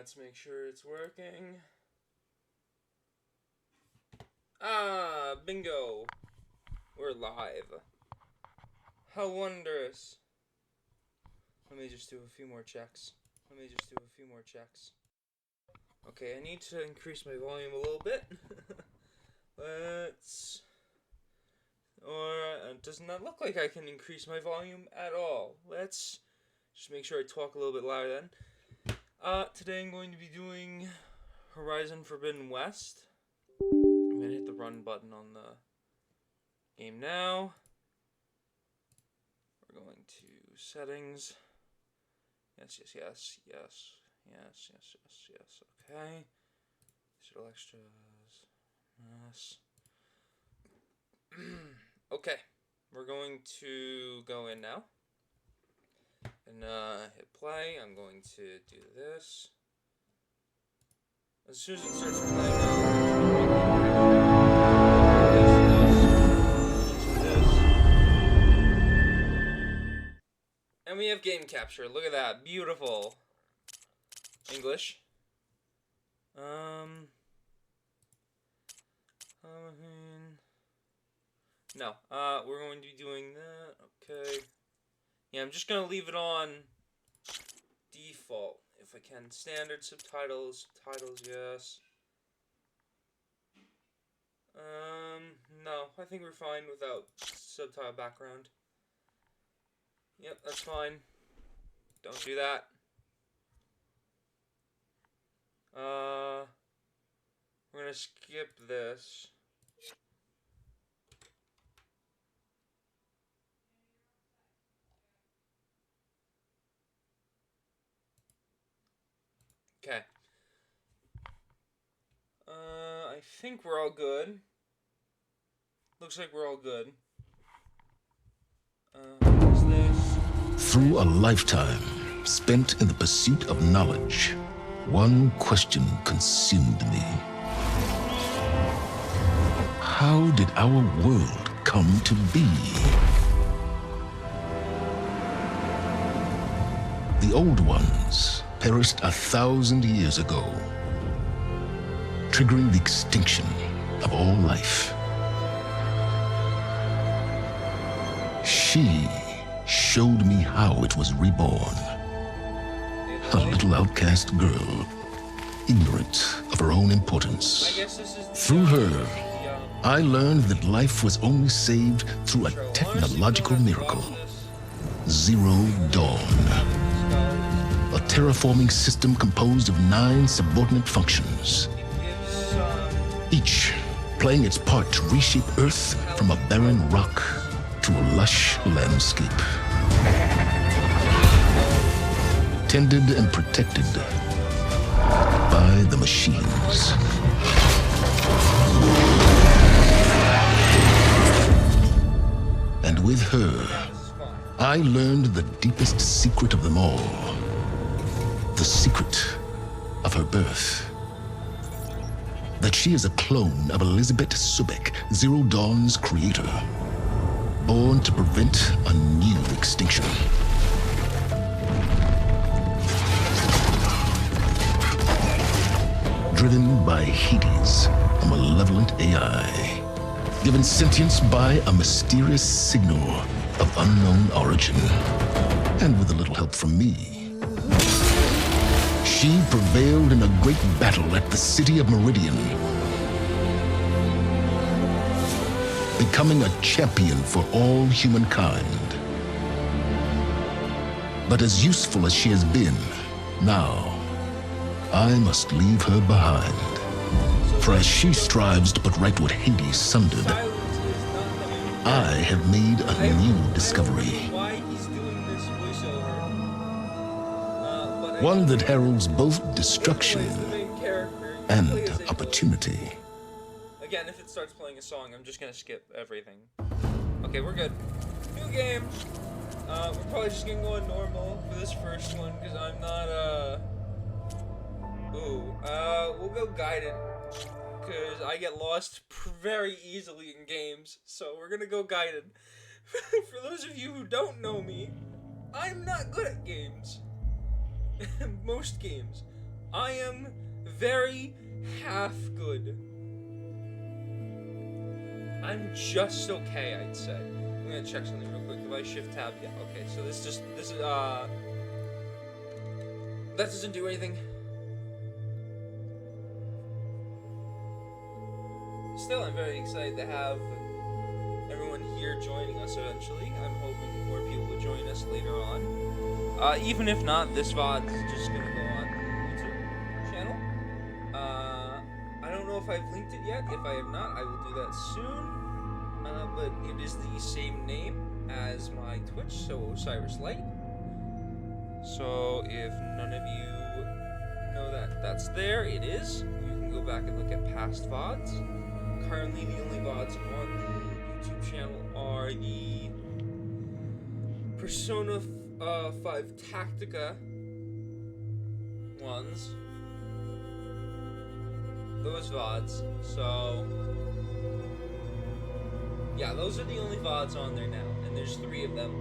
Let's make sure it's working. Ah, bingo. We're live. How wondrous. Let me just do a few more checks. Okay, I need to increase my volume a little bit. It does not look like I can increase my volume at all. Let's just make sure I talk a little bit louder then. Today I'm going to be doing Horizon Forbidden West. I'm going to hit the run button on the game now. We're going to settings. Yes. Okay. Digital extras. Yes. Okay. We're going to go in now. And hit play. I'm going to do this. As soon as it starts playing, and we have game capture. Look at that. Beautiful. English. No. We're going to be doing that. Okay. Yeah, I'm just gonna leave it on default if I can. Standard subtitles, yes. No, I think we're fine without subtitle background. Yep, that's fine. Don't do that. We're gonna skip this. Okay. I think we're all good. Looks like we're all good. What's this? Through a lifetime spent in the pursuit of knowledge, one question consumed me. How did our world come to be? The old ones perished 1,000 years ago, triggering the extinction of all life. She showed me how it was reborn. A little outcast girl, ignorant of her own importance. Through her, I learned that life was only saved through a technological miracle. Zero Dawn. A terraforming system composed of 9 subordinate functions, each playing its part to reshape Earth from a barren rock to a lush landscape. Tended and protected by the machines. And with her, I learned the deepest secret of them all. The secret of her birth. That she is a clone of Elizabeth Sobek, Zero Dawn's creator, born to prevent a new extinction. Driven by Hades, a malevolent AI, given sentience by a mysterious signal of unknown origin, and with a little help from me, she prevailed in a great battle at the city of Meridian, becoming a champion for all humankind. But as useful as she has been, now I must leave her behind. For as she strives to put right what Hades sundered, I have made a new discovery. One that heralds both destruction and opportunity. Again, if it starts playing a song, I'm just gonna skip everything. Okay, we're good. New game. We're probably just gonna go on normal for this first one, because I'm not, we'll go guided, because I get lost very easily in games, so we're gonna go guided. For those of you who don't know me, I'm not good at games. Most games. I am very half good. I'm just okay, I'd say. I'm gonna check something real quick. If I shift tab, yeah, okay, so this is, that doesn't do anything. Still, I'm very excited to have everyone here joining us eventually. I'm hoping more people will join us later on. Even if not, this VOD is just gonna go on the YouTube channel. I don't know if I've linked it yet. If I have not, I will do that soon. But it is the same name as my Twitch, so Osiris Light. So if none of you know that that's there, it is. You can go back and look at past VODs. Currently, the only VODs on the YouTube channel are the Persona 5 Tactica ones. Those VODs. So, yeah, those are the only VODs on there now, and there's 3 of them.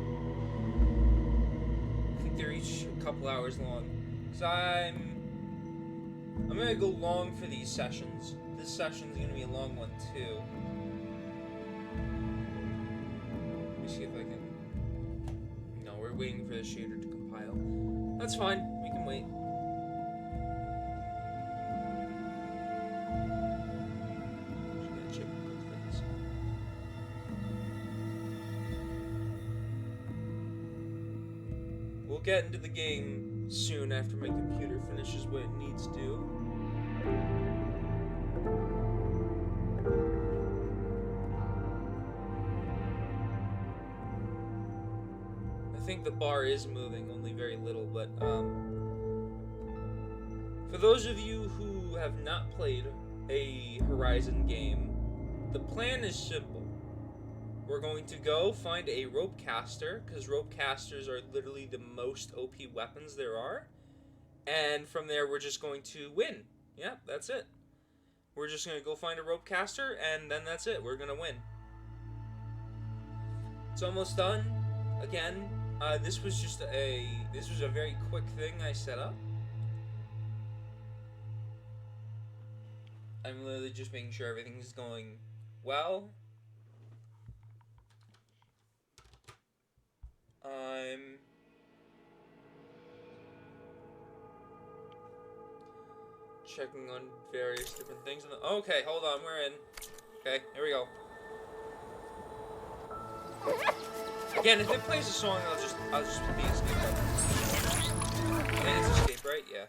I think they're each a couple hours long. So I'm gonna go long for these sessions. This session's gonna be a long one too. Let me see if I can. No, we're waiting for the shader to compile. That's fine. We can wait. Just gonna check a couple things. We'll get into the game soon after my computer finishes what it needs to. I think the bar is moving, only very little, but for those of you who have not played a Horizon game, the plan is simple. We're going to go find a rope caster, because rope casters are literally the most OP weapons there are, and from there we're just going to win. Yeah, that's it. We're just going to go find a rope caster, and then that's it. We're going to win. It's almost done. Again, this was a very quick thing I set up. I'm literally just making sure everything's going well. I'm checking on various different things. Okay, hold on, we're in. Okay, here we go. Again, if it plays a song, I'll just be escape. And it's escape, right? Yeah.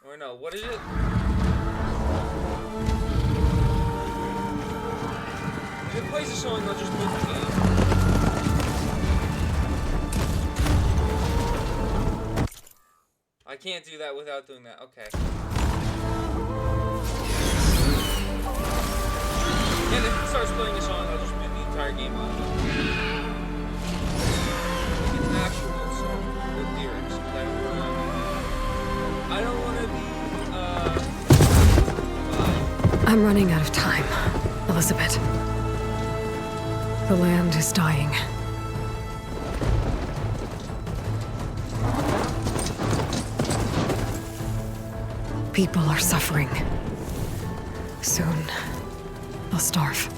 Or no, what is it? If it plays a song, I'll just move the game. I can't do that without doing that. Okay. And if it starts playing a song, I'll just move the entire game on. Like an actual song with lyrics. I don't want to be, I'm running out of time, Elizabeth. The land is dying. People are suffering. Soon, they'll starve.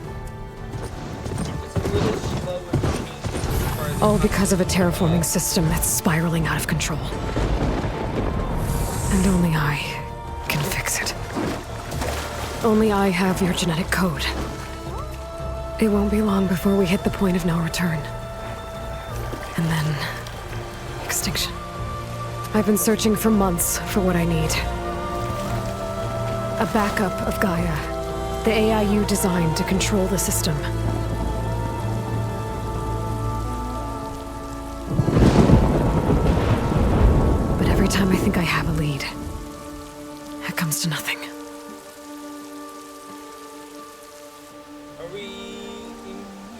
All because of a terraforming system that's spiraling out of control. And only I can fix it. Only I have your genetic code. It won't be long before we hit the point of no return. And then... extinction. I've been searching for months for what I need. A backup of Gaia, the AI you designed to control the system. But every time I think I have a lead, it comes to nothing.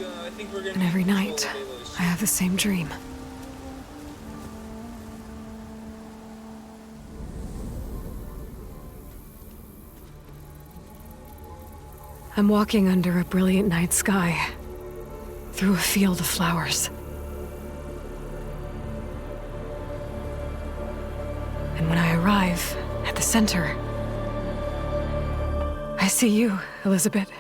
I think we're gonna. And every night, I have the same dream. I'm walking under a brilliant night sky, through a field of flowers. And when I arrive, the center, I see you, Elizabeth.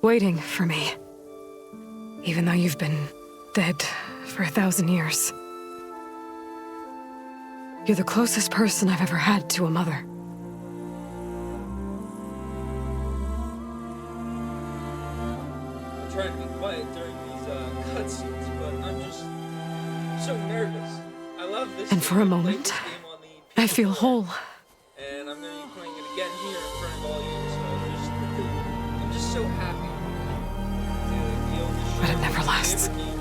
Waiting for me. Even though you've been dead for 1,000 years. You're the closest person I've ever had to a mother. I'm trying to be quiet during these cutscenes, but I'm just so nervous. I love this And game. for a I played moment, this game on the I feel PS4, whole. and I'm going to be playing it again here in front of all you, so I'm just so happy to be able to show But it never my lasts. favorite game.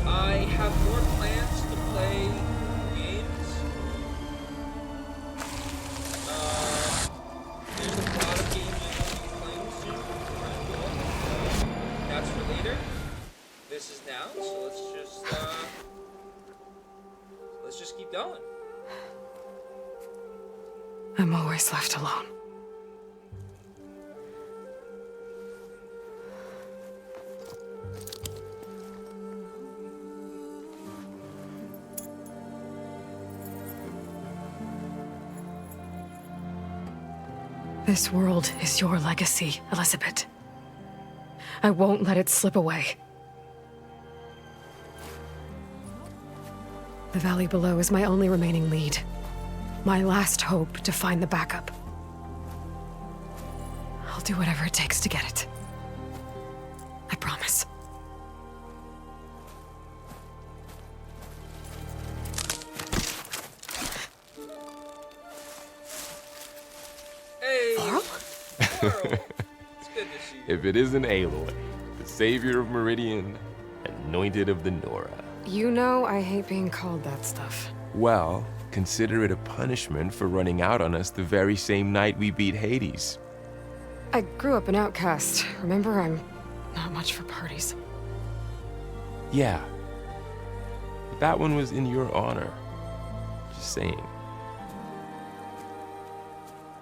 I have more plans to play games. There's a lot of games I'm going to be playing soon. I will. That's for later. This is now, so let's just keep going. I'm always left alone. This world is your legacy, Elizabeth. I won't let it slip away. The valley below is my only remaining lead. My last hope to find the backup. I'll do whatever it takes to get it. I promise. Hey, Varl? Varl. It's good to see you. If it isn't Aloy, the savior of Meridian, anointed of the Nora. You know I hate being called that stuff. Well, consider it a punishment for running out on us the very same night we beat Hades. I grew up an outcast. Remember, I'm not much for parties. Yeah. But that one was in your honor. Just saying.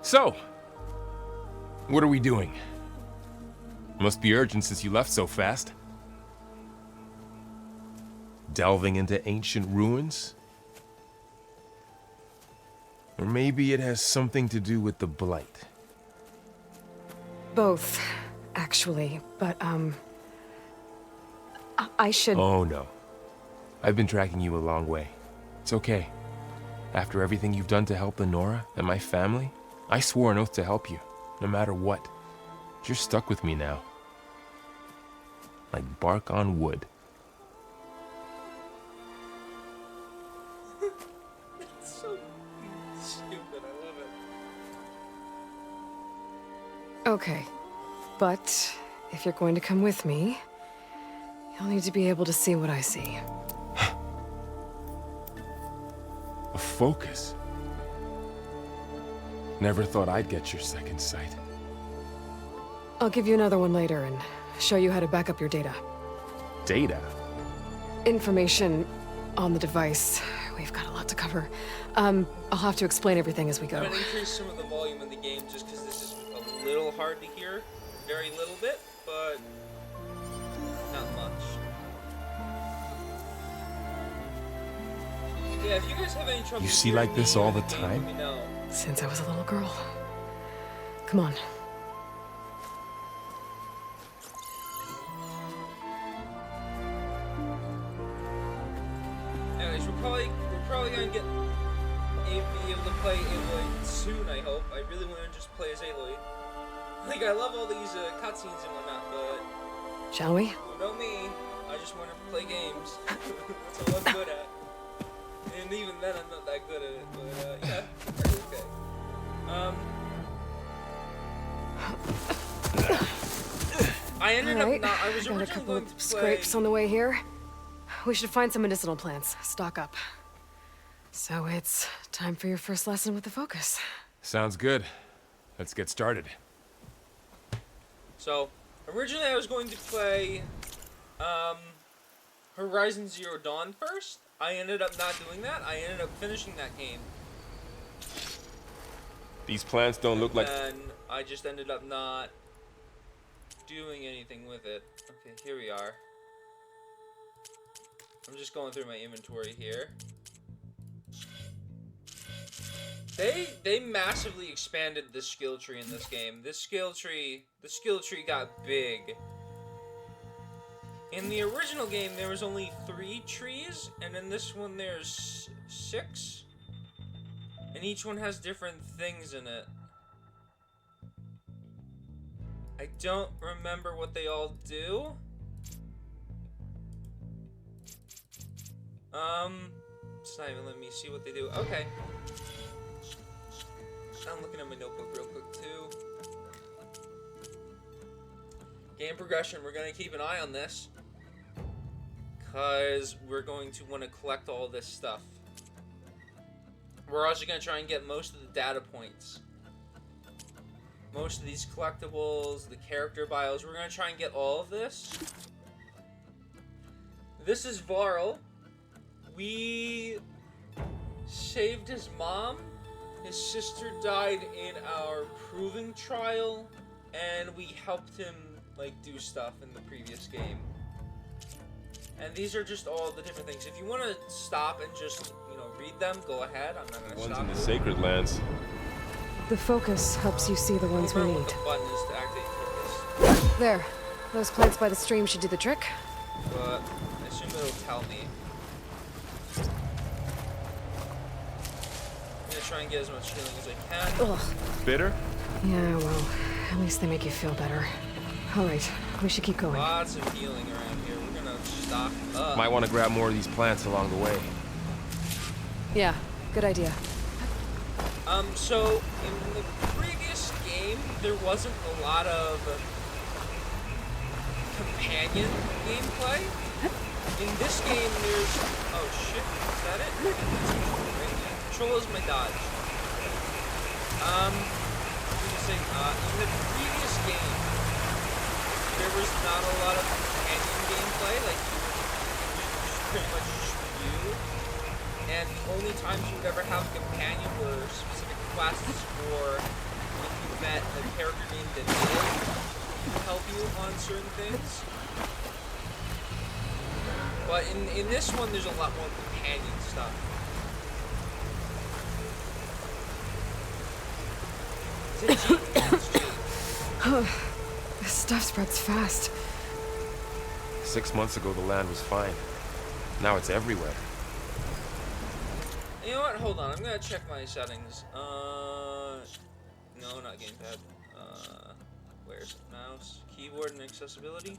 So, what are we doing? Must be urgent since you left so fast. Delving into ancient ruins? Or maybe it has something to do with the Blight. Both, actually, but, I should... Oh no. I've been tracking you a long way. It's okay. After everything you've done to help the Nora and my family, I swore an oath to help you, no matter what. You're stuck with me now. Like bark on wood. It's so stupid. I love it. Okay, but if you're going to come with me, you'll need to be able to see what I see. A focus. Never thought I'd get your second sight. I'll give you another one later and show you how to back up your data. Data? Information on the device. We've got a lot to cover. I'll have to explain everything as we go. I'm gonna increase some of the volume in the game just because this is a little hard to hear. Very little bit, but not much. Yeah, if you guys have any trouble You see hearing like this me all in the game, time? let me know. Since I was a little girl. Come on. Anyways, we're probably gonna be able to play Aloy soon. I hope. I really want to just play as Aloy. Like, I love all these cutscenes and whatnot, but Shall we? you know me. I just want to play games. That's all I'm good at. And even then, I'm not that good at it. But yeah, pretty okay. I ended All right. up not. I was Got a originally couple going of to play. scrapes on the way here. We should find some medicinal plants. Stock up. So it's time for your first lesson with the Focus. Sounds good. Let's get started. So, originally I was going to play Horizon Zero Dawn first. I ended up not doing that. I ended up finishing that game. These plants don't look like... And I just ended up not doing anything with it. Okay, here we are. I'm just going through my inventory here. They massively expanded the skill tree in this game. The skill tree got big. In the original game, there was only 3 trees, and in this one there's 6. And each one has different things in it. I don't remember what they all do. It's not even letting me see what they do. Okay. I'm looking at my notebook real quick too. Game progression, we're gonna keep an eye on this. Cause we're going to want to collect all this stuff. We're also gonna try and get most of the data points. Most of these collectibles, the character bios, we're gonna try and get all of this. This is Varl. We saved his mom. His sister died in our proving trial, and we helped him like do stuff in the previous game. And these are just all the different things. If you want to stop and just, you know, read them, go ahead. I'm not gonna stop. Ones in the Sacred Lands. The focus helps you see the ones we Remember need. what the button is to activate focus. There. Those plants by the stream should do the trick. But I assume it'll tell me. I'm gonna try and get as much healing as I can. Ugh. Bitter? Yeah, well, at least they make you feel better. Alright, we should keep going. Lots of healing around here. We're gonna stock up. Might want to grab more of these plants along the way. Yeah, good idea. So in the previous game, there wasn't a lot of companion gameplay. In this game, there's... Oh, shit. Is that it? Control is my dodge. I'm gonna say, in the previous game, there was not a lot of companion gameplay. Like, you pretty much just you. And the only times you would ever have a companion were specific quests or if you met a character named Danilo to help you on certain things. But in this one, there's a lot more companion stuff. Is it G? It's G. This stuff spreads fast. 6 months ago, the land was fine. Now it's everywhere. You know what? Hold on. I'm gonna check my settings. No, not gamepad. Where's mouse? Keyboard and accessibility?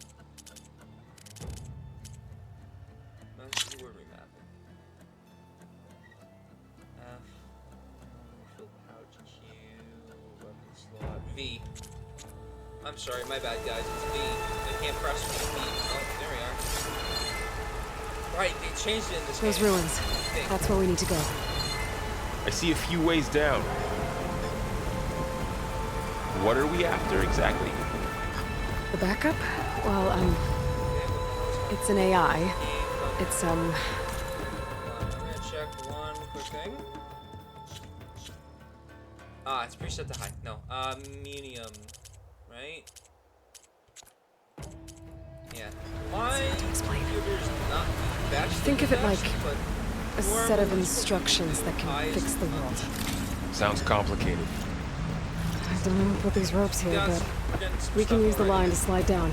Mouse keyboard remapping. F. Fill pouch Q. Weapon slot. V. I'm sorry, my bad, guys. It's V. I can't press V. Oh, there we are. Right, they changed it in this game. Those ruins. That's where we need to go. I see a few ways down. What are we after exactly? The backup? Well, it's an AI. It's, I'm gonna check one quick thing. Ah, it's preset to high. No, medium, right? Yeah. My computer's not the best. Think of it like but a set of instructions that can fix the world. Sounds complicated. I don't know who put these ropes here, Guys, but we're getting some we can stuff use the already. line to slide down.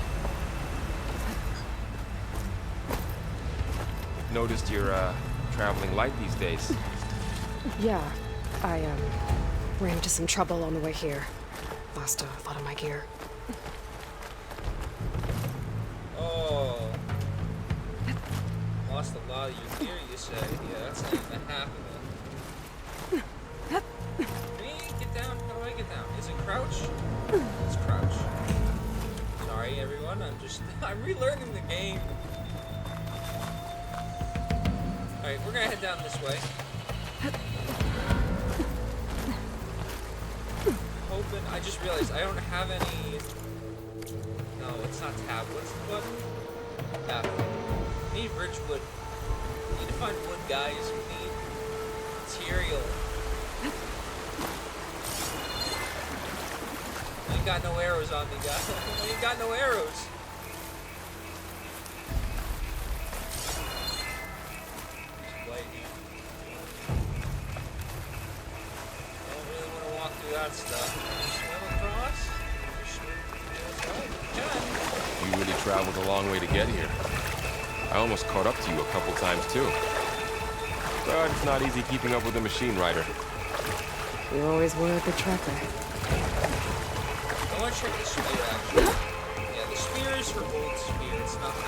Noticed you're, traveling light these days. Yeah, I, ran into some trouble on the way here. Lost a lot of my gear. Oh. Lost a lot of your gear, you say? Yeah, that's not even half of it. Can you get down? How do I get down? Is it crouch? It's crouch. Sorry, everyone. I'm relearning the game. Alright, we're gonna head down this way. Hoping. I just realized I don't have any. No, it's not tab. What's the button? Tab. We need rich wood. We need to find wood, guys. We need material. I ain't got no arrows on me, guys. I ain't got no arrows. that stuff. Swim across. You really traveled a long way to get here. I almost caught up to you a couple times too. But it's not easy keeping up with a machine rider. You always were a good tracker. I want to check the spear actually. Yeah, the spear is for gold spear, it's not the...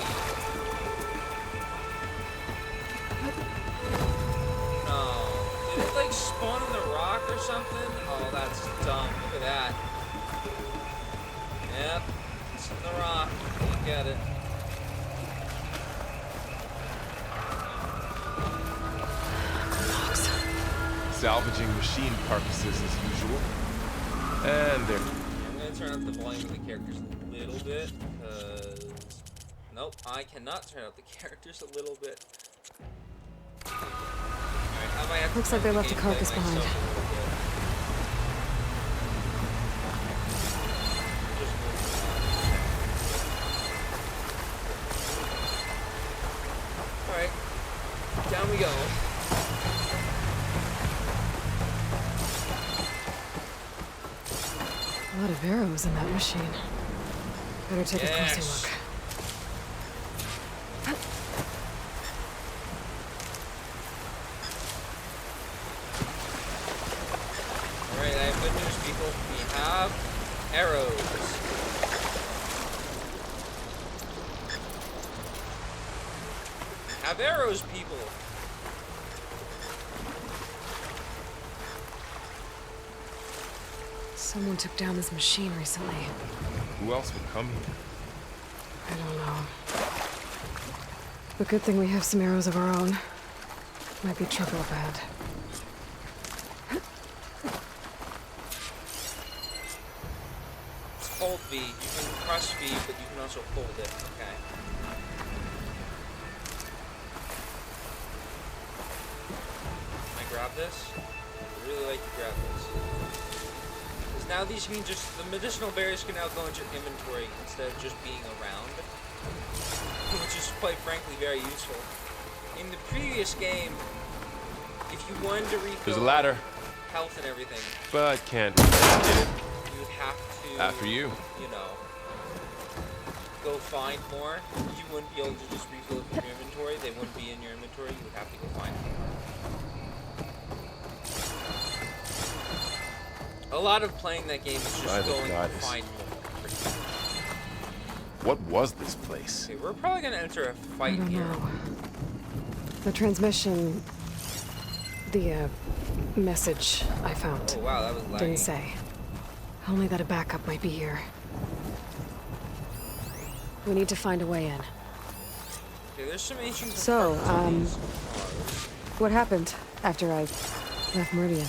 No. Did it like spawn on the rock or something? Oh, that's dumb. Look at that. Yep. It's in the rock. You get it. Salvaging machine carcasses as usual. And there. I'm gonna turn up the volume of the characters a little bit, because... Nope, I cannot turn up the characters a little bit. Alright, I might have to Looks like they turn the left a gameplay carcass myself behind. a little bit. Alright, down we go. A lot of arrows in that machine. Better take a closer look. Alright, I have good news, people. We have arrows. Have arrows, people. Someone took down this machine recently. Who else would come here? I don't know. But good thing we have some arrows of our own. Might be trouble ahead. Hold V. You can press V, but you can also hold it. Okay. Can I grab this? I'd really like to grab this. Because now these mean just the medicinal berries can now go into your inventory instead of just being around. Which is quite frankly very useful. In the previous game, if you wanted to refill There's a ladder. health and everything, But can't get it. you would have to, After you. you know, go find more. You wouldn't be able to just refill it from your inventory. They wouldn't be in your inventory. You would have to go find them. A lot of playing that game is just going to find more. What was this place? Okay, we're probably going to enter a I fight don't here. know. The transmission... The, message I found. Oh wow, that was laggy. Didn't say. Only that a backup might be here. We need to find a way in. Okay, there's some ancient So, compartments on what happened after I left Meridian?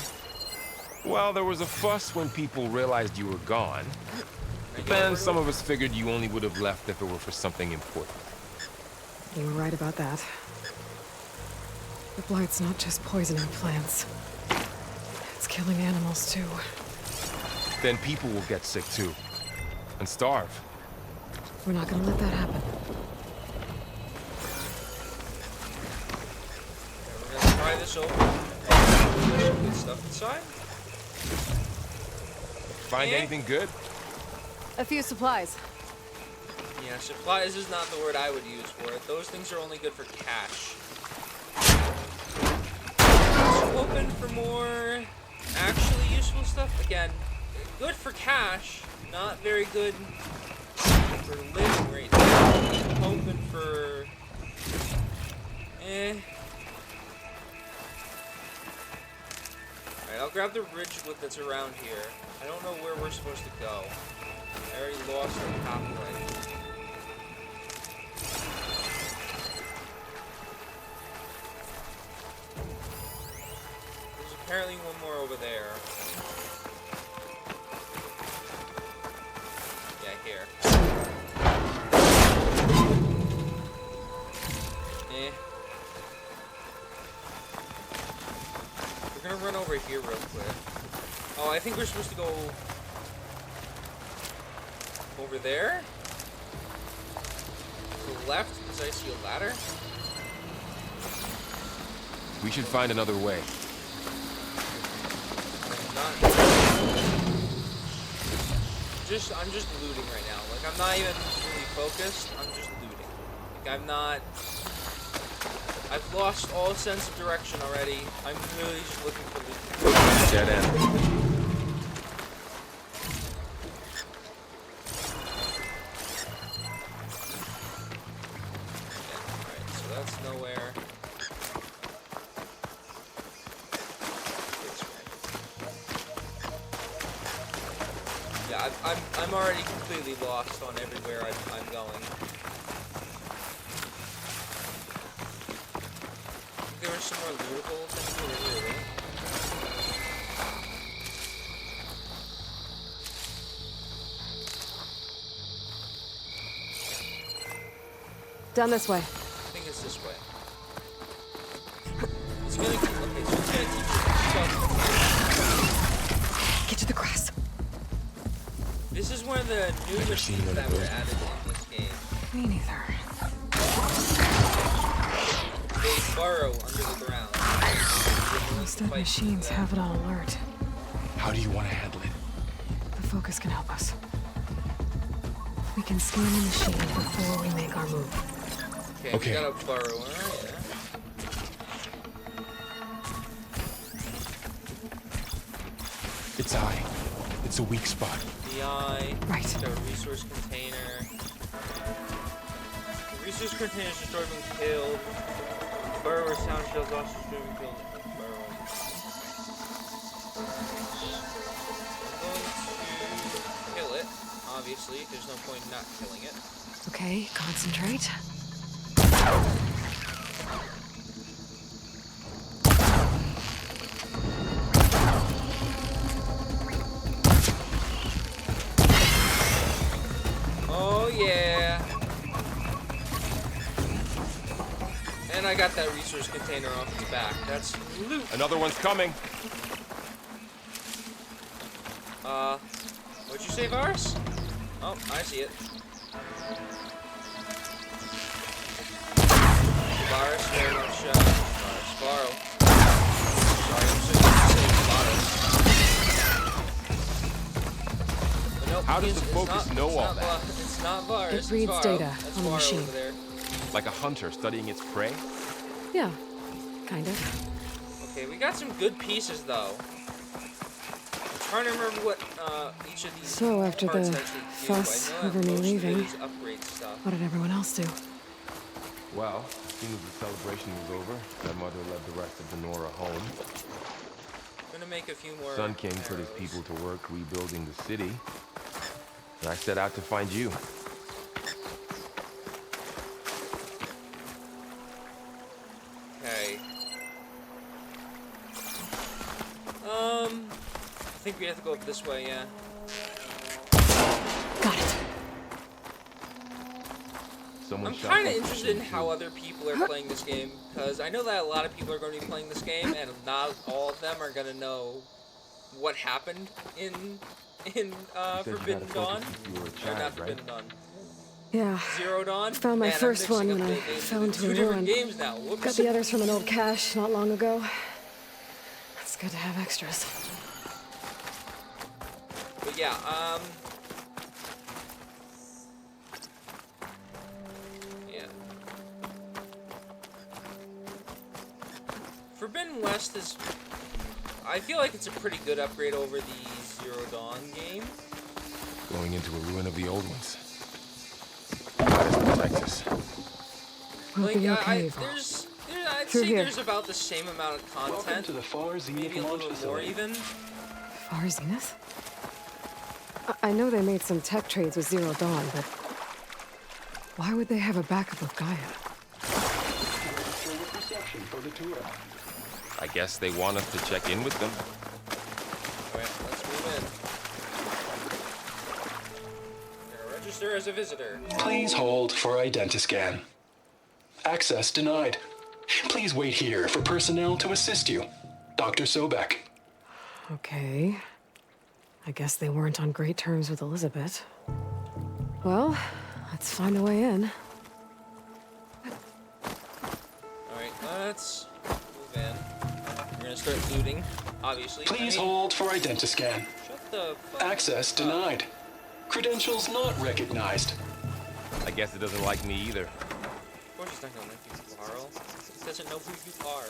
Well, there was a fuss when people realized you were gone. these. Then some of us figured you only would have left if it were for something important. You were right about that. The blight's not just poisoning plants. It's killing animals, too. Then people will get sick too. And starve. We're not gonna let that happen. Okay, we're gonna try this over. There's some good stuff inside. Find Yeah. anything good? A few supplies. Yeah, supplies is not the word I would use for it. Those things are only good for cash. Hoping for more actually useful stuff. Again, good for cash, not very good for living right now. Hoping for... Alright, I'll grab the ridgewood that's around here. I don't know where we're supposed to go. I already lost the pathway. There's apparently one more over there. Yeah, here. We're gonna run over here real quick. Oh, I think we're supposed to go over there? To the left, because I see a ladder. We should find another way. Not. I'm just looting right now. Like, I'm not even really focused. I'm just looting. Like, I've lost all sense of direction already. I'm literally just looking for loot. Dead end. Alright, so that's nowhere. Yeah, I'm already completely lost on everywhere I'm going. There were some more lootable things over here, right? Down this way. I think it's this way. It's gonna okay, so it's gonna teach you. Get to the grass. This is one of the new machines that were added in this game. Me neither. They burrow under the ground. Most of the machines have it on alert. How do you want to handle it? The focus can help us. We can scan the machine before we make our move. Okay. We gotta burrow, yeah. Its eye. It's a weak spot. The eye. Right. The resource container. The resource container is destroyed when killed. Burrower sound shells also destroyed when killed. Burrow. I'm going to kill it, obviously. There's no point in not killing it. Okay, concentrate. Oh yeah. And I got that resource container off its back. That's loot. Another one's coming. What'd you say, Varus? Oh, I see it. Varus, very much, Varus. Sorry, I'm so used to saying Varus. But nope, How does the focus know all that? It's not Varus, It reads it's data Varro. That's on the Varro machine. over there. Like a hunter studying its prey? Yeah, kind of. Okay, we got some good pieces, though. I'm trying to remember what, each of these So after parts the actually do. fuss I know over that me most of it leaving, is upgrade stuff. what did everyone else do? Well, as soon as the celebration was over, my mother led the rest of the Nora home. I'm gonna make a few more Sun King put his arrows. people to work rebuilding the city. And I set out to find you. Okay. I think we have to go up this way, yeah. Got it. Someone I'm shot kind of my interested in machine, how too. other people are playing this game, because I know that a lot of people are going to be playing this game, and not all of them are going to know what happened in You said you Forbidden got a Dawn. focus since you were a Or child, not right? Forbidden Dawn. Yeah. Zero Dawn? Found my Man, I'm first one mixing when up I the names fell of into two a different ruin. games now. Whoops. Got the others from an old cache not long ago. It's good to have extras. But yeah, yeah. Forbidden West is, I feel like it's a pretty good upgrade over the Zero Dawn game. Going into a ruin of the old ones. God is protect us. We'll Like, be okay, I'd Through say here. there's about the same amount of Welcome content, to the Far Zenith maybe a launch little more facility. even. Far Zenith? I know they made some tech trades with Zero Dawn, but why would they have a backup of Gaia? Register with reception for the tour. I guess they want us to check in with them. Alright, let's move in. We're gonna register as a visitor. Please hold for Identiscan. Access denied. Please wait here for personnel to assist you. Dr. Sobek. Okay. I guess they weren't on great terms with Elizabeth. Well, let's find a way in. Alright, let's move in. We're gonna start looting, obviously. Please hold for Identiscan. Shut the fuck Access up. denied. Credentials not recognized. I guess it doesn't like me either. Of course it's not gonna like you, Carl. It doesn't know who you are.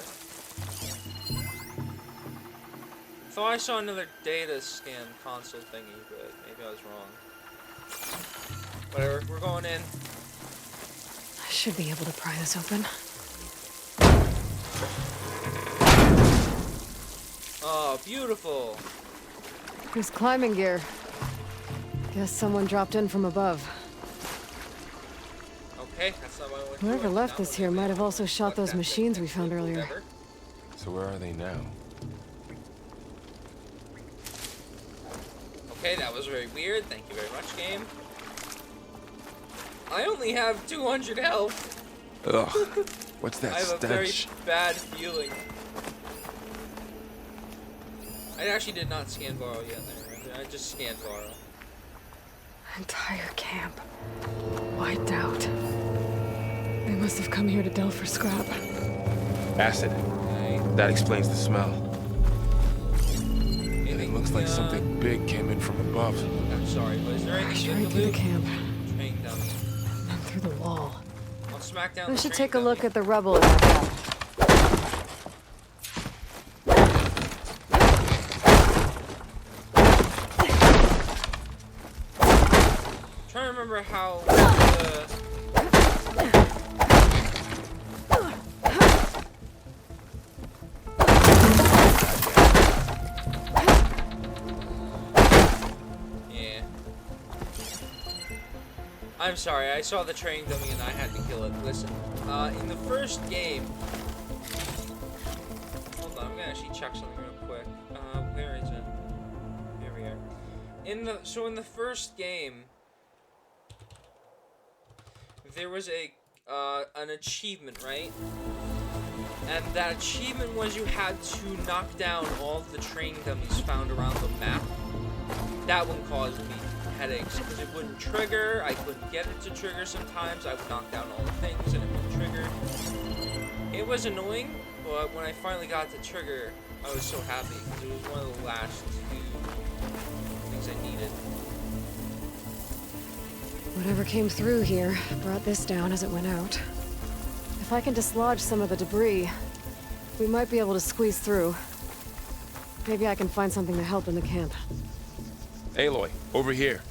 Thought I saw another data scan console thingy, but maybe I was wrong. Whatever, we're going in. I should be able to pry this open. Oh, beautiful. There's climbing gear. Guess someone dropped in from above. Okay, that's not what I want to Whoever do. left Now this we're here gonna might have also shot fuck those that machines thing. we found earlier. Whatever. So where are they now? Okay, that was very weird. Thank you very much, game. I only have 200 health. Ugh. What's that I have a very stench? bad feeling. I actually did not scan Varro yet. I just scanned Varro. Entire camp. Wiped out. They must have come here to delve for scrap. Acid. Okay. That explains the smell. Anything, It looks like something big came in from above. I'm sorry, but is there anything Right good to through the loot? camp. Train dummy. And through the wall. I'll smack down I the should train take a look dummy. at the rubble in that gap. Trying to remember how yeah. I'm sorry, I saw the train dummy and I had to kill it. Listen, in the first game, hold on, I'm gonna actually check something real quick. Where is it? Here we are. In the first game, there was an achievement, right? And that achievement was you had to knock down all of the train dummies found around the map. That one caused me headaches because it wouldn't trigger. I couldn't get it to trigger sometimes. I would knock down all the things and it wouldn't trigger. It was annoying, but when I finally got the trigger, I was so happy because it was one of the last two things I needed. Whatever came through here brought this down as it went out. If I can dislodge some of the debris, we might be able to squeeze through. Maybe I can find something to help in the camp. Aloy, over here.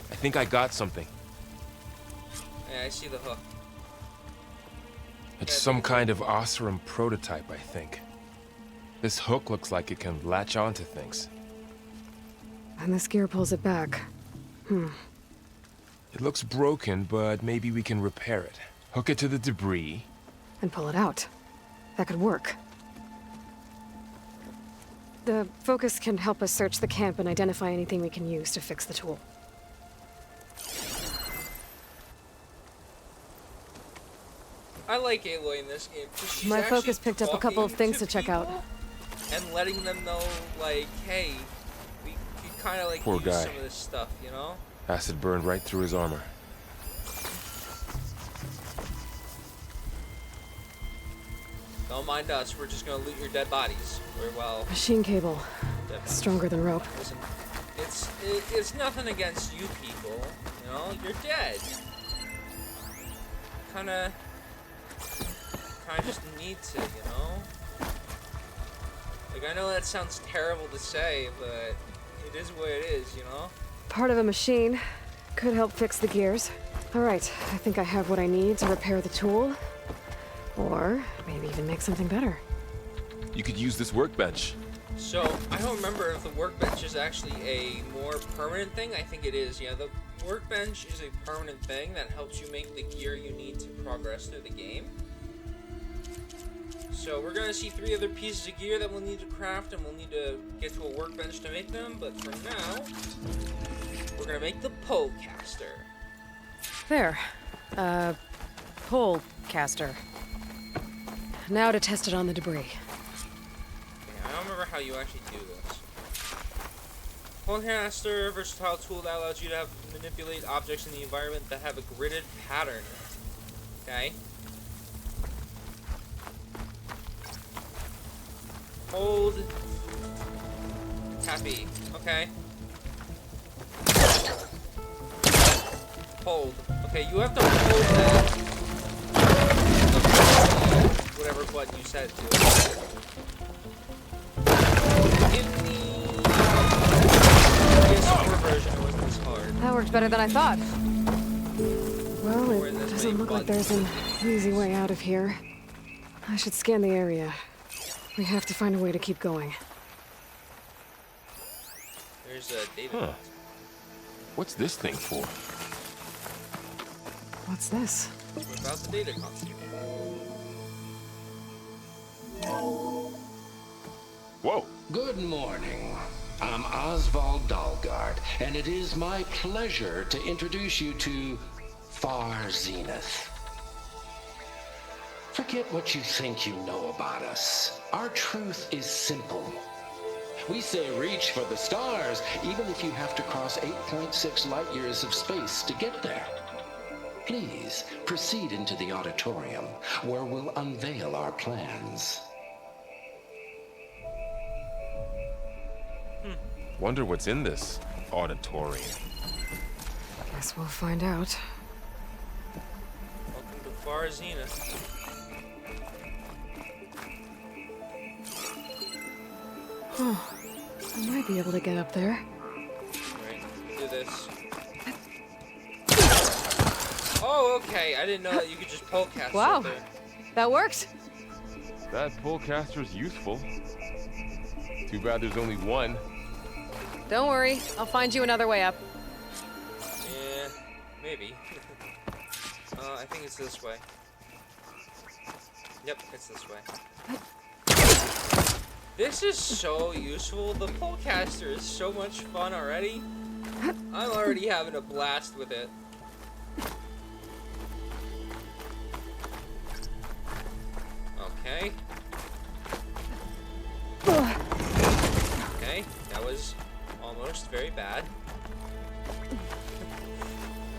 I think I got something. Yeah, I see the hook. It's some kind of Oseram prototype, I think. This hook looks like it can latch onto things. And this gear pulls it back. It looks broken, but maybe we can repair it. Hook it to the debris. And pull it out. That could work. The focus can help us search the camp and identify anything we can use to fix the tool. I like Aloy in this game. 'Cause she's My actually focus picked up a couple of talking things to check out. people and letting them know, like, hey, we could kind of like Poor use guy. some of this stuff, you know? Acid burned right through his armor. Don't mind us. We're just gonna loot your dead bodies. We're well. Machine cable. Dead bodies. Stronger than rope. Listen, it's nothing against you people. You know, you're dead. Kinda just need to, you know. Like, I know that sounds terrible to say, but it is what it is, you know. Part of a machine. Could help fix the gears. Alright, I think I have what I need to repair the tool. Or maybe even make something better. You could use this workbench. So, I don't remember if the workbench is actually a more permanent thing. I think it is, yeah. The workbench is a permanent thing that helps you make the gear you need to progress through the game. So, we're gonna see 3 other pieces of gear that we'll need to craft, and we'll need to get to a workbench to make them. But for now, we're gonna make the polecaster. There. Pole caster. Now to test it on the debris. Okay, I don't remember how you actually do this. Polecaster, versatile tool that allows you to manipulate objects in the environment that have a gridded pattern. Okay. Hold. Happy. Okay. hold. Okay, you have to hold that. Whatever button you set it to. In the PS4 version, it wasn't this hard. That worked better than I thought. Well, Where it there's doesn't many look like buttons. there's an easy way out of here. I should scan the area. We have to find a way to keep going. There's a data. Huh. What's this thing for? What's this? Without the data console. Whoa! Good morning. I'm Oswald Dalgard, and it is my pleasure to introduce you to Far Zenith. Forget what you think you know about us. Our truth is simple. We say reach for the stars, even if you have to cross 8.6 light years of space to get there. Please proceed into the auditorium, where we'll unveil our plans. Wonder what's in this auditorium. Guess we'll find out. Welcome to Far Zenith. Oh, I might be able to get up there. Alright, do this. Oh, okay. I didn't know that you could just polecast Wow. up there. That worked. That pullcaster's useful. Too bad there's only one. Don't worry, I'll find you another way up. Yeah, maybe. I think it's this way. Yep, it's this way. This is so useful. The polecaster is so much fun already. I'm already having a blast with it. Okay. Okay, that was almost very bad.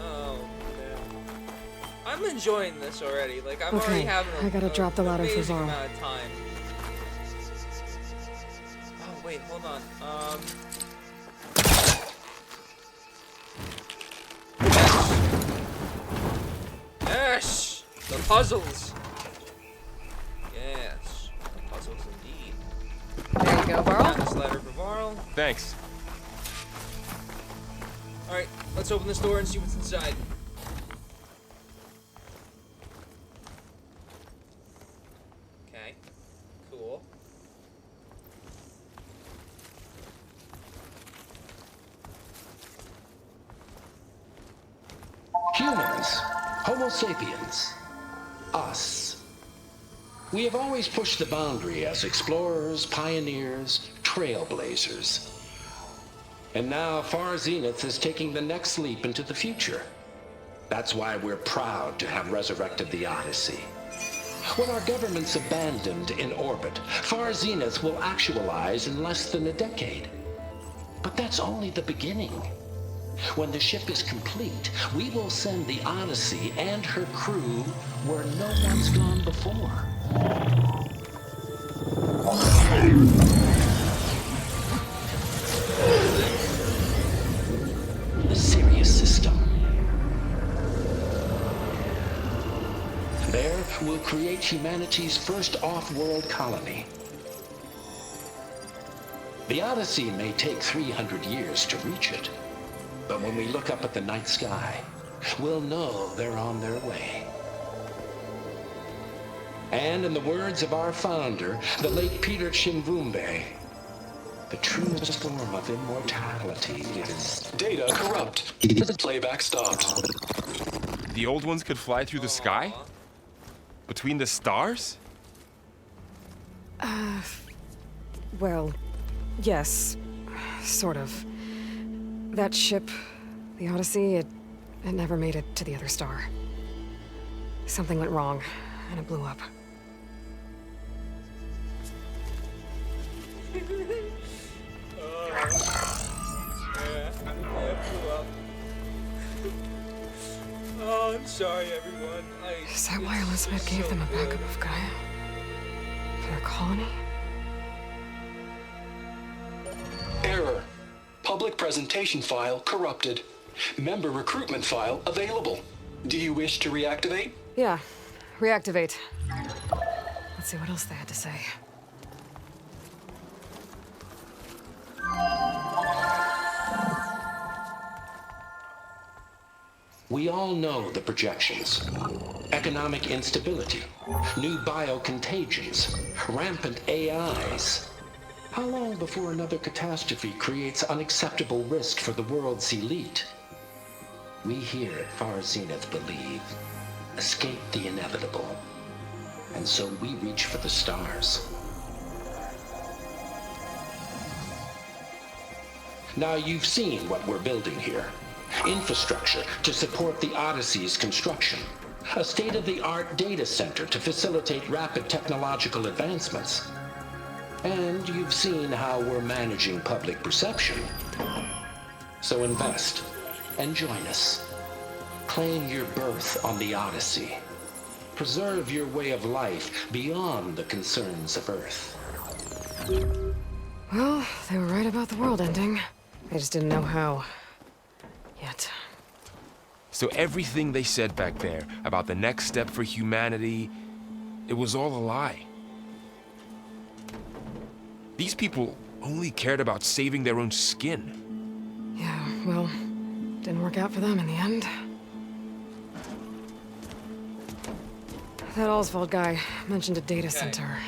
Oh man, I'm enjoying this already. Like I'm already Okay, having I gotta drop the ladder for amazing Varl. amount of time. Oh wait, hold on. Yes, the puzzles. Yes, the puzzles indeed. There you go, Down Varl. this ladder for Varl. Thanks. Alright, let's open this door and see what's inside. Okay, cool. Humans, Homo sapiens, us. We have always pushed the boundary as explorers, pioneers, trailblazers. And now Far Zenith is taking the next leap into the future. That's why we're proud to have resurrected the Odyssey. When our government's abandoned in orbit, Far Zenith will actualize in less than a decade. But that's only the beginning. When the ship is complete, we will send the Odyssey and her crew where no one's gone before. The Sirius system. There, we'll create humanity's first off-world colony. The Odyssey may take 300 years to reach it. But when we look up at the night sky, we'll know they're on their way. And in the words of our founder, the late Peter Chimvumbe, the truest form of immortality is Data corrupt. Playback stopped. The old ones could fly through the sky? Between the stars? Well, yes, sort of. That ship, the Odyssey, it never made it to the other star. Something went wrong, and it blew up. Oh, I'm sorry, everyone. Is that why Elizabeth gave them a backup of Gaia? For their colony? Error. Public presentation file corrupted. Member recruitment file available. Do you wish to reactivate? Yeah, reactivate. Let's see what else they had to say. We all know the projections. Economic instability, new biocontagions, rampant AIs. How long before another catastrophe creates unacceptable risk for the world's elite? We here at Far Zenith believe, escape the inevitable. And so we reach for the stars. Now you've seen what we're building here. Infrastructure to support the Odyssey's construction. A state-of-the-art data center to facilitate rapid technological advancements. And you've seen how we're managing public perception. So invest and join us. Claim your berth on the Odyssey. Preserve your way of life beyond the concerns of Earth. Well, they were right about the world ending. I just didn't know how. Yet. So everything they said back there about the next step for humanity, it was all a lie. These people only cared about saving their own skin. Yeah, well, didn't work out for them in the end. That Oswald guy mentioned a data center.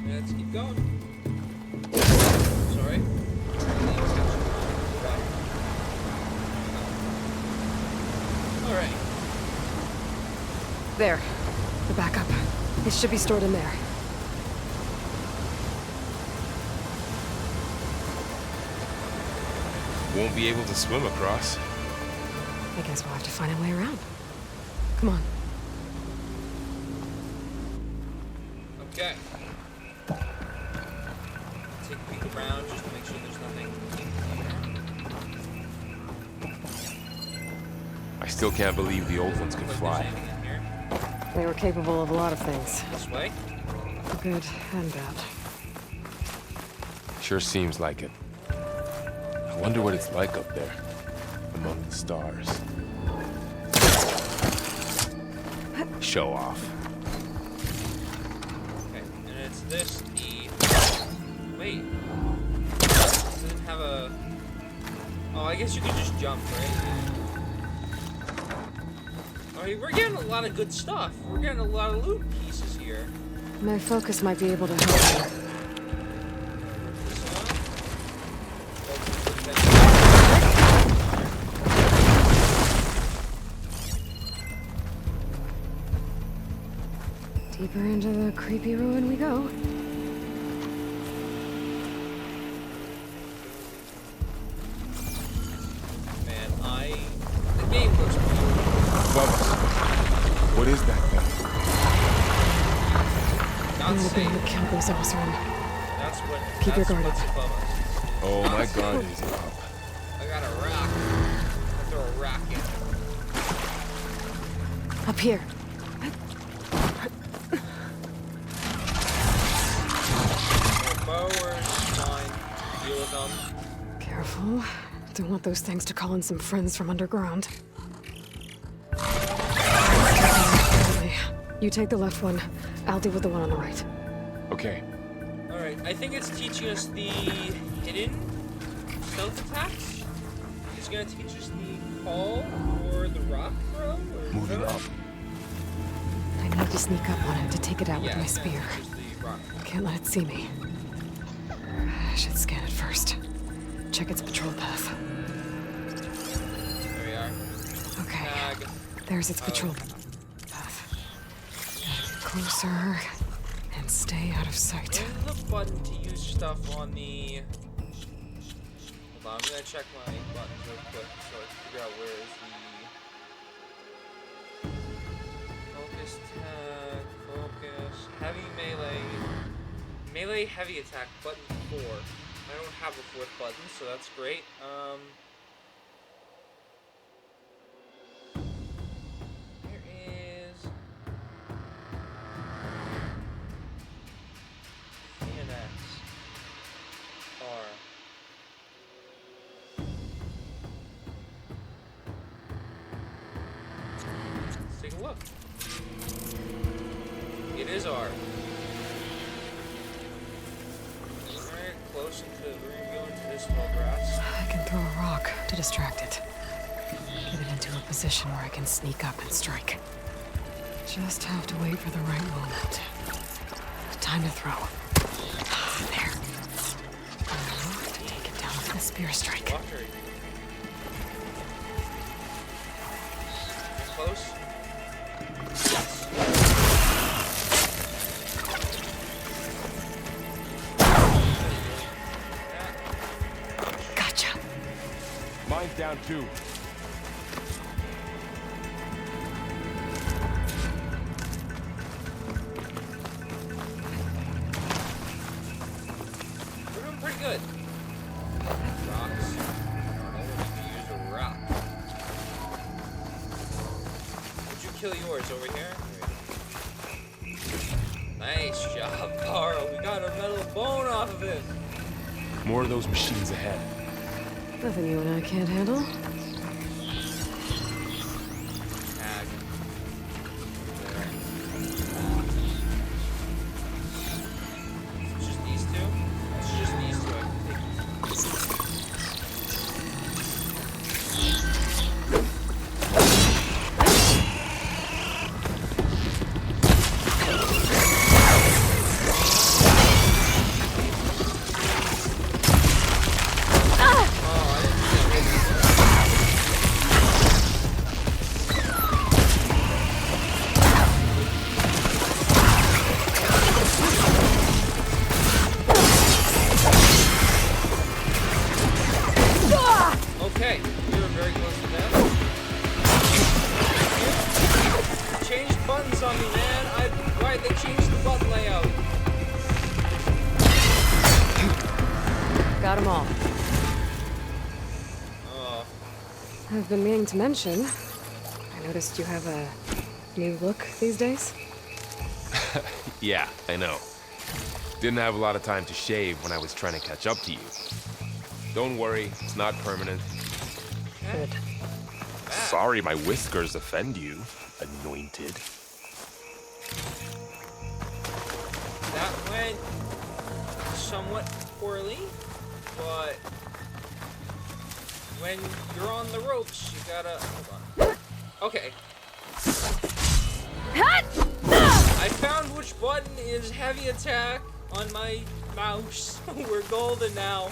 Let's keep going. Sorry. Alright. There. The backup. It should be stored in there. Won't be able to swim across. I guess we'll have to find a way around. Come on. Okay. Take a peek around just to make sure there's nothing in here. I still can't believe the old ones could Like fly. there's anything in here. They were capable of a lot of things. This way. Good and bad. Sure seems like it. I wonder what it's like up there, among the stars. Show off. Okay, and it's this, wait. It doesn't have a... Oh, I guess you could just jump, right? Alright, we're getting a lot of good stuff. We're getting a lot of loot pieces here. My focus might be able to help you. This one. Deeper into the creepy ruin we go. Man, the game looks beautiful. Bubbles. What is that thing? I'm Not gonna be able safe. to kill those Osram. That's what. Keep your that's guard what's up. above us. Oh, my guard is up. I got a rock. I throw a rock in. Up here. Mowers, fine. Deal with them. Careful. Don't want those things to call in some friends from underground. You take the left one. I'll deal with the one on the right. Okay. Alright, I think it's teaching us the hidden stealth attacks. It's gonna teach us the call or the rock throw. Or Moving throw? up. I need to sneak up on him to take it out with my it's spear. just the rock. Can't let it see me. I should scan it first. Check its patrol path. There we are. Okay. Tag. There's its patrol path. Gotta get closer and stay out of sight. Where's the button to use stuff on the... Hold on, I'm gonna check my buttons real quick so I can figure out where is the... Focus, tag, focus, heavy melee, melee heavy attack, button 4. I don't have a fourth button, so that's great. There is... CNX. R. is art. Very close into. We're gonna go into this tall grass. I can throw a rock to distract it. Get it into a position where I can sneak up and strike. Just have to wait for the right moment. Time to throw. There. Now to take it down with a spear strike. Watch her. Close. Yes. Gotcha. Mine's down too. We're doing pretty good. Rocks. I don't know if you can use a rock. Would you kill yours over here? Nice job, Carl. We got a metal bone off of it. More of those machines ahead. Nothing you and I can't handle. Tag. It's just these two? It's just these two. I can take. Okay, we were very close to that. Changed buttons on me, man. Right, they changed the button layout. Got them all. Oh, I've been meaning to mention, I noticed you have a new look these days. Yeah, I know. Didn't have a lot of time to shave when I was trying to catch up to you. Don't worry, it's not permanent. Good. Sorry my whiskers offend you, anointed. that went somewhat poorly, but when you're on the ropes, you gotta hold on. Okay. I found which button is heavy attack on my mouse. We're golden now.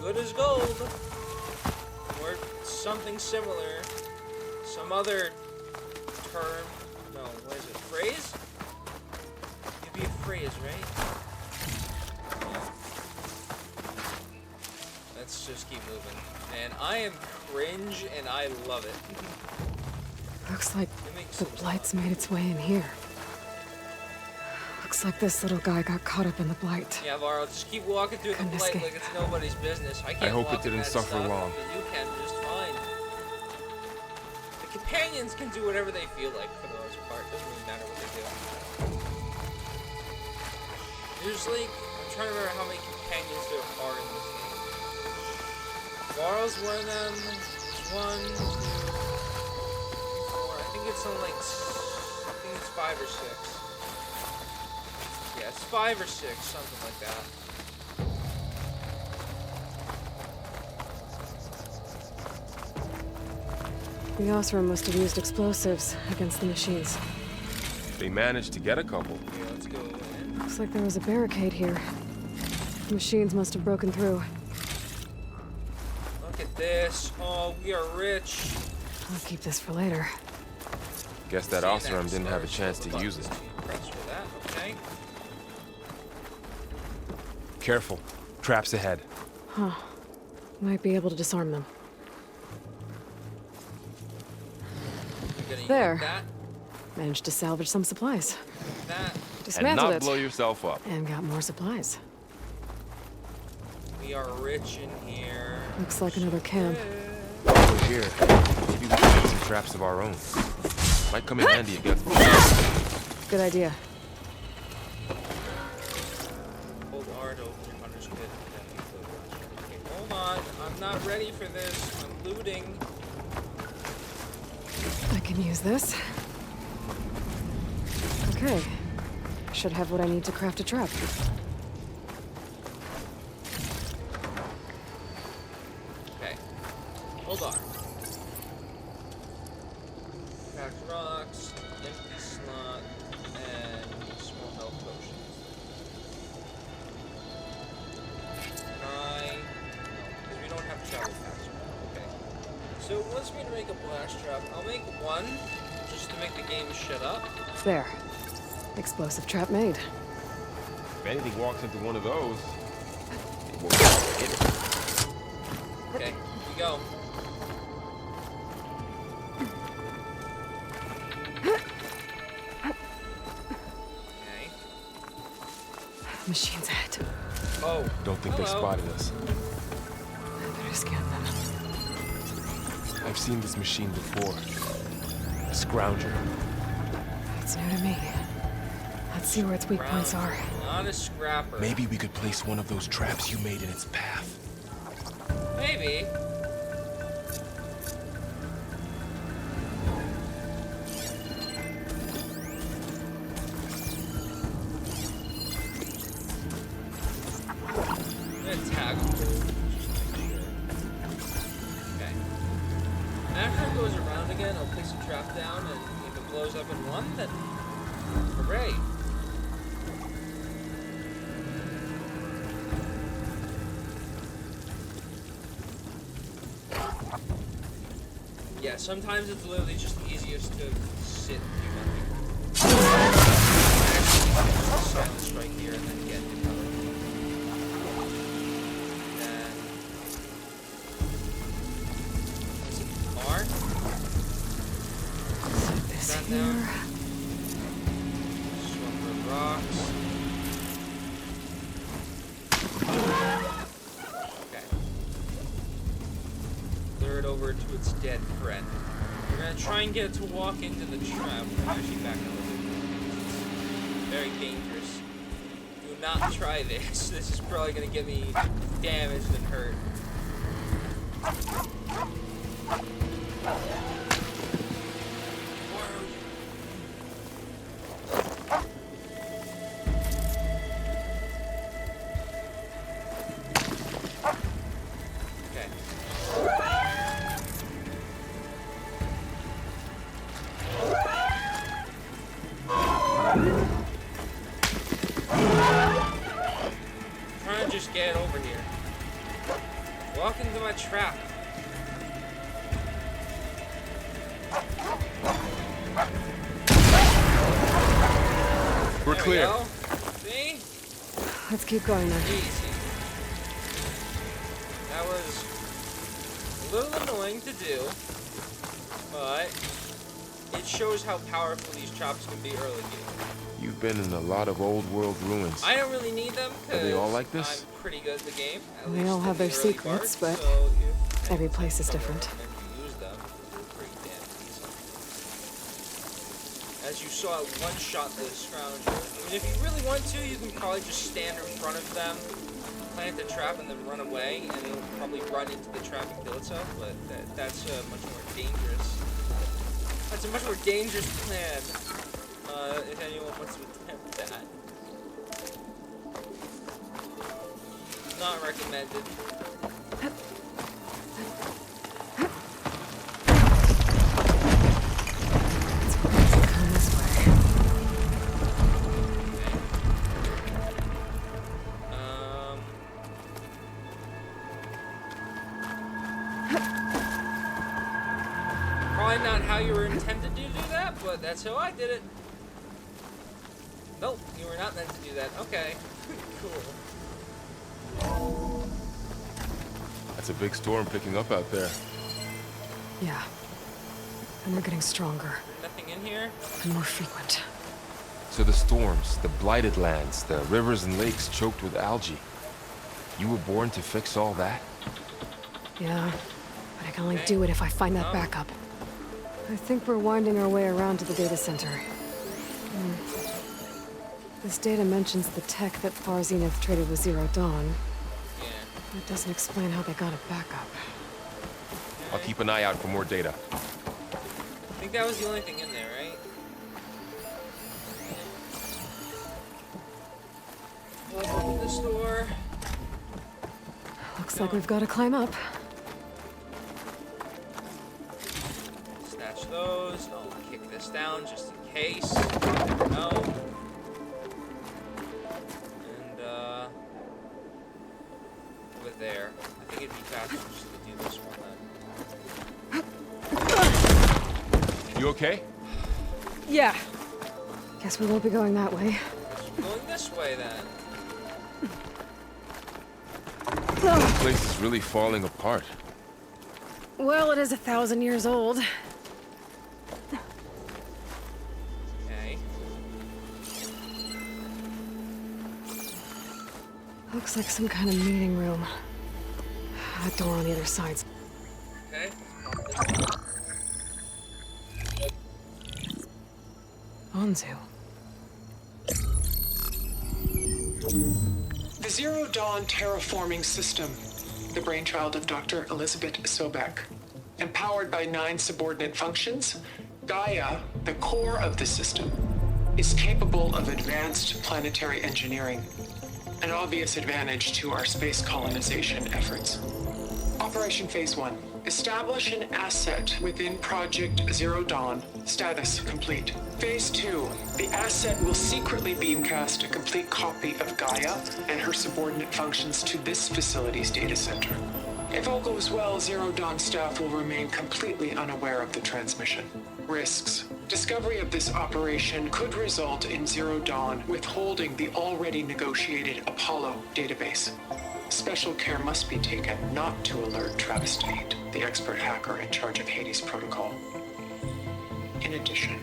Good as gold. Or something similar. Some other term. No, what is it? Phrase? It'd be a phrase, right? Yeah. Let's just keep moving. And I am cringe and I love it. Looks like It makes the sense. Blight's made its way in here. Looks like this little guy got caught up in the Blight. Yeah, Varl, just keep walking through the Couldn't blight escape. like it's nobody's business. I can't hope it walk in didn't that suffer stuff, long. but you can just fine. The companions can do whatever they feel like for the most part. Doesn't really matter what they do. Usually, I'm trying to remember how many companions there are in this game. Varl's one of them. One, two, three, four. I think it's on like. I think it's 5 or 6. Yeah, it's 5 or 6, something like that. The Osram must have used explosives against the machines. They managed to get a couple. Okay, let's go in. Looks like there was a barricade here. The machines must have broken through. Look at this. Oh, we are rich. I'll keep this for later. Guess that Seeing Osram didn't have a star chance to silver use it. buttons. Press for that, okay. Careful. Traps ahead. Huh. Might be able to disarm them. You're gonna There. use that, Managed to salvage some supplies. that. And Dismantled not it. blow yourself up. And got more supplies. We are rich in here. Looks like another camp. We're here. Maybe we can make some traps of our own. Might come in handy against Good idea. Hold R to open your hunter's pit. Okay, hold on. I'm not ready for this. I'm looting. I can use this. Okay. Should have what I need to craft a trap. Okay. Hold on. Cracked rocks, empty slot, and small health potions. No, because we don't have travel packs right now. Okay. So it wants me to make a blast trap. I'll make one, just to make the game shut up. There. Explosive trap made. If anything walks into one of those, it will hit it. Okay, here we go. Okay. Machines ahead. Oh. Don't think they hello. spotted us. I better scan them. I've seen this machine before. A scrounger. It's new to me. Let's see where its weak points are. Not a scrapper. Maybe we could place one of those traps you made in its path. Maybe. I'm gonna tag them. Just to make sure. Okay. After it goes around again, I'll place a trap down, and if it blows up in one, then hooray. Yeah, sometimes it's literally just easiest to sit and do nothing. Actually, just silent strike here and then get into cover. Then is it the car? Set this That here. down. Swap for rocks. Okay. Lure it over to its dead friend. We're gonna try and get it to walk into the trap. Actually, back a little bit. It's very dangerous. Do not try this. This is probably gonna get me damaged and hurt. Where are you? Okay. Trying to just get over here. Walk into my trap. We're There clear. We go. See? Let's keep going then. Easy. That was a little annoying to do, but it shows how powerful these traps can be early game. You've been in a lot of old world ruins. I don't really need them Are they all because like this? I'm pretty good at the game. At They least all in have the their early secrets, parts, but so if every place is anything, different. I recommend you use them because they're pretty damn easy. As you saw, one-shot the scrounger. I mean, if you really want to, you can probably just stand in front of them, plant the trap, and then run away, and it'll probably run into the trap and kill itself. But that's much more dangerous. That's a much more dangerous plan. If anyone wants to attempt that. Not recommended. Come this way. Probably not how you were intended to do that, but that's how I did it. Nope, you were not meant to do that. Okay, cool. That's a big storm picking up out there. Yeah. And they're getting stronger Nothing in here? and more frequent. So the storms, the blighted lands, the rivers and lakes choked with algae. You were born to fix all that? Yeah. But I can only Okay. do it if I find that Oh. backup. I think we're winding our way around to the data center. This data mentions the tech that Far Zenith traded with Zero Dawn. Yeah. That doesn't explain how they got it back up. I'll keep an eye out for more data. I think that was the only thing in there, right? Looks like we've got to climb up. Snatch those. I'll kick this down just in case. No. And, over there. I think it'd be faster just to do this one then. You okay? Yeah. Guess we won't be going that way. Going this way then. This place is really falling apart. Well, it is 1,000 years old. Okay. Looks like some kind of meeting room. That door on the other side's... Okay. Anzu. The Zero Dawn terraforming system, the brainchild of Dr. Elizabeth Sobek. Empowered by 9 subordinate functions, Gaia, the core of the system, is capable of advanced planetary engineering, an obvious advantage to our space colonization efforts. Operation Phase 1. Establish an asset within Project Zero Dawn. Status complete. Phase 2. The asset will secretly beamcast a complete copy of Gaia and her subordinate functions to this facility's data center. If all goes well, Zero Dawn staff will remain completely unaware of the transmission. Risks. Discovery of this operation could result in Zero Dawn withholding the already negotiated Apollo database. Special care must be taken not to alert Travis Tate, the expert hacker in charge of Hades Protocol. In addition,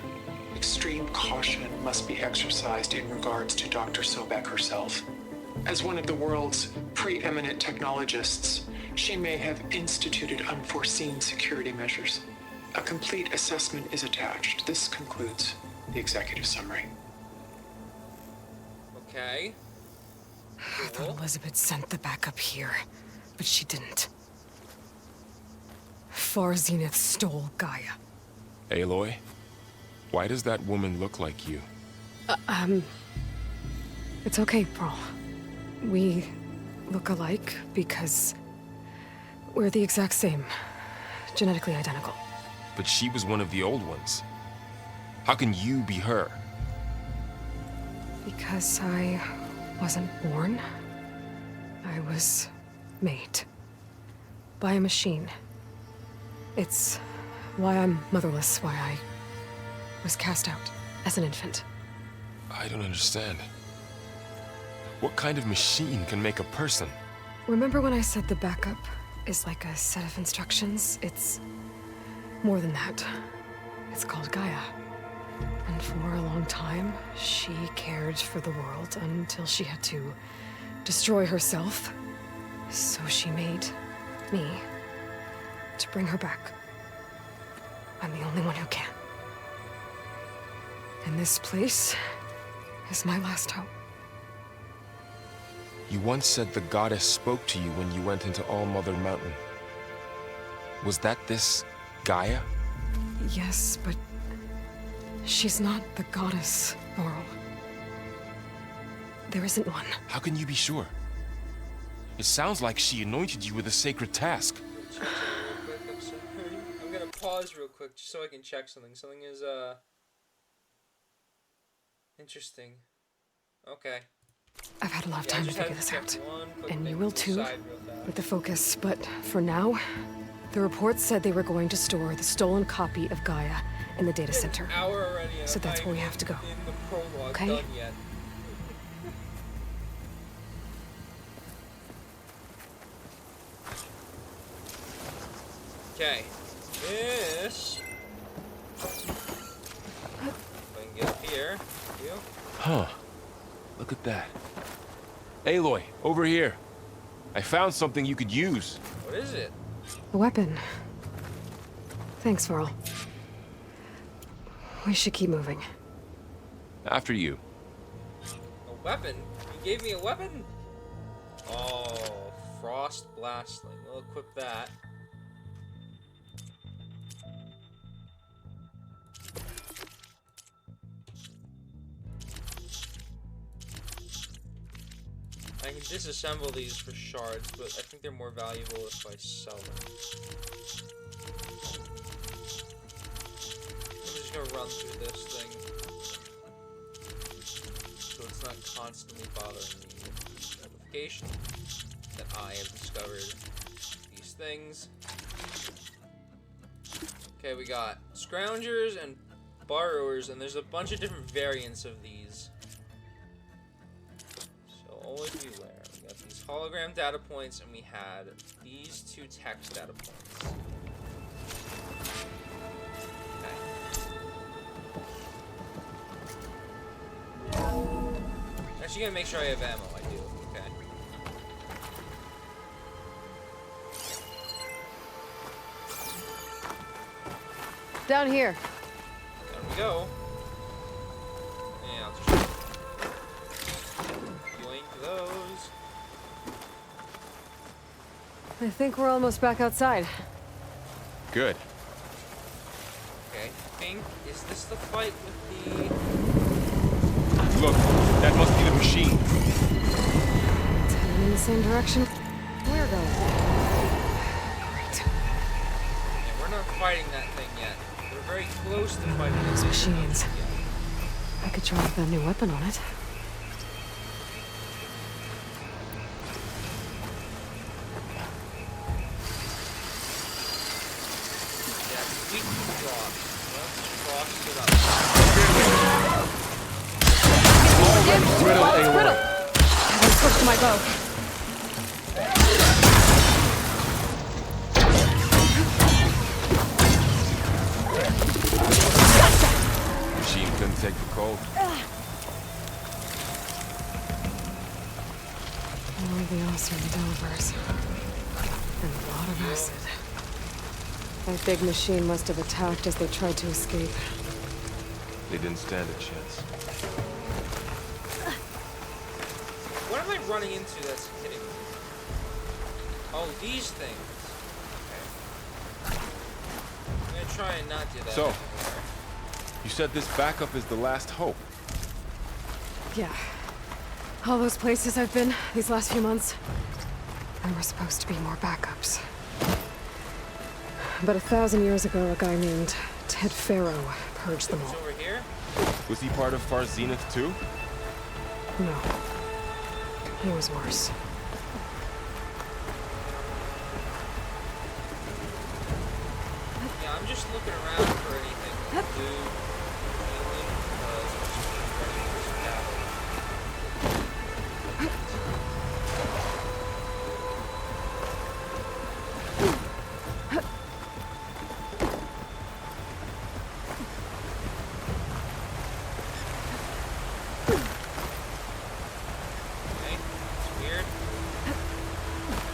extreme caution must be exercised in regards to Dr. Sobek herself. As one of the world's preeminent technologists, she may have instituted unforeseen security measures. A complete assessment is attached. This concludes the executive summary. Okay. I thought Elizabeth sent the backup here, but she didn't. Far Zenith stole Gaia. Aloy? Why does that woman look like you? It's okay, Pearl. We look alike because we're the exact same. Genetically identical. But she was one of the old ones. How can you be her? Because I wasn't born. I was made. By a machine. It's why I'm motherless, why I was cast out as an infant. I don't understand. What kind of machine can make a person? Remember when I said the backup is like a set of instructions? It's more than that. It's called Gaia. And for a long time, she cared for the world until she had to destroy herself. So she made me to bring her back. I'm the only one who can. And this place is my last hope. You once said the goddess spoke to you when you went into All Mother Mountain. Was that this Gaia? Yes, but she's not the goddess, Laurel. There isn't one. How can you be sure? It sounds like she anointed you with a sacred task. I'm gonna pause real quick just so I can check something. Something is interesting. Okay. I've had a lot of time to figure this out. And you thing will to the too, side real fast. with the focus. But for now, the report said they were going to store the stolen copy of Gaia in the data center. An hour already, and So I'm that's not where we even have to go. in the prologue Okay? done yet. Okay. This. If I can get up here. Thank you. Huh. Look at that. Aloy, over here. I found something you could use. What is it? A weapon. Thanks, Varl. We should keep moving. After you. A weapon? You gave me a weapon? Oh, Frost Blastling. We'll equip that. I can disassemble these for shards, but I think they're more valuable if I sell them. I'm just gonna run through this thing, so it's not constantly bothering me with notification that I have discovered these things. Okay, we got scroungers and borrowers, and there's a bunch of different variants of these. So always beware. We got these hologram data points, and we had these 2 text data points. Okay. Actually, gonna make sure I have ammo. I do. Okay. Down here. There we go. And I'll just yoink those. I think we're almost back outside. Good. Okay, Pink, is this the fight with the... Look, that must be the machine. It's heading in the same direction we're going. Great. Yeah, we're not fighting that thing yet. We're very close to fighting Those this machines. thing. I could try with that new weapon on it. Yeah, we can cross. Let's cross it up. Riddle, Riddle! I switched to my bow. Machine couldn't take the cold. More of the awesome Delvers. And a lot of acid. That big machine must have attacked as they tried to escape. They didn't stand a chance. What am I running into that's hitting me? Oh, these things. Okay. I'm gonna try and not do that So. anymore. You said this backup is the last hope. Yeah. All those places I've been these last few months, there were supposed to be more backups. But 1,000 years ago, a guy named Ted Faro purged them It's all. over here. Was he part of Far Zenith too? No. He was worse. Yeah, I'm just looking around for anything to do. Mainly because I'm just ready for this battle. Okay, it's weird.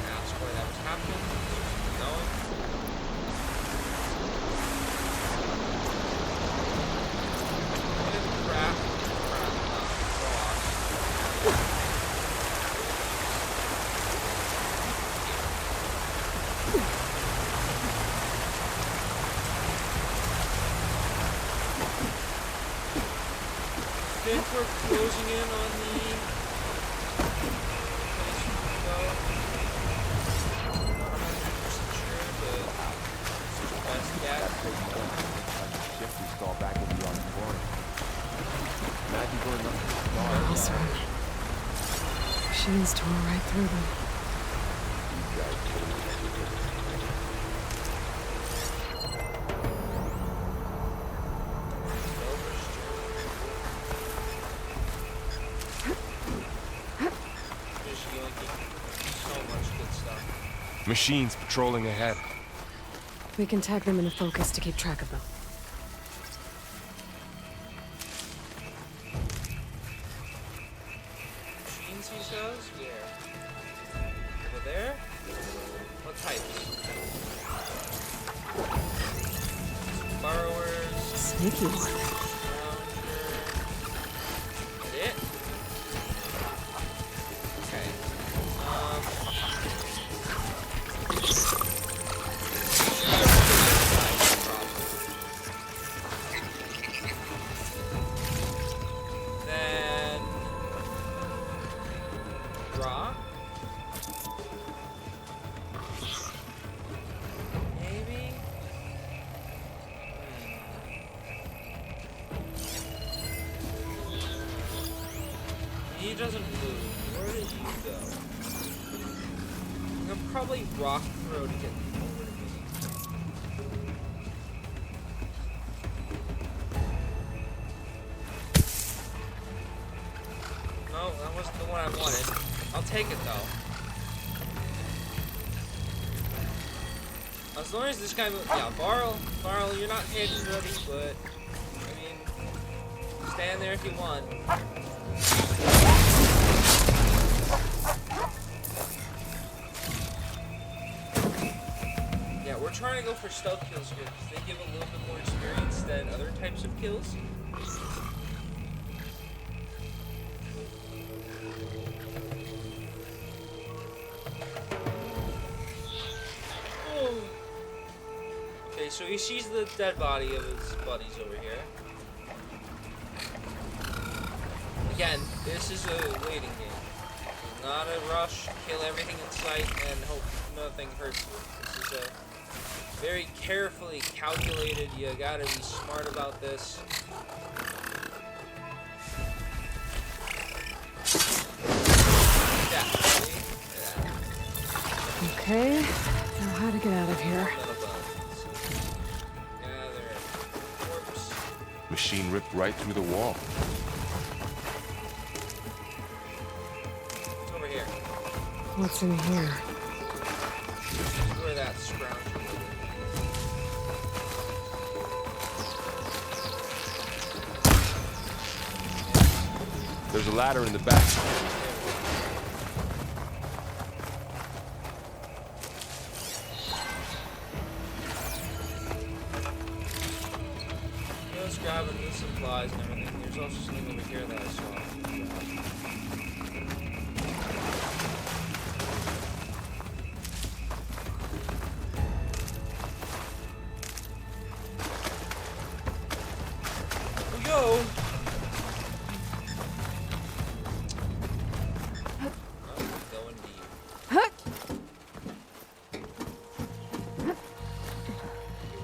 That's why that was happening. Just keep going. I think we're closing in on the place we can go. Not 100% sure, but it's the best guess. Ship we saw back in the auditorium. Imagine going up to the Well, stars. sir. Machines tore right through them. Just yoinking so much good stuff. Machines patrolling ahead. We can tag them into focus to keep track of them. Machines, he says? Where? Over there? What types? Borrowers. Sneaky one. Scrounger. That it? Okay. Then Rock. He doesn't move. Where did you go? I'm gonna probably rock throw to get over to me. No, that wasn't the one I wanted. I'll take it though. As long as this guy moves. Yeah, Varl, you're not hidden ready, but I mean, stand there if you want. Yeah, we're trying to go for stealth kills here because they give a little bit more experience than other types of kills. Okay, so he sees the dead body of his buddies over here. Again, this is a waiting game. Not a rush, kill everything in sight, and hope nothing hurts you. This is a very carefully calculated, you gotta be smart about this. Yeah, see? Yeah. Okay, now how to get out of here. Machine ripped right through the wall. It's over here. What's in here? Where that scrounge is. There's a ladder in the back. Just grabbing the supplies and everything. There's also something over here that I saw. Go! Going deep.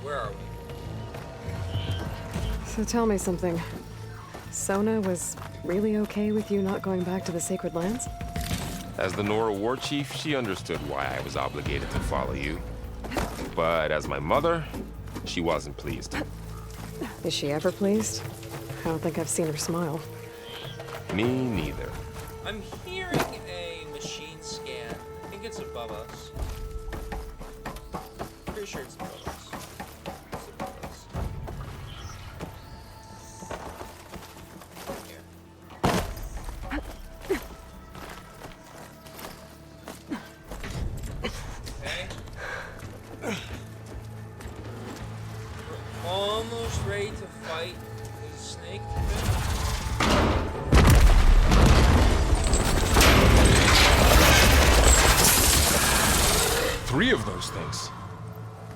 Where are we? So tell me something. Sona was really okay with you not going back to the Sacred Lands? As the Nora war chief, she understood why I was obligated to follow you. But as my mother, she wasn't pleased. Is she ever pleased? I don't think I've seen her smile. Me neither. I'm hearing a machine scan. I think it's above us. Pretty sure it's above us. It's above us. Here. Okay. We're almost ready to fight the snake. Three of those things.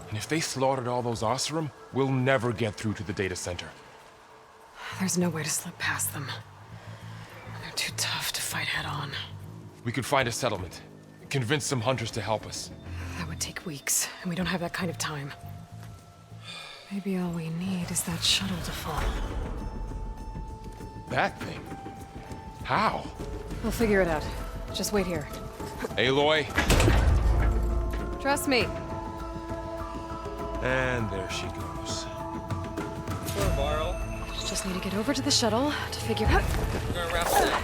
And if they slaughtered all those Oseram, we'll never get through to the data center. There's no way to slip past them. They're too tough to fight head on. We could find a settlement. Convince some hunters to help us. That would take weeks, and we don't have that kind of time. Maybe all we need is that shuttle to fall. That thing? How? We'll figure it out. Just wait here. Aloy. Trust me. And there she goes. Poor Varl. Just need to get over to the shuttle to figure out. We're gonna wrap that down.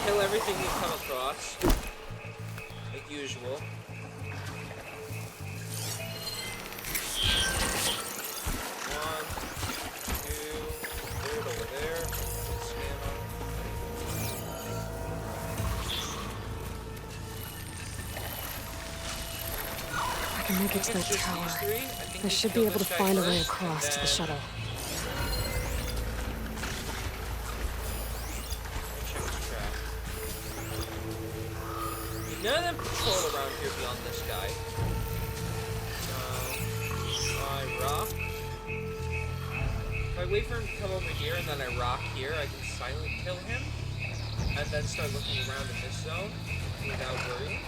Kill everything we come across. Like usual. One, two, third over there. Scan on. I can make it to that tower. I should be able to find a way across to the shuttle. None of them patrol around here beyond this guy. I rock. If I wait for him to come over here and then I rock here, I can silent kill him. And then start looking around in this zone without worrying.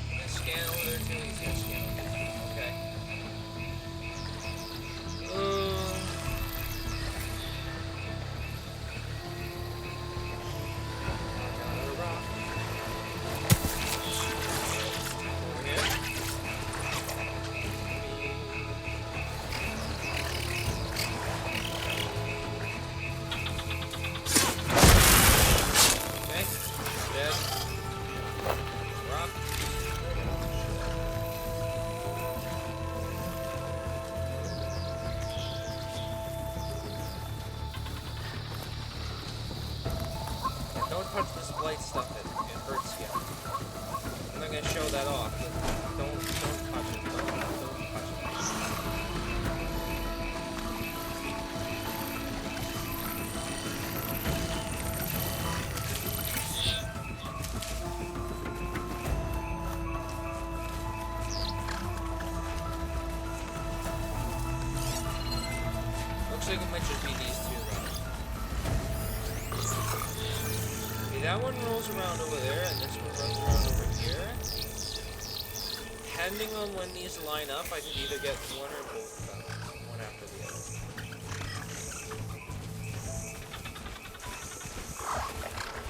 I'm gonna scan over there too. He's gonna scan over there. Okay. touch this blight stuff, it hurts you. I'm not gonna show that off, but don't touch it, bro. Don't touch it. Looks like it might just be these two, though. Okay, that one rolls around over there, and this one runs around over here. Depending on when these line up, I can either get one or both of them, one after the other.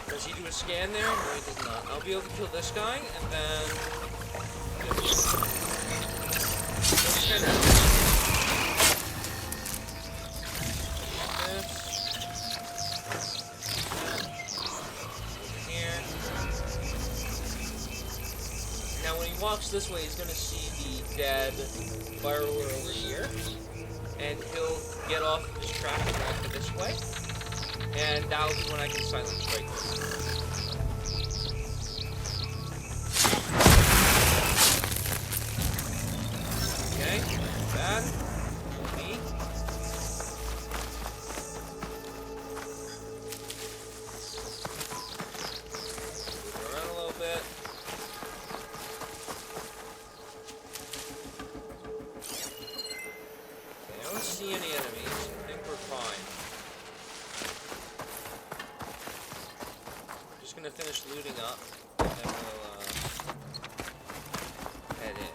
Does he do a scan there? No, he does not. I'll be able to kill this guy, and then... Let's scan out. Walks this way, he's gonna see the dead burrower over here, and he'll get off of his track and walk this way, and that'll be when I can silence right there. Okay, not bad. Me. Move around a little bit. See any enemies. I think we're fine. Just gonna finish looting up, and then we'll head in.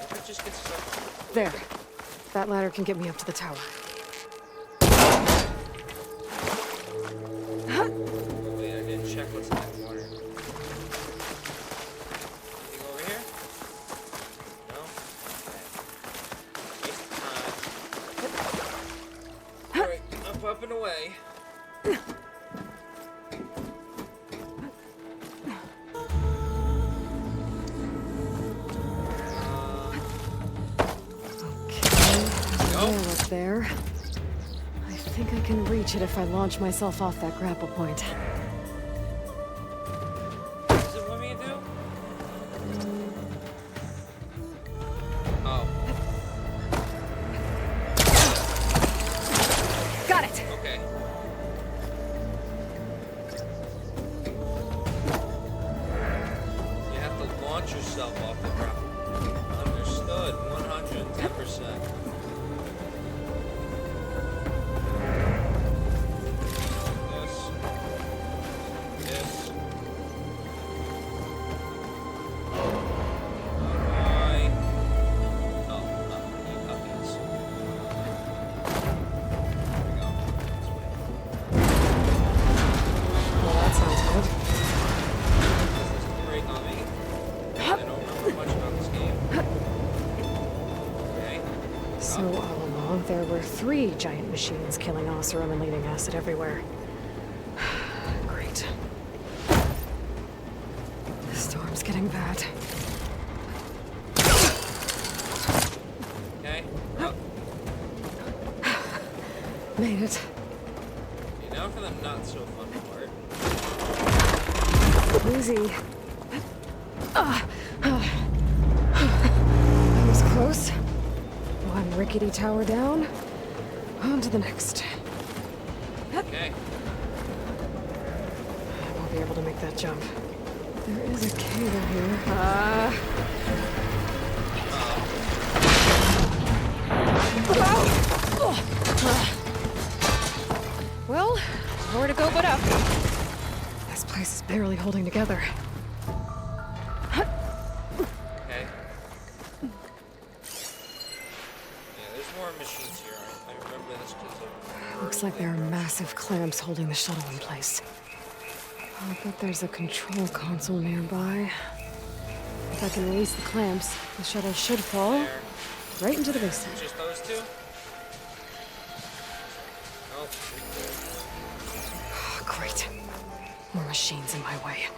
If it just gets stuck on the There. That ladder can get me up to the tower. Wait, I didn't check what's in that corner. Anything over here? No? Okay. Alright, up and away. Up there. I think I can reach it if I launch myself off that grapple point. Does it want me to do? Oh. Got it! Okay. You have to launch yourself off the grapple. Understood. 110%. So all along, there were 3 giant machines killing Oseram and leaving acid everywhere. Great. The storm's getting bad. Okay. Up. Made it. Okay, now for the not so fun part. Easy. That was close. One rickety tower down. On to the next. Okay. I won't be able to make that jump. There is a cable here. Well, nowhere to go but up. This place is barely holding together. Okay. Yeah, there's more machines here. I remember this because of... Looks like there are massive clamps holding the shuttle in place. I'll bet there's a control console nearby. If I can release the clamps, the shuttle should fall There. right into the basement. Just those two? Oh. Great. More machines in my way.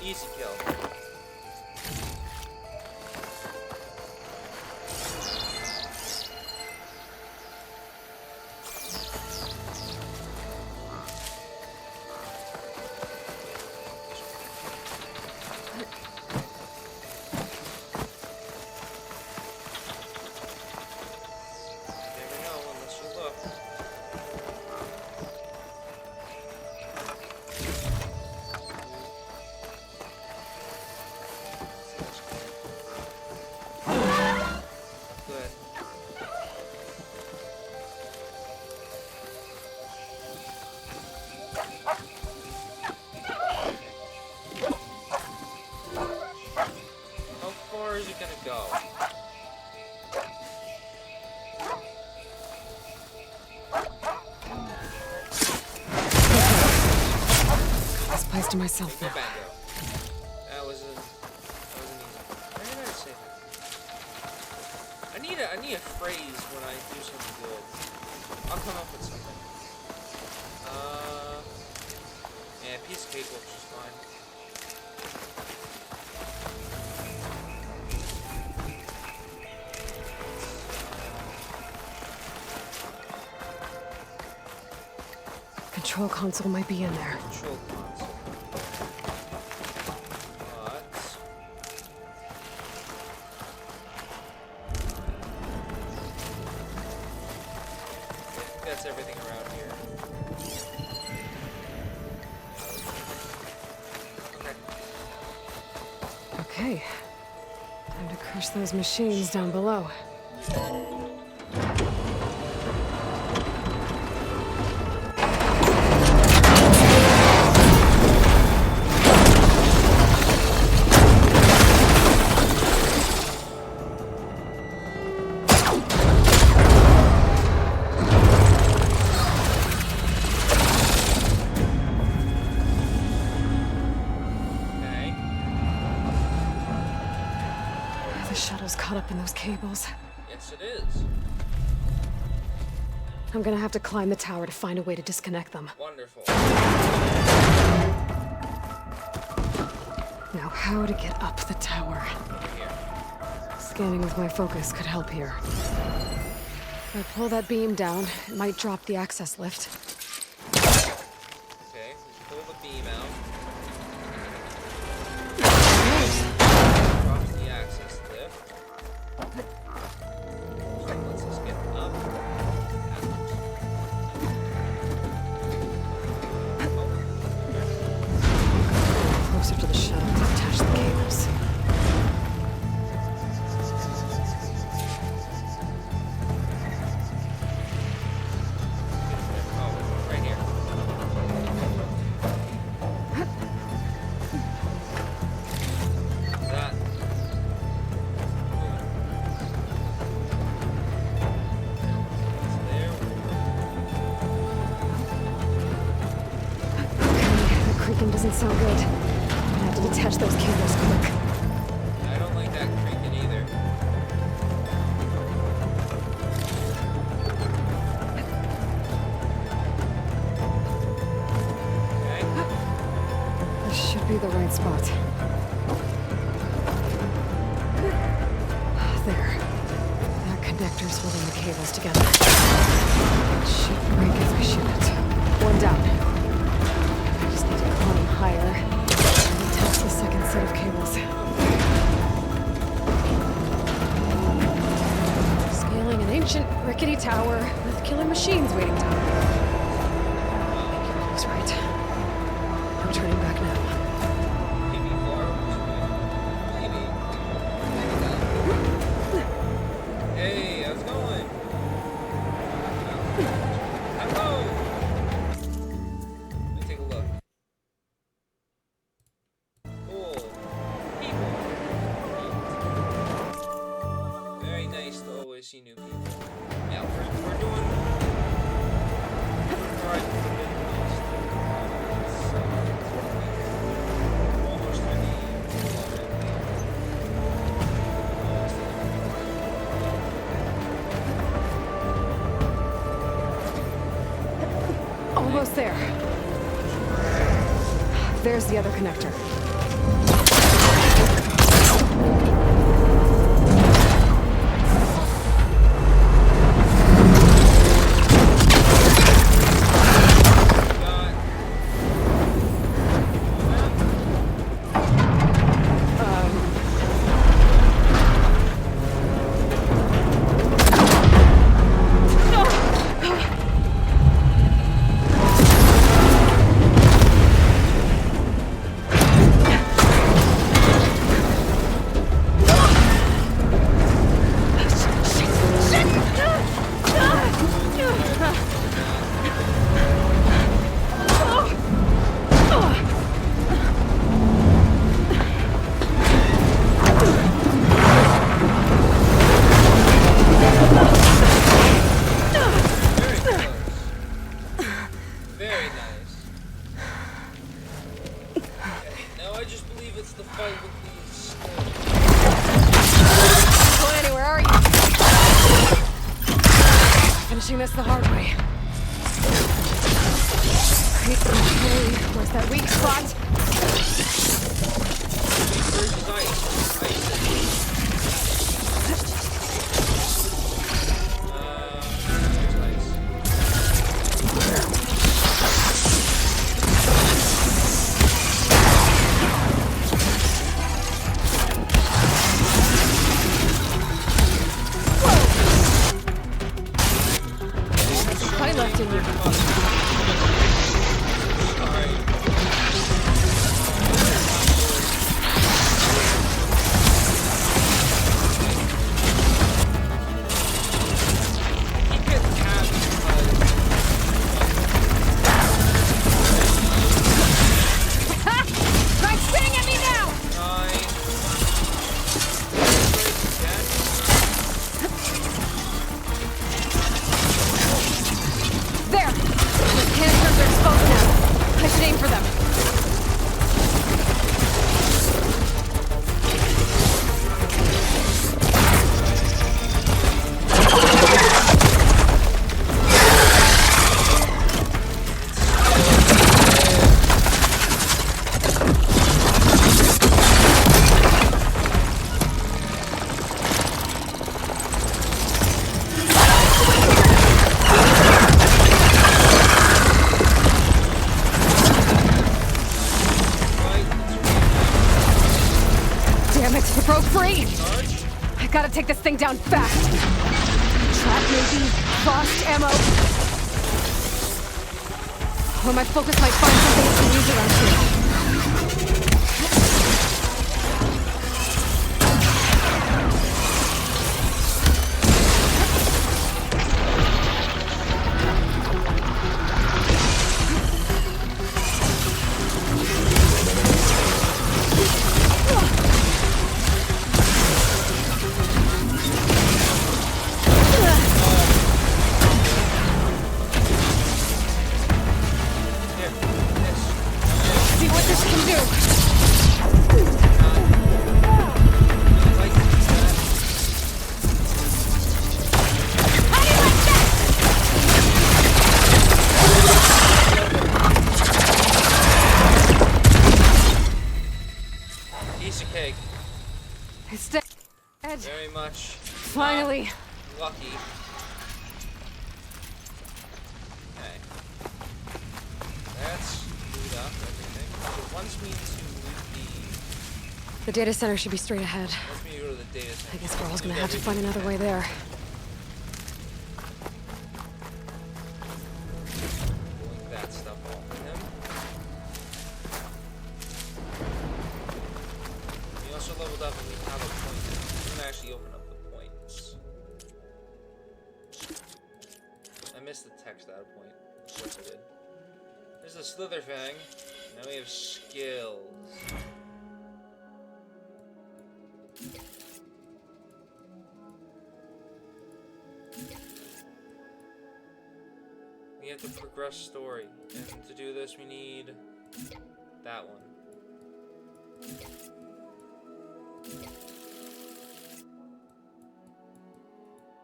Easy kill. Never know unless you look. Good. How far is it gonna go? This place to myself now. Bango. That was an easy. Where did I say that? I need a phrase when I do something good. I'll come up with something. Yeah, a piece of cake looks just fine. Control console might be in there. Control console. But I think that's everything around here. Okay. Okay. Time to crush those machines down below. Okay. The shuttle's caught up in those cables. Yes, it is. I'm gonna have to climb the tower to find a way to disconnect them. Wonderful. Now, how to get up the tower? Over here. Scanning with my focus could help here. If I pull that beam down, it might drop the access lift. Okay, we pull the beam out. Drops the access lift. So let's just get up. Closer to the shuttle to attach the cables. Oh, right here. That. There. The creaking doesn't sound good. I'm gonna have to detach those cables quick. I don't like that creaking either. Okay. This should be the right spot. There. That connector's holding the cables together. It should break if I shoot it. almost there. There's the other connector. This the hard way. Okay, where's that weak spot? Take this thing down fast. Trap maybe? Lost ammo? Or my focus might find something I can use around here. Very much. Finally. Lucky. Okay. That's boot up everything. It wants me to the data center should be straight ahead. Wants me to go to the data center. I guess we're all gonna have to find another way there. Pulling that stuff off of him. We also leveled up and we have a point. We can actually open up the points. I missed the text at a point. Of course I did. There's the Slither Fang. Now we have skills. We have to progress story, and to do this we need that one.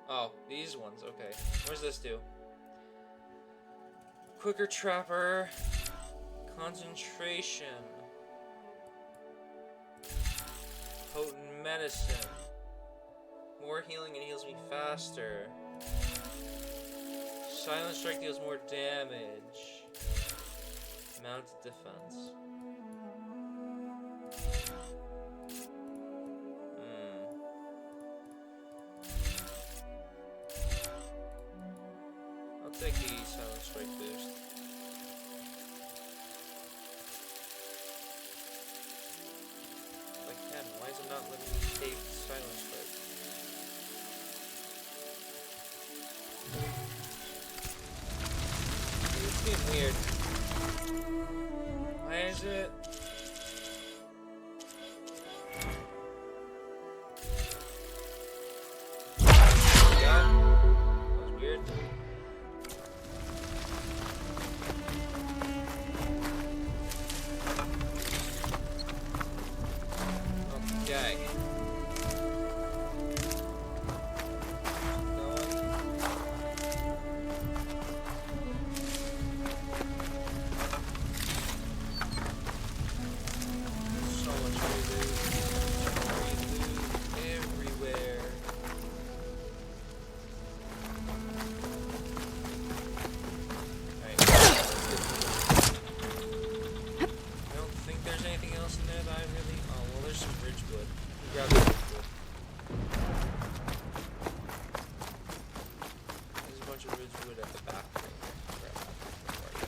Oh, these ones, okay. What does this do? quicker trapper. Concentration. Potent medicine. More healing and heals me faster. Silent strike deals more damage. Mounted defense. I'll take the silent strike boost. If I can, why is it not letting me take silent strike? It's being weird. Why is it? Yeah, that was weird. Okay. So much reload. Reload everywhere. Alright. I don't think there's anything else in there that I really... Oh, well, there's some Ridgewood. Grab the Ridgewood. There's a bunch of Ridgewood at the back right here. Grab that before I go.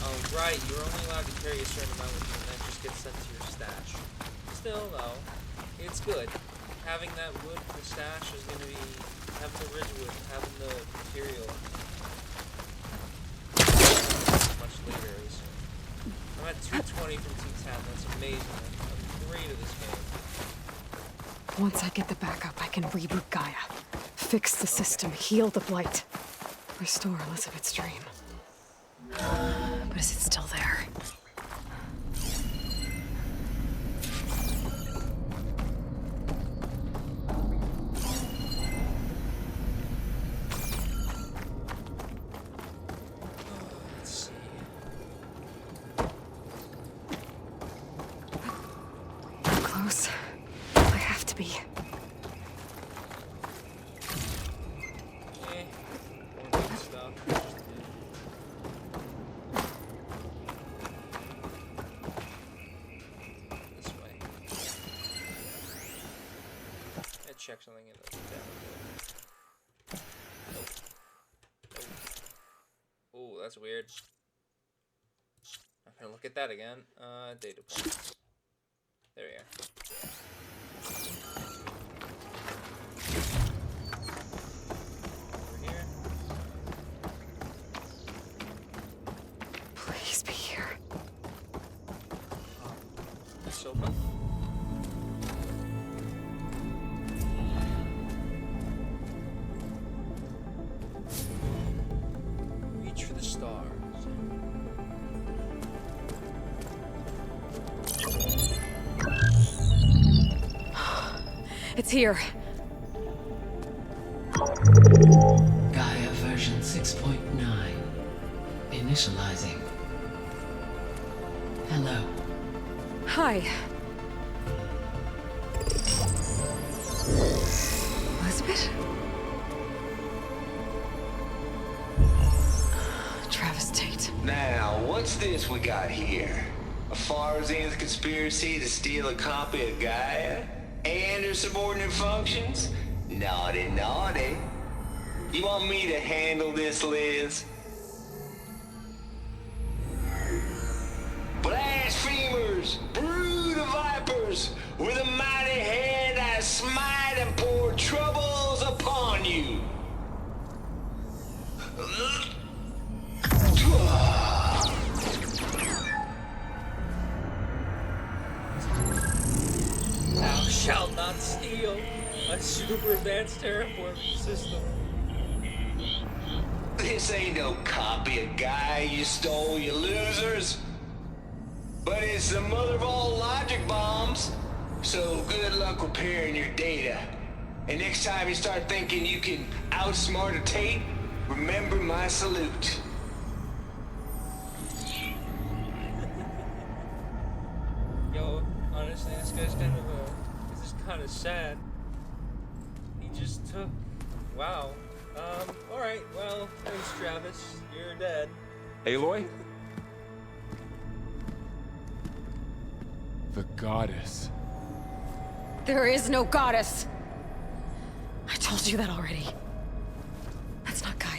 Oh, right, you're only allowed to carry a certain amount with you, and that just gets sent to your stash. Still, though, it's good. Having that wood for stash is going to be... Having the Ridgewood, having the material... Much later, I assume. I'm at 220 from 210, that's amazing. I'm great at this game. Once I get the backup, I can reboot Gaia. Fix the system, heal the Blight. Restore Elizabeth's dream. But is it still there? Let's see. Close. I have to be. More good stuff. This way. Let's check something in the down. Nope. Oh, that's weird. I'm gonna look at that again. Data points. There we are. Over here. Please be here. Sopa. Reach for the stars. It's here. Gaia version 6.9. Initializing. Hello. Hi. Elizabeth? Travis Tate. Now, what's this we got here? A Farzian's conspiracy to steal a copy of Gaia? And her subordinate functions? Naughty, naughty. You want me to handle this, Liz? Blasphemers! Brood of vipers! With a mighty hand I smite and pour troubles upon you! Thou shalt not steal a super advanced terraforming system. This ain't no copy of Gaia you stole, you losers. But it's the mother of all logic bombs. So good luck repairing your data. And next time you start thinking you can outsmart a tape, remember my salute. Yo, honestly, this guy's this is kind of sad. He just took, wow. Alright, well, thanks Travis, you're dead. Aloy? The goddess. There is no goddess! I told you that already. That's not Gaia.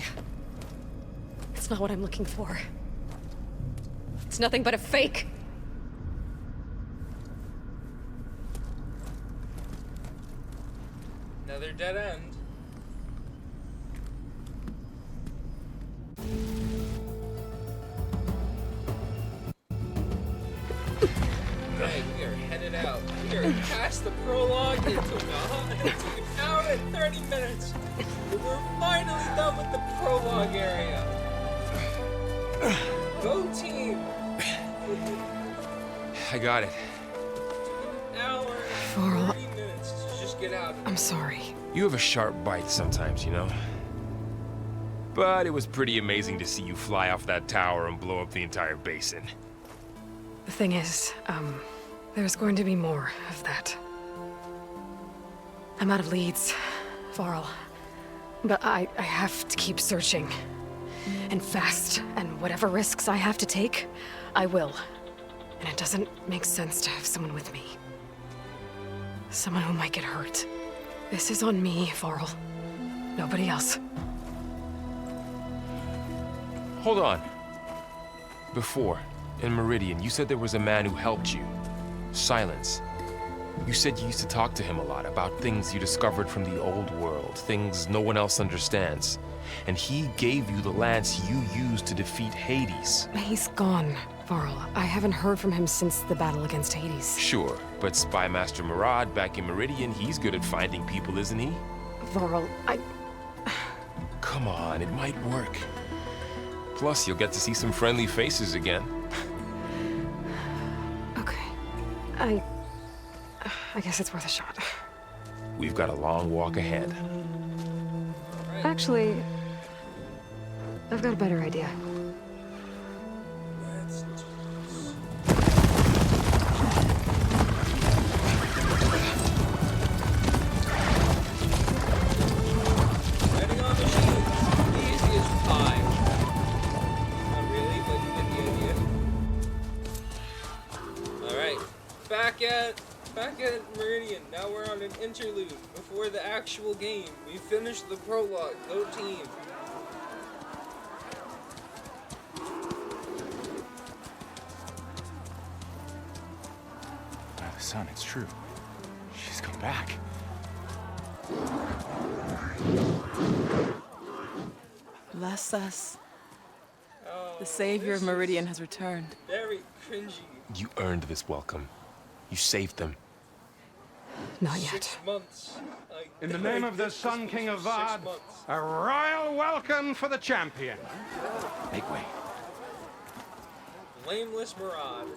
It's not what I'm looking for. It's nothing but a fake. Another dead end. Hey, we are headed out. We are past the prologue. It took an hour and 30 minutes. And we're finally done with the prologue area. Go team! I got it. An hour and Varl, 30 minutes to just get out of I'm here. sorry. You have a sharp bite sometimes, you know? But it was pretty amazing to see you fly off that tower and blow up the entire basin. The thing is, there's going to be more of that. I'm out of leads, Varl. But I have to keep searching. And fast, and whatever risks I have to take, I will. And it doesn't make sense to have someone with me. Someone who might get hurt. This is on me, Varl. Nobody else. Hold on. Before, in Meridian, you said there was a man who helped you. Silence. You said you used to talk to him a lot about things you discovered from the old world, things no one else understands. And he gave you the lance you used to defeat Hades. He's gone, Varl. I haven't heard from him since the battle against Hades. Sure, but Spy Master Murad back in Meridian, he's good at finding people, isn't he? Varl, Come on, it might work. Plus, you'll get to see some friendly faces again. Okay. I guess it's worth a shot. We've got a long walk ahead. Actually, I've got a better idea. Let's do this. Ready on machine. Easy as pie. Not really, but you get the idea. Alright. Back at Meridian. Now we're on an interlude before the actual game. We finished the prologue. Go team. By the sun, it's true. She's come back. Bless us. Oh, The savior of this Meridian is has returned. very cringy. You earned this welcome. You saved them. Not yet. 6 months. In the name of the Sun King of Vard, 6 months. a royal welcome for the champion. Make way. Blameless Murad.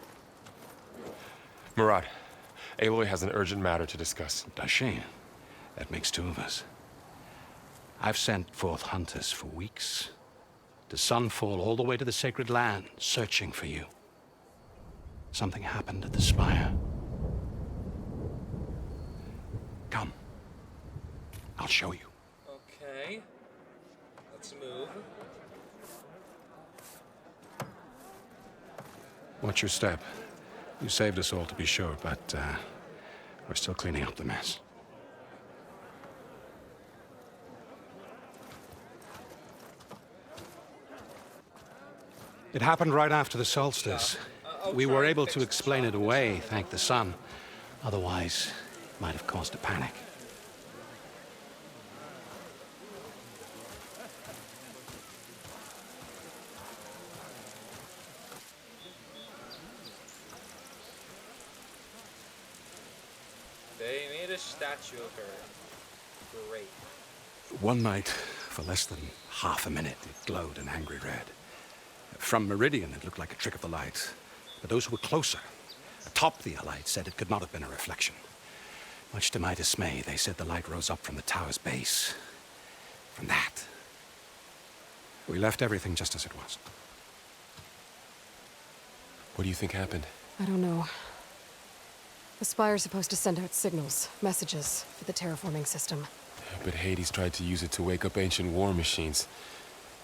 Murad, Aloy has an urgent matter to discuss. Does she? That makes two of us. I've sent forth hunters for weeks. To Sunfall all the way to the Sacred Land, searching for you. Something happened at the Spire. Come. I'll show you. Okay. Let's move. Watch your step. You saved us all, to be sure, but we're still cleaning up the mess. It happened right after the solstice. We were able to explain it away, thank the sun. Otherwise, it might have caused a panic. They made a statue of her. Great. One night, for less than half a minute, it glowed an angry red. From Meridian, it looked like a trick of the light. But those who were closer, atop the Allied, said it could not have been a reflection. Much to my dismay, they said the light rose up from the tower's base. From that. We left everything just as it was. What do you think happened? I don't know. The Spire's supposed to send out signals, messages, for the terraforming system. But Hades tried to use it to wake up ancient war machines.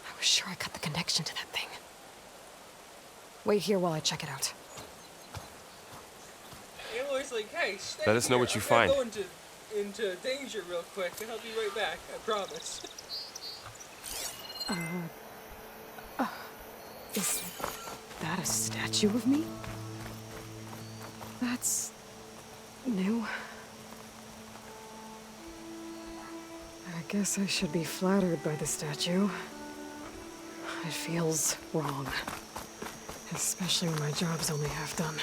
I was sure I cut the connection to that thing. Wait here while I check it out. Aloy's like, hey, stay Let us know here. what you I'm find. gonna go into danger real quick, and I'll be right back. I promise. Is that a statue of me? That's new. I guess I should be flattered by the statue. It feels wrong. Especially when my job's only half done.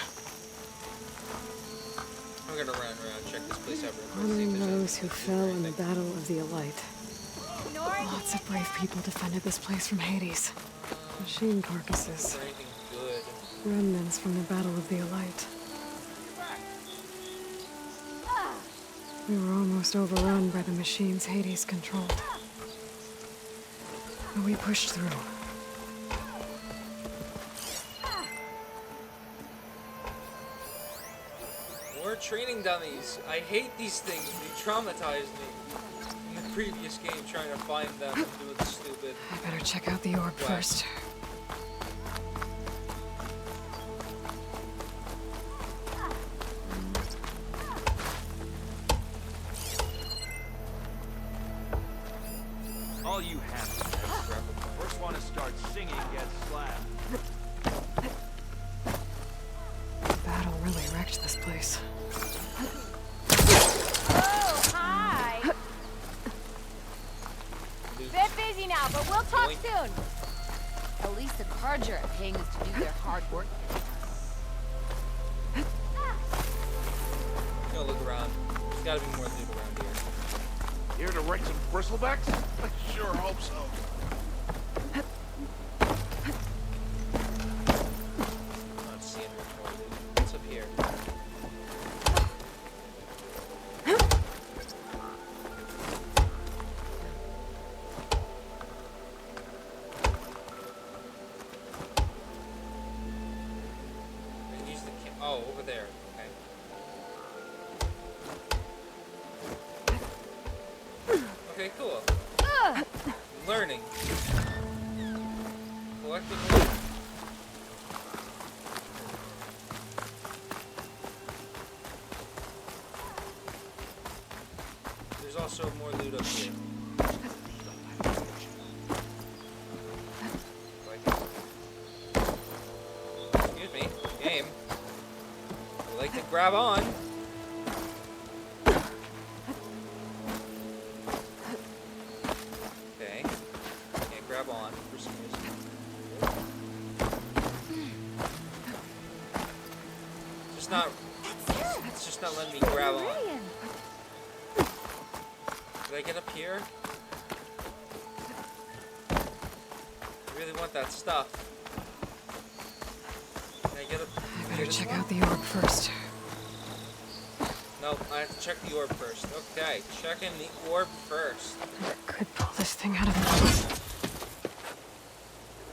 I'm gonna run around, check this place out real quick. Honoring those who fell in the Battle of the Elite. Lots of brave people defended this place from Hades. Machine carcasses. Anything good. Remnants from the Battle of the Elite. We were almost overrun by the machines Hades controlled. But we pushed through. More training dummies. I hate these things. They traumatized me. In the previous game, trying to find them and doing the stupid. I better check out the orb first. All you have first one to start singing gets slapped. Battle really wrecked this place. Oh, hi! Bit busy now, but we'll talk soon. At least the Carja are paying us to do their hard work. Go look around. There's gotta be more loot around here. Here to wreck some bristlebacks? I sure hope so. Not seeing much more loot. What's up here? And use the oh, over there. Okay. Okay, cool. Learning. Collecting loot. There's also more loot up here. Excuse me, game. I like to grab on. Okay. Can't grab on for some reason. It's just not letting me grab on. Did I get up here? I really want that stuff. Can I get up I better check out the orb first. No, I have to check the orb first. Okay, checking the orb first. I could pull this thing out of the...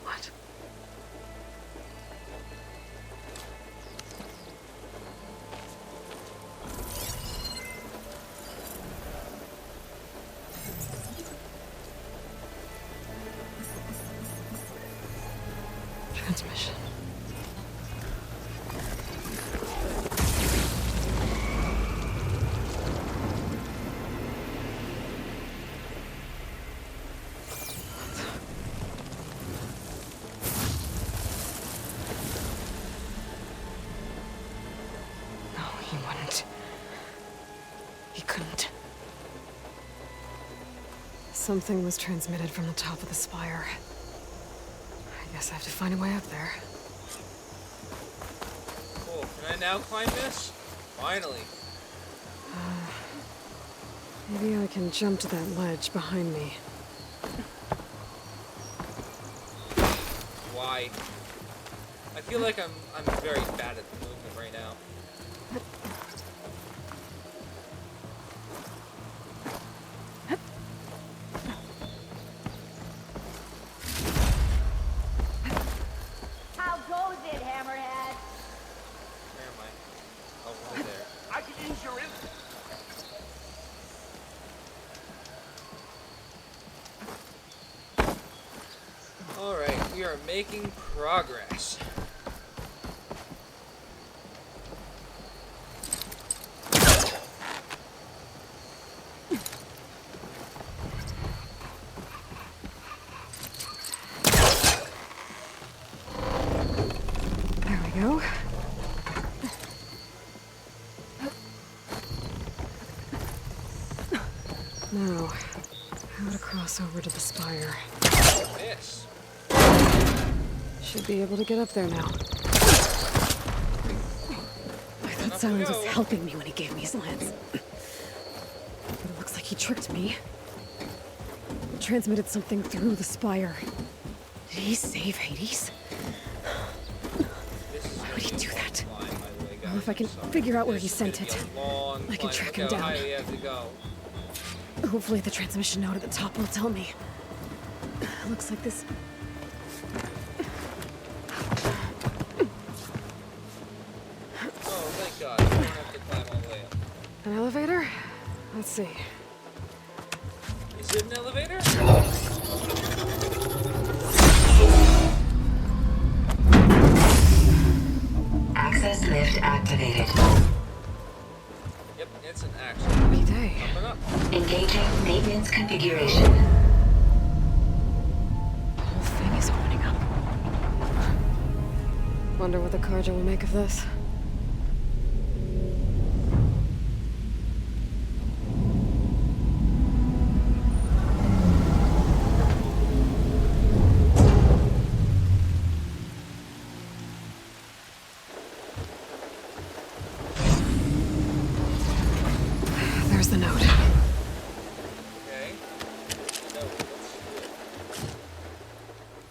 What? Transmission. No, he wouldn't. He couldn't. Something was transmitted from the top of the spire. I guess I have to find a way up there. Cool. Can I now climb this? Finally. Maybe I can jump to that ledge behind me. Why? I feel like I'm very bad at the movement right now. We are making progress. There we go. Now, how to cross over to the spire. Yes. Should be able to get up there now. I thought Silence was helping me when he gave me his lance. But it looks like he tricked me. Transmitted something through the spire. Did he save Hades? Why would he do that? Well, if I can figure out where he sent it, I can track him down. Hopefully the transmission node at the top will tell me. Looks like this... Oh, thank God. I don't have to climb all the way up. An elevator? Let's see. Is it an elevator? Access lift activated. Yep, it's an action. Lucky day. Coming up. Engaging maintenance configuration. The whole thing is opening up. Wonder what the Carja will make of this. There's the note. Okay. No,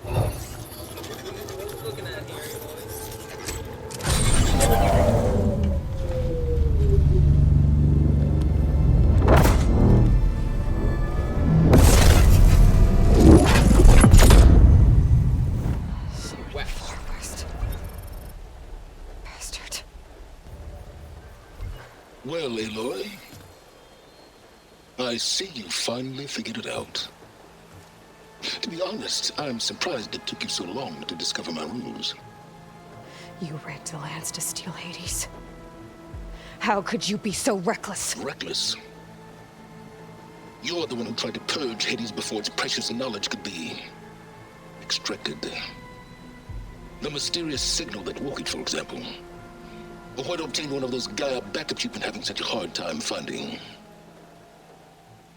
what are we looking at here, Bastard. Well, Aloy, I see you finally figured it out. To be honest, I'm surprised it took you so long to discover my rules. You rigged the lance to steal Hades. How could you be so reckless? Reckless? You're the one who tried to purge Hades before its precious knowledge could be extracted. The mysterious signal that woke it, for example. Or why to obtain one of those Gaia backups you've been having such a hard time finding.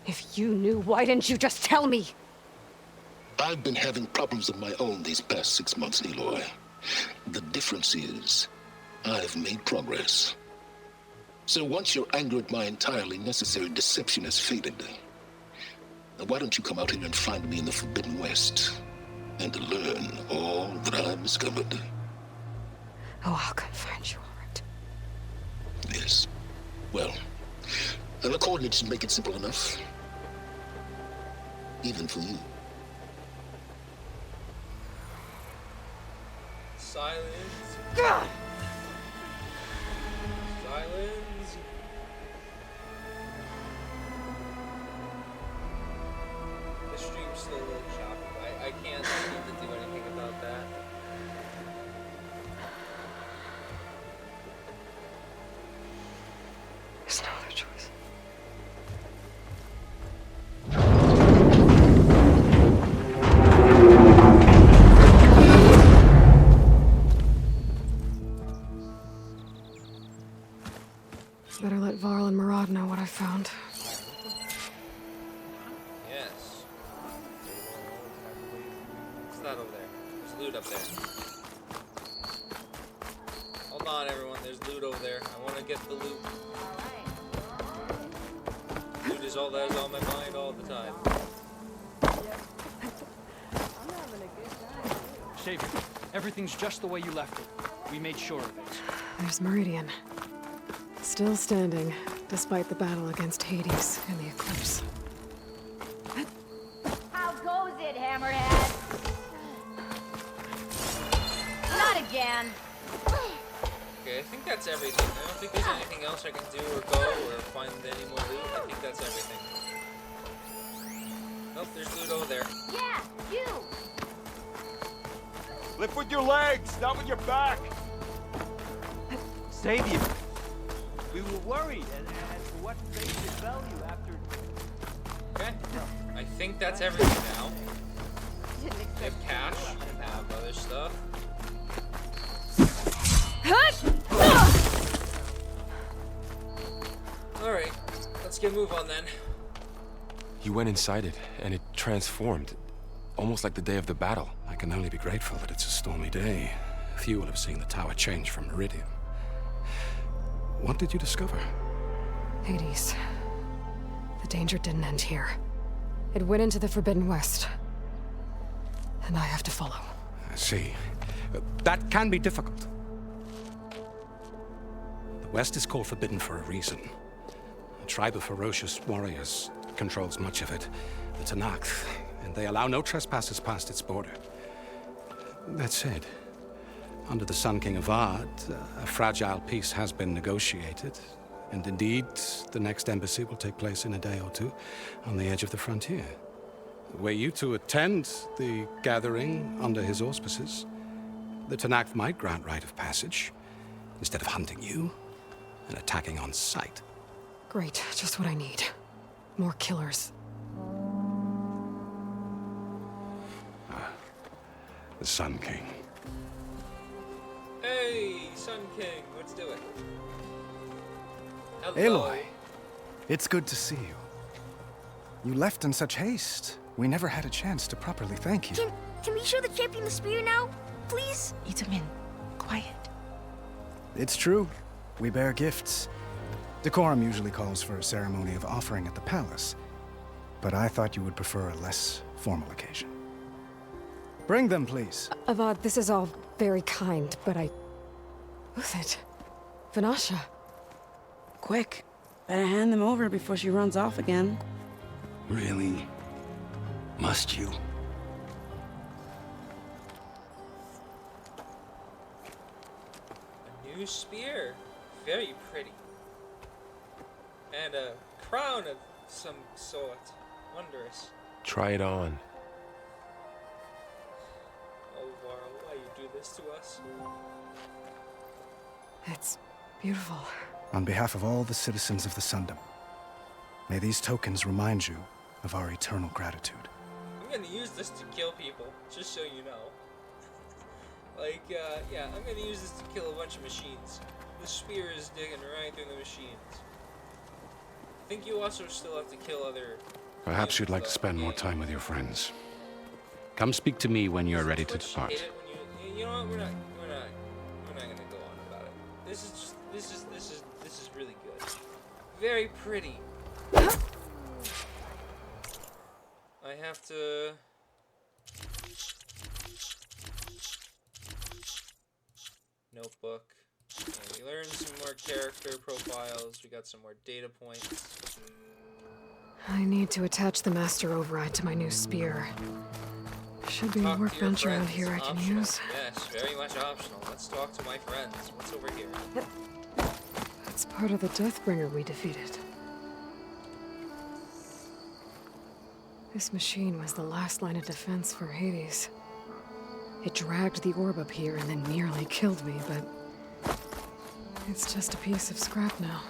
If you knew, why didn't you just tell me? I've been having problems of my own these past 6 months, Aloy. The difference is, I've made progress. So once your anger at my entirely necessary deception has faded, why don't you come out here and find me in the Forbidden West, and learn all that I've discovered? Oh, I'll come find you, all right. Yes. Well, the coordinates should make it simple enough. Even for you. Silence. God. Silence. The stream's still a little choppy. I can't seem to do anything about that. There's no other choice. Better let Varl and Murad know what I found. Yes. What's that over there? There's loot up there. Hold on, everyone. There's loot over there. I want to get the loot. Loot is all that is on my mind all the time. Savior, everything's just the way you left it. We made sure of it. There's Meridian. Still standing, despite the battle against Hades and the Eclipse. How goes it, Hammerhead? Not again. Okay, I think that's everything. I don't think there's anything else I can do or go or find any more loot. I think that's everything. Nope, there's loot over there. Yeah, you. Lift with your legs, not with your back. Savior. We were worried as to what fate and value after. Okay. I think that's everything now. We have cash. We have other stuff. Alright. Let's get a move on then. You went inside it, and it transformed. Almost like the day of the battle. I can only be grateful that it's a stormy day. Few will have seen the tower change from Meridian. What did you discover? Hades. The danger didn't end here. It went into the Forbidden West. And I have to follow. I see. That can be difficult. The West is called Forbidden for a reason. A tribe of ferocious warriors controls much of it. The Tenakth, and they allow no trespassers past its border. That said, under the Sun King Avad, a fragile peace has been negotiated, and indeed, the next embassy will take place in a day or two on the edge of the frontier. Were you to attend the gathering under his auspices, the Tenakth might grant right of passage, instead of hunting you and attacking on sight. Great, just what I need. More killers. The Sun King. Hey, Sun King, let's do it. Hello. Aloy, it's good to see you. You left in such haste. We never had a chance to properly thank you. Can we show the champion the spear now, please? Itamen, quiet. It's true. We bear gifts. Decorum usually calls for a ceremony of offering at the palace, but I thought you would prefer a less formal occasion. Bring them, please. Avad, this is all very kind, but Who's it? Vanasha. Quick. Better hand them over before she runs off again. Really? Must you? A new spear. Very pretty. And a crown of some sort. Wondrous. Try it on. Oh, Varl, why you do this to us? It's beautiful. On behalf of all the citizens of the Sundom, may these tokens remind you of our eternal gratitude. I'm gonna use this to kill people, just so you know. Yeah, I'm gonna use this to kill a bunch of machines. The spear is digging right through the machines. I think you also still have to kill other... Perhaps you'd like to spend more time with your friends. Come speak to me when you're ready to depart. You know what? We're not gonna go on about it. This is really good. Very pretty. I have to... Notebook. Okay, we learned some more character profiles. We got some more data points. I need to attach the Master Override to my new spear. Should be a workbench around here I can use. Yes, very much optional. Let's talk to my friends. What's over here? That's part of the Deathbringer we defeated. This machine was the last line of defense for Hades. It dragged the orb up here and then nearly killed me, but it's just a piece of scrap now.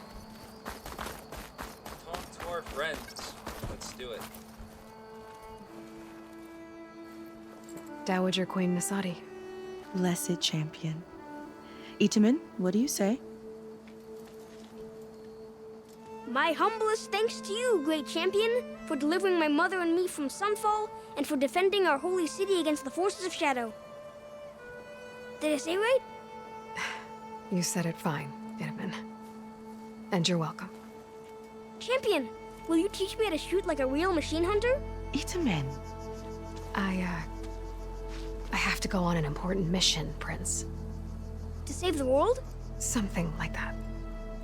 Talk to our friends. Let's do it. Dowager Queen Nasadi. Blessed champion. Itamen, what do you say? My humblest thanks to you, great champion, for delivering my mother and me from Sunfall, and for defending our holy city against the forces of Shadow. Did I say right? You said it fine, Itamen. And you're welcome. Champion, will you teach me how to shoot like a real machine hunter? Itamen. I have to go on an important mission, Prince. To save the world? Something like that.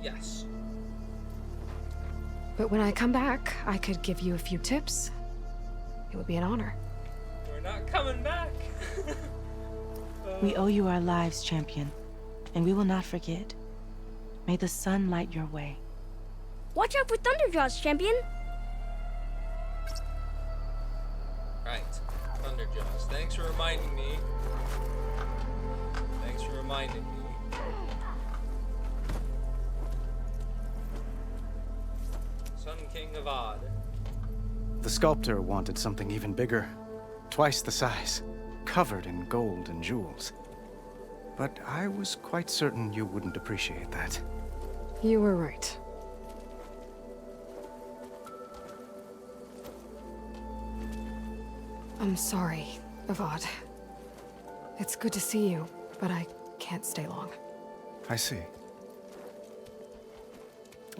Yes. But when I come back, I could give you a few tips. It would be an honor. We're not coming back. We owe you our lives, champion, and we will not forget. May the sun light your way. Watch out for Thunderjaws, champion. Right. Thunderjaws. Thanks for reminding me. Thanks for reminding me. Sun King of Odd. The sculptor wanted something even bigger, twice the size, covered in gold and jewels. But I was quite certain you wouldn't appreciate that. You were right. I'm sorry, Avad. It's good to see you, but I can't stay long. I see.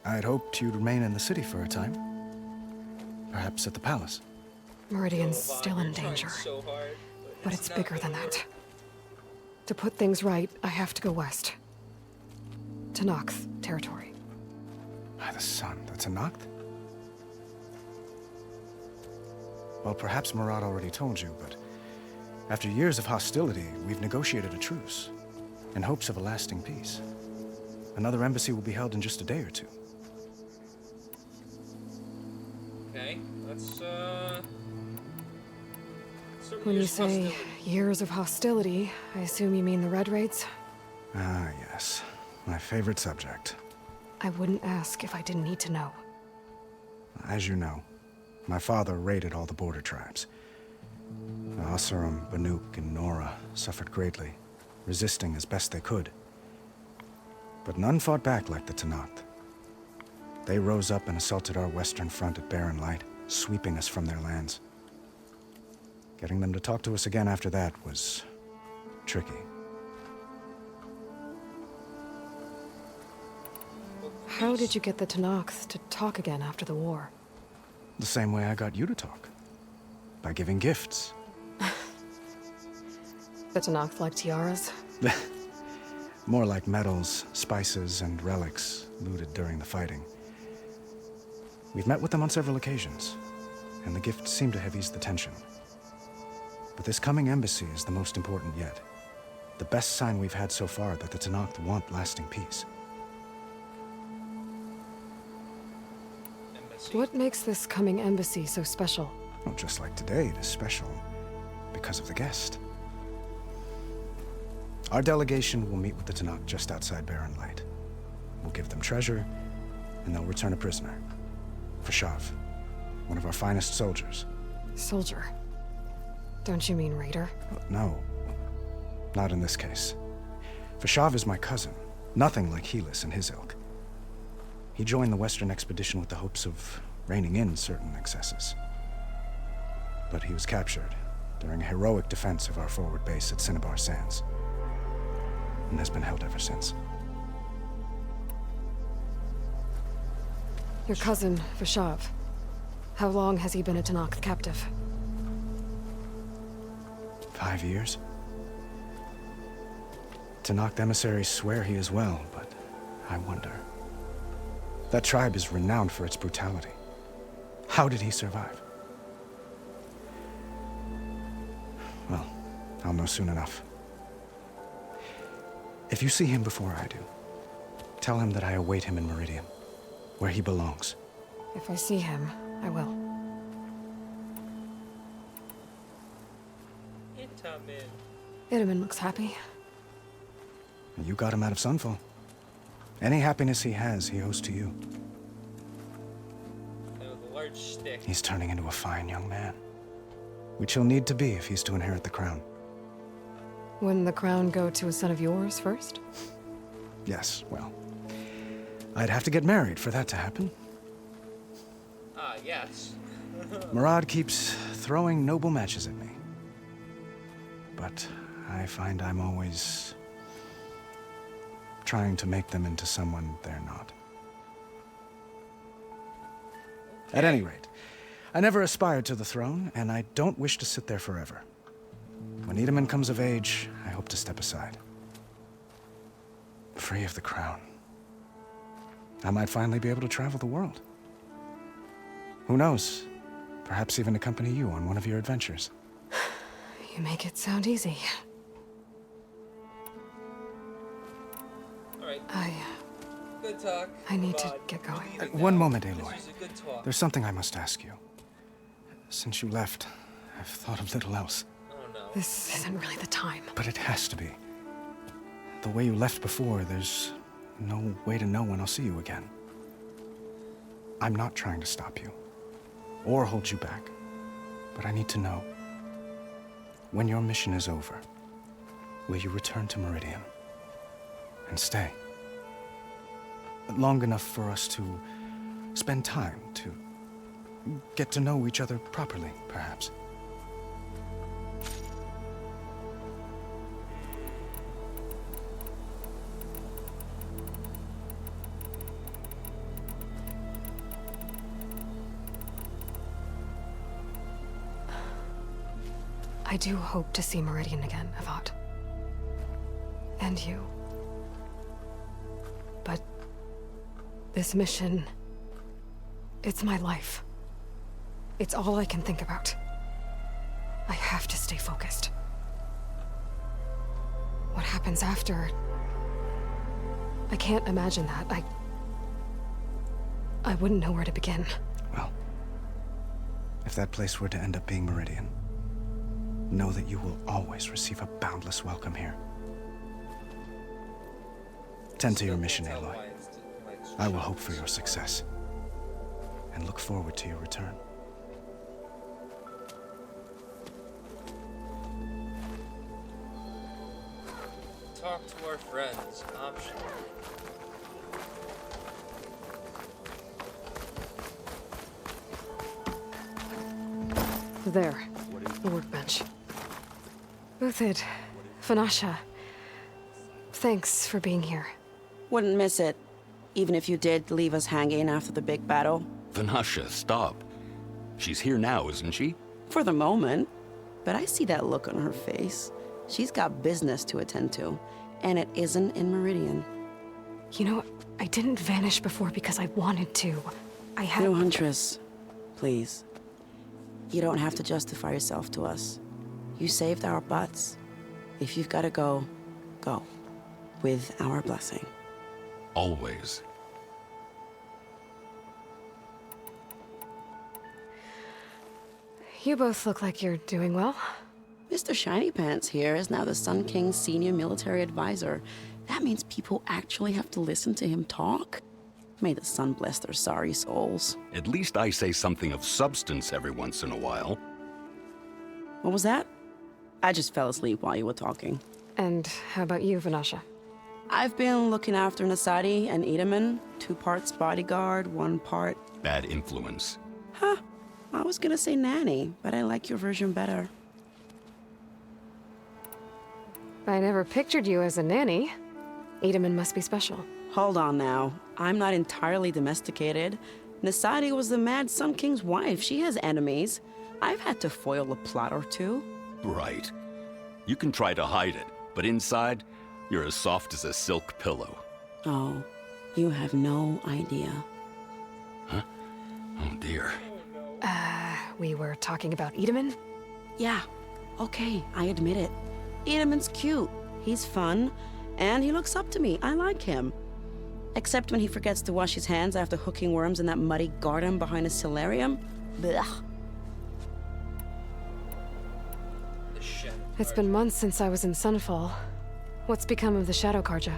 I'd hoped you'd remain in the city for a time. Perhaps at the palace. Meridian's still in danger. But it's bigger than that. To put things right, I have to go west. To Nox territory. By the sun, that's a Noct? Well, perhaps Murad already told you, but after years of hostility, we've negotiated a truce, in hopes of a lasting peace. Another embassy will be held in just a day or two. Okay, let's When you say years of hostility, I assume you mean the Red Raids? Ah, yes. My favorite subject. I wouldn't ask if I didn't need to know. As you know, my father raided all the border tribes. The Oseram, Banuk, and Nora suffered greatly, resisting as best they could. But none fought back like the Tenakth. They rose up and assaulted our western front at Barren Light, sweeping us from their lands. Getting them to talk to us again after that was tricky. How did you get the Tenakth to talk again after the war? The same way I got you to talk. By giving gifts. The Tenakth like tiaras? More like medals, spices, and relics looted during the fighting. We've met with them on several occasions, and the gifts seem to have eased the tension. But this coming embassy is the most important yet. The best sign we've had so far that the Tenakth want lasting peace. What makes this coming embassy so special? Well, just like today, it is special because of the guest. Our delegation will meet with the Tenakth just outside Barren Light. We'll give them treasure, and they'll return a prisoner. Fashav, one of our finest soldiers. Soldier? Don't you mean raider? No, not in this case. Fashav is my cousin, nothing like Helis and his ilk. He joined the Western expedition with the hopes of reining in certain excesses. But he was captured during a heroic defense of our forward base at Cinnabar Sands, and has been held ever since. Your cousin, Fashav. How long has he been a Tenakth captive? 5 years. Tenakth emissaries swear he is well, but I wonder. That tribe is renowned for its brutality. How did he survive? Well, I'll know soon enough. If you see him before I do, tell him that I await him in Meridian, where he belongs. If I see him, I will. Itamen looks happy. You got him out of Sunfall. Any happiness he has, he owes to you. The large stick. He's turning into a fine young man, which he'll need to be if he's to inherit the crown. Wouldn't the crown go to a son of yours first? Yes, well, I'd have to get married for that to happen. Ah, yes. Murad keeps throwing noble matches at me. But I find I'm always trying to make them into someone they're not. At any rate, I never aspired to the throne, and I don't wish to sit there forever. When Itamen comes of age, I hope to step aside. Free of the crown. I might finally be able to travel the world. Who knows? Perhaps even accompany you on one of your adventures. You make it sound easy. Alright. I Good talk. I need to get going. One moment, Aloy. This was a good talk. There's something I must ask you. Since you left, I've thought of little else. no. This isn't really the time. But it has to be. The way you left before, there's no way to know when I'll see you again. I'm not trying to stop you, or hold you back, but I need to know, when your mission is over, will you return to Meridian and stay? Long enough for us to spend time, to get to know each other properly, perhaps. I do hope to see Meridian again, Avad. And you. But this mission, it's my life. It's all I can think about. I have to stay focused. What happens after? I can't imagine that. I wouldn't know where to begin. Well, if that place were to end up being Meridian, know that you will always receive a boundless welcome here. Tend to your mission, Aloy. I will hope for your success, and look forward to your return. Talk to our friends. Optional. There, the workbench. Uthid, Vanasha, thanks for being here. Wouldn't miss it, even if you did leave us hanging after the big battle. Vanasha, stop. She's here now, isn't she? For the moment. But I see that look on her face. She's got business to attend to, and it isn't in Meridian. You know, I didn't vanish before because I wanted to. I had... No, Huntress. Please. You don't have to justify yourself to us. You saved our butts. If you've got to go, go. With our blessing. Always. You both look like you're doing well. Mr. Shiny Pants here is now the Sun King's senior military advisor. That means people actually have to listen to him talk? May the sun bless their sorry souls. At least I say something of substance every once in a while. What was that? I just fell asleep while you were talking. And how about you, Vanasha? I've been looking after Nasadi and Edaman. 2 parts bodyguard, 1 part... Bad influence. Huh. I was gonna say nanny, but I like your version better. I never pictured you as a nanny. Edaman must be special. Hold on now. I'm not entirely domesticated. Nasadi was the Mad Sun King's wife. She has enemies. I've had to foil a plot or 2. Right. You can try to hide it, but inside, you're as soft as a silk pillow. Oh, you have no idea. Huh? Oh dear. We were talking about Edaman? Yeah. Okay, I admit it. Edaman's cute. He's fun. And he looks up to me. I like him. Except when he forgets to wash his hands after hooking worms in that muddy garden behind a solarium. Blech. It's been months since I was in Sunfall. What's become of the Shadow Carja?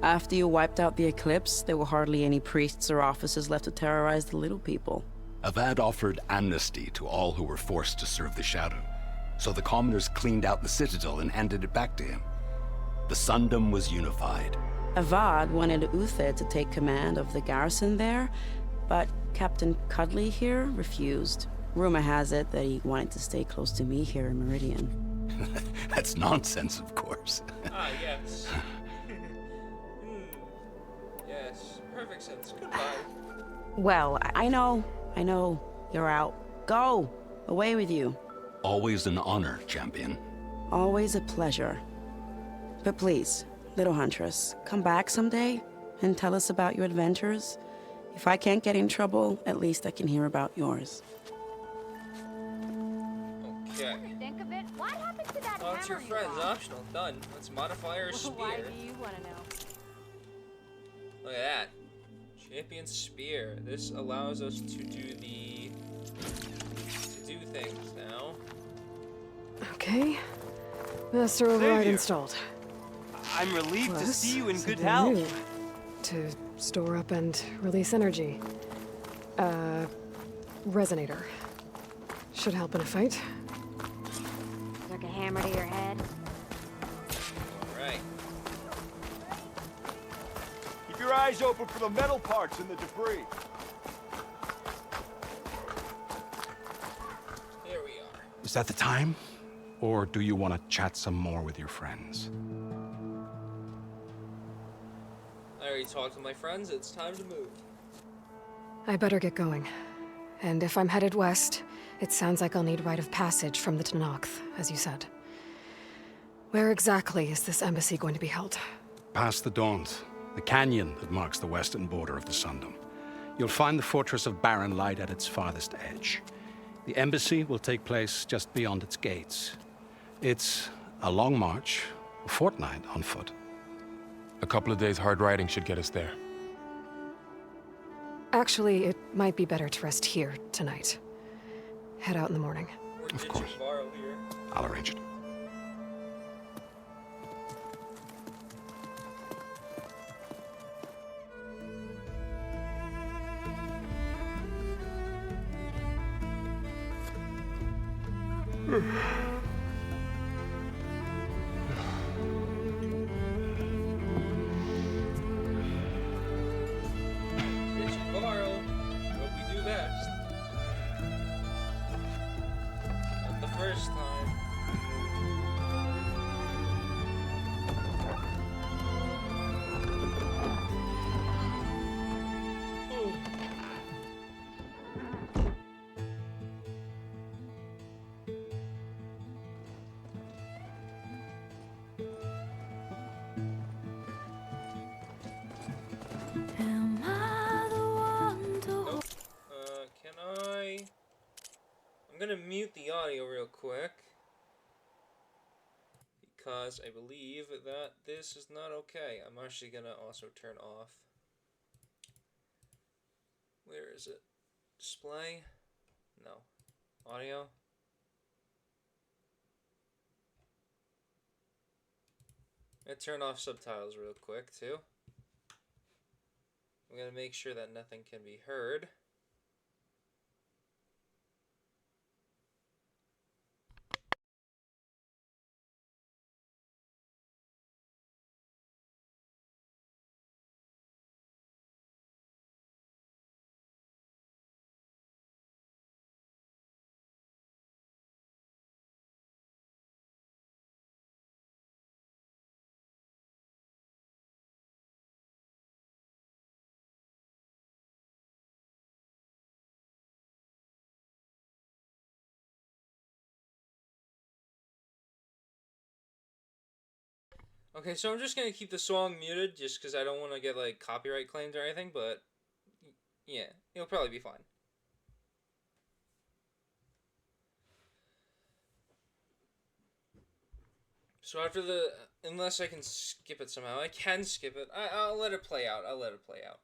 After you wiped out the Eclipse, there were hardly any priests or officers left to terrorize the little people. Avad offered amnesty to all who were forced to serve the Shadow. So the commoners cleaned out the Citadel and handed it back to him. The Sundom was unified. Avad wanted Uthid to take command of the garrison there, but Captain Cudley here refused. Rumor has it that he wanted to stay close to me here in Meridian. That's nonsense, of course. Yes. Yes, perfect sense. Goodbye. Well, I know. You're out. Go! Away with you. Always an honor, champion. Always a pleasure. But please, little Huntress, come back someday and tell us about your adventures. If I can't get in trouble, at least I can hear about yours. Okay. Think of it. What happened to that Oh, it's your hammer friends. you brought? Optional. Done. Let's modify our spear. Why do you want to know? Look at that. Champion spear. This allows us to do things now. Okay. Master override Xavier. installed. I'm relieved to Plus, see you in good something health. new to store up and release energy. Resonator. Should help in a fight. Took a hammer to your head. Alright. Keep your eyes open for the metal parts and the debris. Here we are. Is that the time? Or do you want to chat some more with your friends? I already talked to my friends, it's time to move. I better get going. And if I'm headed west, it sounds like I'll need rite of passage from the Tenakth, as you said. Where exactly is this embassy going to be held? Past the Daunt, the canyon that marks the western border of the Sundom. You'll find the fortress of Barren Light at its farthest edge. The embassy will take place just beyond its gates. It's a long march, a fortnight on foot. A couple of days hard riding should get us there. Actually, it might be better to rest here tonight. Head out in the morning. Of course. I'll arrange it. Richard Varl. Hope we do best. Not the first time. Can I? I'm gonna mute the audio real quick because I believe that this is not okay. I'm actually gonna also turn off. Where is it? Display? No. Audio? I turn off subtitles real quick too. I'm gonna make sure that nothing can be heard. Okay, so I'm just gonna keep the song muted just because I don't want to get like copyright claimed or anything, but yeah, it'll probably be fine. So after the, unless I can skip it somehow, I can skip it. I'll let it play out. I'll let it play out.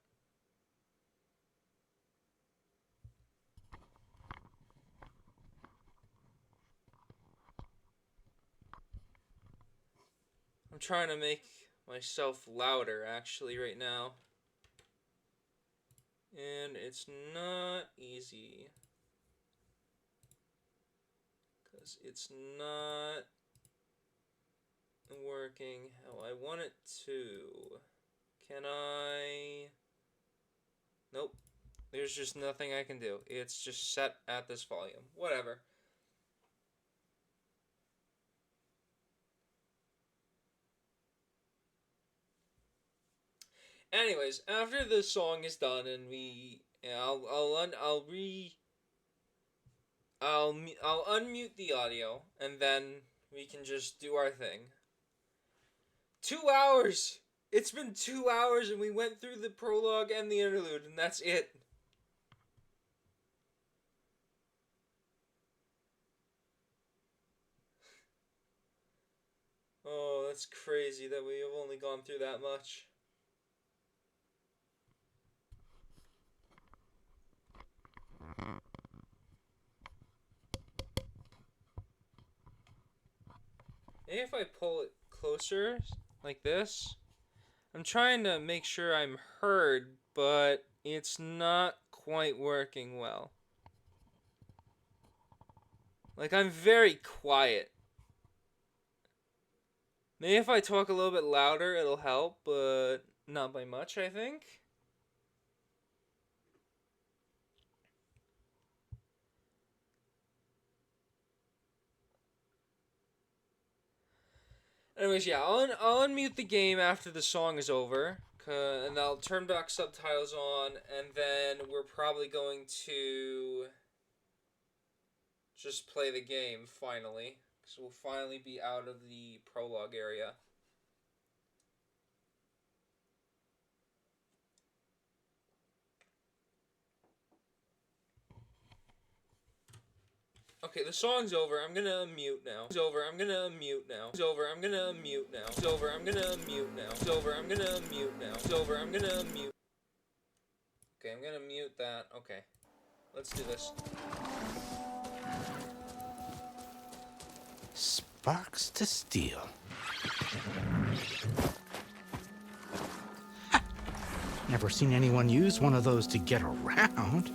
I'm trying to make myself louder actually right now. And it's not easy. Because it's not working how I want it to. Can I? Nope. There's just nothing I can do. It's just set at this volume. Whatever. Anyways, after the song is done and I'll unmute the audio and then we can just do our thing. 2 hours. It's been 2 hours and we went through the prologue and the interlude and that's it. Oh, that's crazy that we have only gone through that much. Maybe if I pull it closer, like this. I'm trying to make sure I'm heard, but it's not quite working well. Like, I'm very quiet. Maybe if I talk a little bit louder, it'll help, but not by much, I think. Anyways, yeah, I'll unmute the game after the song is over, and I'll turn back subtitles on, and then we're probably going to just play the game, finally. So we'll finally be out of the prologue area. Okay, the song's over. I'm gonna unmute now. It's over. I'm gonna unmute now. It's over. I'm gonna unmute now. It's over. I'm gonna unmute now. It's over. I'm gonna unmute now. It's over. I'm gonna unmute. Okay, I'm gonna mute that. Okay. Let's do this. Sparks to steel. Never seen anyone use one of those to get around.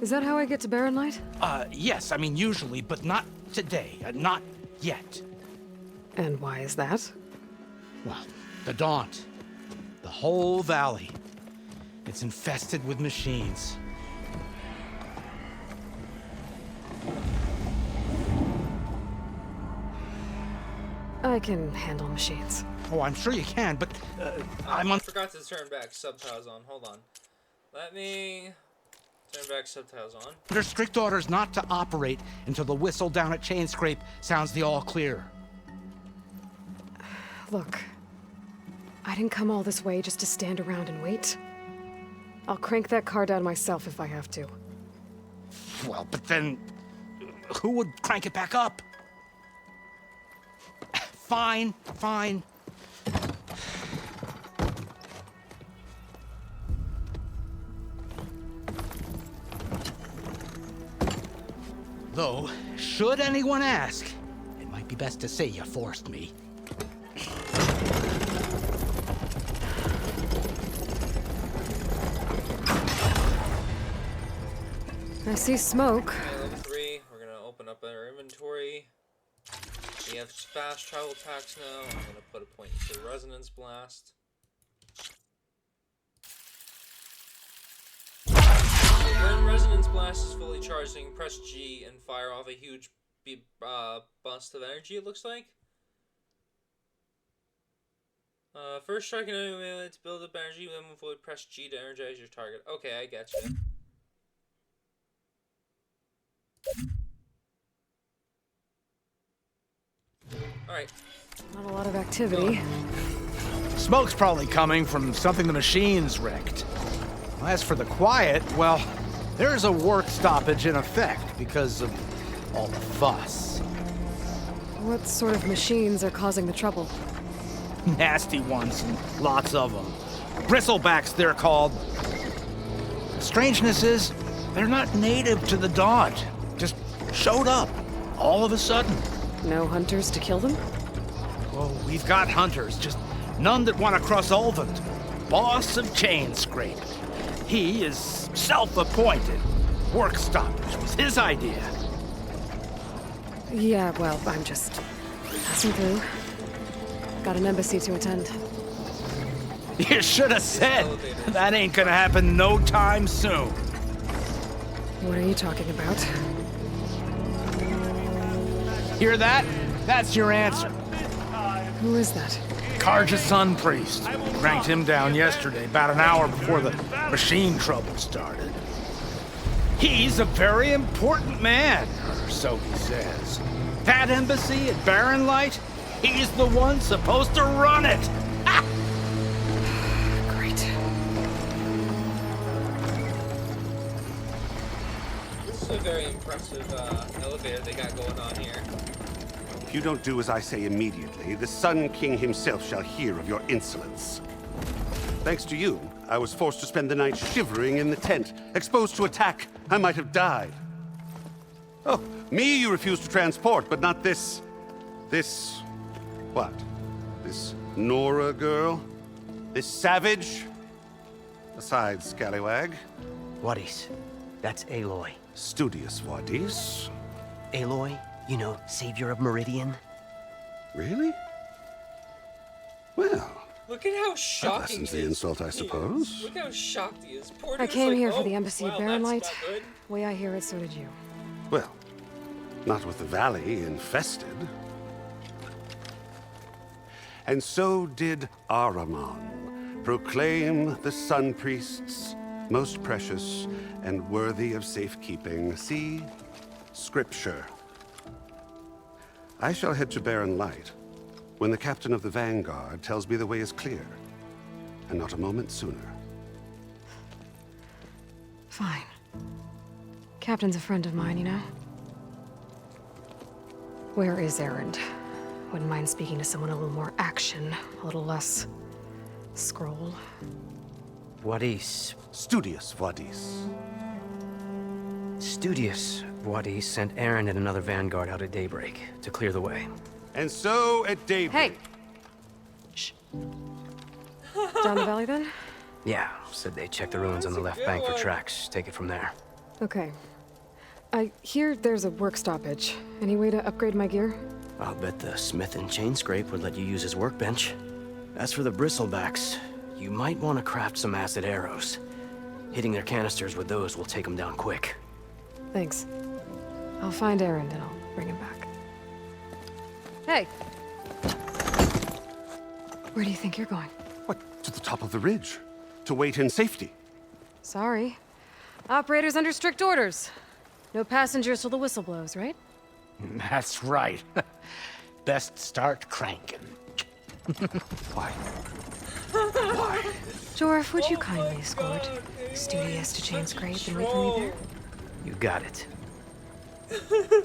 Is that how I get to Barren Light? Yes, I mean usually, but not today. Not yet. And why is that? Well, the Daunt. The whole valley. It's infested with machines. I can handle machines. Oh, I'm sure you can, but I forgot to turn back subtitles on. Hold on. Let me turn back subtitles on. Under strict orders not to operate until the whistle down at Chainscrape sounds the all clear. Look, I didn't come all this way just to stand around and wait. I'll crank that car down myself if I have to. Well, but then who would crank it back up? Fine, fine. Though, should anyone ask, it might be best to say you forced me. I see smoke. Okay, level 3. We're gonna open up our inventory. We have fast travel packs now. I'm gonna put a point into Resonance Blast. When Resonance Blast is fully charged, you can press G and fire off a huge burst of energy, it looks like. First strike an enemy melee to build up energy, then move forward, press G to energize your target. Okay, I get you. Alright. Not a lot of activity. Smoke's probably coming from something the machines wrecked. As for the quiet, well, there's a work stoppage in effect because of all the fuss. What sort of machines are causing the trouble? Nasty ones, and lots of them. Bristlebacks, they're called. Strangeness is, they're not native to the Daunt. Just showed up, all of a sudden. No hunters to kill them? Well, we've got hunters, just none that want to cross Ulvund. Boss of Chainscrape. He is self-appointed. Work stoppage was his idea. Yeah, well, I'm just passing through. Got an embassy to attend. You should have said. That ain't gonna happen no time soon. What are you talking about? Hear that? That's your answer. Who is that? Carja Sun Priest. Cranked him down yesterday, about an hour before the machine trouble started. He's a very important man, or so he says. That embassy at Barren Light, he's the one supposed to run it. Ah! Great. This is a very impressive elevator they got going on here. If you don't do as I say immediately, the Sun King himself shall hear of your insolence. Thanks to you, I was forced to spend the night shivering in the tent. Exposed to attack, I might have died. Oh, me you refuse to transport, but not this... what? This Nora girl? This savage? Besides, scallywag. Wadis. That's Aloy. Studious Wadis. Aloy, you know, savior of Meridian. Really? Well... Look at how that shocking lessens he the is. insult, I suppose. Look how shocked he is. Poor I dude's came like, here for "Oh, the embassy wow, of Barren that's Light. not good." Way I hear it, so did you. Well, not with the valley infested. And so did Ahriman proclaim the Sun Priests most precious and worthy of safekeeping. See? Scripture. I shall head to Barren Light when the captain of the Vanguard tells me the way is clear, and not a moment sooner. Fine. Captain's a friend of mine, you know? Where is Erend? Wouldn't mind speaking to someone a little more action, a little less scroll. Wadis. Studious Wadis. Studious Wadis sent Erend and another Vanguard out at daybreak to clear the way. And so at daybreak... Hey! Shh. Down the valley, then? Yeah, said they checked the ruins on the left bank for tracks. Take it from there. Okay. I hear there's a work stoppage. Any way to upgrade my gear? I'll bet the smith and chain scrape would let you use his workbench. As for the bristlebacks, you might want to craft some acid arrows. Hitting their canisters with those will take them down quick. Thanks. I'll find Erend and I'll bring him back. Hey! Where do you think you're going? What, to the top of the ridge? To wait in safety? Sorry. Operator's under strict orders. No passengers till the whistle blows, right? That's right. Best start cranking. Why? Jorf, would you kindly escort Studious to Chain Scrape and wait for me there? You got it.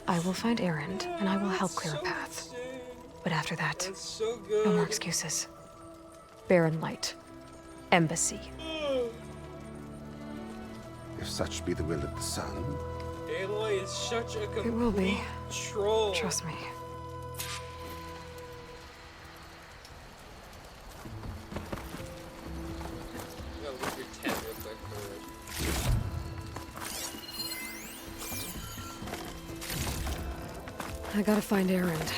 I will find Erend, and I will help clear a path. But after that, So no more excuses. Barren Light. Embassy. If such be the will of the sun. Aloy is such a complete It will be. troll. Trust me. I'm gonna look your tent real quick I gotta find Erend.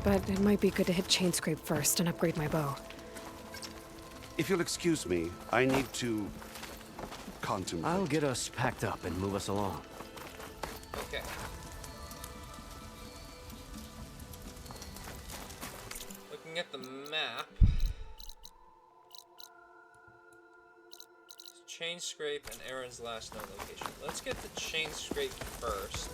But it might be good to hit Chain Scrape first and upgrade my bow. If you'll excuse me, I need to contemplate. I'll get us packed up and move us along. Okay. Looking at the map. Chain Scrape and Erend's last known location. Let's get the Chain Scrape first.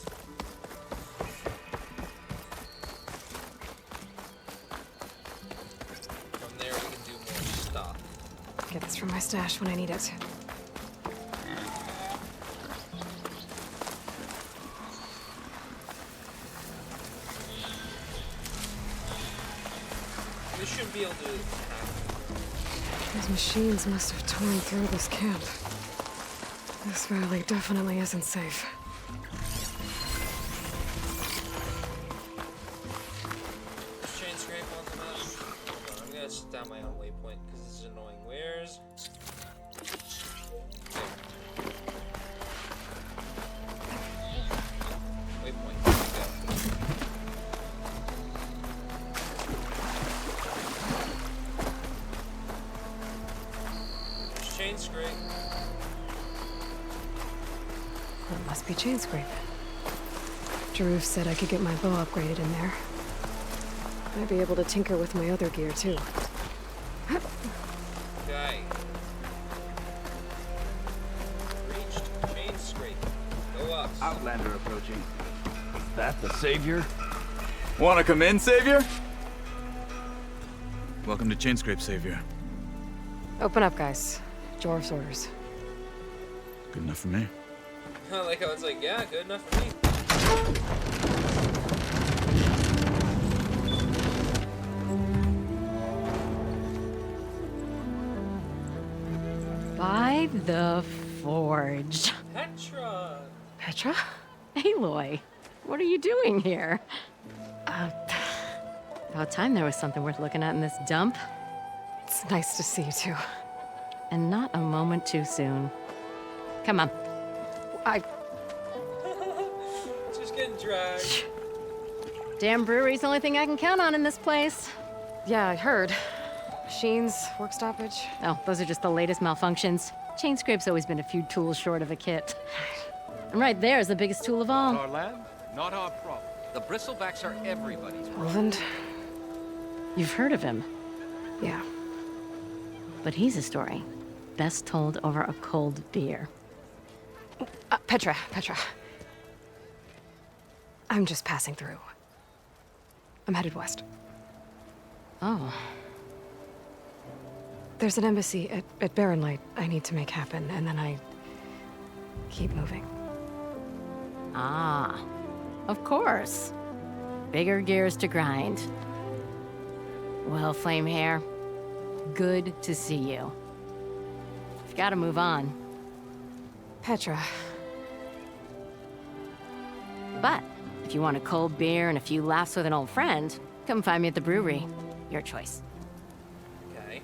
From there we can do more stuff. Get this from my stash when I need it. We shouldn't be able to attack. These machines must have torn through this camp. This valley definitely isn't safe. There's Chain Scrape on the map. Hold on, I'm gonna set down my own waypoint because this is annoying. Where's... Waypoint. There we go. There's Chain Scrape. That must be Chain Scrape. Jaruf said I could get my bow upgraded in there. Might be able to tinker with my other gear, too. Okay. Reached Chain Scrape. Go up. Outlander approaching. That the Savior? Wanna come in, Savior? Welcome to Chain Scrape, Savior. Open up, guys. Jaruf's orders. Good enough for me. I like how it's like, yeah, good enough for me. By the Forge. Petra! Petra? Aloy, what are you doing here? About time there was something worth looking at in this dump. It's nice to see you too. And not a moment too soon. Come on. Just getting dragged. Damn brewery's the only thing I can count on in this place. Yeah, I heard. Machines, work stoppage. Oh, those are just the latest malfunctions. Chain Scrape's always been a few tools short of a kit. And right there is the biggest tool of all. Our land, not our problem. The Bristlebacks are everybody's problem. Olvind? You've heard of him. Yeah. But he's a story best told over a cold beer. Petra. I'm just passing through. I'm headed west. Oh. There's an embassy at Barren Light I need to make happen, and then I keep moving. Ah, of course. Bigger gears to grind. Well, Flamehair, good to see you. You've got to move on. Petra. But if you want a cold beer and a few laughs with an old friend, come find me at the brewery. Your choice. Okay.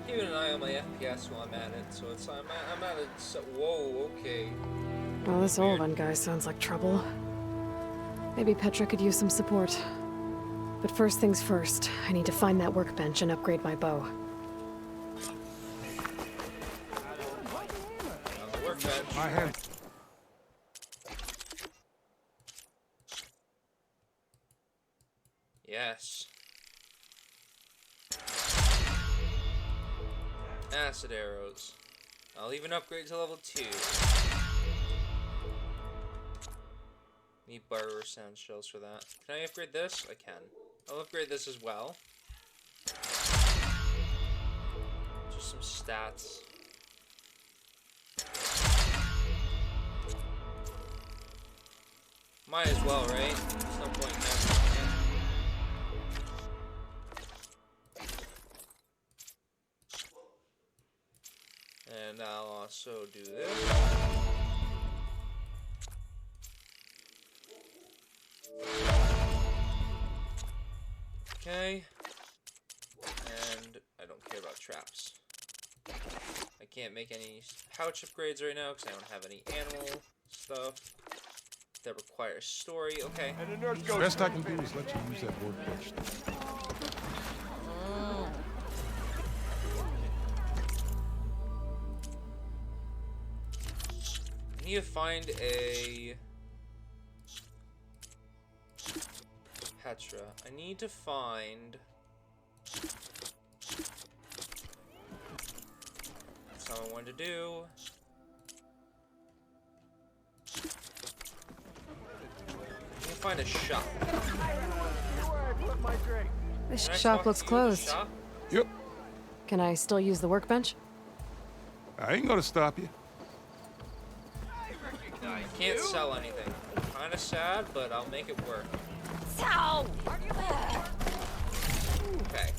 Keeping an eye on my FPS while I'm at it, so it's I'm at it. So, whoa, okay. Well, this Olvind guy sounds like trouble. Maybe Petra could use some support. But first things first, I need to find that workbench and upgrade my bow. On the workbench. My hand. Yes. Acid arrows. I'll even upgrade to level 2. Need borrower sound shells for that. Can I upgrade this? I can. I'll upgrade this as well. Just some stats. Might as well, right? There's no point in never. And I'll also do this. Okay. And I don't care about traps. I can't make any pouch upgrades right now because I don't have any animal stuff that requires story. Okay. The best I can do is let you use that workbench. I need to find a Petra. I need to find that's how I wanted to do. I need to find a shop. This shop looks closed. Yep. Can I still use the workbench? I ain't gonna stop you. No, I can't sell anything. Kinda sad, but I'll make it work. Okay.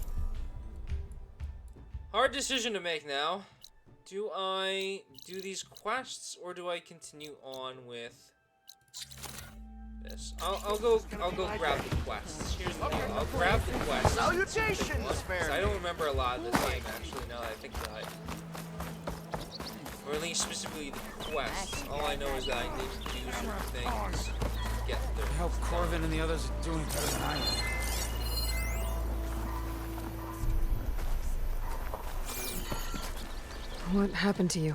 Hard decision to make now. Do I do these quests or do I continue on with this? I'll go grab the quests. Here's the deal. I'll grab the quests. Salutations, I don't remember a lot of this game actually now that I think about it. Or at least specifically the quests. All I know is that I need to do certain things to get there. I hope Corvin and the others are doing better than I am. What happened to you?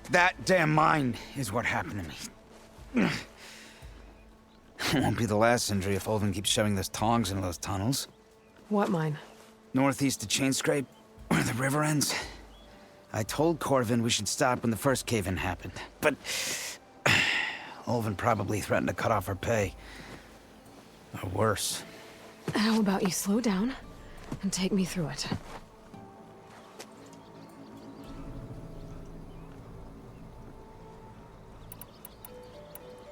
That damn mine is what happened to me. It won't be the last injury if Olvind keeps shoving those tongs into those tunnels. What mine? Northeast of Chainscrape, where the river ends. I told Corvin we should stop when the first cave-in happened, but Olvind probably threatened to cut off our pay. Or worse. How about you slow down and take me through it?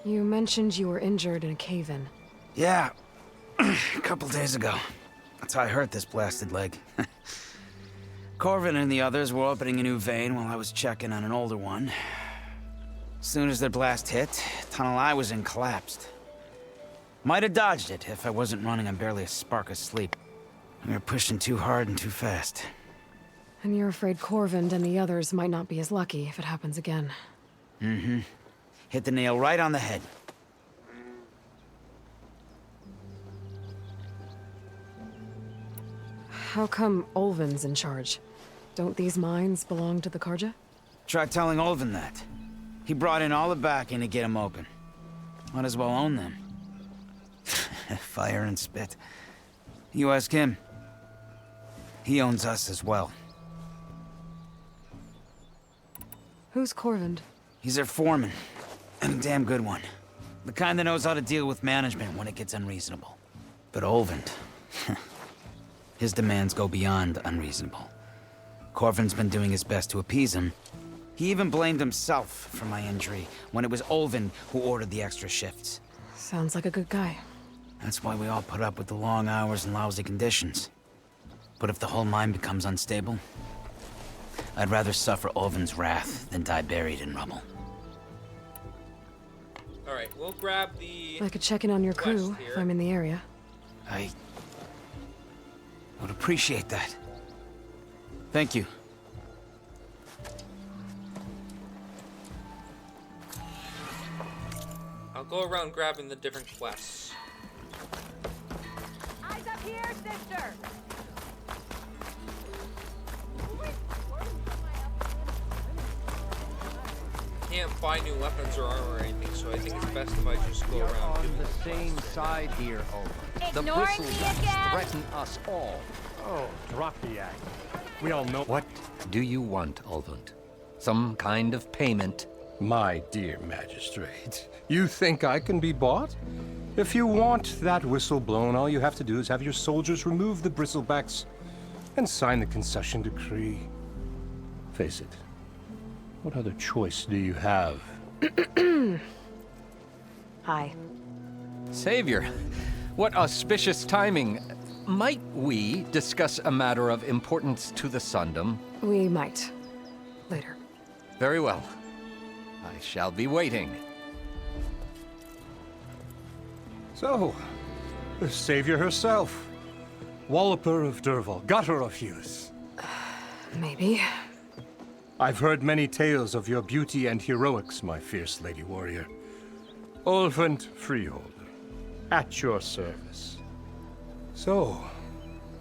You mentioned you were injured in a cave-in. Yeah, a couple days ago. That's how I hurt this blasted leg. Corvin and the others were opening a new vein while I was checking on an older one. Soon as their blast hit, tunnel I was in collapsed. Might have dodged it if I wasn't running on barely a spark of sleep. We were pushing too hard and too fast. And you're afraid Corvind and the others might not be as lucky if it happens again. Mm-hmm. Hit the nail right on the head. How come Olvin's in charge? Don't these mines belong to the Carja? Try telling Olvin that. He brought in all the backing to get them open. Might as well own them. Fire and spit. You ask him. He owns us as well. Who's Corvind? He's their foreman. And a damn good one. The kind that knows how to deal with management when it gets unreasonable. But Olvind... his demands go beyond unreasonable. Corvin's been doing his best to appease him. He even blamed himself for my injury when it was Olvind who ordered the extra shifts. Sounds like a good guy. That's why we all put up with the long hours and lousy conditions. But if the whole mine becomes unstable, I'd rather suffer Olvin's wrath than die buried in rubble. Alright, we'll grab the... I could check in on your crew if I'm in the area. I would appreciate that. Thank you. I'll go around grabbing the different quests. Eyes up here, sister! Can't buy new weapons or armor or anything, so I think it's best if I just go around. On the same side here, Olvin. The Ignoring me Bristlebacks again? threaten us all. Oh, drop the act. We all know. What do you want, Olvund? Some kind of payment? My dear magistrate, you think I can be bought? If you want that whistle blown, all you have to do is have your soldiers remove the bristlebacks and sign the concession decree. Face it, what other choice do you have? Hi. Savior, what auspicious timing. Might we discuss a matter of importance to the Sundom? We might. Later. Very well. I shall be waiting. So, the Savior herself. Walloper of Derval, Gutter of Hughes. Maybe. I've heard many tales of your beauty and heroics, my fierce lady warrior. Olvund Freeholder, at your service. So,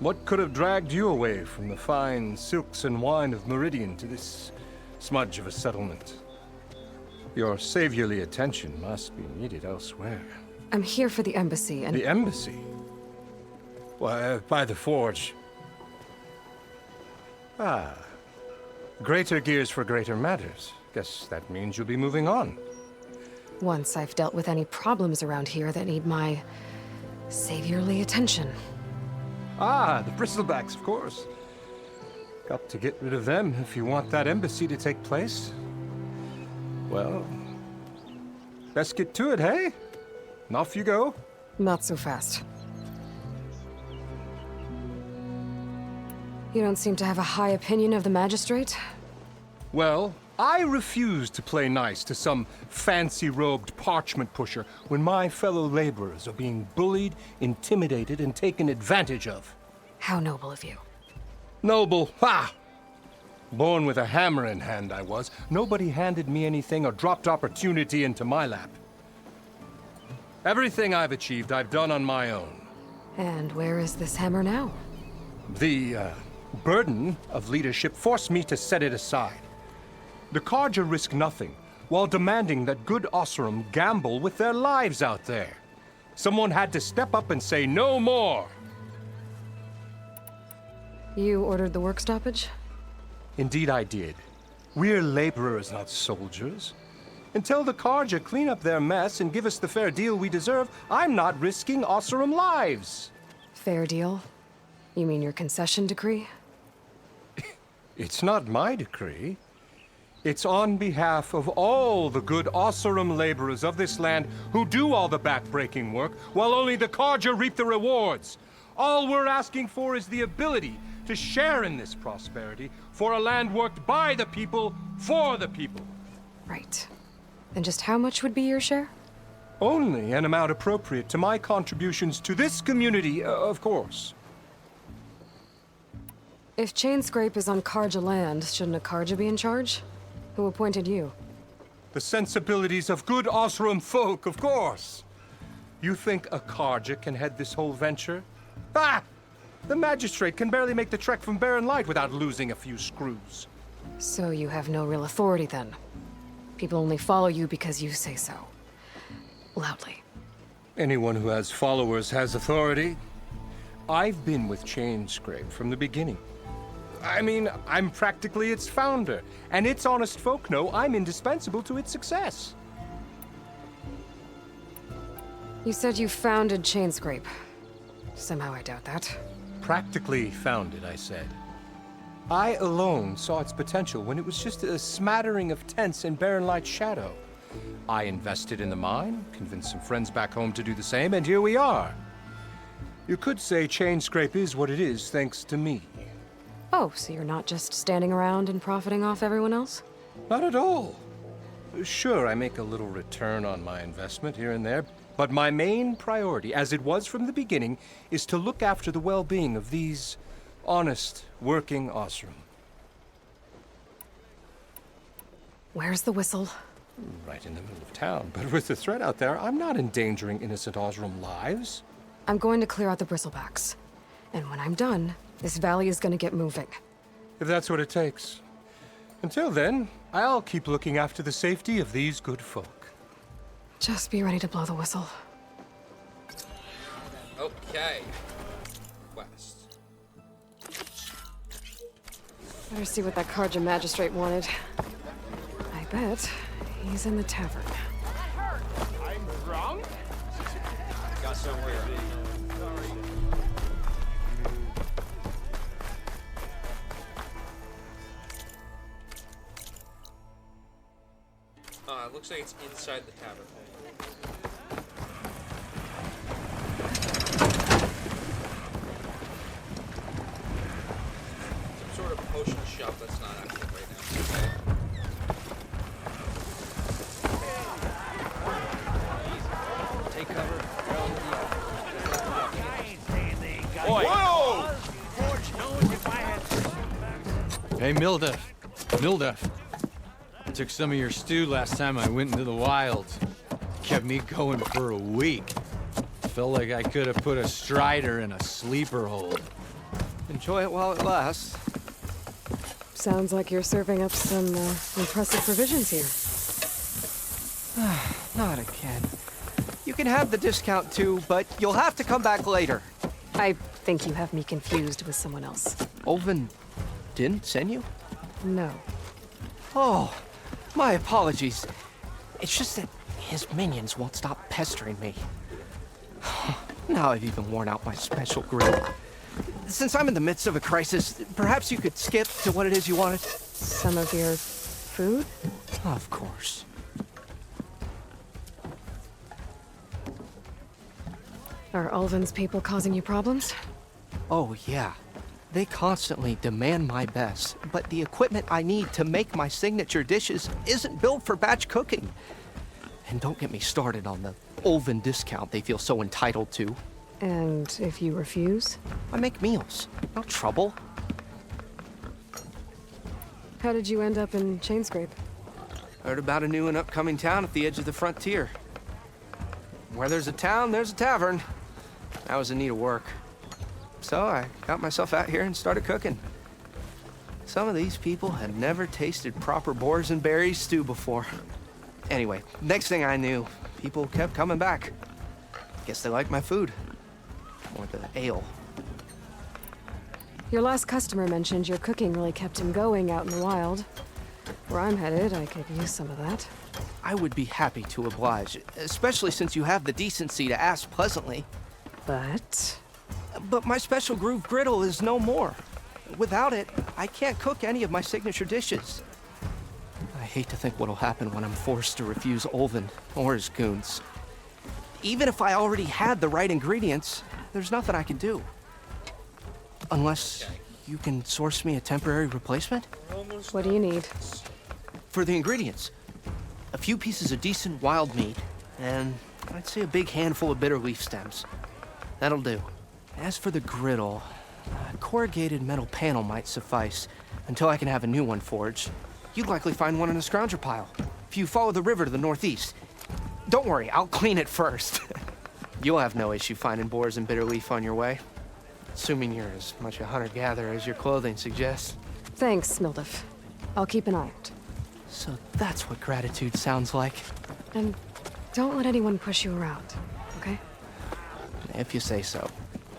what could have dragged you away from the fine silks and wine of Meridian to this smudge of a settlement? Your saviorly attention must be needed elsewhere. I'm here for the embassy and... The embassy? Why, by the forge. Ah. Greater gears for greater matters. Guess that means you'll be moving on. Once I've dealt with any problems around here that need my... saviorly attention. Ah, the bristlebacks, of course. Got to get rid of them if you want that embassy to take place. Well, let's get to it, hey? And off you go. Not so fast. You don't seem to have a high opinion of the magistrate? Well, I refuse to play nice to some fancy-robed parchment pusher when my fellow laborers are being bullied, intimidated, and taken advantage of. How noble of you. Noble? Ha! Born with a hammer in hand, I was. Nobody handed me anything or dropped opportunity into my lap. Everything I've achieved, I've done on my own. And where is this hammer now? The, burden of leadership forced me to set it aside. The Carja risk nothing, while demanding that good Oseram gamble with their lives out there. Someone had to step up and say no more. You ordered the work stoppage? Indeed I did. We're laborers, not soldiers. Until the Carja clean up their mess and give us the fair deal we deserve, I'm not risking Oseram lives. Fair deal? You mean your concession decree? It's not my decree. It's on behalf of all the good Oseram laborers of this land who do all the back-breaking work, while only the Carja reap the rewards. All we're asking for is the ability to share in this prosperity for a land worked by the people, for the people. Right. And just how much would be your share? Only an amount appropriate to my contributions to this community, of course. If Chainscrape is on Karja land, shouldn't a Karja be in charge? Who appointed you? The sensibilities of good Osram folk, of course. You think a Karja can head this whole venture? Ah! The magistrate can barely make the trek from Barren Light without losing a few screws. So you have no real authority then? People only follow you because you say so. Loudly. Anyone who has followers has authority. I've been with Chainscrape from the beginning. I mean, I'm practically its founder, and its honest folk know I'm indispensable to its success. You said you founded Chainscrape. Somehow I doubt that. Practically founded, I said. I alone saw its potential when it was just a smattering of tents in Barren Light's shadow. I invested in the mine, convinced some friends back home to do the same, and here we are. You could say Chainscrape is what it is thanks to me. Oh, so you're not just standing around and profiting off everyone else? Not at all. Sure, I make a little return on my investment here and there, but my main priority, as it was from the beginning, is to look after the well-being of these honest, working Osram. Where's the whistle? Right in the middle of town, but with the threat out there, I'm not endangering innocent Osram lives. I'm going to clear out the bristlebacks. And when I'm done, this valley is going to get moving. If that's what it takes. Until then, I'll keep looking after the safety of these good folk. Just be ready to blow the whistle. Okay. Quest. Better see what that Karja magistrate wanted. I bet he's in the tavern. I'm drunk? Got somewhere. It looks like it's inside the tavern. Some sort of potion shop that's not active right now. Take cover. Whoa! Hey, Mildef. Mildef. I took some of your stew last time I went into the wilds. Kept me going for a week. Felt like I could have put a strider in a sleeper hold. Enjoy it while it lasts. Sounds like you're serving up some impressive provisions here. Not again. You can have the discount too, but you'll have to come back later. I think you have me confused with someone else. Olvin didn't send you? No. Oh, my apologies. It's just that his minions won't stop pestering me. Now I've even worn out my special grill. Since I'm in the midst of a crisis, perhaps you could skip to what it is you wanted? Some of your food? Of course. Are Ulvin's people causing you problems? Oh, yeah. They constantly demand my best, but the equipment I need to make my signature dishes isn't built for batch cooking. And don't get me started on the Ulvin discount they feel so entitled to. And if you refuse? I make meals, no trouble. How did you end up in Chainscrape? Heard about a new and upcoming town at the edge of the frontier. Where there's a town, there's a tavern. I was in need of work. So I got myself out here and started cooking. Some of these people had never tasted proper boars and berries stew before. Anyway, next thing I knew, people kept coming back. Guess they liked my food. Or the ale. Your last customer mentioned your cooking really kept him going out in the wild. Where I'm headed, I could use some of that. I would be happy to oblige, especially since you have the decency to ask pleasantly. But my special groove griddle is no more. Without it, I can't cook any of my signature dishes. I hate to think what'll happen when I'm forced to refuse Ulvin or his goons. Even if I already had the right ingredients, there's nothing I can do. Unless you can source me a temporary replacement? What do you need? For the ingredients. a few pieces of decent wild meat, and I'd say a big handful of bitter leaf stems. That'll do. As for the griddle, a corrugated metal panel might suffice until I can have a new one forged. You'd likely find one in a scrounger pile if you follow the river to the northeast. Don't worry, I'll clean it first. You'll have no issue finding boars and bitter leaf on your way, assuming you're as much a hunter-gatherer as your clothing suggests. Thanks, Mildef. I'll keep an eye out. So that's what gratitude sounds like. And don't let anyone push you around, okay? If you say so.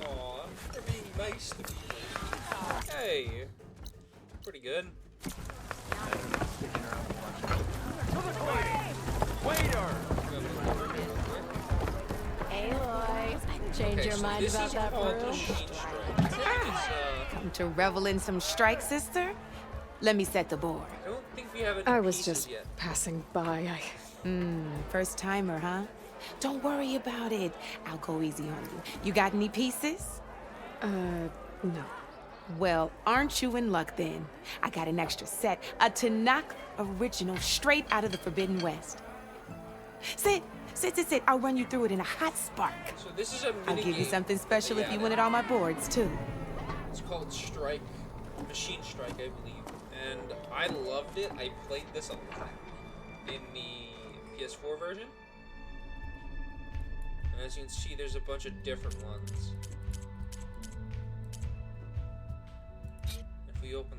Aw, for being nice to me. Hey, pretty good. Aloy, change your mind about that room? Come to revel in some strike, sister? Let me set the board. I don't think we have any I was pieces just yet. passing by. First timer, huh? Don't worry about it. I'll go easy on you. You got any pieces? No. Well, aren't you in luck then? I got an extra set, a Tanakh original straight out of the Forbidden West. Sit. I'll run you through it in a hot spark. So this is a I'll mini give you game. something special if Yeah, you win it on my boards, too. It's called Strike, Machine Strike, I believe. And I loved it. I played this a lot in the PS4 version. And as you can see, there's a bunch of different ones. If we open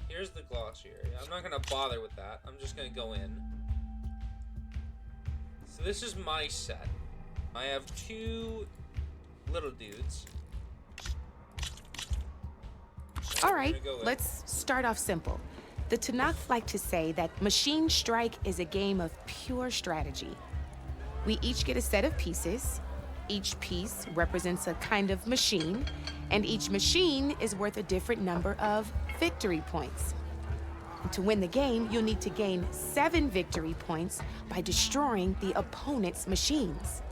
here's the glossary. I'm not gonna bother with that. I'm just gonna go in. So this is my set. I have two little dudes. All right, let's start off simple. The Tanakh like to say that Machine Strike is a game of pure strategy. We each get a set of pieces. Each piece represents a kind of machine, and each machine is worth a different number of victory points. And to win the game, you'll need to gain 7 victory points by destroying the opponent's machines.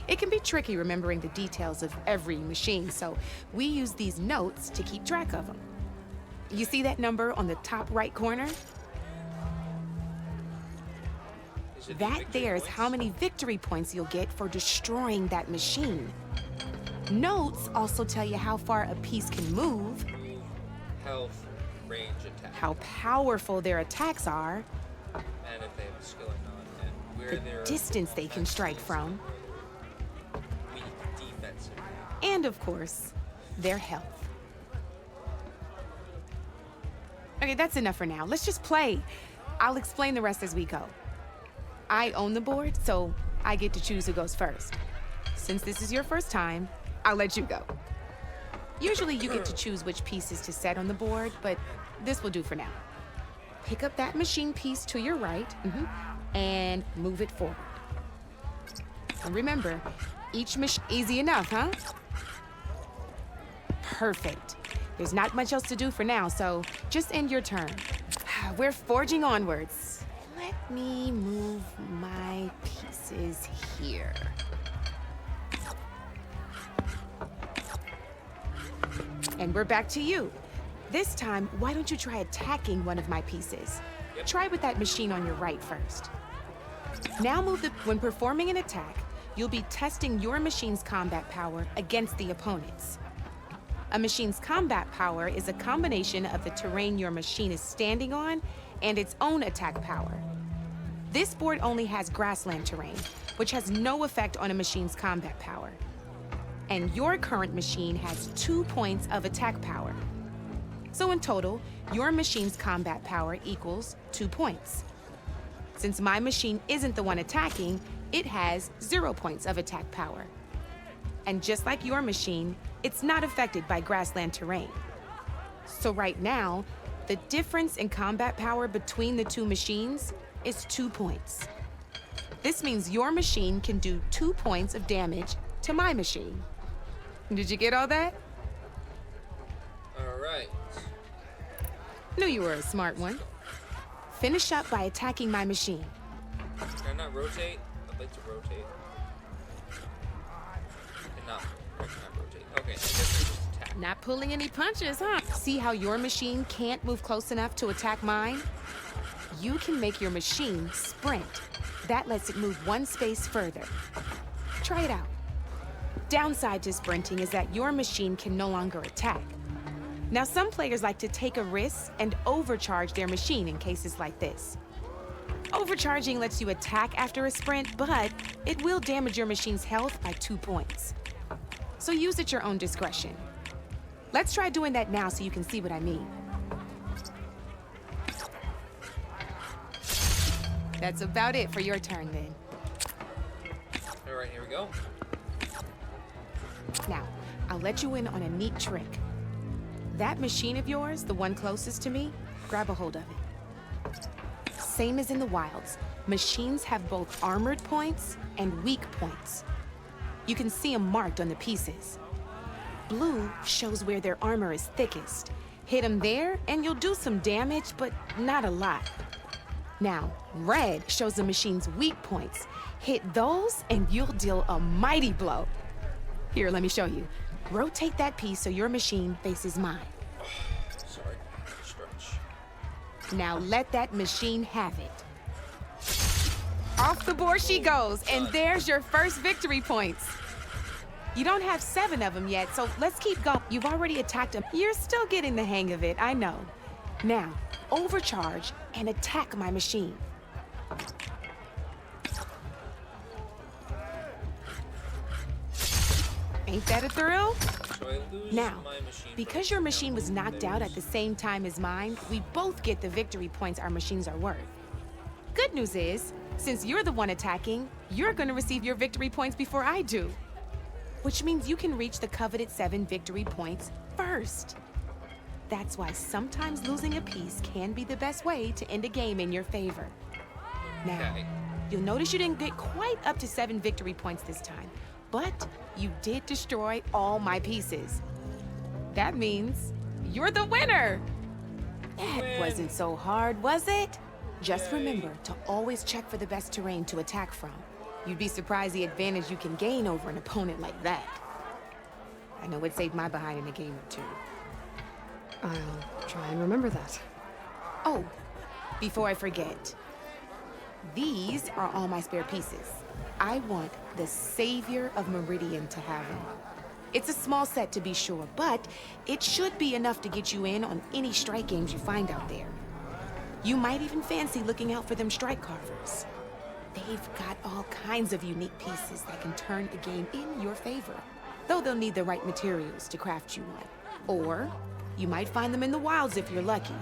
It can be tricky remembering the details of every machine, so we use these notes to keep track of them. You see that number on the top right corner? That there is how many victory points you'll get for destroying that machine. Notes also tell you how far a piece can move, Health, range, attack. how powerful their attacks are, And if they have a skill or not. And where they're the distance they can strike from, weak, defensive. and of course, their health. Okay, that's enough for now. Let's just play. I'll explain the rest as we go. I own the board, so I get to choose who goes first. Since this is your first time, I'll let you go. Usually you get to choose which pieces to set on the board, but this will do for now. Pick up that machine piece to your right, and move it forward. And remember, each machine... Easy enough, huh? Perfect. There's not much else to do for now, so just end your turn. We're forging onwards. Let me move my pieces here. And we're back to you. This time, why don't you try attacking one of my pieces? Try with that machine on your right first. Now when performing an attack, you'll be testing your machine's combat power against the opponent's. A machine's combat power is a combination of the terrain your machine is standing on and its own attack power. This board only has grassland terrain, which has no effect on a machine's combat power. And your current machine has 2 points of attack power. So in total, your machine's combat power equals 2 points. Since my machine isn't the one attacking, it has 0 points of attack power. And just like your machine, it's not affected by grassland terrain. So right now, the difference in combat power between the two machines is 2 points. This means your machine can do 2 points of damage to my machine. Did you get all that? Alright. Knew you were a smart one. Finish up by attacking my machine. Can I not rotate? I'd like to rotate. I cannot rotate. Okay, I guess I just attack. Not pulling any punches, huh? See how your machine can't move close enough to attack mine? you can make your machine sprint. That lets it move one space further. Try it out. Downside to sprinting is that your machine can no longer attack. Now, some players like to take a risk and overcharge their machine in cases like this. Overcharging lets you attack after a sprint, but it will damage your machine's health by 2 points. So use at your own discretion. Let's try doing that now so you can see what I mean. That's about it for your turn, then. All right, here we go. Now, I'll let you in on a neat trick. That machine of yours, the one closest to me, grab a hold of it. Same as in the wilds, machines have both armored points and weak points. You can see them marked on the pieces. Blue shows where their armor is thickest. Hit them there, and you'll do some damage, but not a lot. Now, red shows the machine's weak points. Hit those, and you'll deal a mighty blow. Here, let me show you. Rotate that piece so your machine faces mine. Sorry, stretch. Now let that machine have it. Off the board she goes, and there's your first victory points. You don't have 7 of them yet, so let's keep going. You've already attacked them. You're still getting the hang of it, I know. Now, overcharge and attack my machine. Ain't that a thrill? Now, because your machine was knocked out at the same time as mine, we both get the victory points our machines are worth. Good news is, since you're the one attacking, you're gonna receive your victory points before I do. Which means you can reach the coveted 7 victory points first. That's why sometimes losing a piece can be the best way to end a game in your favor. Now, you'll notice you didn't get quite up to 7 victory points this time, but you did destroy all my pieces. That means you're the winner! That wasn't so hard, was it? Just remember to always check for the best terrain to attack from. You'd be surprised the advantage you can gain over an opponent like that. I know it saved my behind in a game or 2. I'll try and remember that. Oh, before I forget, these are all my spare pieces. I want the Savior of Meridian to have them. It's a small set to be sure, but it should be enough to get you in on any strike games you find out there. You might even fancy looking out for them strike carvers. They've got all kinds of unique pieces that can turn a game in your favor, though they'll need the right materials to craft you one. Or you might find them in the wilds if you're lucky.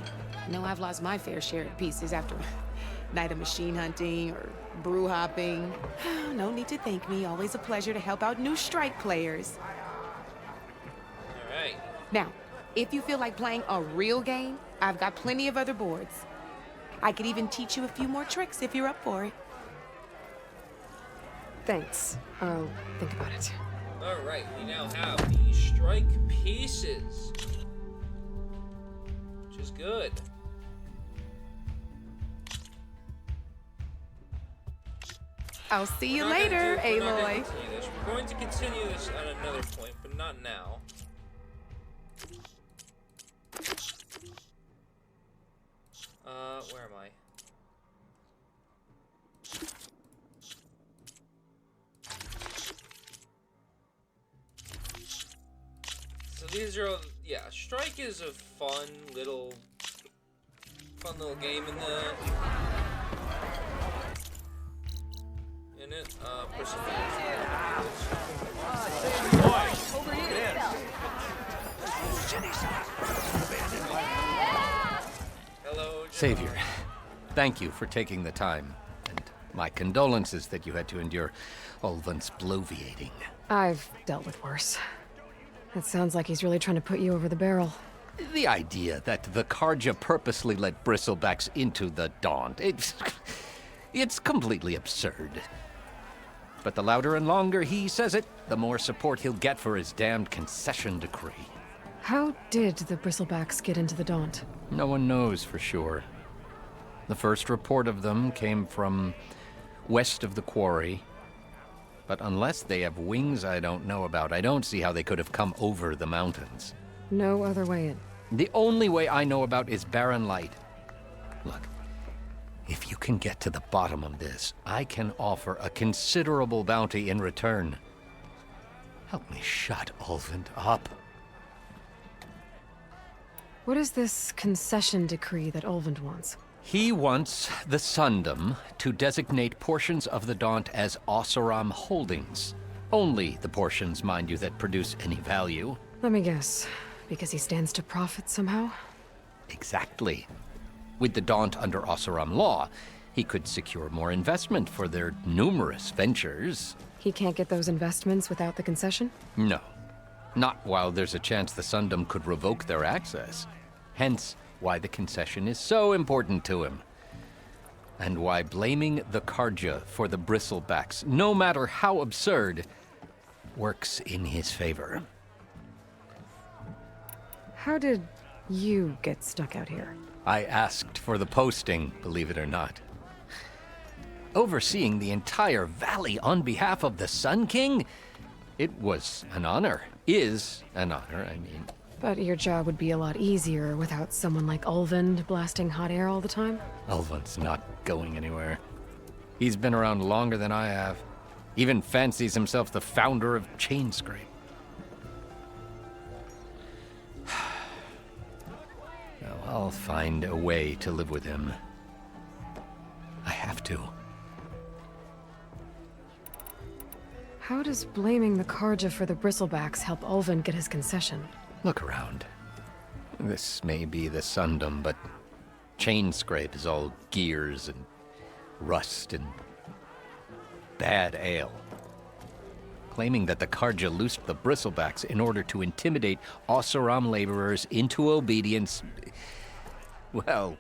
I know I've lost my fair share of pieces after a night of machine hunting or brew hopping. No need to thank me. Always a pleasure to help out new strike players. All right. Now, if you feel like playing a real game, I've got plenty of other boards. I could even teach you a few more tricks if you're up for it. Thanks. I'll think about it. All right, we now have the strike pieces, which is good. I'll see you later, Aloy. We're going to continue this at another point, but not now. Where am I? So these are all, yeah, Strike is a fun little game in it. Perseverance. Hello, Savior, thank you for taking the time, and my condolences that you had to endure Ulvin's bloviating. I've dealt with worse. It sounds like he's really trying to put you over the barrel. The idea that the Carja purposely let Bristlebacks into the Daunt, it's completely absurd. But the louder and longer he says it, the more support he'll get for his damned concession decree. How did the Bristlebacks get into the Daunt? No one knows for sure. The first report of them came from west of the quarry. But unless they have wings I don't know about, I don't see how they could have come over the mountains. No other way in. The only way I know about is Barren Light. Look, If you can get to the bottom of this, I can offer a considerable bounty in return. Help me shut Ulvund up. What is this concession decree that Ulvund wants? He wants the Sundom to designate portions of the Daunt as Oseram holdings. Only the portions, mind you, that produce any value. Let me guess. Because he stands to profit somehow? Exactly. With the Daunt under Oseram law, he could secure more investment for their numerous ventures. He can't get those investments without the concession? No. Not while there's a chance the Sundom could revoke their access. Hence, why the concession is so important to him. And why blaming the Carja for the Bristlebacks, no matter how absurd, works in his favor. How did you get stuck out here? I asked for the posting, believe it or not. Overseeing the entire valley on behalf of the Sun King? It was an honor. Is an honor, I mean. But your job would be a lot easier without someone like Ulvund blasting hot air all the time? Ulvund's not going anywhere. He's been around longer than I have. Even fancies himself the founder of Chainscrape. Now, I'll find a way to live with him. I have to. How does blaming the Carja for the Bristlebacks help Ulvund get his concession? Look around. This may be the Sundom, but Chainscrape is all gears and rust and bad ale. Claiming that the Carja loosed the Bristlebacks in order to intimidate Oseram laborers into obedience. Well,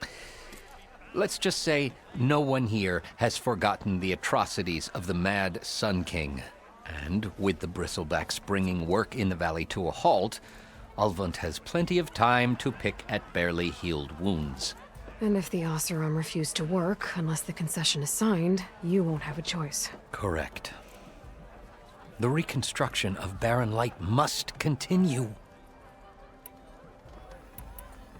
let's just say no one here has forgotten the atrocities of the Mad Sun King. And with the Bristlebacks bringing work in the valley to a halt, Ulvund has plenty of time to pick at barely healed wounds. And if the Oseram refuse to work, unless the concession is signed, you won't have a choice. Correct. The reconstruction of Barren Light must continue.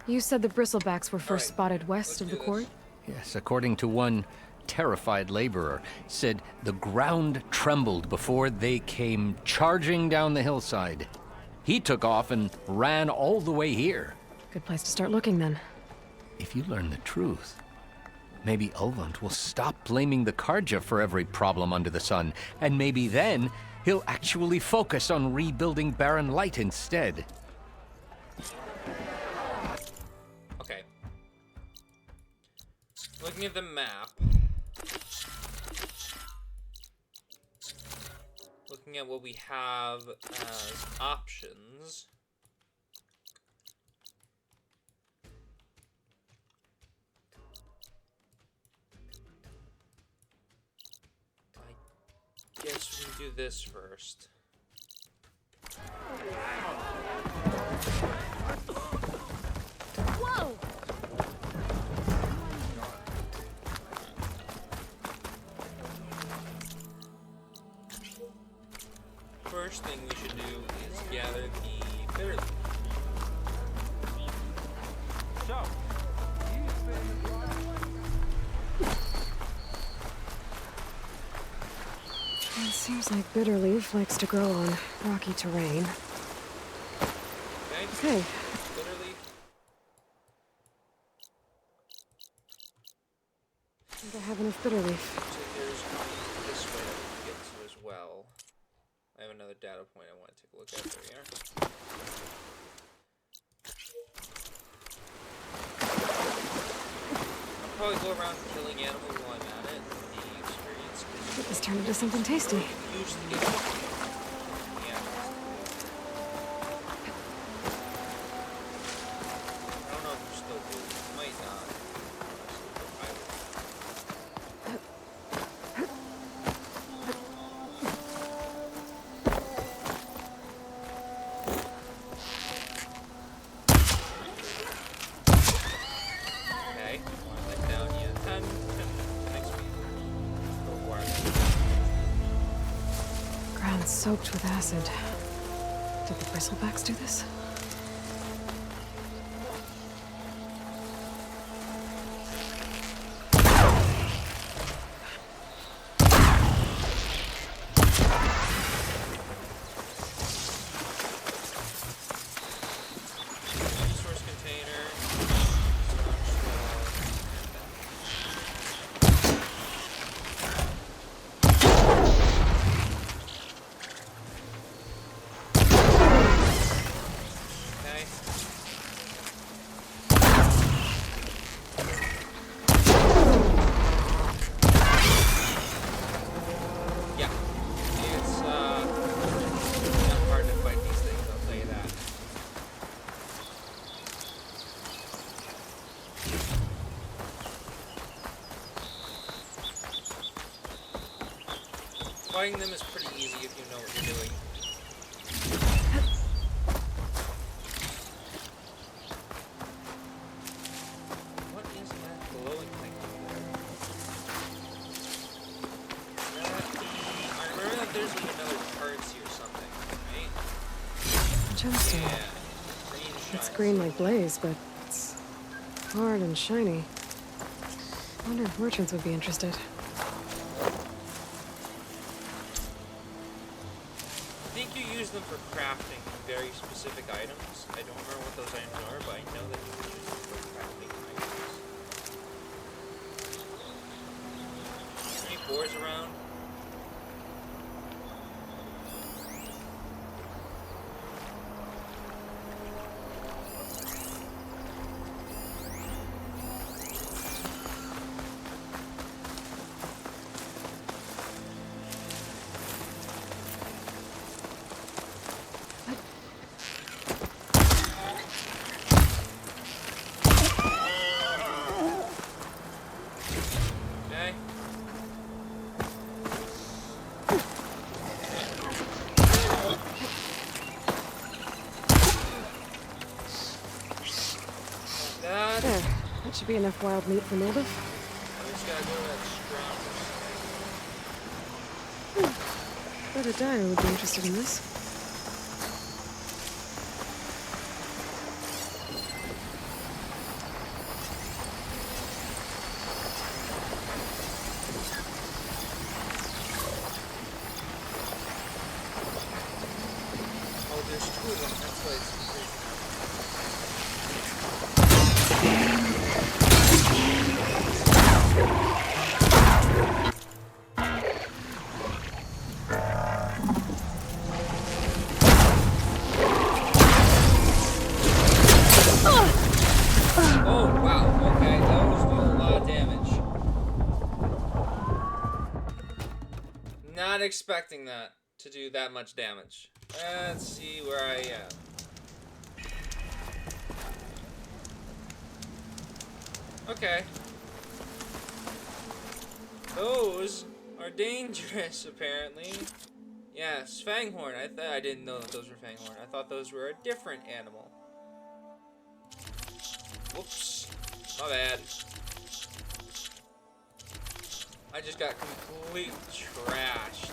You said the Bristlebacks were first spotted west of the court? Yes, according to one terrified laborer, said the ground trembled before they came charging down the hillside. He took off and ran all the way here. Good place to start looking, then. If you learn the truth, maybe Ulvund will stop blaming the Carja for every problem under the sun, and maybe then he'll actually focus on rebuilding Barren Light instead. Okay. Looking at the map. Looking at what we have as options. I guess we can do this first. Whoa! First thing we should do is gather the bitter leaf. So, It seems like Bitterleaf likes to grow on rocky terrain. Okay. Bitterleaf. I think I have enough Bitterleaf. So there's this way that we can get to as well. I have another data point I want to take a look at over here. I'll probably go around killing animals while I'm at it. The experience is Get this turned into something tasty. huge to get the animals. I don't know if they're still good. Might not. Okay, one let down yet. 10 next week. Go for it. Ground soaked with acid. Did the Bristlebacks do this? Fighting them is pretty easy if you know what you're doing. What is that glowing thing over there? I remember that there's like another currency or something, right? Gemstone. Yeah. It's green like blaze, but it's hard and shiny. I wonder if merchants would be interested. I think you use them for crafting very specific items. I don't remember what those items are, but I know that you can use them for crafting items. Any boars around? There. That should be enough wild meat for Milda. I just gotta go to that strong. Bet a dyer would be interested in this. Oh, there's two of them. That's why it's crazy. Oh, wow. Okay, that was doing a lot of damage. Not expecting that to do that much damage. Let's see where I am. Okay. Those are dangerous, apparently. Yes, Fanghorn. I didn't know that those were Fanghorn. I thought those were a different animal. Whoops. My bad. I just got completely trashed.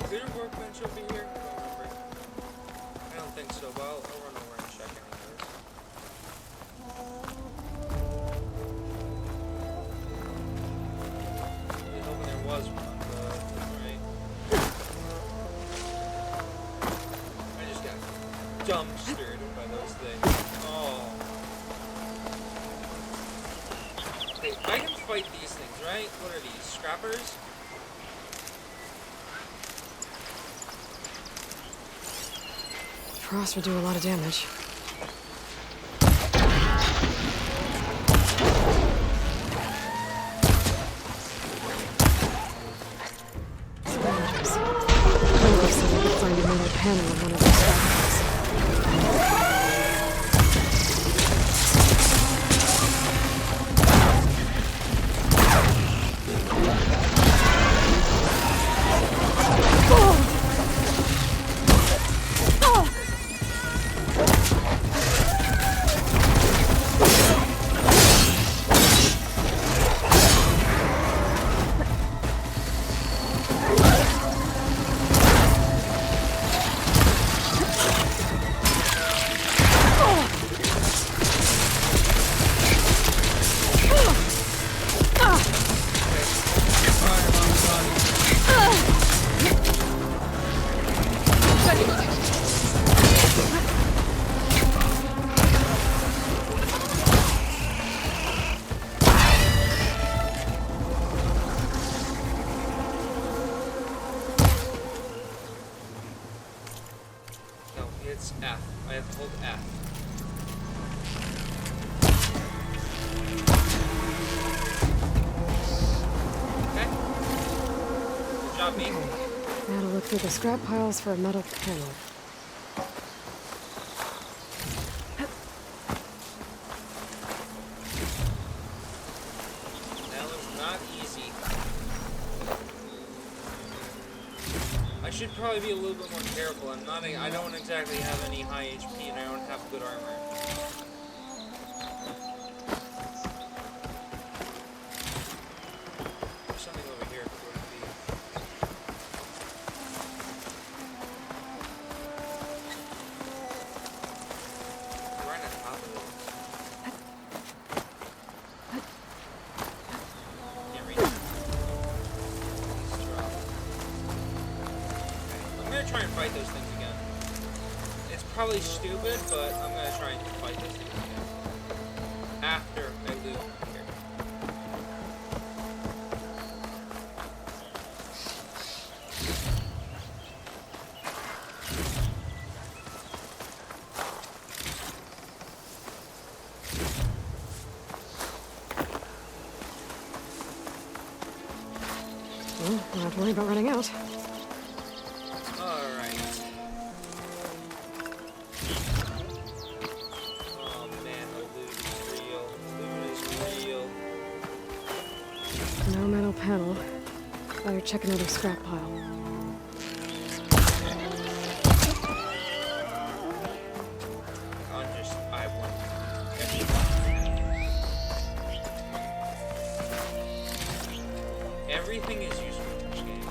Is there a workbench over here? I don't remember. I don't think so, but I'll run over and check anyways. I was hoping there was one, but right. I just got dumpstered by those things. Oh. Hey, I can fight these things, right? What are these? Scrappers? Frost would do a lot of damage. Scavengers. Rangers said we could find another panel on one of those factories. No, it's F. I have to hold F. Okay. Good job, me. Now to look through the scrap piles for a metal panel. That was not should probably be a little bit more careful. I don't exactly have any high HP, and I don't have good armor. There's something over here. Right on top of it. Can't reach it. I'm gonna try and fight those things again. It's probably stupid, but I'm gonna try and fight those things again. After I loot here. Well, don't have to worry about running out. Alright. Oh man, the loot is real. Loot is real. No metal panel. Better check another scrap pile. I have one. Everything is useful in this game.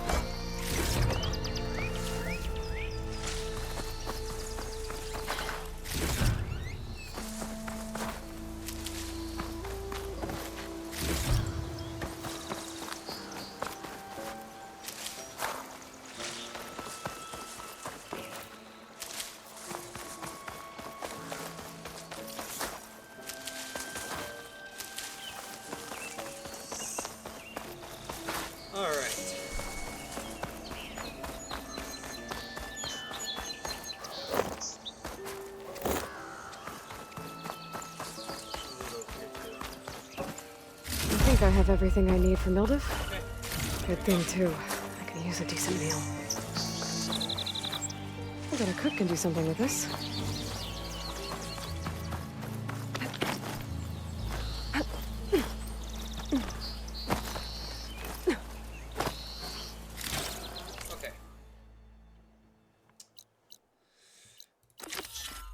Alright. I think I have everything I need for Mildef. Good thing, too. I can use a decent meal. I bet a cook can do something with this. Okay.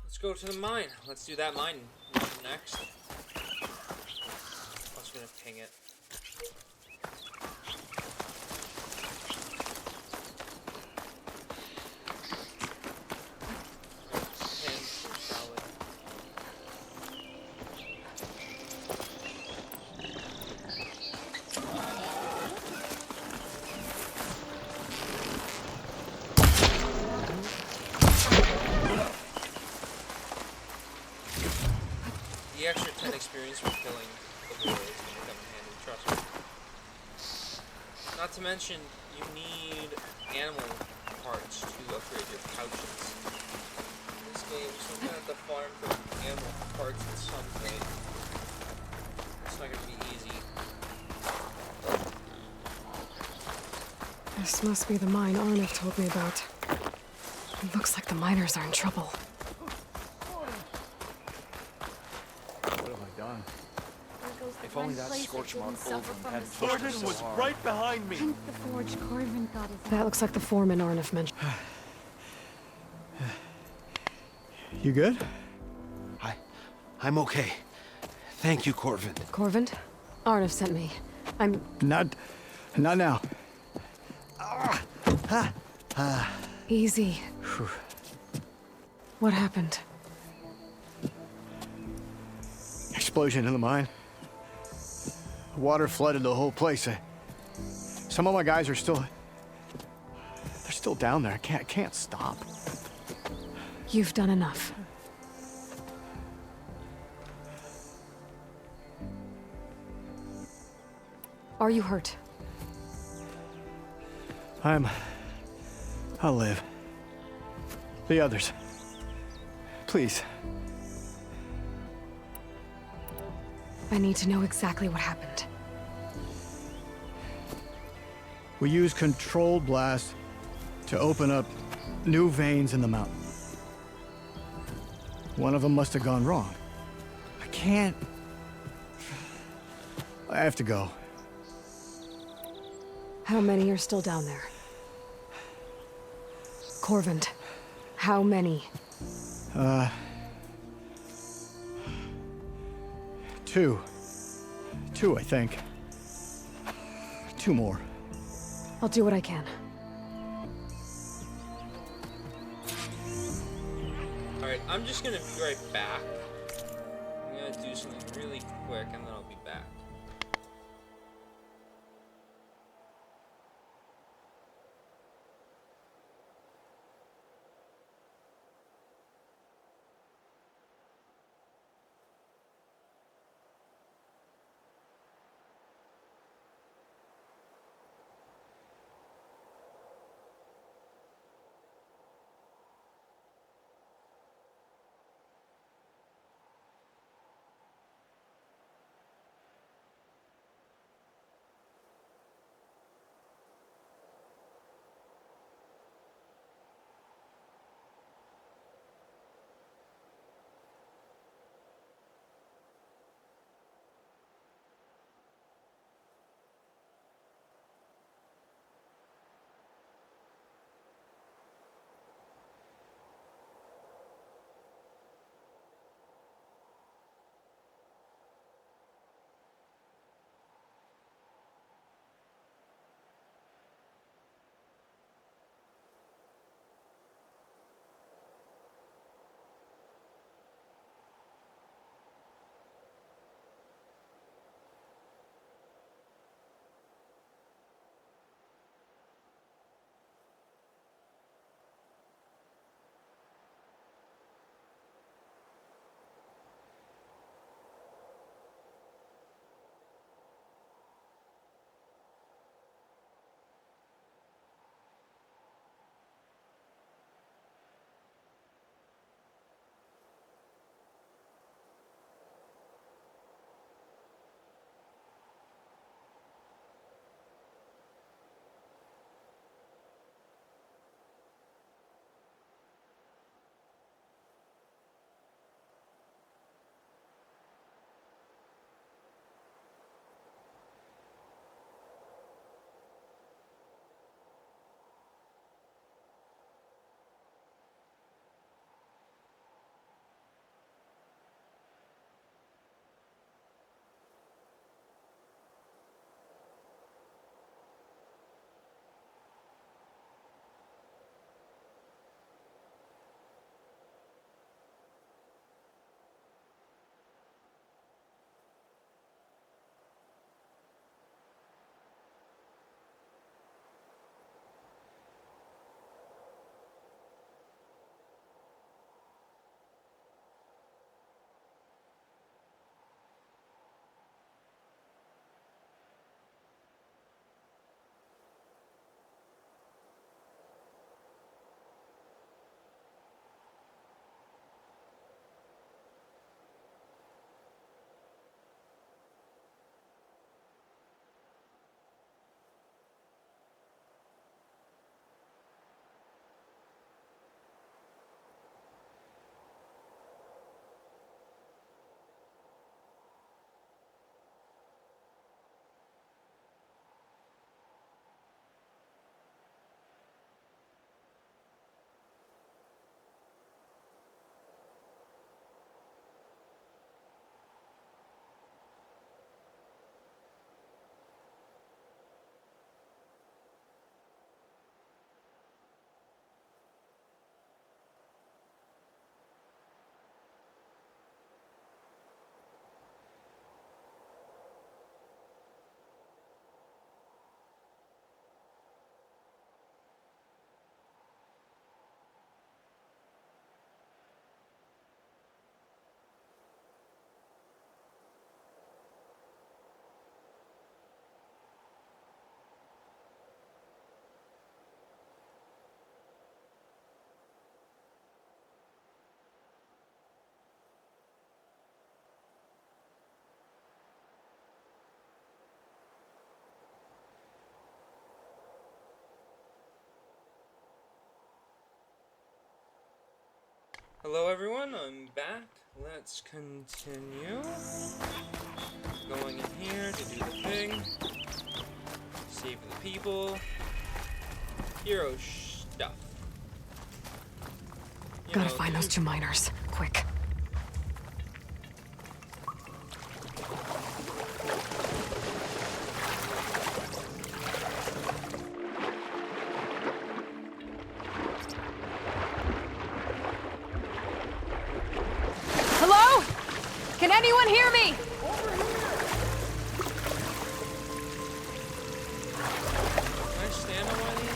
Let's go to the mine. Let's do that mine next. I was gonna ping it. The extra 10 experience for killing the boar is going to come in handy, trust me. Not to mention, you need animal parts to upgrade your pouches. In this game, so you're going to have to farm for animal parts at some point. It's not going to be easy. This must be the mine Arnav told me about. It looks like the miners are in trouble. If only that scorch mark Ulvin hadn't Thornton was right behind me. The forge Corvin got his... That looks like the foreman Arnav mentioned. You good? I'm okay. Thank you, Corvin. Corvin? Arnav sent me. I'm... Not now. Easy. What happened? Explosion in the mine. Water flooded the whole place. Some of my guys are still... They're still down there. I can't stop. You've done enough. Are you hurt? I'll live. The others. Please. I need to know exactly what happened. We used controlled blast to open up new veins in the mountain. One of them must have gone wrong. I can't... I have to go. How many are still down there? Corvand. How many? Two. Two, I think. Two more. I'll do what I can. Alright, I'm just gonna be right back. I'm gonna do something really quick and then I'll be back. Hello everyone, I'm back. Let's continue. Going in here to do the thing. Save the people. Hero stuff. find those two miners. Quick. Hello? Can anyone hear me? Can I stand on one of these?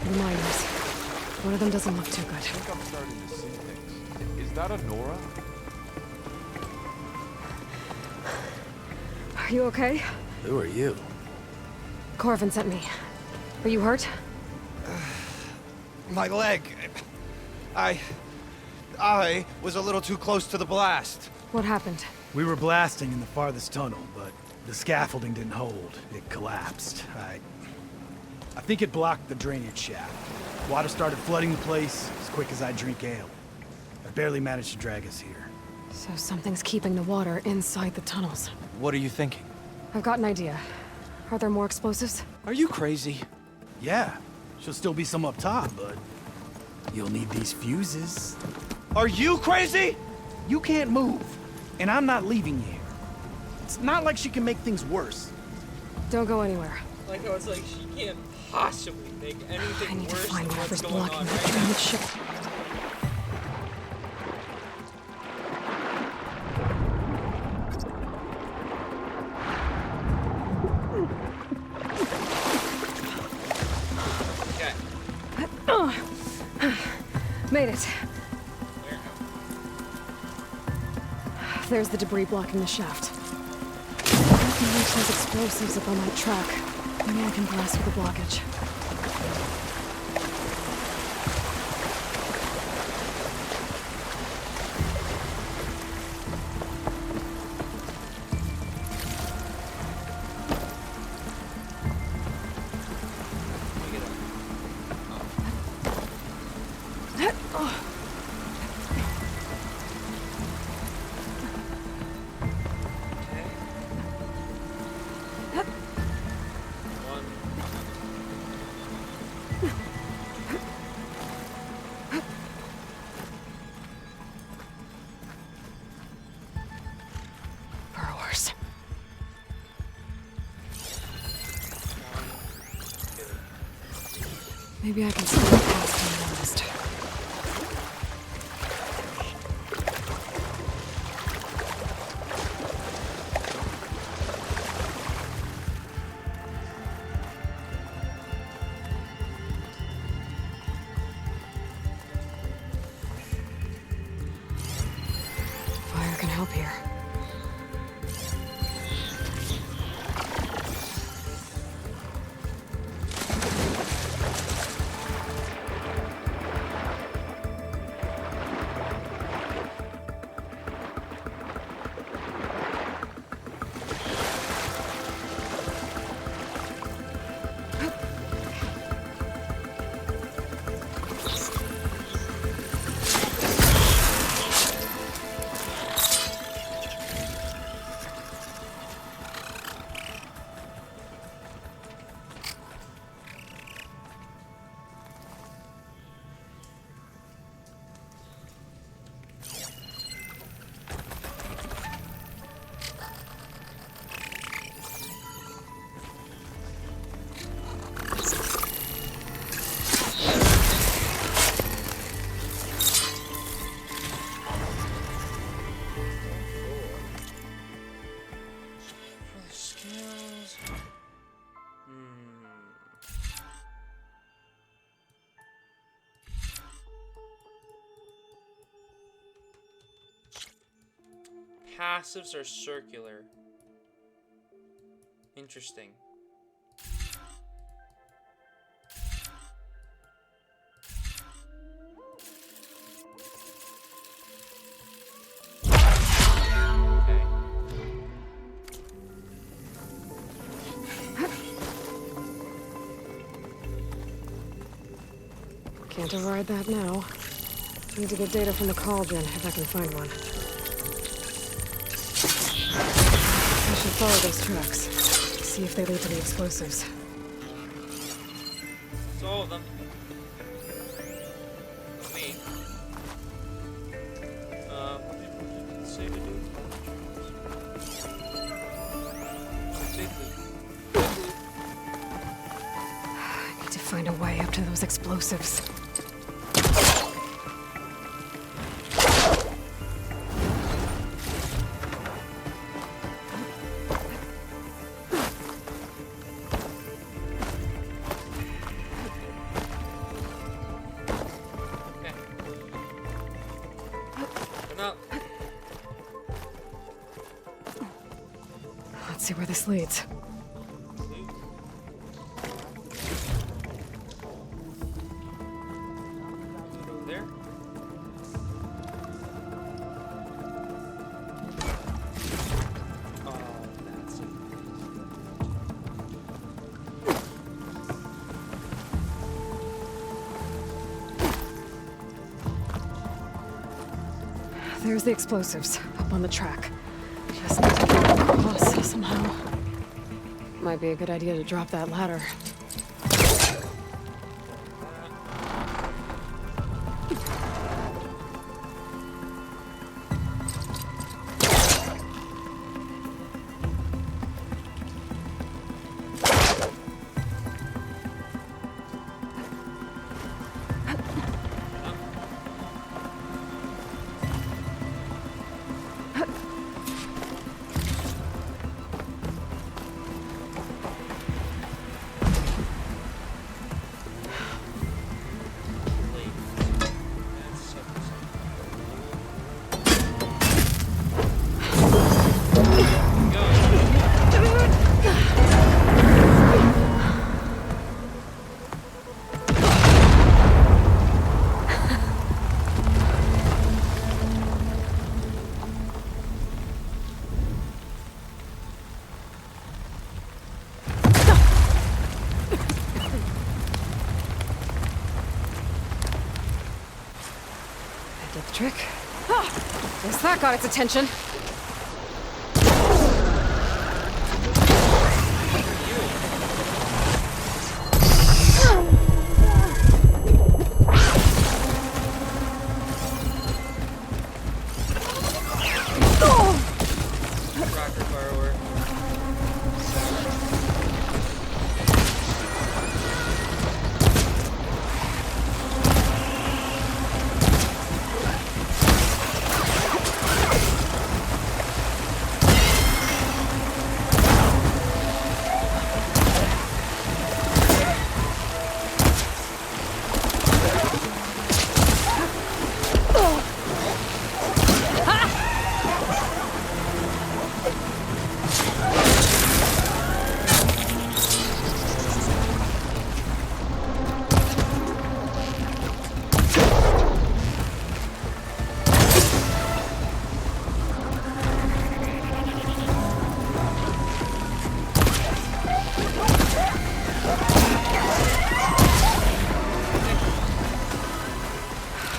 The miners. One of them doesn't look too good. I think I'm starting to see things. Is that a Nora? Are you okay? Who are you? Corvin sent me. Are you hurt? My leg. I was a little too close to the blast. What happened? We were blasting in the farthest tunnel, but the scaffolding didn't hold. It collapsed. I think it blocked the drainage shaft. Water started flooding the place as quick as I drink ale. I barely managed to drag us here. So something's keeping the water inside the tunnels. What are you thinking? I've got an idea. Are there more explosives? Are you crazy? Yeah, she'll still be some up top, but you'll need these fuses. Are you crazy? You can't move, and I'm not leaving you here. It's not like she can make things worse. Don't go anywhere. Like how it's like she can't possibly make anything I need to worse find than whatever's what's going blocking on the right drainage now. shaft. Made it. There's the debris blocking the shaft. I can reach those explosives up on that track. Maybe I can blast through the blockage. Burrowers. Maybe I can slip past unnoticed. Fire can help here. Skills. Passives are circular. Interesting. Can't override that now. Need to get data from the cauldron, if I can find one. I should follow those tracks. See if they lead to the explosives. It's all of them. Me. What did it say to do? I need to find a way up to those explosives. Let's see where this leads. There. Oh, that's it. There's the explosives, up on the track. Just need to get across somehow. Might be a good idea to drop that ladder. That did the trick. Ah, guess that got its attention. Rocket firework.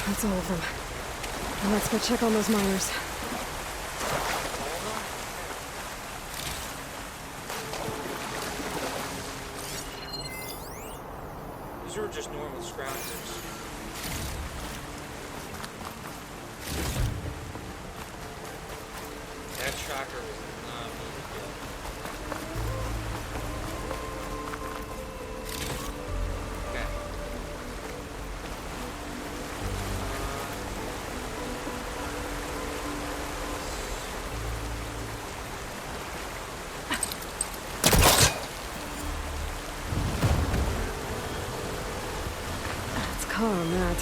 That's all of them. Now let's go check on those miners. These are just normal scroungers. That tracker was not really good. Okay. Let's call on that.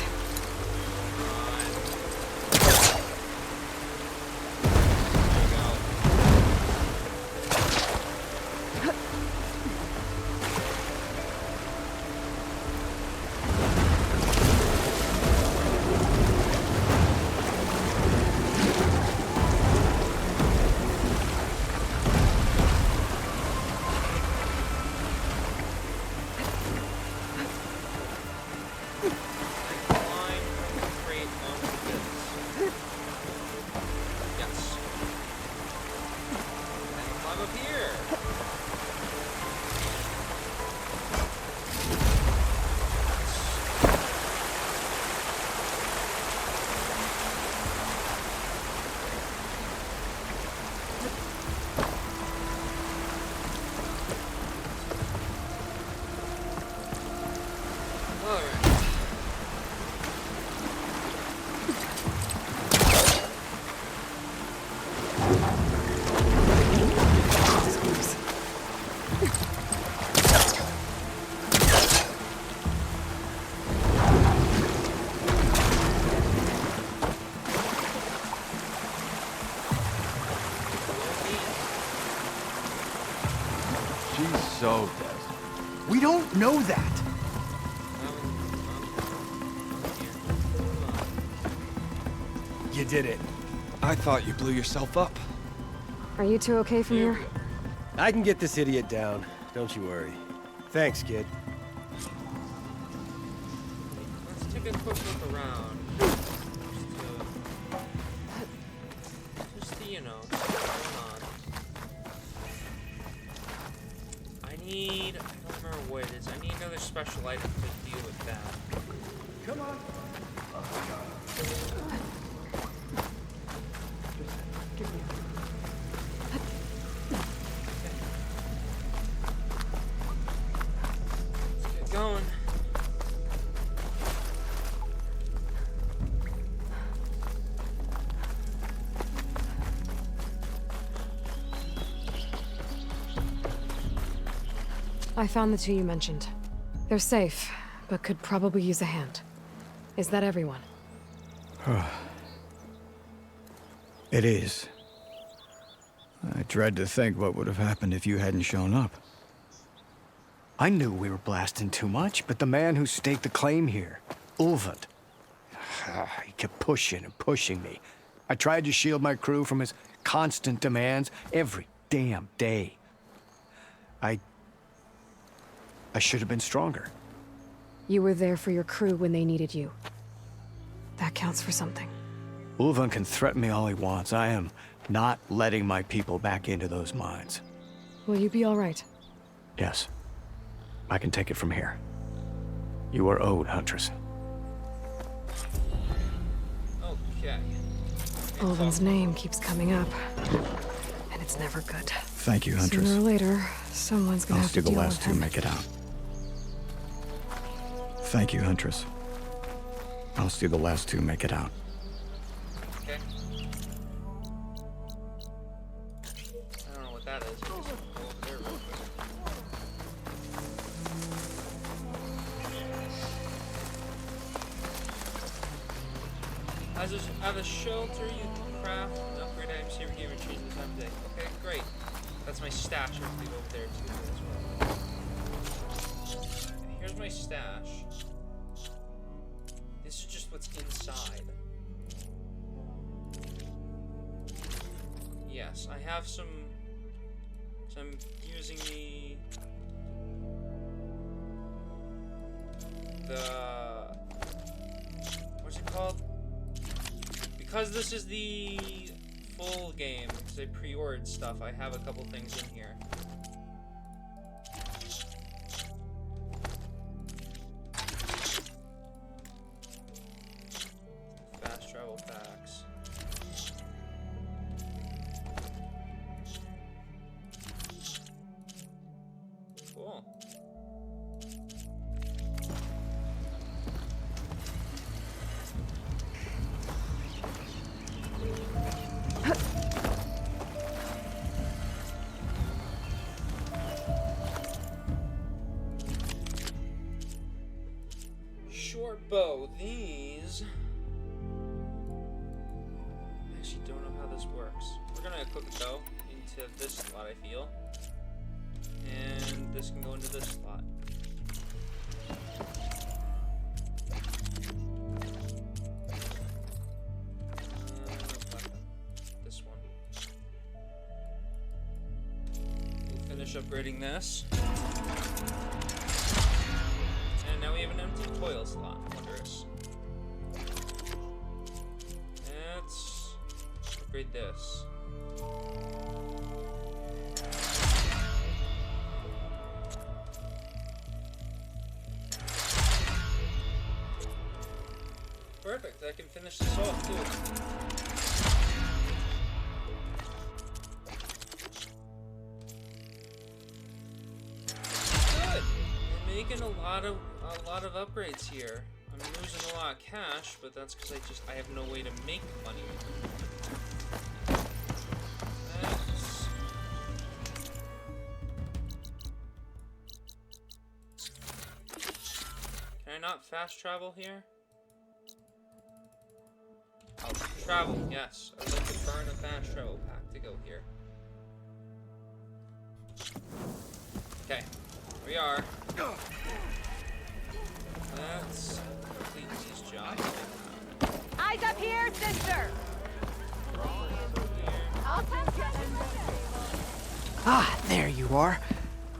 She's so dead. We don't know that. You did it. I thought you blew yourself up. Are you two okay from here? I can get this idiot down. Don't you worry. Thanks, kid. Let's take a quick look around. Just to, you know, what's going on. I don't remember what it is. I need another special item to deal with that. Come on. Get going. I found the two you mentioned. They're safe, but could probably use a hand. Is that everyone? It is. I dread to think what would have happened if you hadn't shown up. I knew we were blasting too much, but the man who staked the claim here, Ulvund, he kept pushing and pushing me. I tried to shield my crew from his constant demands every damn day. I should have been stronger. You were there for your crew when they needed you. That counts for something. Ulvund can threaten me all he wants. I am not letting my people back into those mines. Will you be all right? Yes. I can take it from here. You are owed, Huntress. Okay. Ulvund's name keeps coming up. And it's never good. Thank you, Huntress. Sooner or later, someone's gonna have to the deal last with two him. make it out. Thank you, Huntress. I'll see the last two make it out. Okay. I don't know what that is. Just go over there real quick. As a shelter, you can craft and upgrade items here and change the time of day. Okay, great. That's my stash. I can leave over there too as well. Here's my stash. This is just what's inside. Yes, I have some. So I'm using the what's it called? Because this is the full game, because I pre-ordered stuff, I have a couple things in here. Fast travel packs. Cool. Short bow. These. I actually don't know how this works. We're gonna equip a bow into this slot, I feel. And this can go into this slot. This one. We'll finish upgrading this. And now we have an empty coil slot. Wondrous. Let's upgrade this. Perfect, I can finish this off too. Good! We're making a lot of upgrades here. I'm losing a lot of cash, but that's because I have no way to make money. That's... Can I not fast travel here? Oh, travel, yes. I would like to burn a fast travel pack to go here. Okay, here we are. Let's complete these jobs. Eyes up here, sister! I'll Ah, there you are.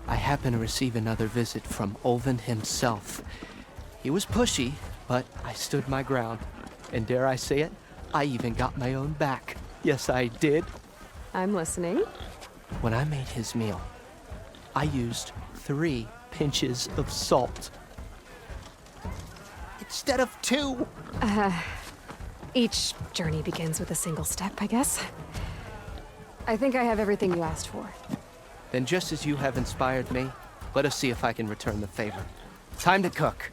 I happen to receive another visit from Olvin himself. He was pushy, but I stood my ground. And dare I say it, I even got my own back. Yes, I did. I'm listening. When I made his meal, I used 3 pinches of salt. Instead of 2. Each journey begins with a single step, I guess. I think I have everything you asked for. Then just as you have inspired me, let us see if I can return the favor. Time to cook.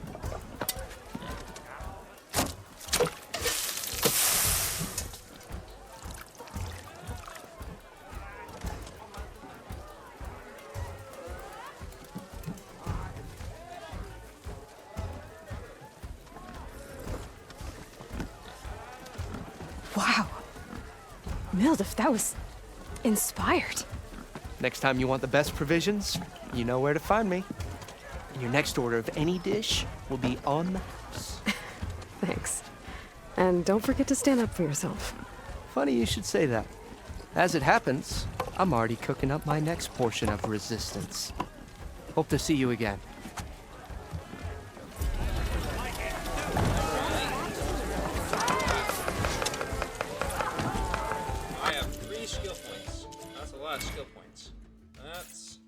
Wow. Mildef, that was inspired. Next time you want the best provisions, you know where to find me. And your next order of any dish will be on the house. Thanks. And don't forget to stand up for yourself. Funny you should say that. As it happens, I'm already cooking up my next portion of resistance. Hope to see you again. I have 3 skill points. That's a lot of skill points. Let's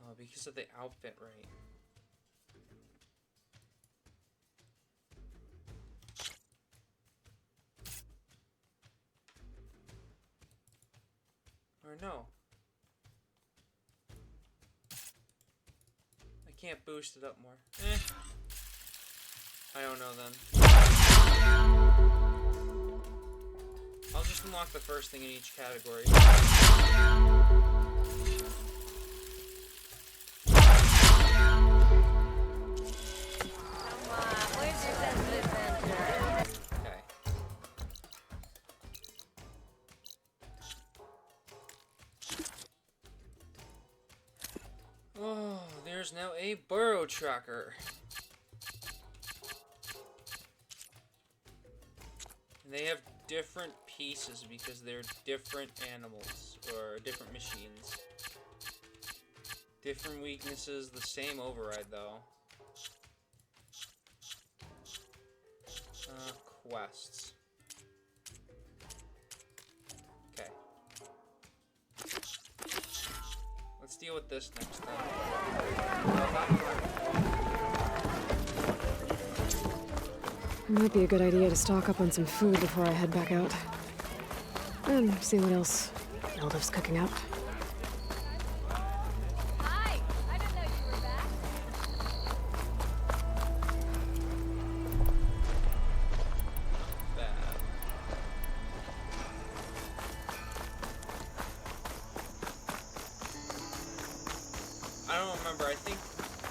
oh, because of the outfit, right? Or no. I can't boost it up more. I don't know then. I'll just unlock the first thing in each category. Okay. Oh, there's now a burrow tracker. And they have different pieces because they're different animals or different machines. Different weaknesses, the same override though. Quests. Okay. Let's deal with this next time. It might be a good idea to stock up on some food before I head back out. And see what else Mildef's cooking up. Hi! I didn't know you were back. I don't remember. I think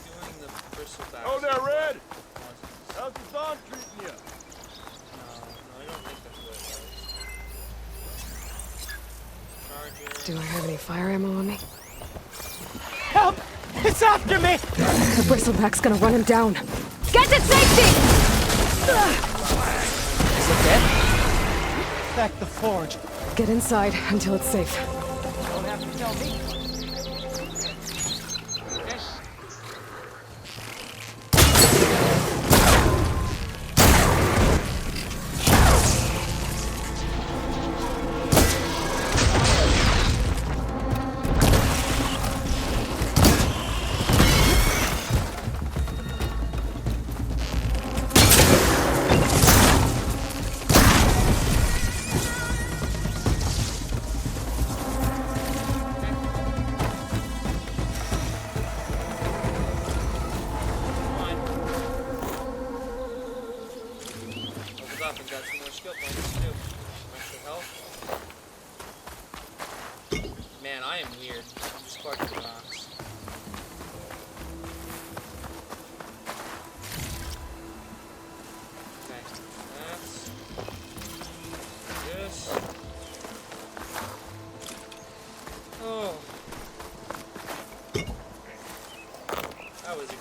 doing the bristleback. Oh, there, Red! How's the song treating you? No, I don't think that's what it was. Charger. Do I have any fire ammo on me? Help! It's after me! The bristleback's gonna run him down. Get to safety! Is it dead? Back the forge. Get inside until it's safe. Don't have to tell me.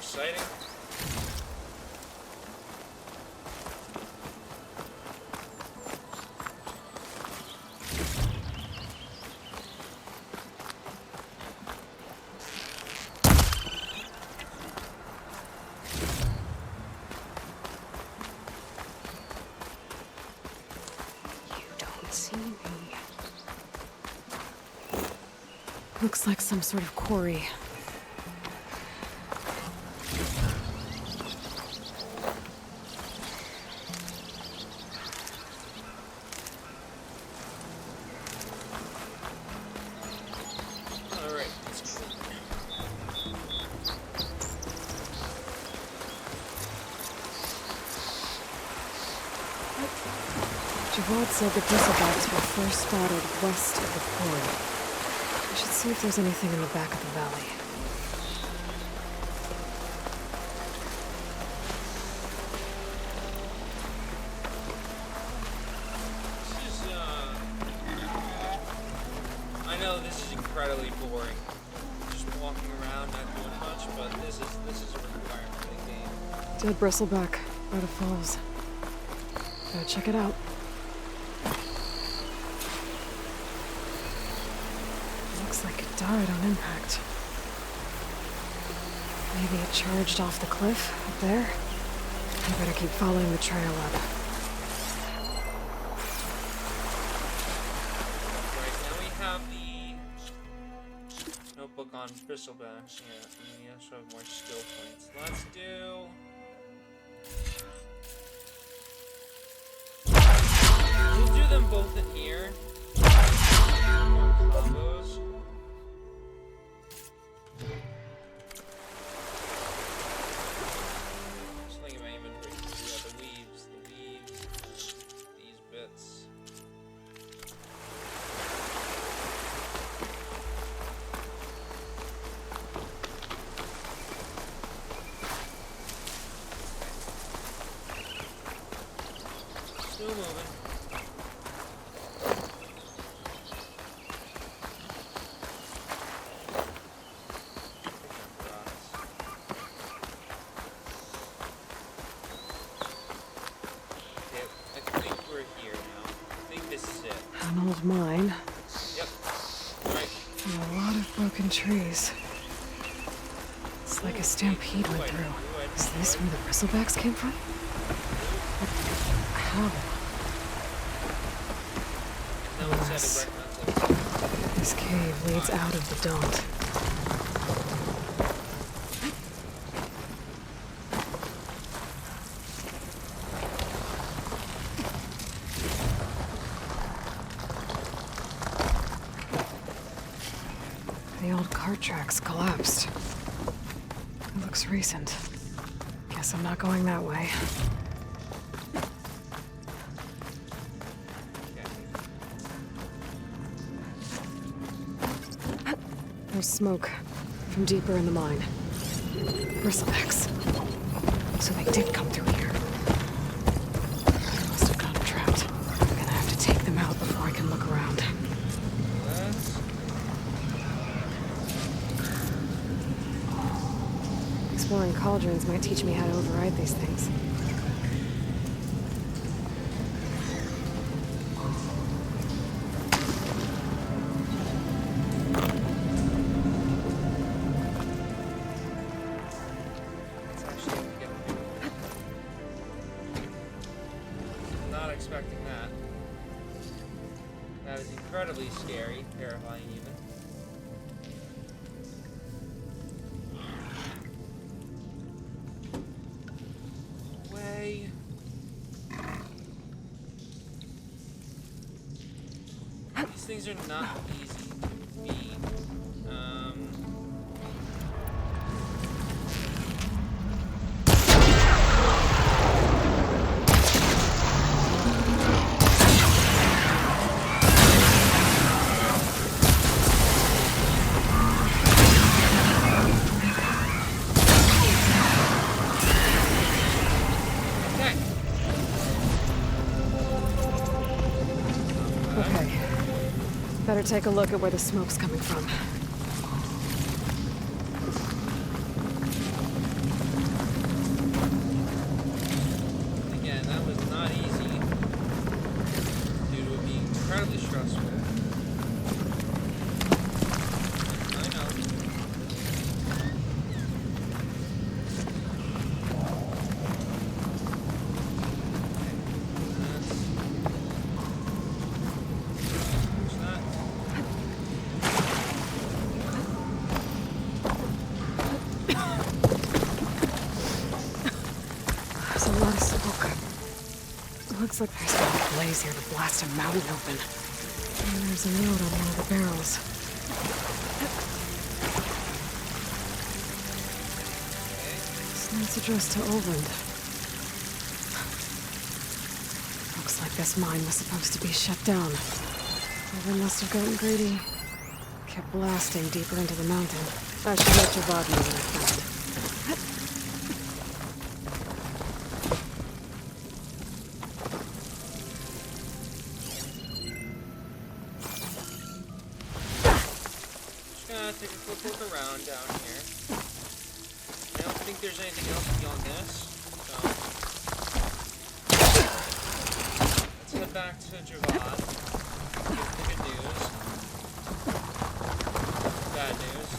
exciting. Looks like some sort of quarry. Alright, let's move. Javad said the bristlebacks were first spotted west of the quarry. I should see if there's anything in the back of the valley. This is, I know this is incredibly boring. Just walking around, not doing much, but this is a requirement of the game. Dead bristleback, by the falls. Gotta check it out. Looks like it died on impact. Maybe it charged off the cliff up there. I better keep following the trail up. Right, now we have the notebook on bristlebacks. Yeah, we also have more skill points. Let's do... We'll do them both in here. More combos. Just think of my inventory. Yeah, the weaves, these bits. Still moving. An old mine. Yep. Right. And a lot of broken trees. It's like a stampede went through. Is this where the bristlebacks came from? How? Unless this cave leads out of the Daunt. The old cart tracks collapsed. It looks recent. Guess I'm not going that way. There's smoke from deeper in the mine. Bristlebacks. So they did come through here. They must have gotten trapped. I'm gonna have to take them out before I can look around. Exploring cauldrons might teach me how to override these things. Not expecting that. That is incredibly scary, terrifying even. Way. These things are not easy to beat. Okay. Better take a look at where the smoke's coming from. There's a lot of smoke. Looks like there's been a blaze here to blast a mountain open. And there's a note on one of the barrels. This note's addressed to Olvend. Looks like this mine was supposed to be shut down. Olvend must have gotten greedy. Kept blasting deeper into the mountain. I should let Javad know what I found. Take a quick look around down here. I don't think there's anything else beyond this, so let's head back to Javad. Give the good news. Bad news.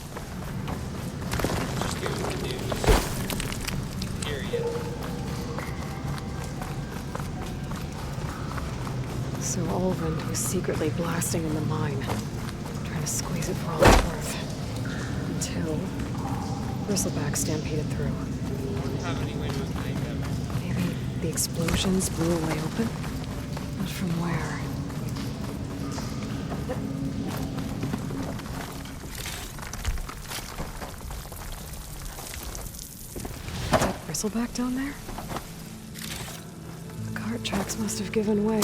Just give him the news. Period. So Olvend was secretly blasting in the mine, trying to squeeze it for all it's worth. Until Bristleback stampeded through. Have any way to ignite them? Maybe the explosions blew a way open? But from where? Is that Bristleback down there? The cart tracks must have given way.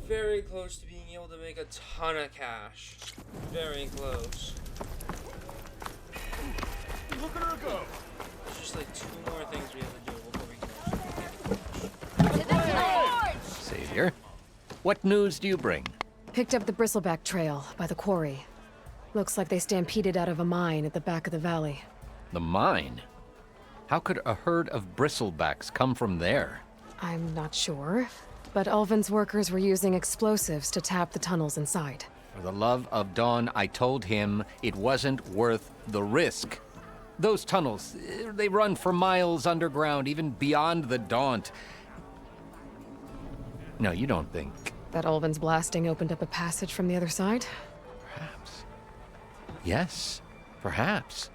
Very close to being able to make a ton of cash. Very close. Look at her go! There's just like 2 more things we have to do before we can actually get the cash. Savior, what news do you bring? Picked up the Bristleback trail by the quarry. Looks like they stampeded out of a mine at the back of the valley. The mine? How could a herd of bristlebacks come from there? I'm not sure, but Olvend's workers were using explosives to tap the tunnels inside. For the love of Dawn, I told him it wasn't worth the risk. Those tunnels, they run for miles underground, even beyond the Daunt. No, you don't think... That Olvend's blasting opened up a passage from the other side? Perhaps. Yes, perhaps.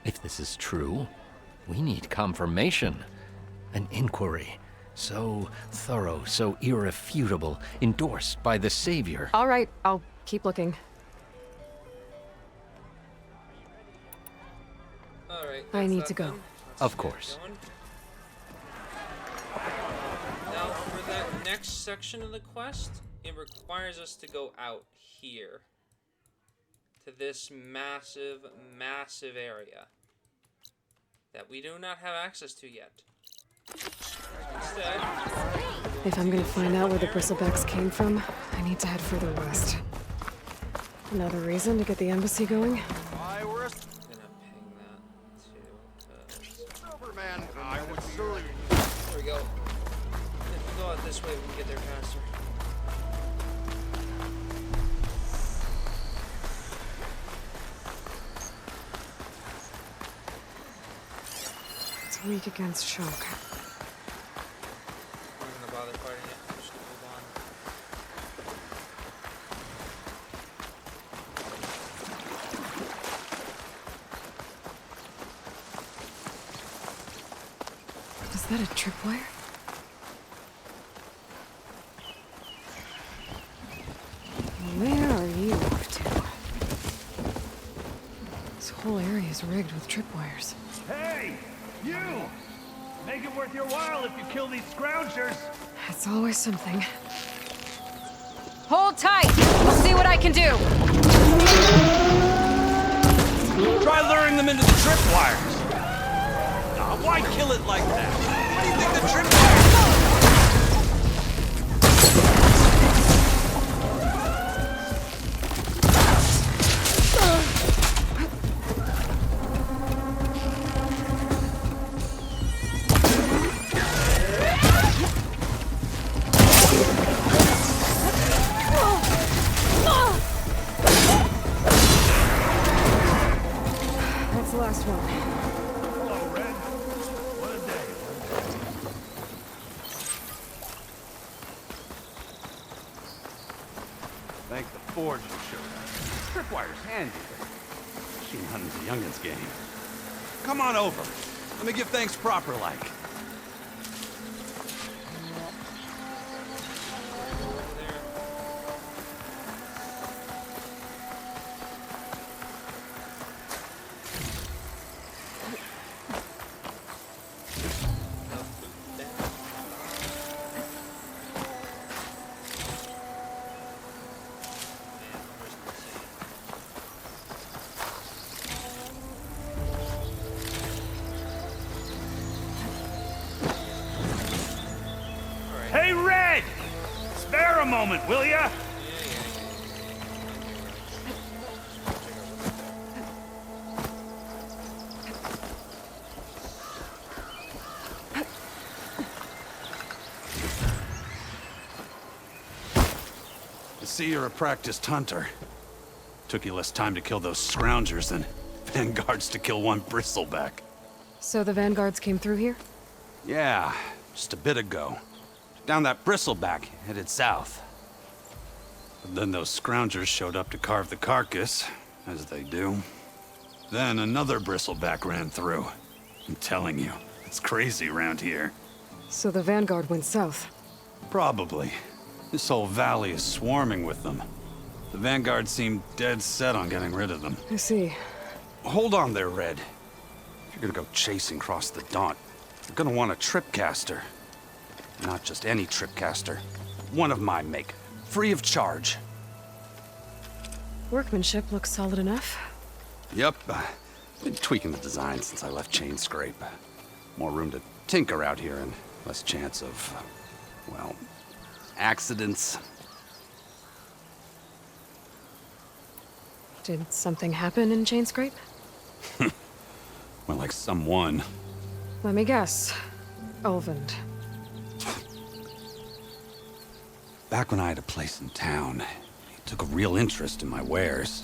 If this is true, we need confirmation. An inquiry. So thorough, so irrefutable, endorsed by the Savior. All right, I'll keep looking. Alright. I need to go. Of course. Now, for that next section of the quest, it requires us to go out here. To this massive, massive area. That we do not have access to yet. Instead, if I'm gonna find out where the Bristlebacks came from, I need to head further west. Another reason to get the embassy going? I'm gonna ping that too. Superman, I would surely. There we go. If we go out this way, we can get there faster. It's weak against shock. I'm not gonna bother fighting it. I'm just gonna move on. Is that a tripwire? Where are you off to? This whole area is rigged with tripwires. Hey! You! Make it worth your while if you kill these scroungers! It's always something. Hold tight! I'll see what I can do! Try luring them into the tripwires! Why kill it like that? What do you think the tripwires are? forge will show up. Tripwire's handy, but machine hunting's a youngin's game. Come on over. Let me give thanks proper like. Hey, Red! Spare a moment, will ya? I see you're a practiced hunter. Took you less time to kill those scroungers than vanguards to kill one bristleback. So the vanguards came through here? Yeah, just a bit ago. Down that bristleback, headed south. But then those scroungers showed up to carve the carcass, as they do. Then another bristleback ran through. I'm telling you, it's crazy around here. So the vanguard went south? Probably. This whole valley is swarming with them. The vanguard seemed dead set on getting rid of them. I see. Hold on there, Red. If you're gonna go chasing across the Daunt, you're gonna want a tripcaster. Not just any tripcaster. One of my make. Free of charge. Workmanship looks solid enough. Yep. Been tweaking the design since I left Chainscrape. More room to tinker out here and less chance of, well, accidents. Did something happen in Chainscrape? Well, like someone. Let me guess. Ulvund. Back when I had a place in town, he took a real interest in my wares.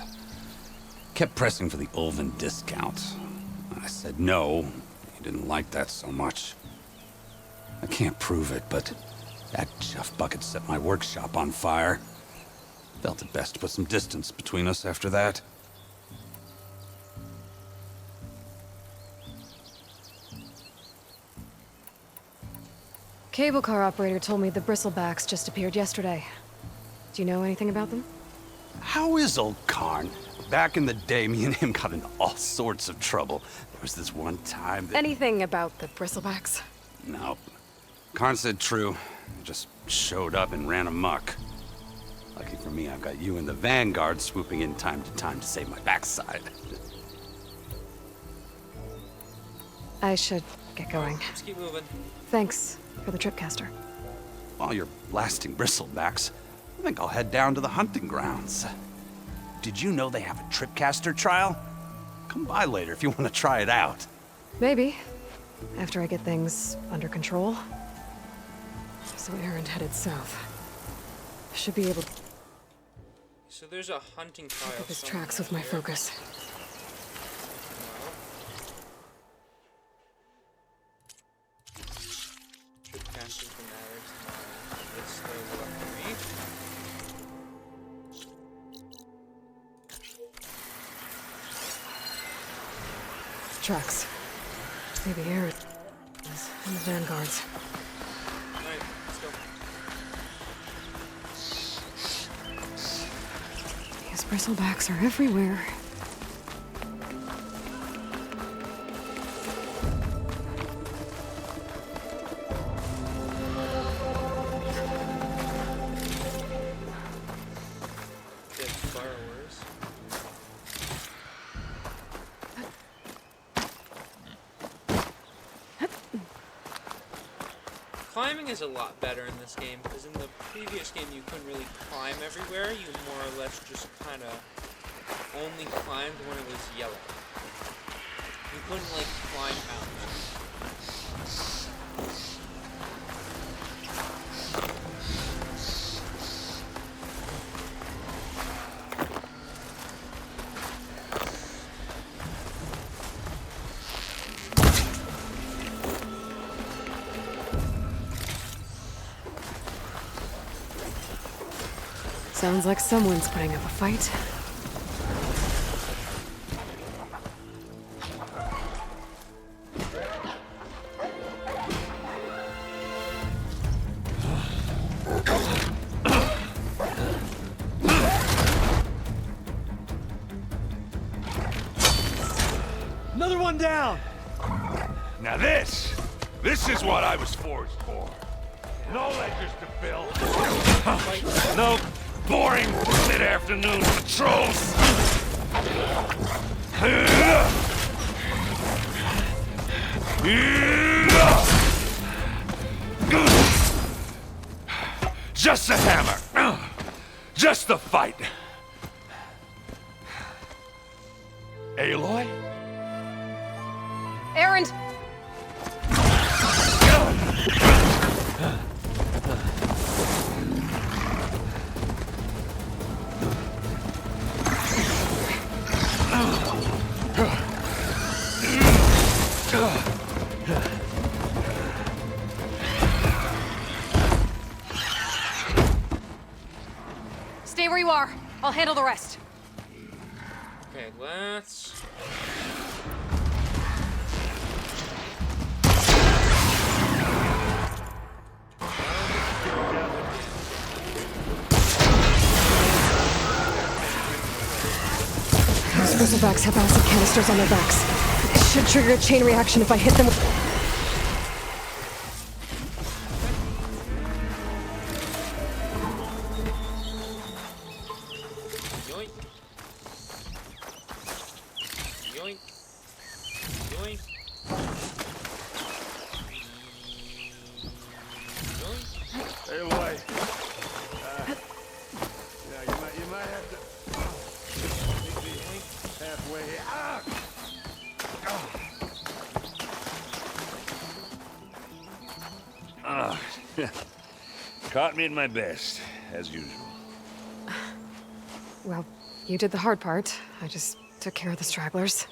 Kept pressing for the Ulvund discount. I said no. He didn't like that so much. I can't prove it, but that chuff bucket set my workshop on fire. Felt it best to put some distance between us after that. Cable car operator told me the bristlebacks just appeared yesterday. Do you know anything about them? How is old Karn? Back in the day, me and him got into all sorts of trouble. There was this one time that... Anything about the bristlebacks? Nope. Karn said true. Just showed up and ran amok. Lucky for me, I've got you and the Vanguard swooping in time to save my backside. I should get going. Let's keep moving. Thanks for the tripcaster. While you're blasting bristlebacks, I think I'll head down to the hunting grounds. Did you know they have a tripcaster trial? Come by later if you want to try it out. Maybe. After I get things under control. So Erend headed south. Should be able to... So there's a hunting trial. Look at this tracks with my focus. Tripcasters from Adders. It's the luxury. Tracks. Maybe Erend and the vanguards. Alright, let's go. These bristlebacks are everywhere. Dead borrowers. Climbing is a lot better in this game, because in the previous game you couldn't really climb everywhere, you more or less just kind of only climbed when it was yellow. You couldn't, like, climb mountains. Sounds like someone's putting up a fight. Another one down! Now this is what I was forged for. No ledgers to fill. No boring mid-afternoon patrols. Just a hammer. Just a fight. Aloy? Erend! Stay where you are. I'll handle the rest. Okay, let's... Those bristlebacks have acid canisters on their backs. It should trigger a chain reaction if I hit them with... Yoink. Yoink. Yoink. Aloy. Yeah, you might have to meet me halfway. Caught me at my best, as usual. Well, you did the hard part. I just took care of the stragglers.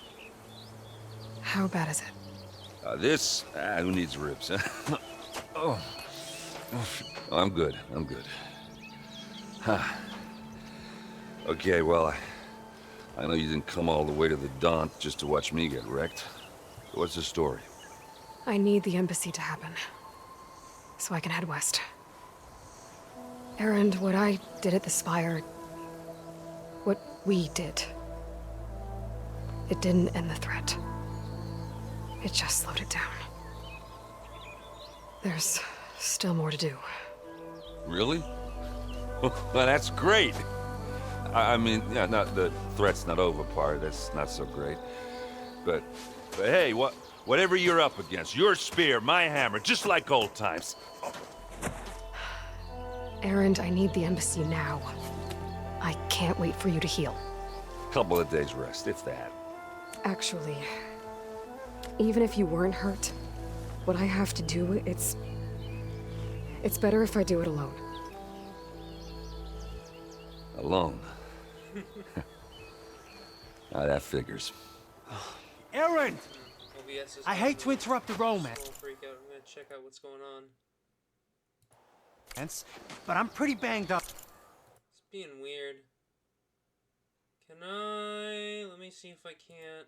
How bad is it? Who needs ribs, huh? Oh, I'm good. I'm good. Huh. Okay, well, I know you didn't come all the way to the Daunt just to watch me get wrecked. What's the story? I need the embassy to happen, so I can head west. Erend, what I did at the Spire... what we did... it didn't end the threat. It just slowed it down. There's still more to do. Really? Well, that's great. I mean, yeah, not the threat's not over part. That's not so great. But hey, whatever you're up against, your spear, my hammer, just like old times. Erend, I need the embassy now. I can't wait for you to heal. Couple of days rest, if that. Actually, even if you weren't hurt, what I have to do, it's better if I do it alone. Alone? That figures. Erend! OBS is I hate to interrupt the romance. Don't freak out. I'm gonna check out what's going on. But I'm pretty banged up. It's being weird. Can I... Let me see if I can't...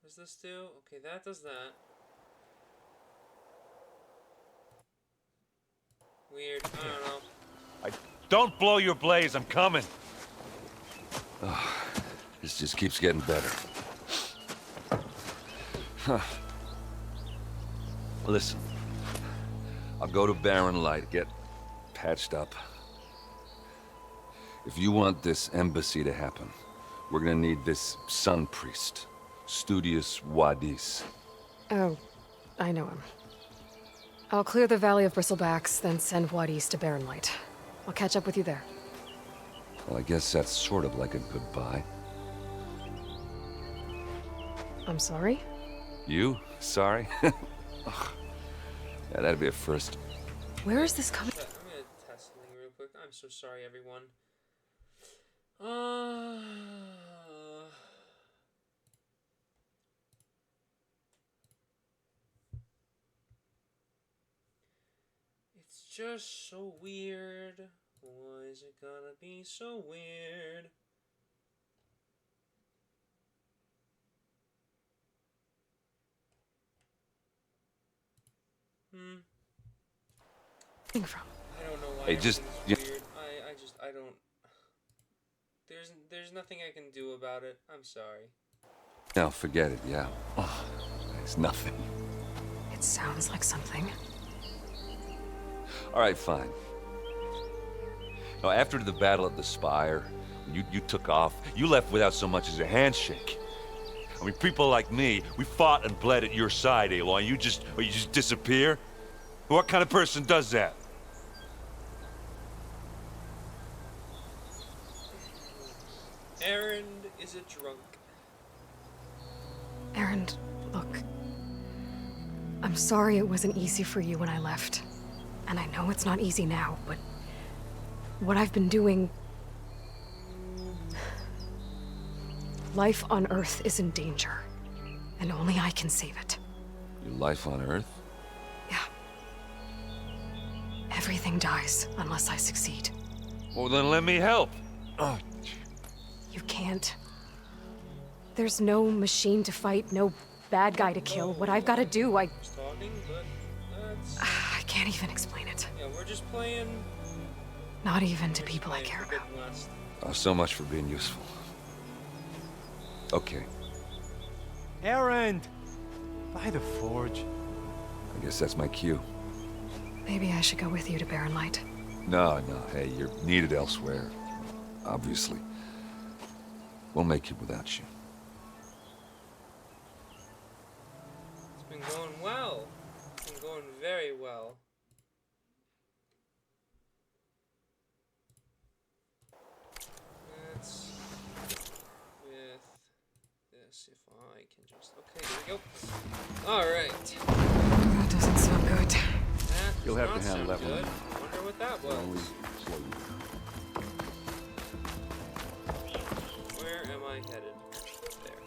What does this do? Okay, that does that. Weird. I don't know. Don't blow your blaze, I'm coming. This just keeps getting better. Huh. Listen, I'll go to Barren Light, get patched up. If you want this embassy to happen, we're gonna need this sun priest, Studius Wadis. Oh, I know him. I'll clear the Valley of Bristlebacks, then send Wadis to Barren Light. I'll catch up with you there. Well, I guess that's sort of like a goodbye. I'm sorry? You? Sorry? Ugh. Yeah, that'd be a first. Where is this coming? I'm gonna test something real quick. I'm so sorry, everyone. It's just so weird? Why is it gonna be so weird? From. I don't know why. Hey, just weird. I don't. There's nothing I can do about it. I'm sorry. No, forget it. Yeah. Oh, it's nothing. It sounds like something. All right, fine. Now, after the Battle of the Spire, you took off. You left without so much as a handshake. I mean, people like me, we fought and bled at your side, Aloy. You just disappear? What kind of person does that? Erend is a drunk. Erend, look. I'm sorry it wasn't easy for you when I left. And I know it's not easy now, but what I've been doing... Life on Earth is in danger, and only I can save it. Your life on Earth? Yeah. Everything dies unless I succeed. Well, then let me help. Oh. You can't. There's no machine to fight, no bad guy to kill. What I've got to do, I can't even explain it. Yeah, we're just playing. Not even to people I care about. Oh, so much for being useful. Okay. Erend! By the forge. I guess that's my cue. Maybe I should go with you to Barren Light. No, hey, you're needed elsewhere. Obviously. We'll make it without you. It's been going well. It's been going very well. Let's with this if I can just okay, there we go. Alright. That doesn't sound good. You'll have to handle that good. one. Wonder what that was. Where am I headed? There.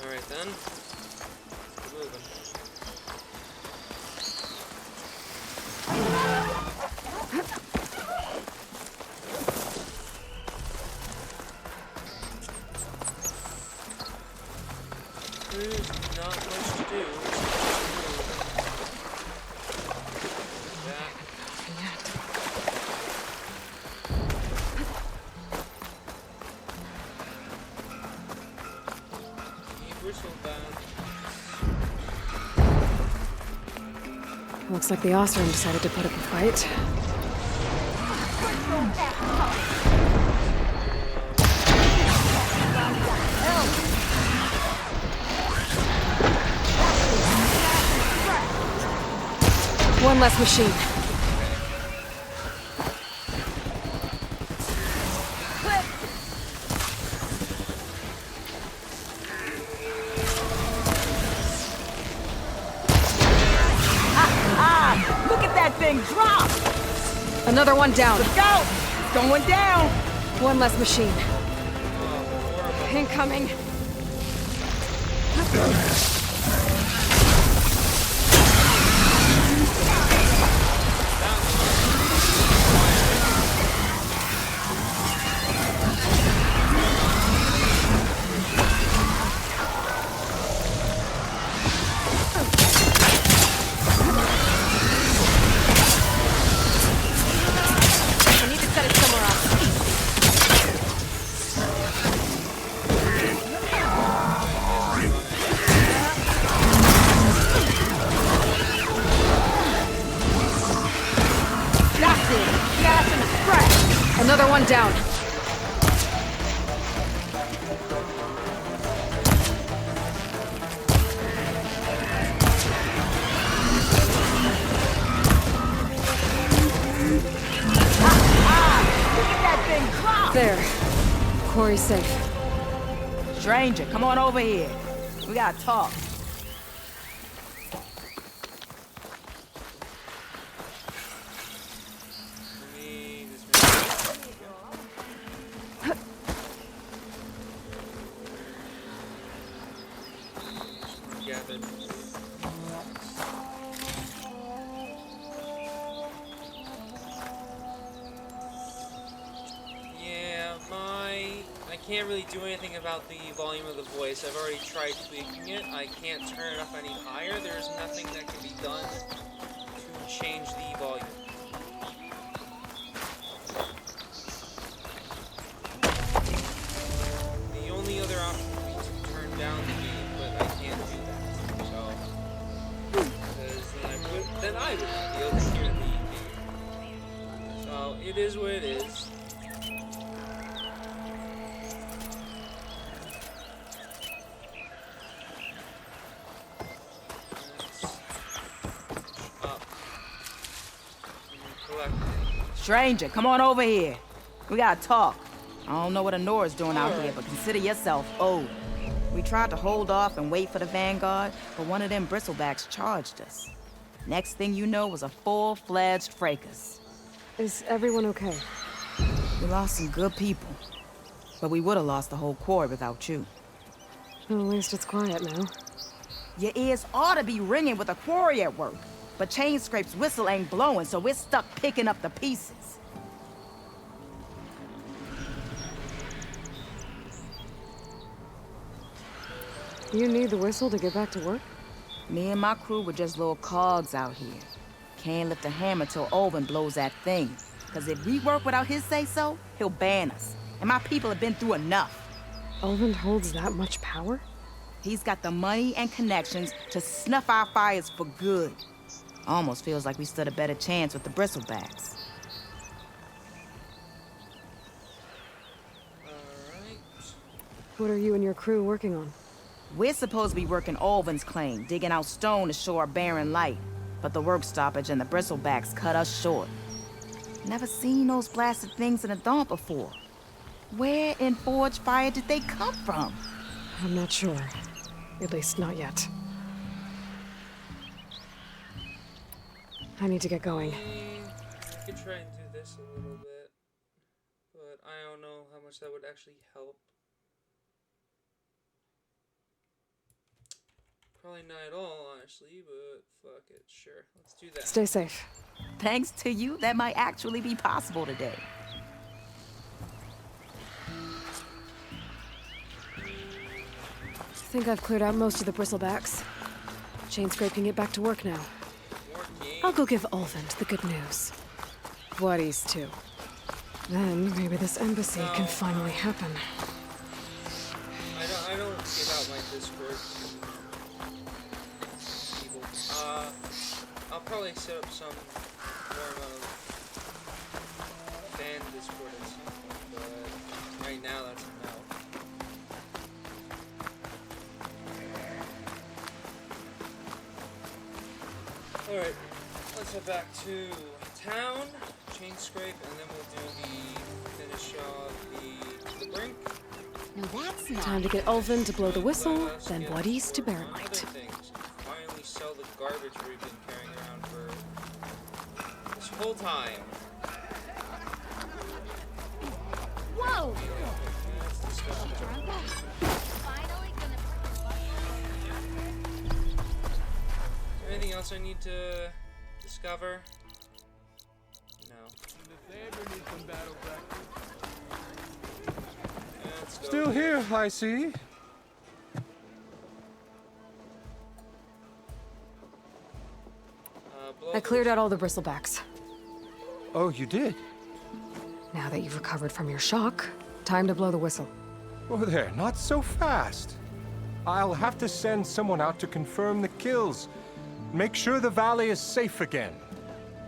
Alright then. Keep moving. There's not much to do. Looks like the Oseram decided to put up a fight. One less machine. Look at that thing drop! Another one down. Let's go! It's going down! One less machine. Incoming. Another one down. Look at that thing drop! There. Quarry's safe. Stranger, come on over here. We gotta talk. can't really do anything about the volume of the voice. I've already tried tweaking it. I can't turn it up any higher. There's nothing that can be done to change the volume. The only other option would be to turn down the gain, but I can't do that. So, because then I would not be able to hear the game. So it is what it is. Stranger, come on over here. We gotta talk. I don't know what Honora's doing out here, but consider yourself owed. We tried to hold off and wait for the Vanguard, but one of them bristlebacks charged us. Next thing you know was a full-fledged fracas. Is everyone okay? We lost some good people, but we would have lost the whole quarry without you. Well, at least it's quiet now. Your ears ought to be ringing with a quarry at work, but Chainscrape's whistle ain't blowing, so we're stuck picking up the pieces. You need the whistle to get back to work? Me and my crew were just little cogs out here. Can't lift a hammer till Olvin blows that thing. Cause if we work without his say-so, he'll ban us. And my people have been through enough. Olvin holds that much power? He's got the money and connections to snuff our fires for good. Almost feels like we stood a better chance with the bristlebacks. What are you and your crew working on? We're supposed to be working Olvin's claim, digging out stone to show our barren light. But the work stoppage and the bristlebacks cut us short. Never seen those blasted things in the dawn before. Where in Forge Fire did they come from? I'm not sure. At least not yet. I need to get going. I could try and do this a little bit, but I don't know how much that would actually help. Probably not at all, honestly, but fuck it, sure. Let's do that. Stay safe. Thanks to you, that might actually be possible today. I think I've cleared out most of the bristlebacks. Chainscrape can get back to work now. I'll go give Olvin the good news. Whaties too. Then maybe this embassy can finally happen. I don't give out my Discord to people. I'll probably set up some form of fan Discord or something, but right now that's a no. Alright, let's head back to town, Chainscrape, and then we'll do the finish off the brink. No, that's not. Time to get Olvin to blow the whistle, then Whaties to Barren Light. Finally sell the garbage we've been carrying around for this whole time. Whoa! Anything else I need to discover? No. Still here, I see. I cleared out all the bristlebacks. Oh, you did? Now that you've recovered from your shock, time to blow the whistle. Oh, there, not so fast. I'll have to send someone out to confirm the kills. Make sure the valley is safe again.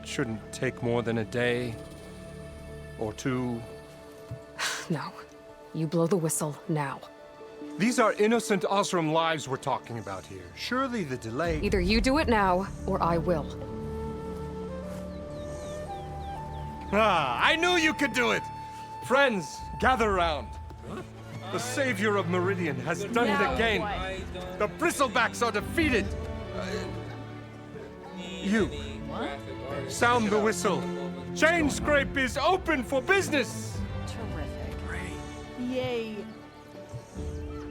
It shouldn't take more than a day or two. No. You blow the whistle now. These are innocent Osram lives we're talking about here. Surely the delay... Either you do it now, or I will. Ah, I knew you could do it! Friends, gather around. The savior of Meridian has done it again. The bristlebacks are defeated. You, sound the whistle. Chainscrape is open for business. Yay.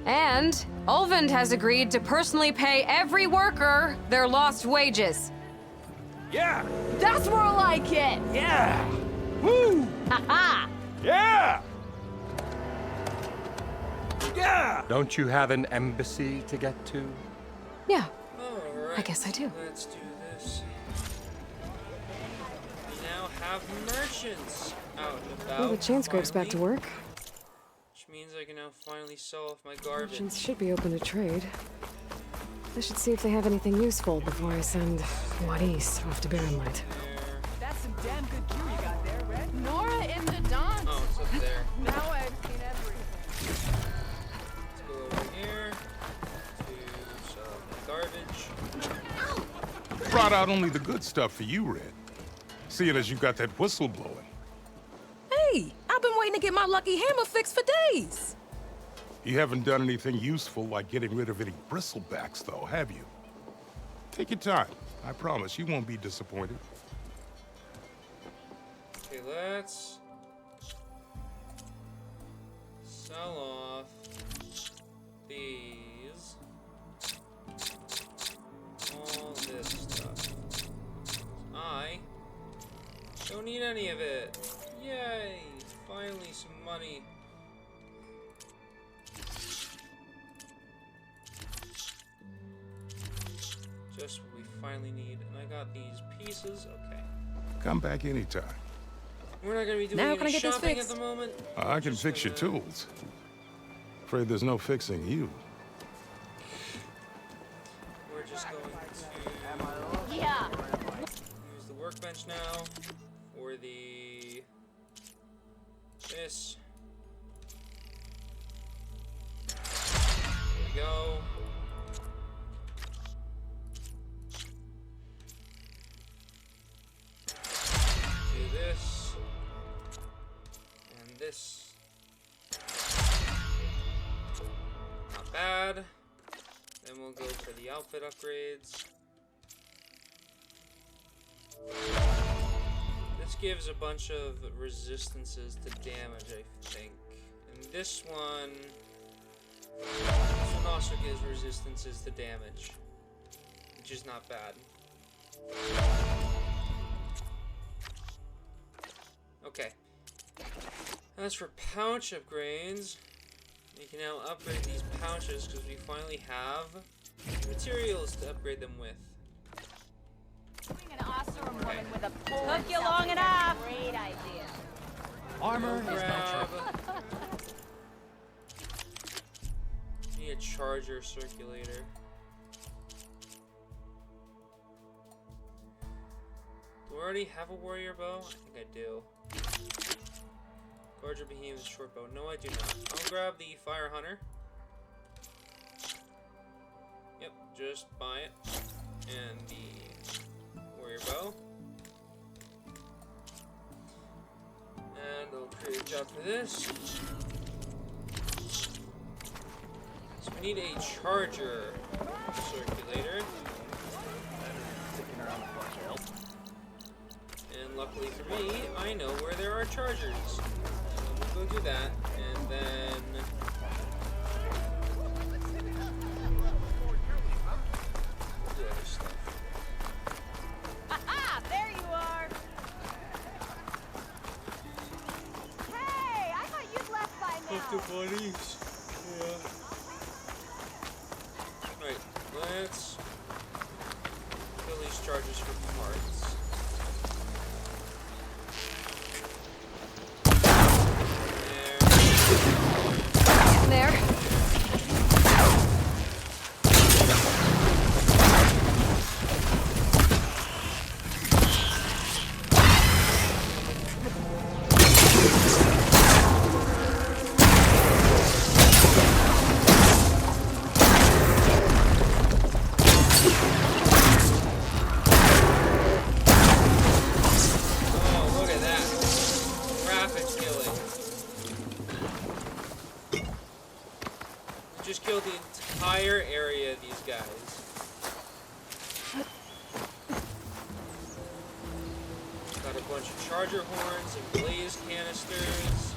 And Olvin has agreed to personally pay every worker their lost wages. Yeah! That's more like it! Yeah! Woo! Ha-ha! Yeah! Yeah! Don't you have an embassy to get to? Yeah, Alright. I guess I do. Let's do this. We now have merchants out and about. Oh, the Chainscrape's back to finally, work. Which means I can now finally sell off my garbage. Merchants should be open to trade. I should see if they have anything useful before I send Wadis off to Barrenlight. That's some damn good gear you got there, Red. Nora in the dance. Oh, it's up there. Now I've seen everything. Let's go over here to sell my garbage. Brought out only the good stuff for you, Red. Seeing as you got that whistle blowing. Hey, I've been waiting to get my lucky hammer fixed for days. You haven't done anything useful like getting rid of any bristlebacks, though, have you? Take your time. I promise you won't be disappointed. Okay, let's sell off these. All this stuff. I don't need any of it. Yay! Finally some money. Just what we finally need. And I got these pieces. Okay. Come back anytime. We're not gonna be doing Now can any I get this shopping at fixed? the moment. I can fix your tools. Afraid there's no fixing you. We're just going to Yeah. use the workbench now for the this. There we go. Do this and this. Not bad. Then we'll go for the outfit upgrades. This gives a bunch of resistances to damage, I think. And this one also gives resistances to damage, which is not bad. Okay. As for pouch upgrades, we can now upgrade these pouches because we finally have materials to upgrade them with. An awesome woman with a pole. Took you long enough. Great idea. Armor is Grab. Need a charger circulator. Do I already have a warrior bow? I think I do. Gorger Behemoth short bow. No, I do not. I'll grab the Fire Hunter. Yep, just buy it. And the warrior bow. And I'll create a job for this. So we need a charger circulator. And luckily for me, I know where there are chargers. So we'll go do that, and then we'll do other stuff. Aha! There you are. Hey, I thought you'd left by now. Fuck the buddies. Yeah. Alright, let's fill these chargers for parts. There. Oh, look at that. Rapid killing. We just killed the entire area of these guys. Got a bunch of charger horns and blaze canisters.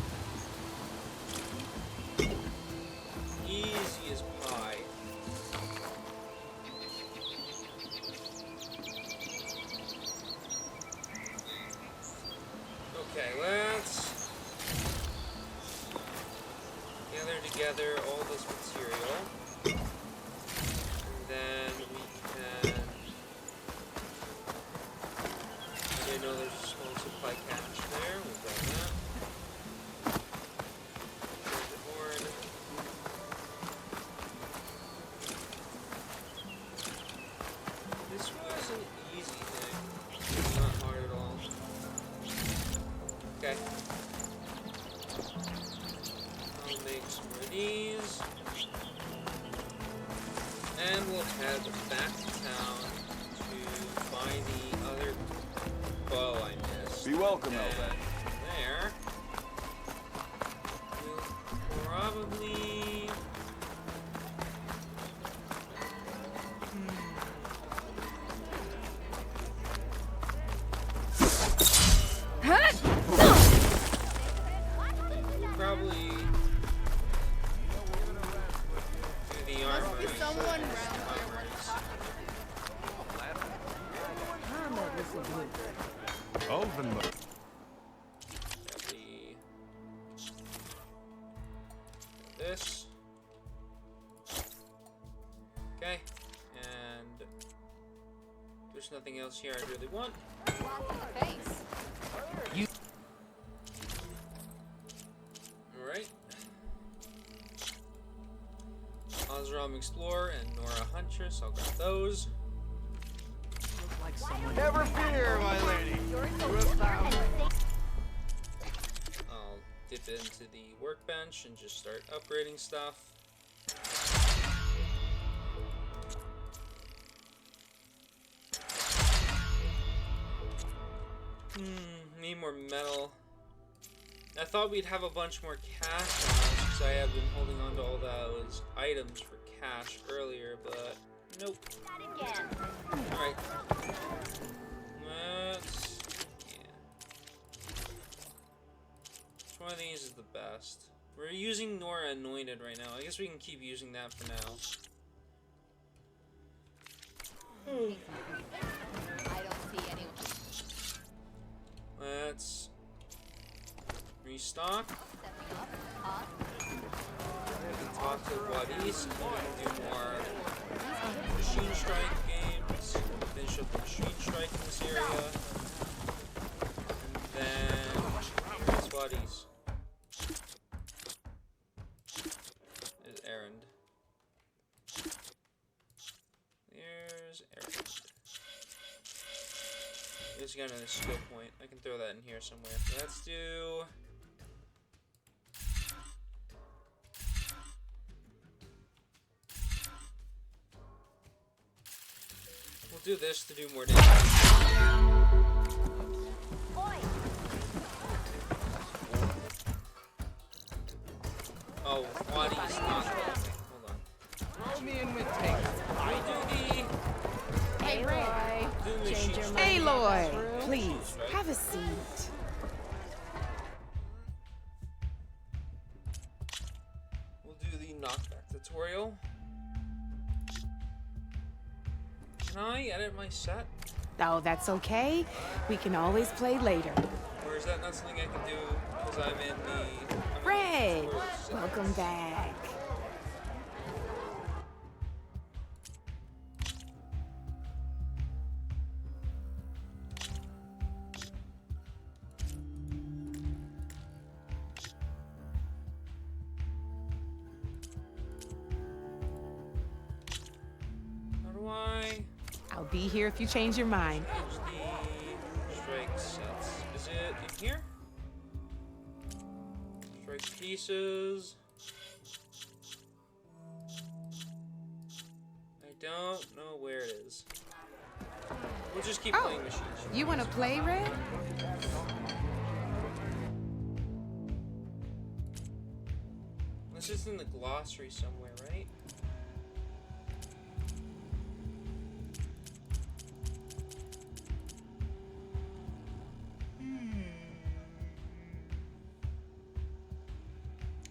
Easy as pie. Okay, let's gather gather all this material. And then we can... I know there's a small supply cache there. We'll grab that. There's the horn. This was an easy thing. It's not hard at all. Okay. I'll make some more of these. And we'll head back to town to find the other bow I missed. Be welcome, and Elven. there. We'll probably... Probably do the armor. Elven must. This. Okay, and there's nothing else here I really want. Alright. Osram Explorer and Nora Huntress, I'll grab those. Never fear, my lady. I'll dip into the workbench and just start upgrading stuff. Need more metal. I thought we'd have a bunch more cash on us because I have been holding on to all those items for cash earlier, but nope. Alright. Let's... yeah. Which one of these is the best? We're using Nora Anointed right now. I guess we can keep using that for now. I don't see anyone. Let's restock. Talk to Wadis. We can do more machine strike games. Finish up the machine strike in this area. And then where's Wadis? There's Errand. There's Errand. There's got another skill point. I can throw that in here somewhere. Let's do... we'll do this to do more damage. Oh, Wadi's not there. Hold on. Throw me in with tape. I do the... Hey, Ray. Aloy, please, have a seat. We'll do the knockback tutorial. Can I edit my set? Oh, that's okay. We can always play later. Or is that not something I can do because I'm in the... Red, welcome back. I'll be here if you change your mind. Strike sets. Is it in here? Strike pieces. I don't know where it is. We'll just keep playing machines. You want to play, Red? This is in the glossary somewhere, right?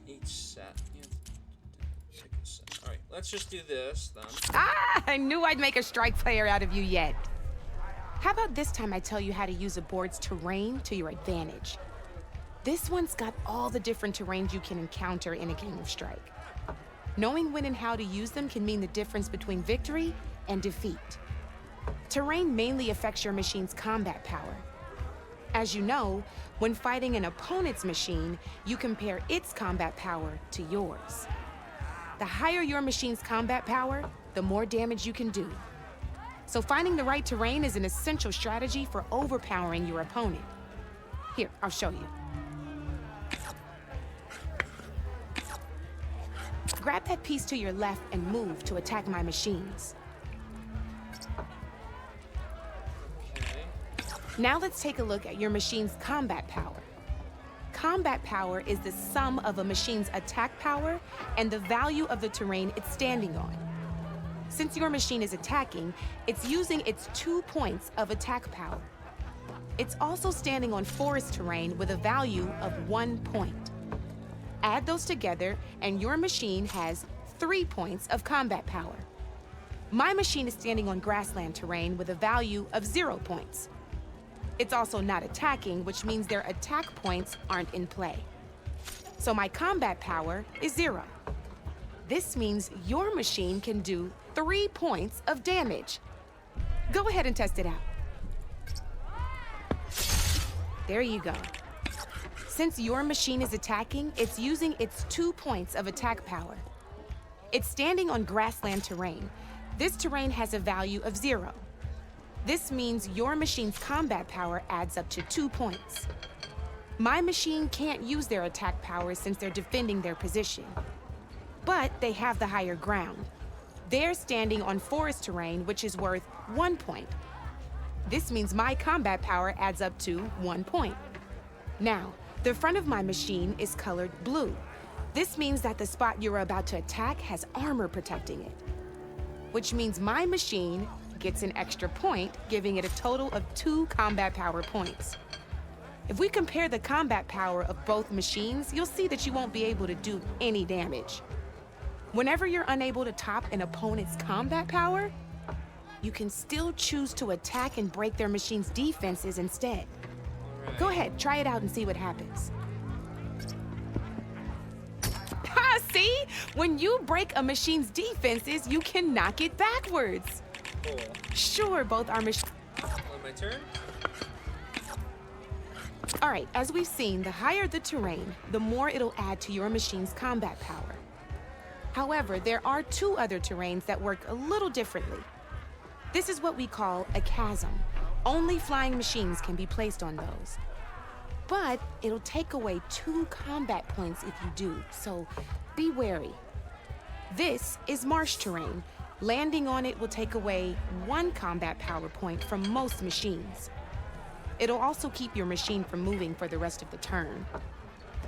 Each set. Alright, let's just do this then. Ah, I knew I'd make a strike player out of you yet. How about this time I tell you how to use a board's terrain to your advantage? This one's got all the different terrains you can encounter in a game of Strike. Knowing when and how to use them can mean the difference between victory and defeat. Terrain mainly affects your machine's combat power. As you know, when fighting an opponent's machine, you compare its combat power to yours. The higher your machine's combat power, the more damage you can do. So finding the right terrain is an essential strategy for overpowering your opponent. Here, I'll show you. Grab that piece to your left and move to attack my machines. Now let's take a look at your machine's combat power. Combat power is the sum of a machine's attack power and the value of the terrain it's standing on. Since your machine is attacking, it's using its 2 points of attack power. It's also standing on forest terrain with a value of 1 point. Add those together, and your machine has 3 points of combat power. My machine is standing on grassland terrain with a value of 0 points. It's also not attacking, which means their attack points aren't in play. So my combat power is 0. This means your machine can do 3 points of damage. Go ahead and test it out. There you go. Since your machine is attacking, it's using its 2 points of attack power. It's standing on grassland terrain. This terrain has a value of 0. This means your machine's combat power adds up to 2 points. My machine can't use their attack power since they're defending their position. But they have the higher ground. They're standing on forest terrain, which is worth 1 point. This means my combat power adds up to 1 point. Now, the front of my machine is colored blue. This means that the spot you're about to attack has armor protecting it, which means my machine gets an extra point, giving it a total of 2 combat power points. If we compare the combat power of both machines, you'll see that you won't be able to do any damage. Whenever you're unable to top an opponent's combat power, you can still choose to attack and break their machine's defenses instead. Go ahead, try it out and see what happens. Ha, see? When you break a machine's defenses, you can knock it backwards. Cool. Sure, both our machines... My turn? All right, as we've seen, the higher the terrain, the more it'll add to your machine's combat power. However, there are 2 other terrains that work a little differently. This is what we call a chasm. Only flying machines can be placed on those. But it'll take away 2 combat points if you do, so be wary. This is marsh terrain. Landing on it will take away 1 combat power point from most machines. It'll also keep your machine from moving for the rest of the turn.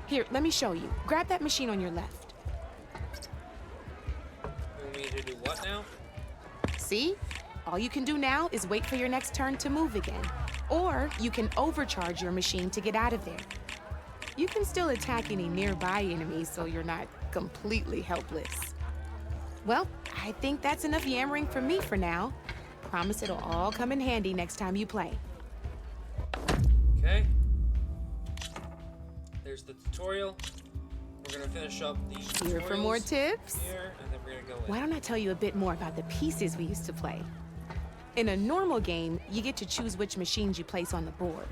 Here, let me show you. Grab that machine on your left. You want me to do what now? See? All you can do now is wait for your next turn to move again. Or you can overcharge your machine to get out of there. You can still attack any nearby enemies so you're not completely helpless. Well, I think that's enough yammering from me for now. Promise it'll all come in handy next time you play. Okay. There's the tutorial. We're gonna finish up the Here for more tips? Here, and then we're gonna go in. Why don't I tell you a bit more about the pieces we used to play? In a normal game, you get to choose which machines you place on the board.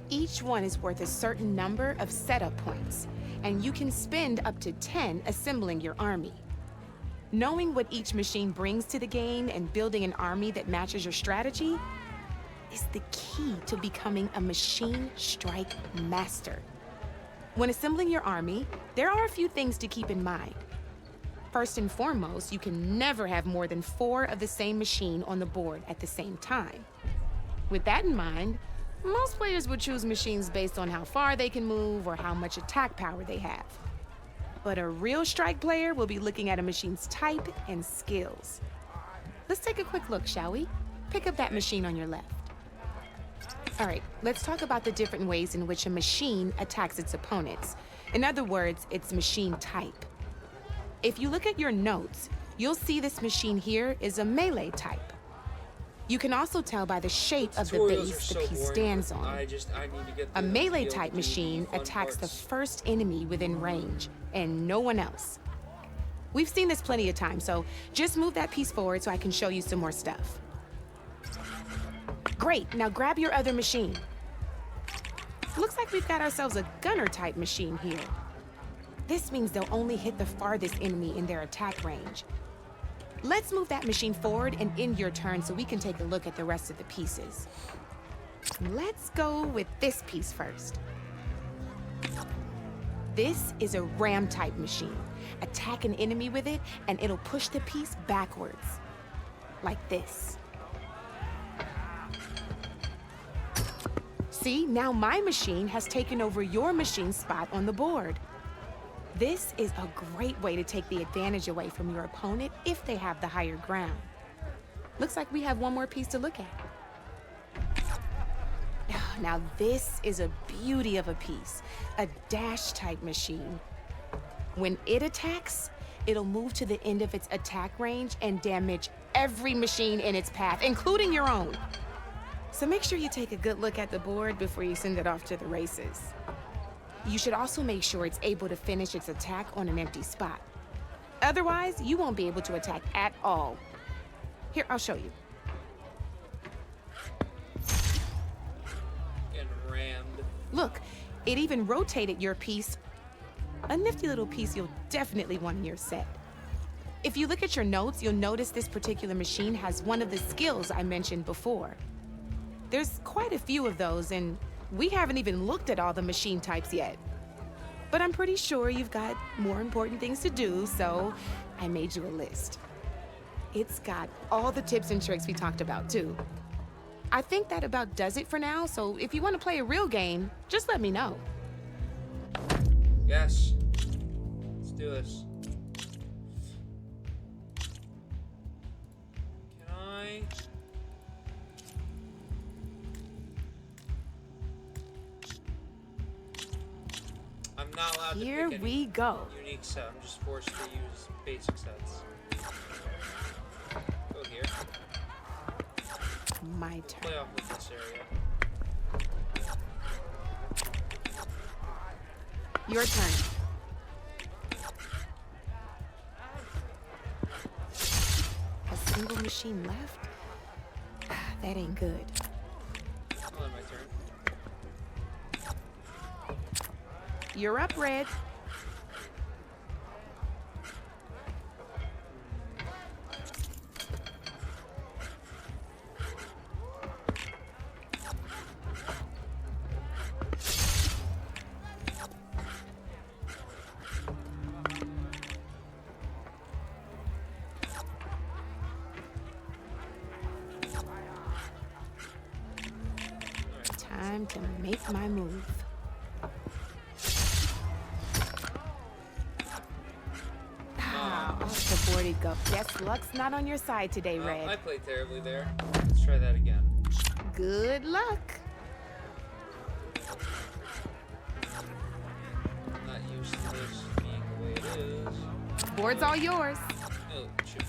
Each one is worth a certain number of setup points, and you can spend up to 10 assembling your army. Knowing what each machine brings to the game and building an army that matches your strategy is the key to becoming a machine strike master. When assembling your army, there are a few things to keep in mind. First and foremost, you can never have more than 4 of the same machine on the board at the same time. With that in mind, most players would choose machines based on how far they can move or how much attack power they have. But a real strike player will be looking at a machine's type and skills. Let's take a quick look, shall we? Pick up that machine on your left. All right, let's talk about the different ways in which a machine attacks its opponents. In other words, its machine type. If you look at your notes, you'll see this machine here is a melee type. You can also tell by the shape of the Tutorials are base so the piece boring, stands but on. I need to get A the- melee be able type to do the machine fun attacks the parts. first enemy within range, and no one else. We've seen this plenty of times, so just move that piece forward so I can show you some more stuff. Great, now grab your other machine. Looks like we've got ourselves a gunner type machine here. This means they'll only hit the farthest enemy in their attack range. Let's move that machine forward and end your turn so we can take a look at the rest of the pieces. Let's go with this piece first. This is a ram type machine. Attack an enemy with it and it'll push the piece backwards. Like this. See, now my machine has taken over your machine's spot on the board. This is a great way to take the advantage away from your opponent if they have the higher ground. Looks like we have one more piece to look at. Now this is a beauty of a piece, a dash type machine. When it attacks, it'll move to the end of its attack range and damage every machine in its path, including your own. So make sure you take a good look at the board before you send it off to the races. You should also make sure it's able to finish its attack on an empty spot. Otherwise, you won't be able to attack at all. Here, I'll show you. Getting rammed. Look, it even rotated your piece. A nifty little piece you'll definitely want in your set. If you look at your notes, you'll notice this particular machine has one of the skills I mentioned before. There's quite a few of those, and we haven't even looked at all the machine types yet. But I'm pretty sure you've got more important things to do, so I made you a list. It's got all the tips and tricks we talked about, too. I think that about does it for now, so if you want to play a real game, just let me know. Yes. Let's do this. Can I? I'm not allowed Here to pick we any go. unique set. I'm just forced to use basic sets. Go here. My turn. Play off with this area. Your turn. A single machine left? That ain't good. I'll end my turn. You're up, Red. Time to make my move. Off the board it go. Guess luck's not on your side today, Red. I played terribly there. Let's try that again. Good luck. I'm not used to this being the way it is. Board's all yours. Oh, shoot.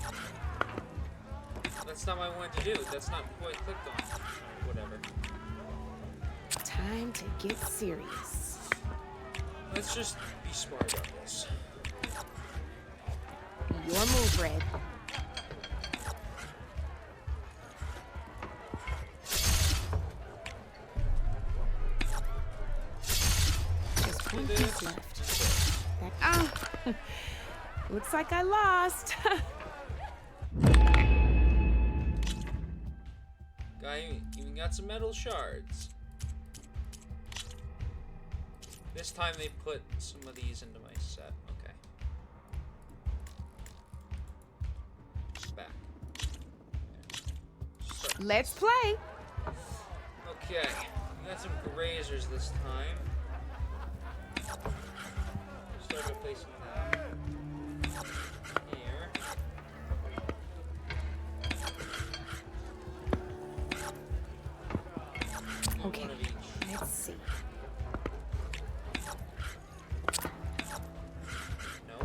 That's not what I wanted to do. That's not what I clicked on. Whatever. Time to get serious. Let's just be smart about this. Your move, Red. Just one piece left. Looks like I lost. Guy even got some metal shards. This time they put some of these into my set. Okay. Back. Let's play. Okay. We got some grazers this time. Start replacing that. Here. Okay, let's see. No.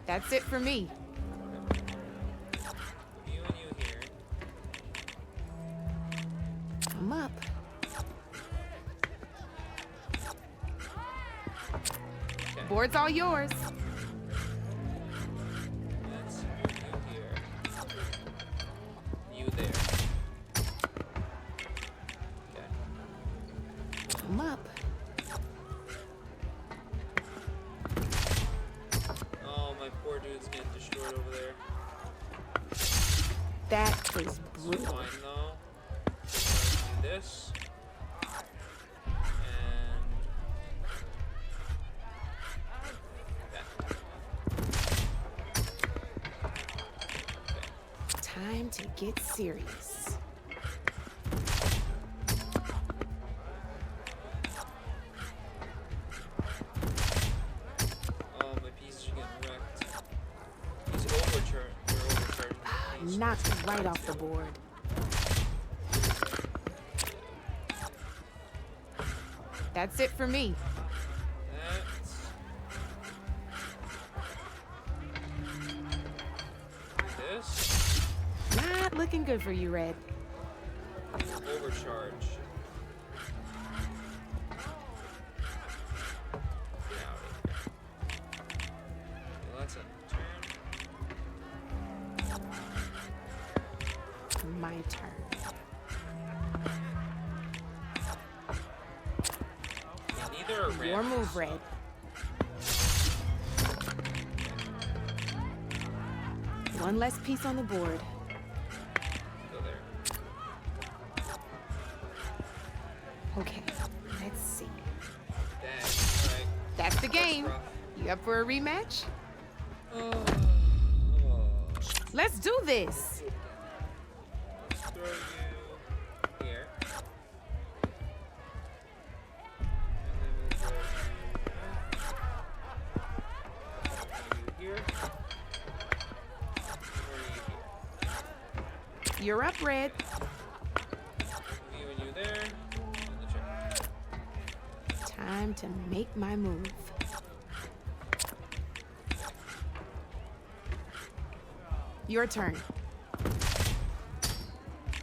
That's it for me. You and you here. board's all yours. Let's move you here. You there. Okay. I'm up. Oh, my poor dude's getting destroyed over there. That was It's brutal. fine though. Let's do this. Time to get serious. Oh, my pieces are getting wrecked. He's overcharged. They're overcharging. Knocked right off the board. That's it for me. This. Not looking good for you, Red. Overcharge. Get out of here. Well, that's a turn. My turn. Neither are Your red. move, Red. One less piece on the board. Go there. Okay, let's see. Dang. Alright. That's the game. rough. You up for a rematch? Oh. Let's do this. Let's throw you here. And then we'll throw you here. You're up, Red. You and you there. And the check. Time to make my move. Your turn.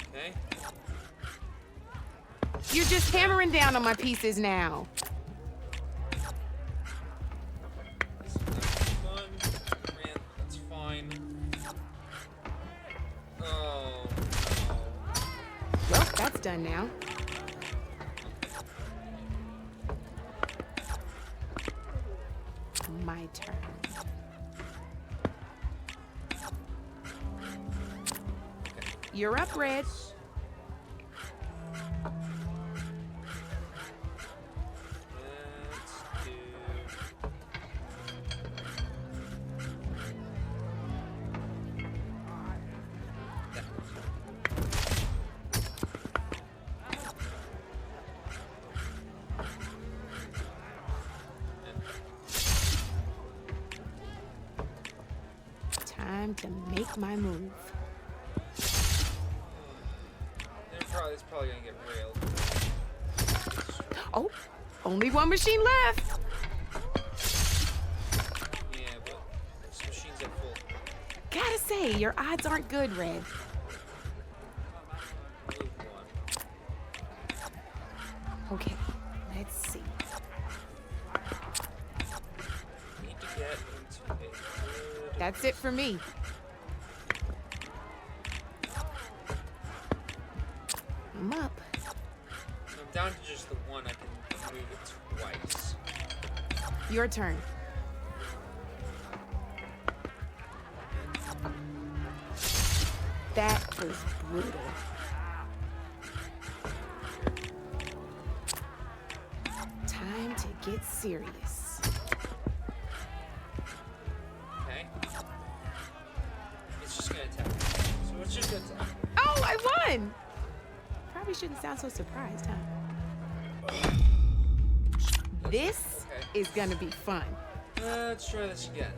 Okay. You're just hammering down on my pieces now. This is not fun. Man, that's fine. Oh, no. Well, that's done now. My turn. You're up, Red. Let's do... Time to make my move. It's probably gonna get railed. Oh, only one machine left. Yeah, but this machine's at full. Gotta say, your odds aren't good, Red. Move one. Okay, let's see. Need to get into a good... That's it for me. I'm up. I'm down to just the one. I can move it twice. Your turn. That was brutal. Time to get serious. Okay. It's just gonna attack. So it's just gonna attack. Oh, I won! Probably shouldn't sound so surprised, huh? This is gonna be fun. Let's try this again.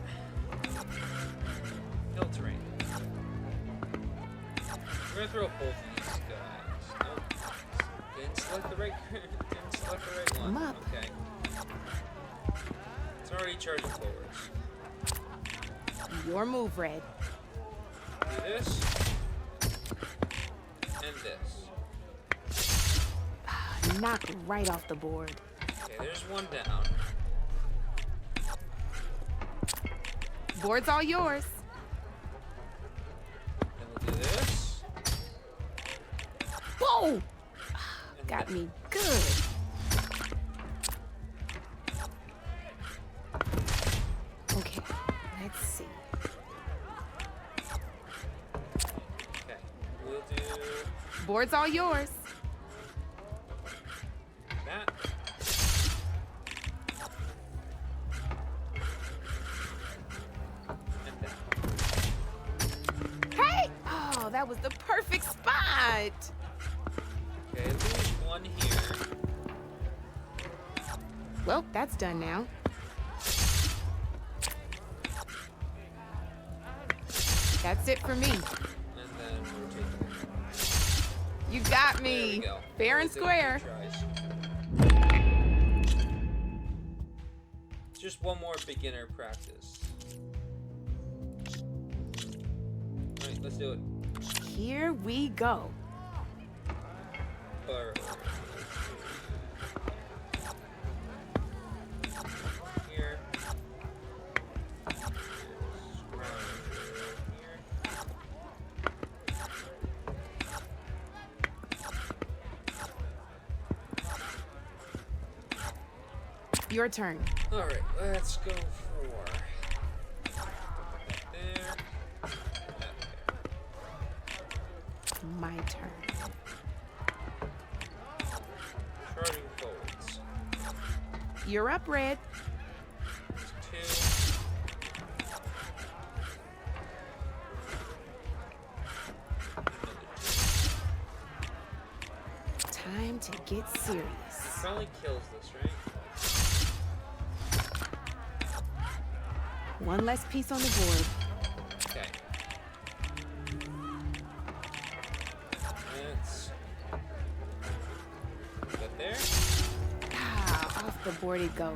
Hill terrain. We're gonna throw both of these guys. Nope. Didn't select the right. Didn't select the right one. I'm up. Okay. It's already charging forwards. Your move, Red. Do this. And this. Knocked right off the board. Okay, there's one down. Board's all yours. Then we'll do this. Whoa! Got me good. Okay, let's see. Okay, we'll do Board's all yours. that. And that. Hey! Oh, that was the perfect spot. Okay, there's one here. Well, that's done now. That's it for me. And then rotate. You got There me. we go. Fair and We'll do it square. 2 tries. Just one more beginner practice. Alright, let's do it. Here we go. Alright. Here. Your turn. Alright, let's go for that there. My turn. Charging forwards. You're up, Red. 2. Time to get serious. Probably kills this, right? One less piece on the board. Okay. Let's put that there. Ah, off the board it goes.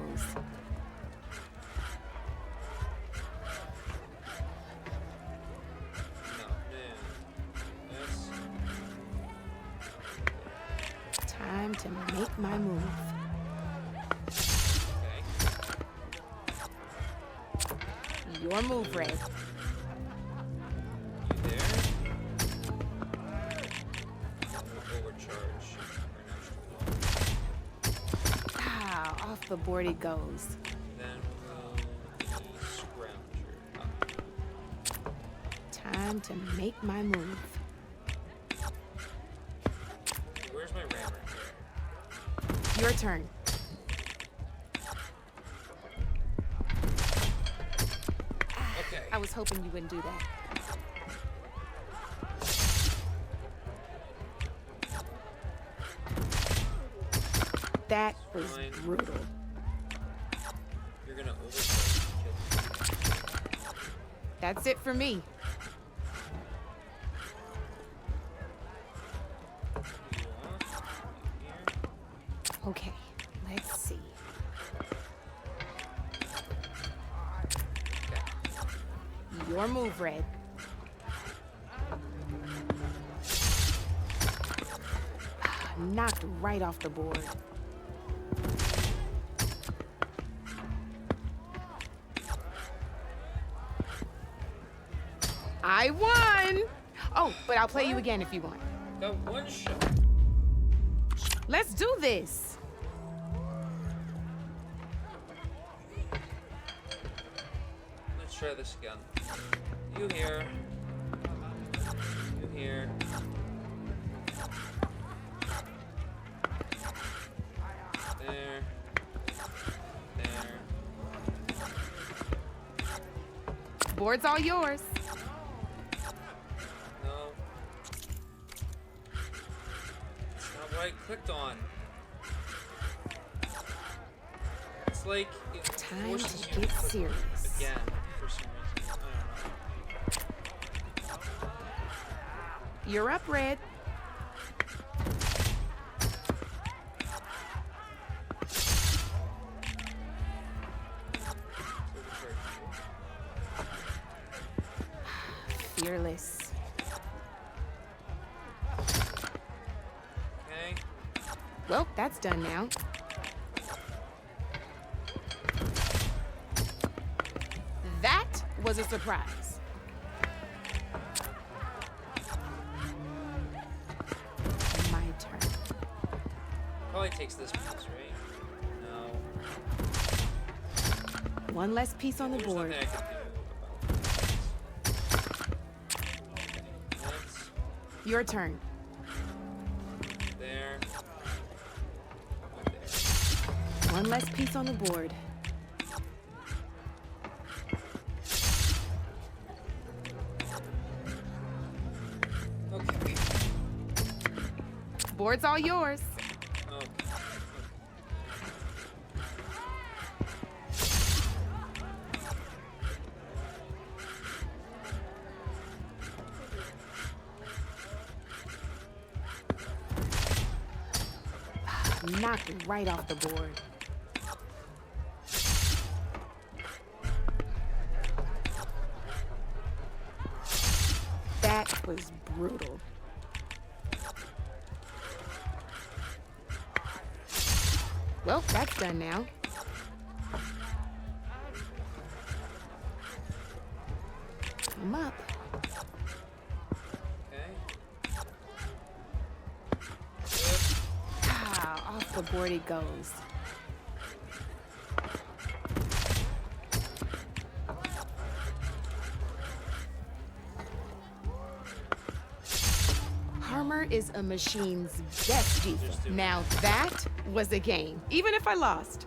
No, man. This. Time to make my move. Your move, Red. You there? Overcharge. Ah, off the board it goes. Then we'll scrounger up. Time to make my move. Where's my rammer? Your turn. Okay. I was hoping you wouldn't do that. That was Fine. brutal. You're gonna overcharge and kill me. That's it for me. Okay, let's see. Your move, Red. Knocked right off the board. I won! Oh, but I'll play you again if you want. Got one shot. Let's do this. Let's try this again. You here. You here. There. There. Board's all yours. No. It's not what I clicked on. It's like it Time forces to you get click serious. again for some reason. I don't know. You're up, Red. Fearless. Okay. Well, that's done now. That was a surprise. My turn. Probably takes this piece, right? No. One less piece on the There's board. nothing I can do about this. Your turn. There. One less piece on the board. Okay. Board's all yours. Okay. Knocked right off the board. That was brutal. Well, that's done now. I'm up. Ah, off the board it goes. Armor is a machine's best defense. Now that was a game, even if I lost.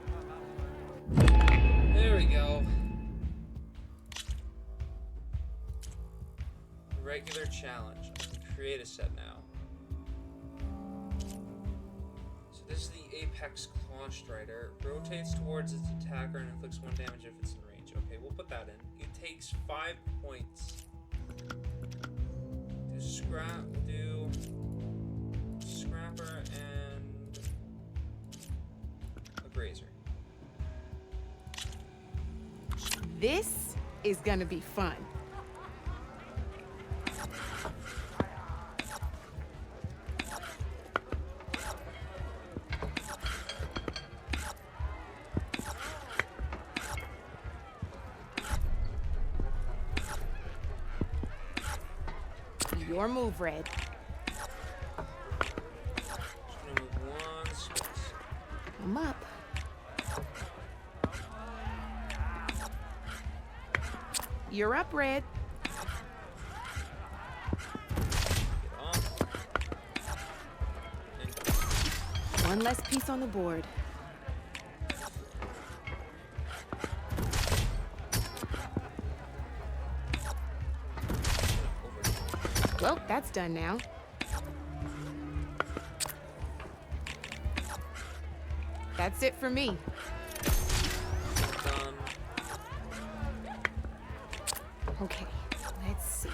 There we go. Regular challenge. I can create a set now. So this is the Apex Claw Strider. Rotates towards its attacker and inflicts 1 damage if it's in range. Okay, we'll put that in. It takes 5 points. Do Scrapper and a Grazer. This is gonna be fun. Your move, Red. I'm up. You're up, Red. One less piece on the board. Well, that's done now. That's it for me. Done. Okay, let's see.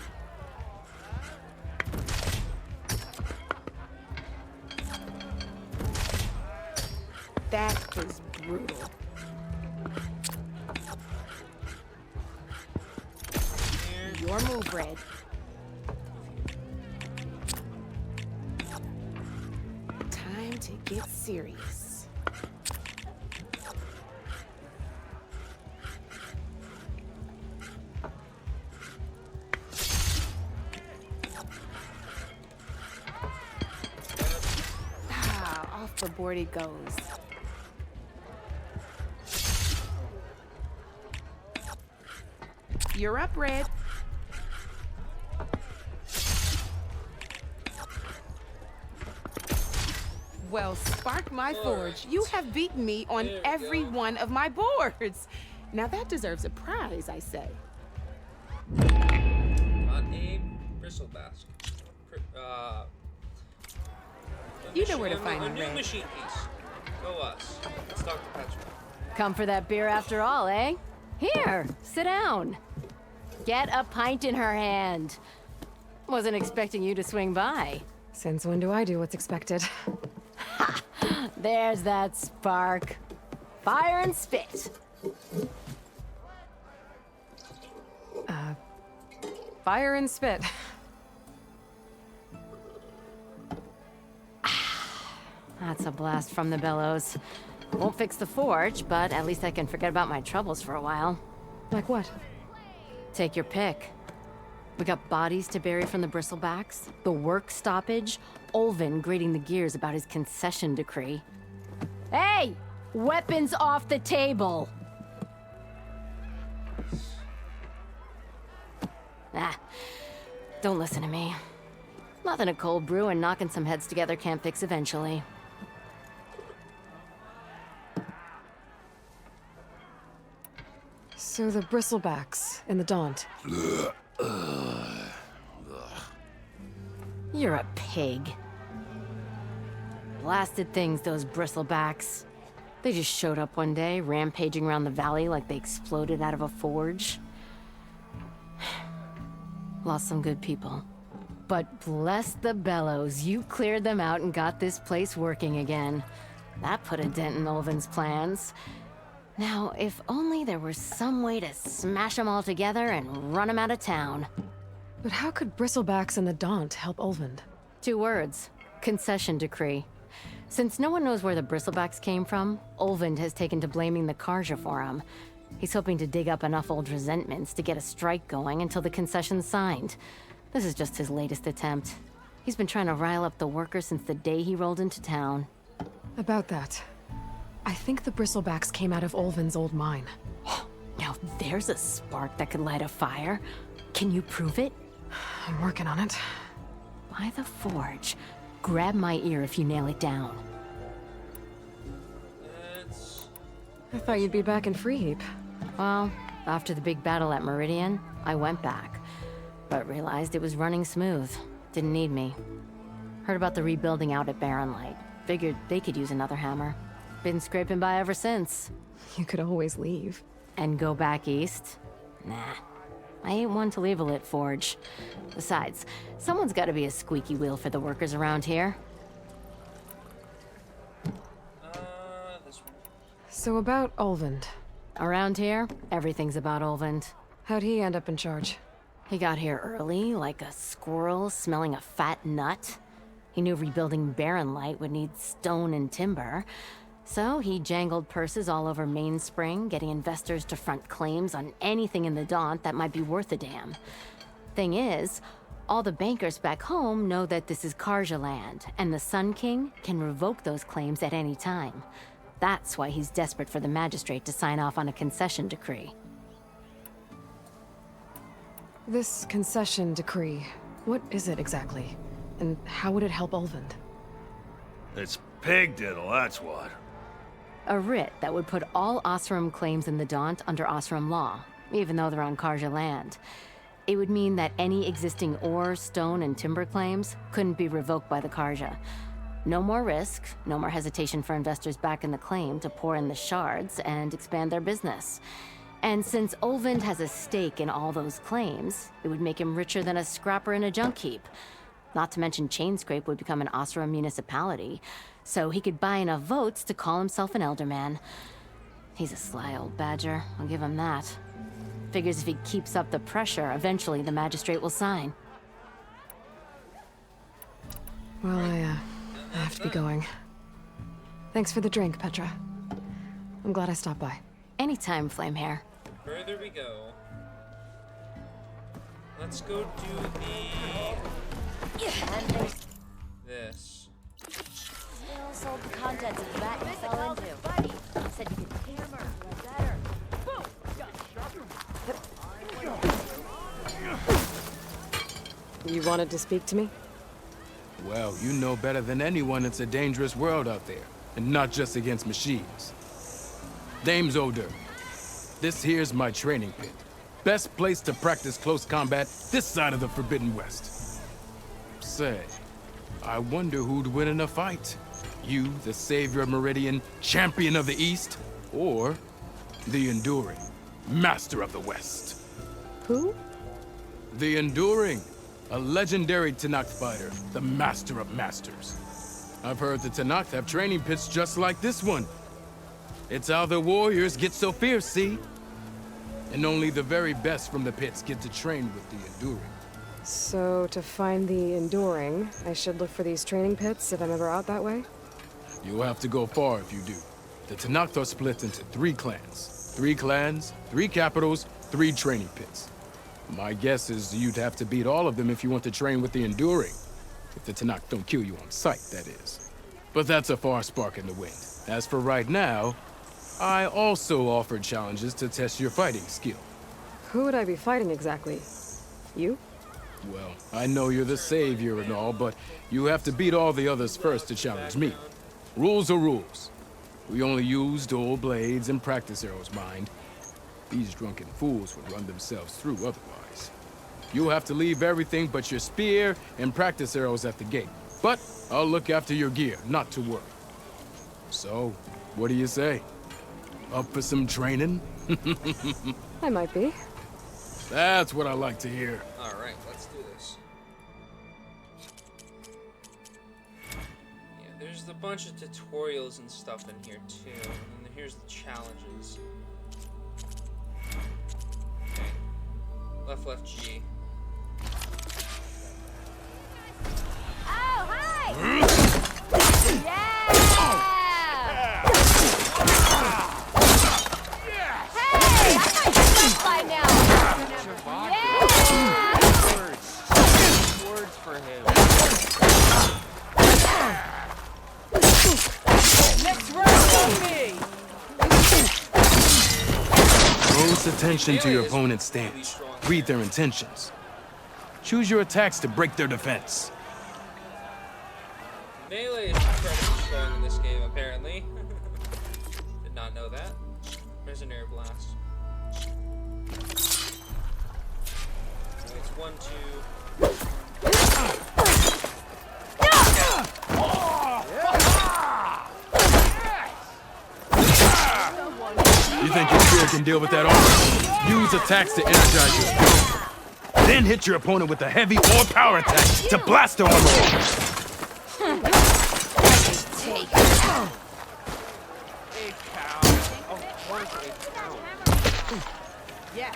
That was brutal. Your move, Red. Time to get serious. Ah, off the board it goes. You're up, Red. Well, spark my forge. You have beaten me on every one of my boards. Now that deserves a prize, I say. Got a bristlebask. You know where to find a me, new Red. machine piece. Go us. Let's talk to Petra. Come for that beer after all, eh? Here, sit down. Get a pint in her hand. Wasn't expecting you to swing by. Since when do I do what's expected? Ha! There's that spark. Fire and spit. Fire and spit. That's a blast from the bellows. Won't fix the forge, but at least I can forget about my troubles for a while. Like what? Take your pick. We got bodies to bury from the bristlebacks, the work stoppage, Olvin grating the gears about his concession decree. Hey! Weapons off the table! Don't listen to me. Nothing a cold brew and knocking some heads together can't fix eventually. So the bristlebacks in the Daunt. You're a pig. Blasted things, those bristlebacks. They just showed up one day, rampaging around the valley like they exploded out of a forge. Lost some good people. But bless the bellows, you cleared them out and got this place working again. That put a dent in Olvin's plans. Now, if only there were some way to smash them all together and run them out of town. But how could bristlebacks and the Daunt help Olvind? 2 words. Concession decree. Since no one knows where the bristlebacks came from, Olvind has taken to blaming the Carja for them. He's hoping to dig up enough old resentments to get a strike going until the concession's signed. This is just his latest attempt. He's been trying to rile up the workers since the day he rolled into town. About that, I think the bristlebacks came out of Olvin's old mine. Now there's a spark that could light a fire. Can you prove it? I'm working on it. By the forge. Grab my ear if you nail it down. I thought you'd be back in Freeheap. Well, after the big battle at Meridian, I went back. But realized it was running smooth. Didn't need me. Heard about the rebuilding out at Barren Light. Figured they could use another hammer. Been scraping by ever since. You could always leave. And go back east? Nah. I ain't one to leave a lit forge. Besides, someone's gotta be a squeaky wheel for the workers around here. So about Olvind. Around here, everything's about Olvind. How'd he end up in charge? He got here early, like a squirrel smelling a fat nut. He knew rebuilding Barren Light would need stone and timber. So he jangled purses all over Mainspring, getting investors to front claims on anything in the Daunt that might be worth a damn. Thing is, all the bankers back home know that this is Carja land, and the Sun King can revoke those claims at any time. That's why he's desperate for the magistrate to sign off on a concession decree. This concession decree, what is it exactly? And how would it help Olvind? It's pig diddle, that's what. A writ that would put all Osram claims in the Daunt under Osram law, even though they're on Carja land. It would mean that any existing ore, stone, and timber claims couldn't be revoked by the Carja. No more risk, no more hesitation for investors back in the claim to pour in the shards and expand their business. And since Olvind has a stake in all those claims, it would make him richer than a scrapper in a junk heap. Not to mention Chainscrape would become an Osram municipality, so he could buy enough votes to call himself an Elderman. He's a sly old badger, I'll give him that. Figures if he keeps up the pressure, eventually the magistrate will sign. Well, I have to be going. Thanks for the drink, Petra. I'm glad I stopped by. Anytime, Flamehair. Further we go. Let's go do this. Still sold the contents of the bag you fell into. Said you could hammer better. You wanted to speak to me? Well, you know better than anyone it's a dangerous world out there, and not just against machines. Name's Odur. This here's my training pit. Best place to practice close combat this side of the Forbidden West. Say, I wonder who'd win in a fight. You, the savior of Meridian, champion of the East, or the Enduring, master of the West. Who? The Enduring, a legendary Tenakth fighter, the master of masters. I've heard the Tenakth have training pits just like this one. It's how the warriors get so fierce, see? And only the very best from the pits get to train with the Enduring. So, to find the Enduring, I should look for these training pits if I'm ever out that way? You'll have to go far if you do. The Tenakth are split into 3 clans. 3 clans, 3 capitals, 3 training pits. My guess is you'd have to beat all of them if you want to train with the Enduring. If the Tanakh don't kill you on sight, that is. But that's a far spark in the wind. As for right now, I also offered challenges to test your fighting skill. Who would I be fighting exactly? You? Well, I know you're the savior and all, but you have to beat all the others first to challenge me. Rules are rules. We only use dual blades and practice arrows, mind. These drunken fools would run themselves through otherwise. You'll have to leave everything but your spear and practice arrows at the gate. But I'll look after your gear, not to worry. So, what do you say? Up for some training? I might be. That's what I like to hear. Alright, let's do this. Yeah, there's a bunch of tutorials and stuff in here too. And then here's the challenges. Okay. Left, G. Oh, hi! Yeah! Hey, I might get that by now. Words for him. Next round on me! Close attention to your opponent's stance. Read their intentions. Choose your attacks to break their defense. Melee is incredibly strong in this game, apparently. Did not know that. Mercenary Blast. It's 1, 2. You think your spear can deal with that armor? Use attacks to energize your spear. Then hit your opponent with a heavy or power attack to blast their armor off. Take Yeah.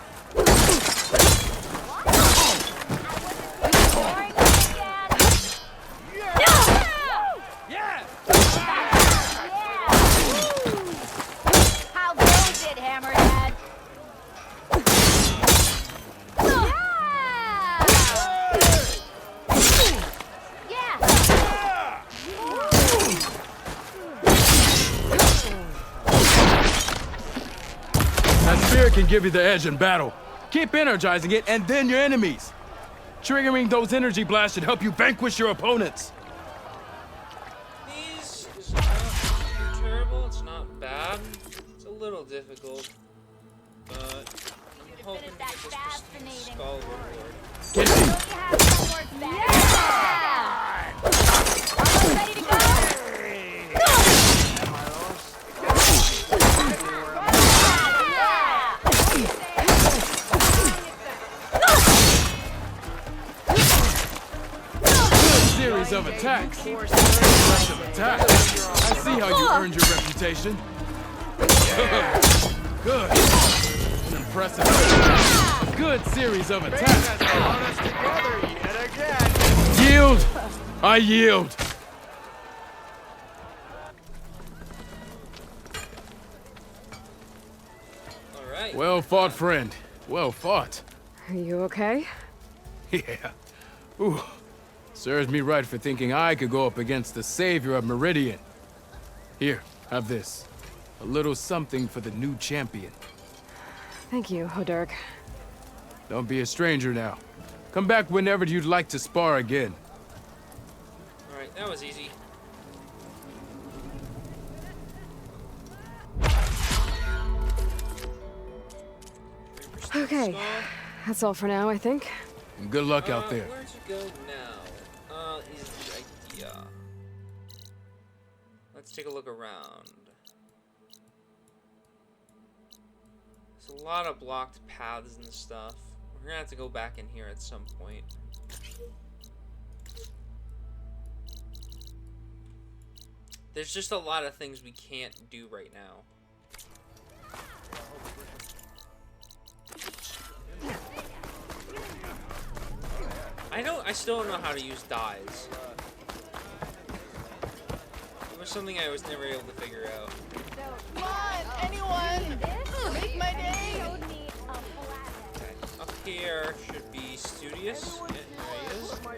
How goes it, Hammerhead? That spear can give you the edge in battle. Keep energizing it, and then your enemies. Triggering those energy blasts should help you vanquish your opponents. These is not too terrible. It's not bad. It's a little difficult, but I'm hoping to get this Prestige Skull reward. Get me. Ready to go? Series of attacks. Impressive attack. I see how you earned your reputation. Good. An impressive attack. Good series of attacks. Yield. I yield. All right. Well fought, friend. Well fought. Are you okay? Yeah. Ooh. Serves me right for thinking I could go up against the savior of Meridian. Here, have this. A little something for the new champion. Thank you, Hodurk. Don't be a stranger now. Come back whenever you'd like to spar again. Alright, that was easy. Okay, that's all for now, I think. And good luck out there. Where to go now? Is the idea. Let's take a look around. There's a lot of blocked paths and stuff. We're gonna have to go back in here at some point. There's just a lot of things we can't do right now. I still don't know how to use dyes. It was something I was never able to figure out. Come on, anyone! Make my day! Okay. here should be Studious. Yeah,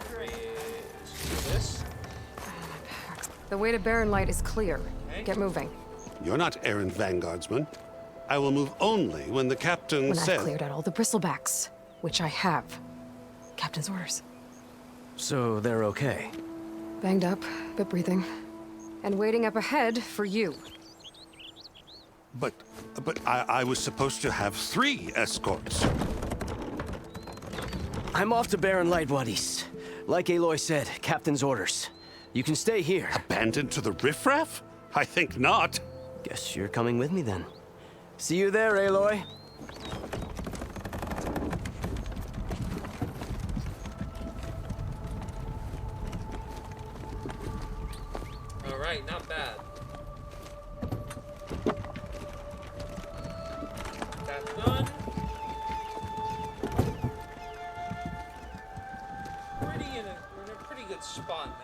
there he is. Studious. The way to Barren Light is clear. Get moving. You're not errant vanguardsman. I will move only when the captain When says... I've cleared out all the bristlebacks, which I have. Captain's orders. So they're okay? Banged up, but breathing. And waiting up ahead for you. But I was supposed to have 3 escorts. I'm off to Barren Light, Wadis. Like Aloy said, Captain's orders. You can stay here. Abandoned to the riffraff? I think not. Guess you're coming with me then. See you there, Aloy. Alright, not bad. That's done. We're in a pretty good spot now.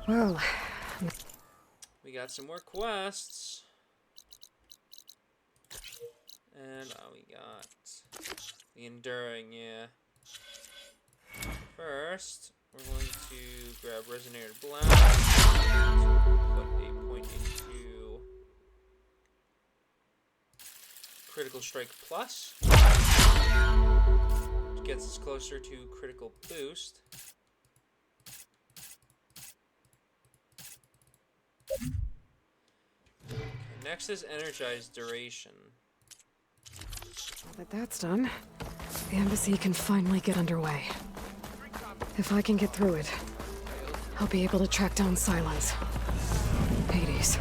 Well, We got some more quests. And we got the Enduring, yeah. First, we're going to grab Resonator Blast. Put a point into Critical Strike Plus. Which gets us closer to Critical Boost. Okay, next is Energized Duration. now that that's done, the embassy can finally get underway. If I can get through it, I'll be able to track down Silence. Hades.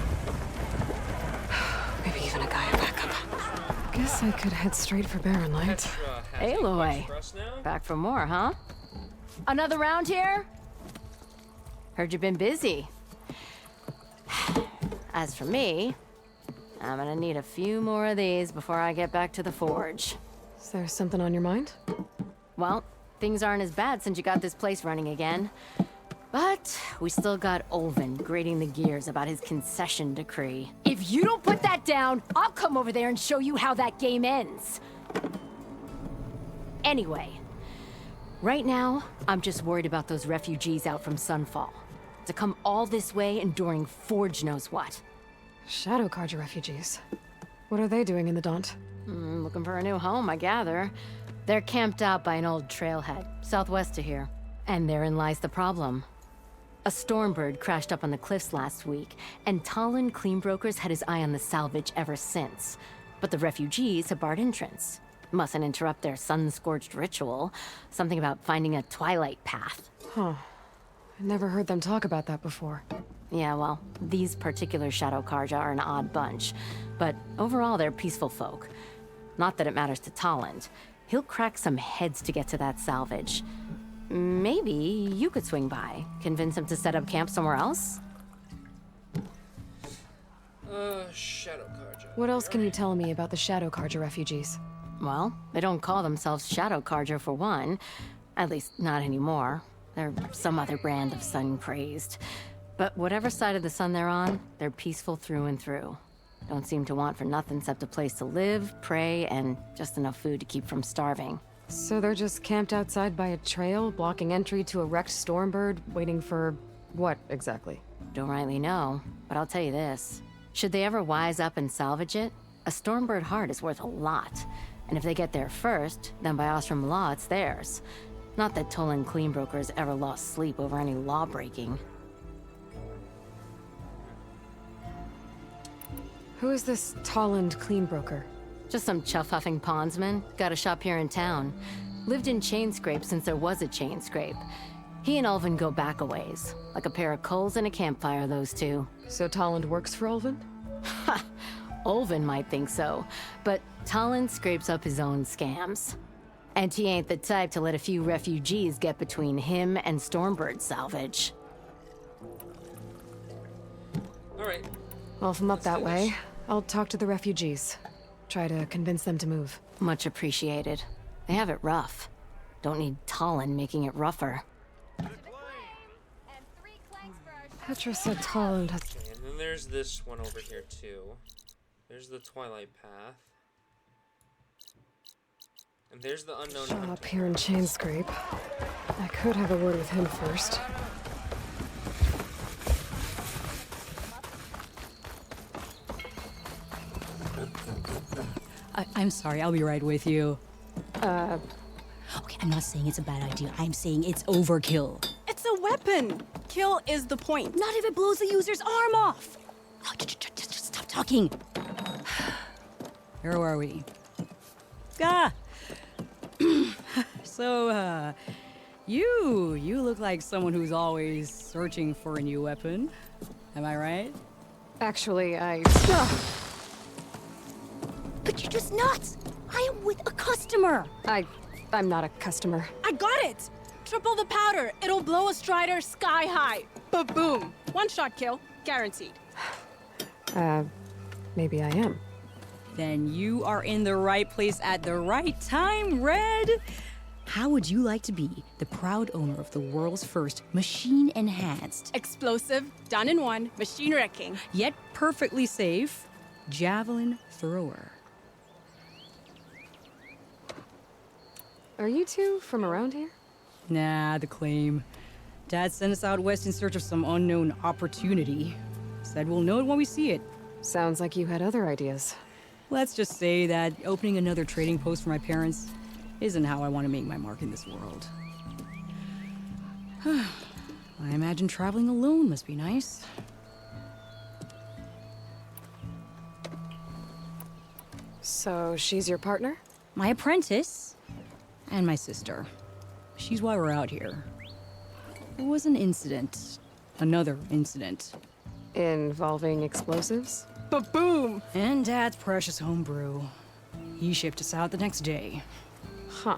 Maybe even a Gaia backup. Guess I could head straight for Barren Light. Aloy. Back for more, huh? Another round here? Heard you've been busy. As for me, I'm gonna need a few more of these before I get back to the forge. Is there something on your mind? Well, things aren't as bad since you got this place running again. But we still got Olvin grating the gears about his concession decree. If you don't put that down, I'll come over there and show you how that game ends. Anyway, right now, I'm just worried about those refugees out from Sunfall. To come all this way enduring Forge knows what. Shadow Carja refugees. What are they doing in the Daunt? Looking for a new home, I gather. They're camped out by an old trailhead, southwest of here. And therein lies the problem. A Stormbird crashed up on the cliffs last week, and Talon Cleanbrokers had his eye on the salvage ever since. But the refugees have barred entrance. Mustn't interrupt their sun-scorched ritual. Something about finding a twilight path. Huh. I never heard them talk about that before. Yeah, well, these particular Shadow Carja are an odd bunch. But overall, they're peaceful folk. Not that it matters to Talon. He'll crack some heads to get to that salvage. Maybe you could swing by, convince him to set up camp somewhere else? Shadow Carja. What else can you tell me about the Shadow Carja refugees? Well, they don't call themselves Shadow Carja for one. At least, not anymore. They're some other brand of sun-crazed. But whatever side of the sun they're on, they're peaceful through and through. Don't seem to want for nothing except a place to live, pray, and just enough food to keep from starving. So they're just camped outside by a trail, blocking entry to a wrecked Stormbird, waiting for what exactly? Don't rightly know, but I'll tell you this. Should they ever wise up and salvage it, a Stormbird heart is worth a lot. And if they get there first, then by Ostrom law, it's theirs. Not that Tolan Cleanbrokers ever lost sleep over any law breaking. Who is this Tolland Cleanbroker? Just some chuff-huffing pondsman. Got a shop here in town. Lived in Chainscrape since there was a Chainscrape. He and Ulvin go back a ways. Like a pair of coals and a campfire, those two. So Tolland works for Ulvin? Ha! Ulvin might think so, but Tolland scrapes up his own scams. And he ain't the type to let a few refugees get between him and Stormbird salvage. Alright. Well, if I'm up that way, I'll talk to the refugees. Try to convince them to move. Much appreciated. They have it rough. Don't need Tolland making it rougher. Petra said Tolland has... Okay, and then there's this one over here too. There's the Twilight Path. And there's the unknown Shot hunter. up here in Chainscrape. I could have a word with him first. I'm sorry, I'll be right with you. Okay, I'm not saying it's a bad idea. I'm saying it's overkill. It's a weapon. Kill is the point. Not if it blows the user's arm off. Oh, just stop talking. Where are we? So, you look like someone who's always searching for a new weapon. Am I right? Actually, But you're just nuts. I am with a customer. I'm not a customer. I got it. Triple the powder. It'll blow a Strider sky high. Ba-boom. One shot kill, guaranteed. Maybe I am. Then you are in the right place at the right time, Red. How would you like to be the proud owner of the world's first machine-enhanced, Explosive, done in one, machine wrecking. yet perfectly safe, javelin thrower? Are you two from around here? Nah, the claim. Dad sent us out west in search of some unknown opportunity. Said we'll know it when we see it. Sounds like you had other ideas. Let's just say that opening another trading post for my parents isn't how I want to make my mark in this world. I imagine traveling alone must be nice. So she's your partner? My apprentice and my sister. She's why we're out here. There was an incident. Another incident. Involving explosives? Ba-boom! And Dad's precious homebrew. He shipped us out the next day. Huh.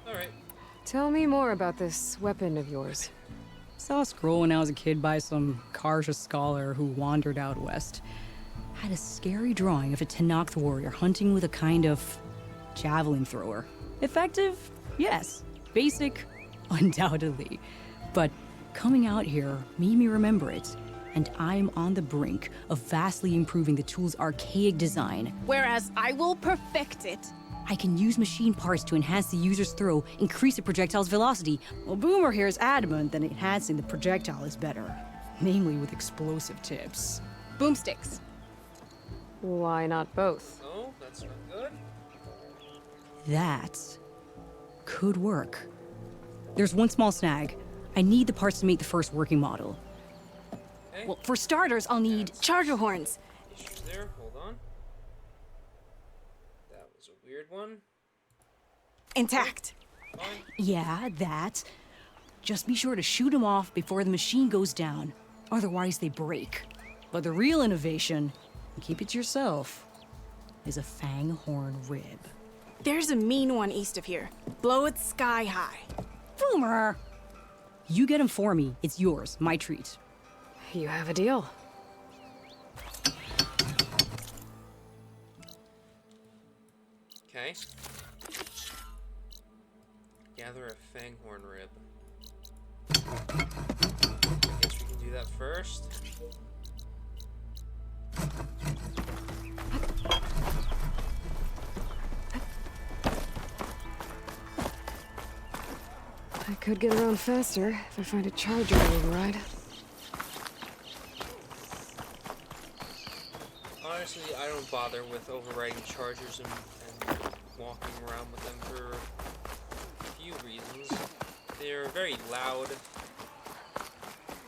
Alright. Tell me more about this weapon of yours. Saw a scroll when I was a kid by some Karja scholar who wandered out west. Had a scary drawing of a Tenakth warrior hunting with a kind of javelin thrower. Effective? Yes. Basic? Undoubtedly. But coming out here made me remember it, and I'm on the brink of vastly improving the tool's archaic design. Whereas I will perfect it. I can use machine parts to enhance the user's throw, increase the projectile's velocity. Well, Boomer here is adamant that enhancing the projectile is better, namely with explosive tips. Boomsticks. Why not both? Oh, that's not good. That could work. There's one small snag. I need the parts to make the first working model. Okay. Well, for starters, I'll need charger horns. Issues there. Hold on. That was a weird one. Intact. Fine. Yeah, that. Just be sure to shoot them off before the machine goes down. Otherwise, they break. But the real innovation, and keep it to yourself, is a fang horn rib. There's a mean one east of here. Blow it sky high. Boomer! You get him for me. It's yours. My treat. You have a deal. Okay. Gather a fanghorn rib. I guess we can do that first. I could get around faster if I find a charger to override. Honestly, I don't bother with overriding chargers and walking around with them for a few reasons. They're very loud,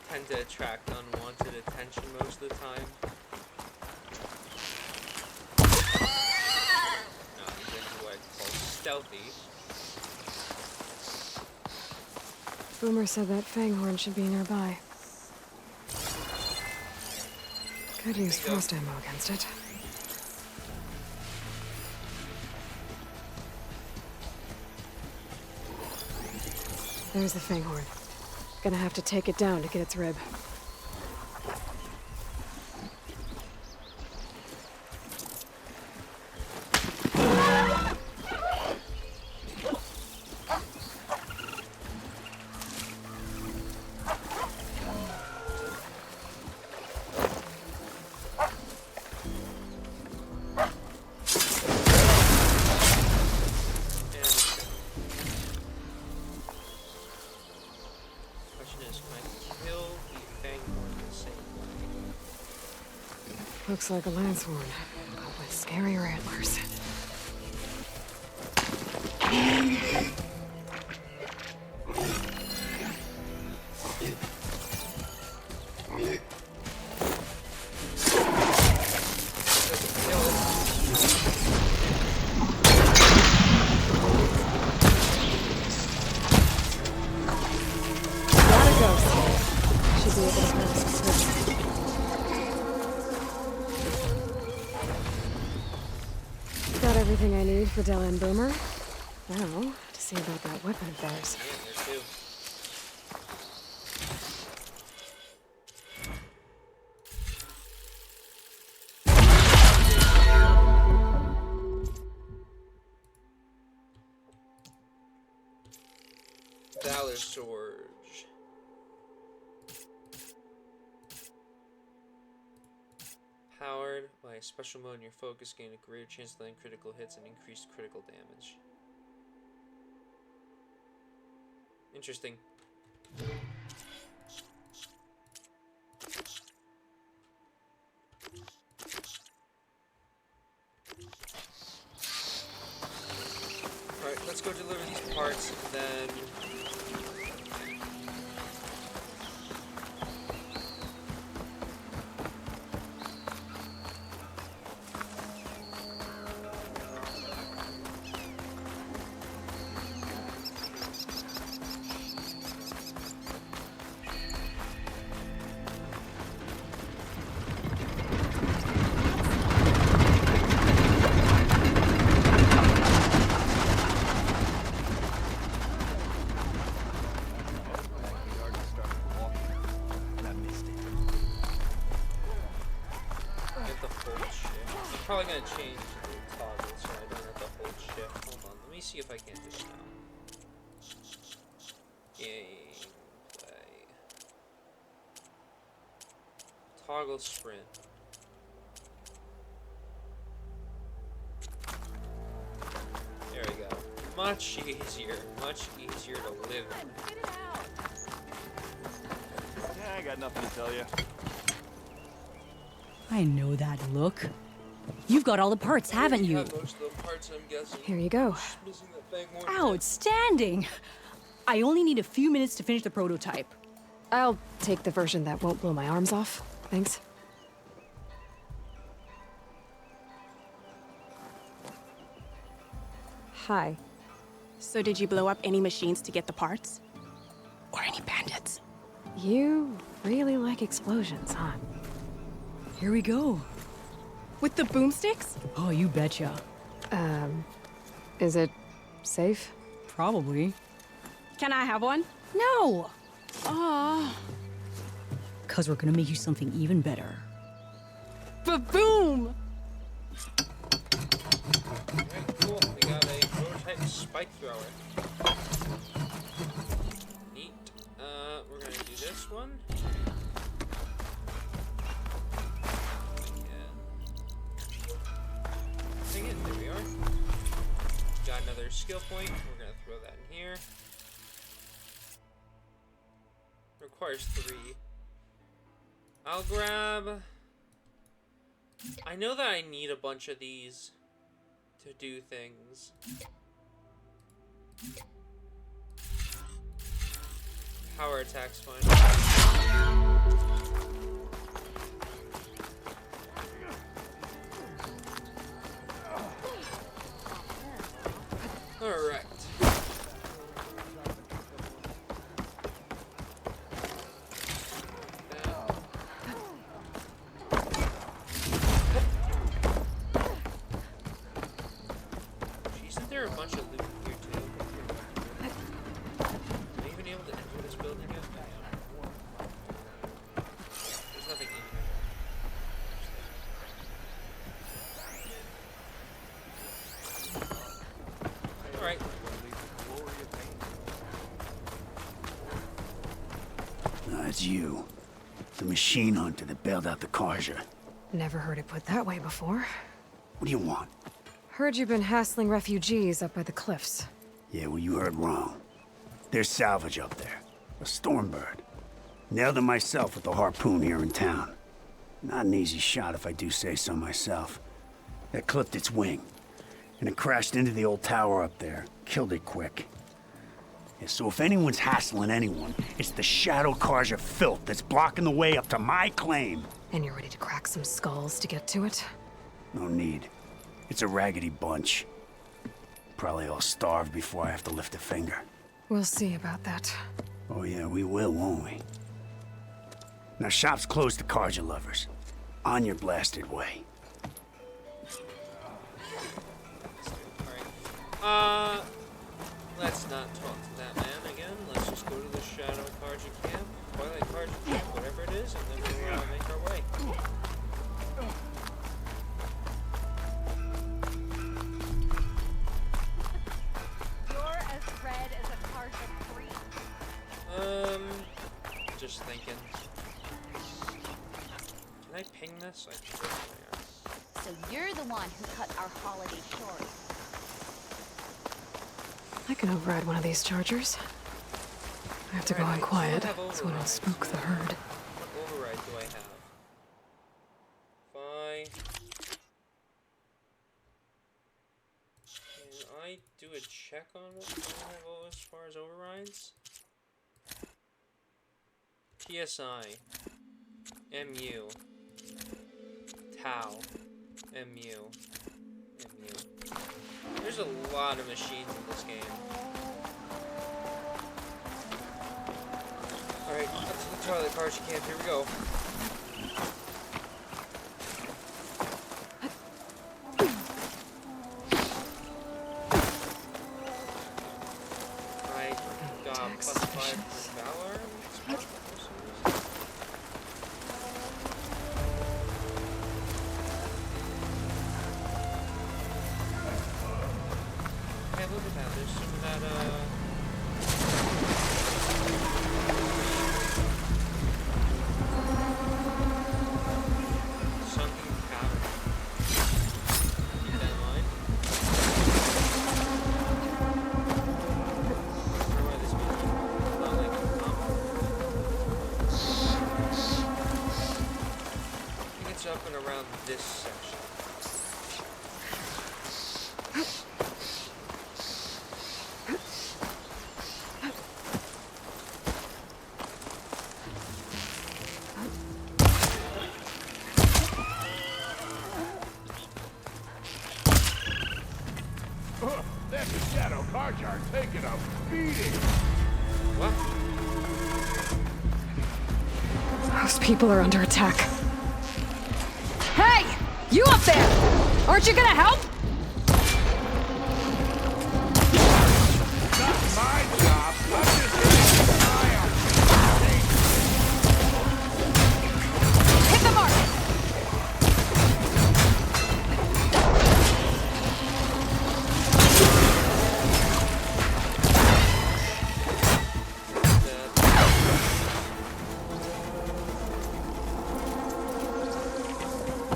tend to attract unwanted attention most of the time. Not exactly what I call stealthy. Boomer said that fanghorn should be nearby. Could use frost ammo against it. There's the fanghorn. Gonna have to take it down to get its rib. Looks like a lanthorn, but with scarier antlers. Got everything I need for Dell and Boomer. Now, to see about that weapon of theirs. Valor Surge. Powered by a special mode in your focus, gain a greater chance to land critical hits and increased critical damage. Interesting. Alright, let's go deliver these parts and then... probably gonna change the toggle so I don't have to hold shift. Hold on, let me see if I can do it now. Gameplay. Toggle sprint. There we go. Much easier to live in. Yeah, I got nothing to tell you. I know that look. You've got all the parts, haven't you? Most of the parts, I'm guessing. Here you go. Outstanding! I only need a few minutes to finish the prototype. I'll take the version that won't blow my arms off. Thanks. Hi. So did you blow up any machines to get the parts? Or any bandits? You really like explosions, huh? Here we go. With the boomsticks? Oh, you betcha. Is it safe? Probably. Can I have one? No! Aw. 'Cause we're gonna make you something even better. Ba-boom! Alright, cool. We got a prototype spike thrower. Neat. We're gonna do this one. There we are. Got another skill point. We're gonna throw that in here. Requires 3. I'll grab... I know that I need a bunch of these to do things. Power attack's fine. Alright. Isn't there a bunch of loot here too? Am I even able to enter this building yet? There's nothing in here. Alright. It's you. The machine hunter that bailed out the Carja. Never heard it put that way before. What do you want? Heard you've been hassling refugees up by the cliffs. Yeah, well, you heard wrong. There's salvage up there. A Stormbird. Nailed it myself with the harpoon here in town. Not an easy shot if I do say so myself. That clipped its wing, and it crashed into the old tower up there. Killed it quick. Yeah, so if anyone's hassling anyone, it's the Shadow Carja filth that's blocking the way up to my claim. And you're ready to crack some skulls to get to it? No need. It's a raggedy bunch. Probably all starved before I have to lift a finger. We'll see about that. Oh yeah, we will, won't we? Now shop's closed to Carja lovers. On your blasted way. Let's not talk to that man again. Let's just go to the Shadow Carja camp, Twilight Carja camp, whatever it is, and then we'll make our way. You're as red as a Carja tree. Just thinking. Can I ping this? I can. So you're the one who cut our holiday short. I can override one of these chargers. I have to go in quiet, so I don't spook the herd. What override do I have? Can I do a check on what I have as far as overrides? PSI. MU. Tau. MU. There's a lot of machines in this game. Alright, that's the Twilight Carja camp. Here we go. I got +5 for Valor. Look at that, there's some of that, sunken powder. Keep that in mind. I wonder why this means not like a pump. I think it's up and around this section. That's the Shadow Carja taking a beating. What? Those people are under attack. Hey! You up there! Aren't you gonna help? Not my job. I'm just keeping an eye on you. Hit the mark!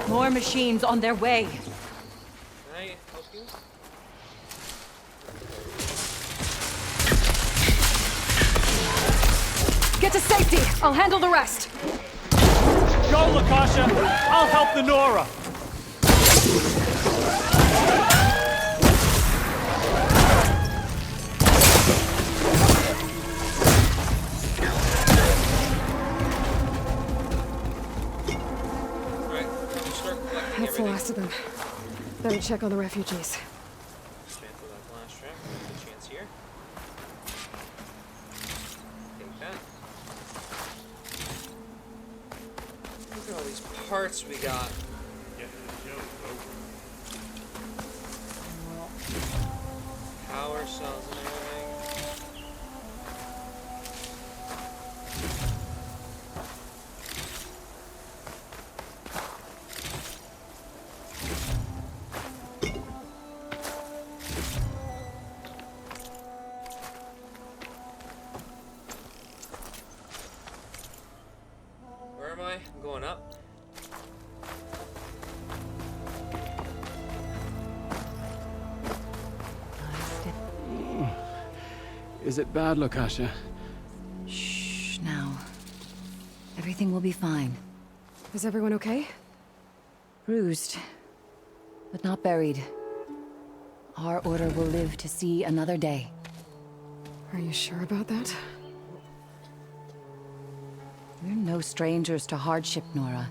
More machines on their way. Can I help you? Get to safety! I'll handle the rest! Go, Lakasha! I'll help the Nora! That's the last of them. Better check on the refugees. Dismantle that blast trap. Good chance here. Take that. Look at all these parts we got. Power cells and everything. Where am I? I'm going up. Is it bad, Lakasha? Shh, now. Everything will be fine. Is everyone okay? Bruised, but not buried. Our order will live to see another day. Are you sure about that? We're no strangers to hardship, Nora.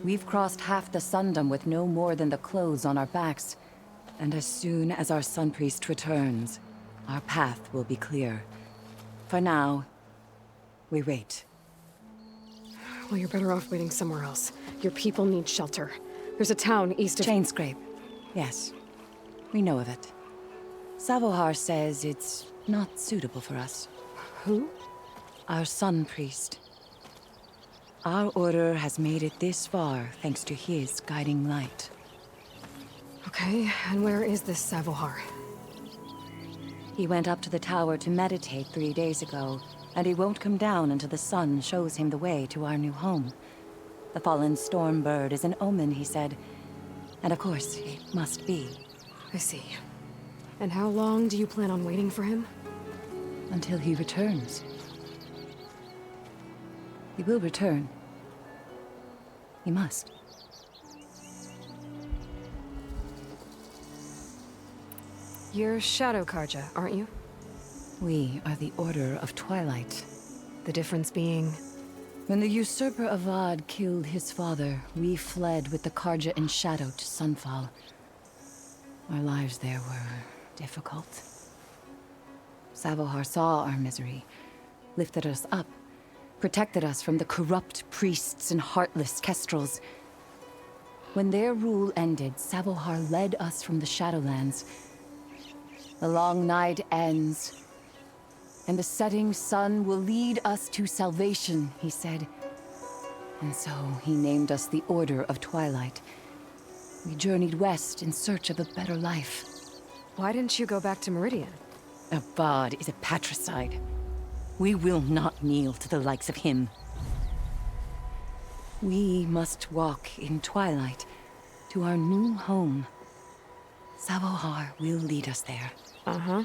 We've crossed half the Sundom with no more than the clothes on our backs. And as soon as our Sun Priest returns, our path will be clear. For now, we wait. Well, you're better off waiting somewhere else. Your people need shelter. There's a town east of... Chainscrape. Yes. We know of it. Savohar says it's not suitable for us. Who? Our Sun Priest. Our order has made it this far thanks to his guiding light. Okay, and where is this Savohar? He went up to the tower to meditate 3 days ago, and he won't come down until the sun shows him the way to our new home. The fallen storm bird is an omen, he said. And of course, it must be. I see. And how long do you plan on waiting for him? Until he returns. He will return. He must. You're Shadow Karja, aren't you? We are the Order of Twilight. The difference being... When the usurper Avad killed his father, we fled with the Karja in Shadow to Sunfall. Our lives there were difficult. Savohar saw our misery, lifted us up, protected us from the corrupt priests and heartless kestrels. When their rule ended, Savohar led us from the Shadowlands. The long night ends, and the setting sun will lead us to salvation, he said. And so he named us the Order of Twilight. We journeyed west in search of a better life. Why didn't you go back to Meridian? Avad is a patricide. We will not kneel to the likes of him. We must walk in twilight to our new home. Savohar will lead us there. Uh-huh.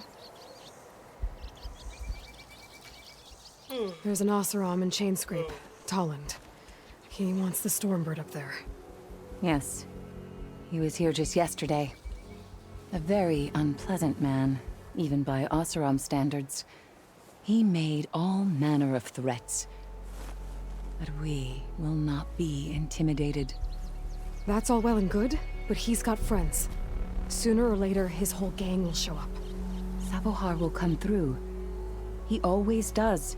There's an Oseram in Chainscrape, Tolland. He wants the Stormbird up there. Yes. He was here just yesterday. A very unpleasant man, even by Oseram standards. He made all manner of threats. But we will not be intimidated. That's all well and good, but he's got friends. Sooner or later, his whole gang will show up. Savohar will come through. He always does.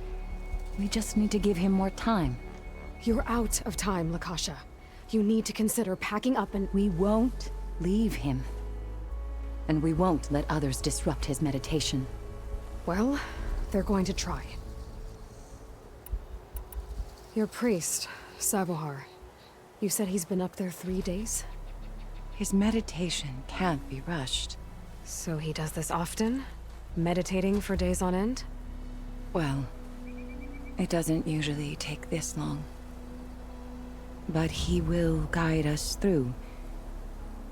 We just need to give him more time. You're out of time, Lakasha. You need to consider packing up and... We won't leave him. And we won't let others disrupt his meditation. Well, they're going to try. Your priest, Savohar. You said he's been up there 3 days? His meditation can't be rushed. So he does this often? Meditating for days on end? Well, it doesn't usually take this long. But he will guide us through.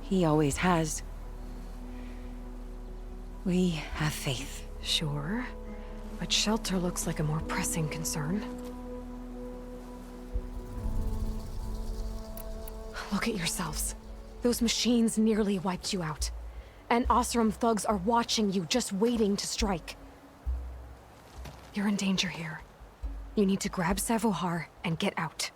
He always has. We have faith. Sure. But shelter looks like a more pressing concern. Look at yourselves. Those machines nearly wiped you out. And Oseram thugs are watching you, just waiting to strike. You're in danger here. You need to grab Savohar and get out.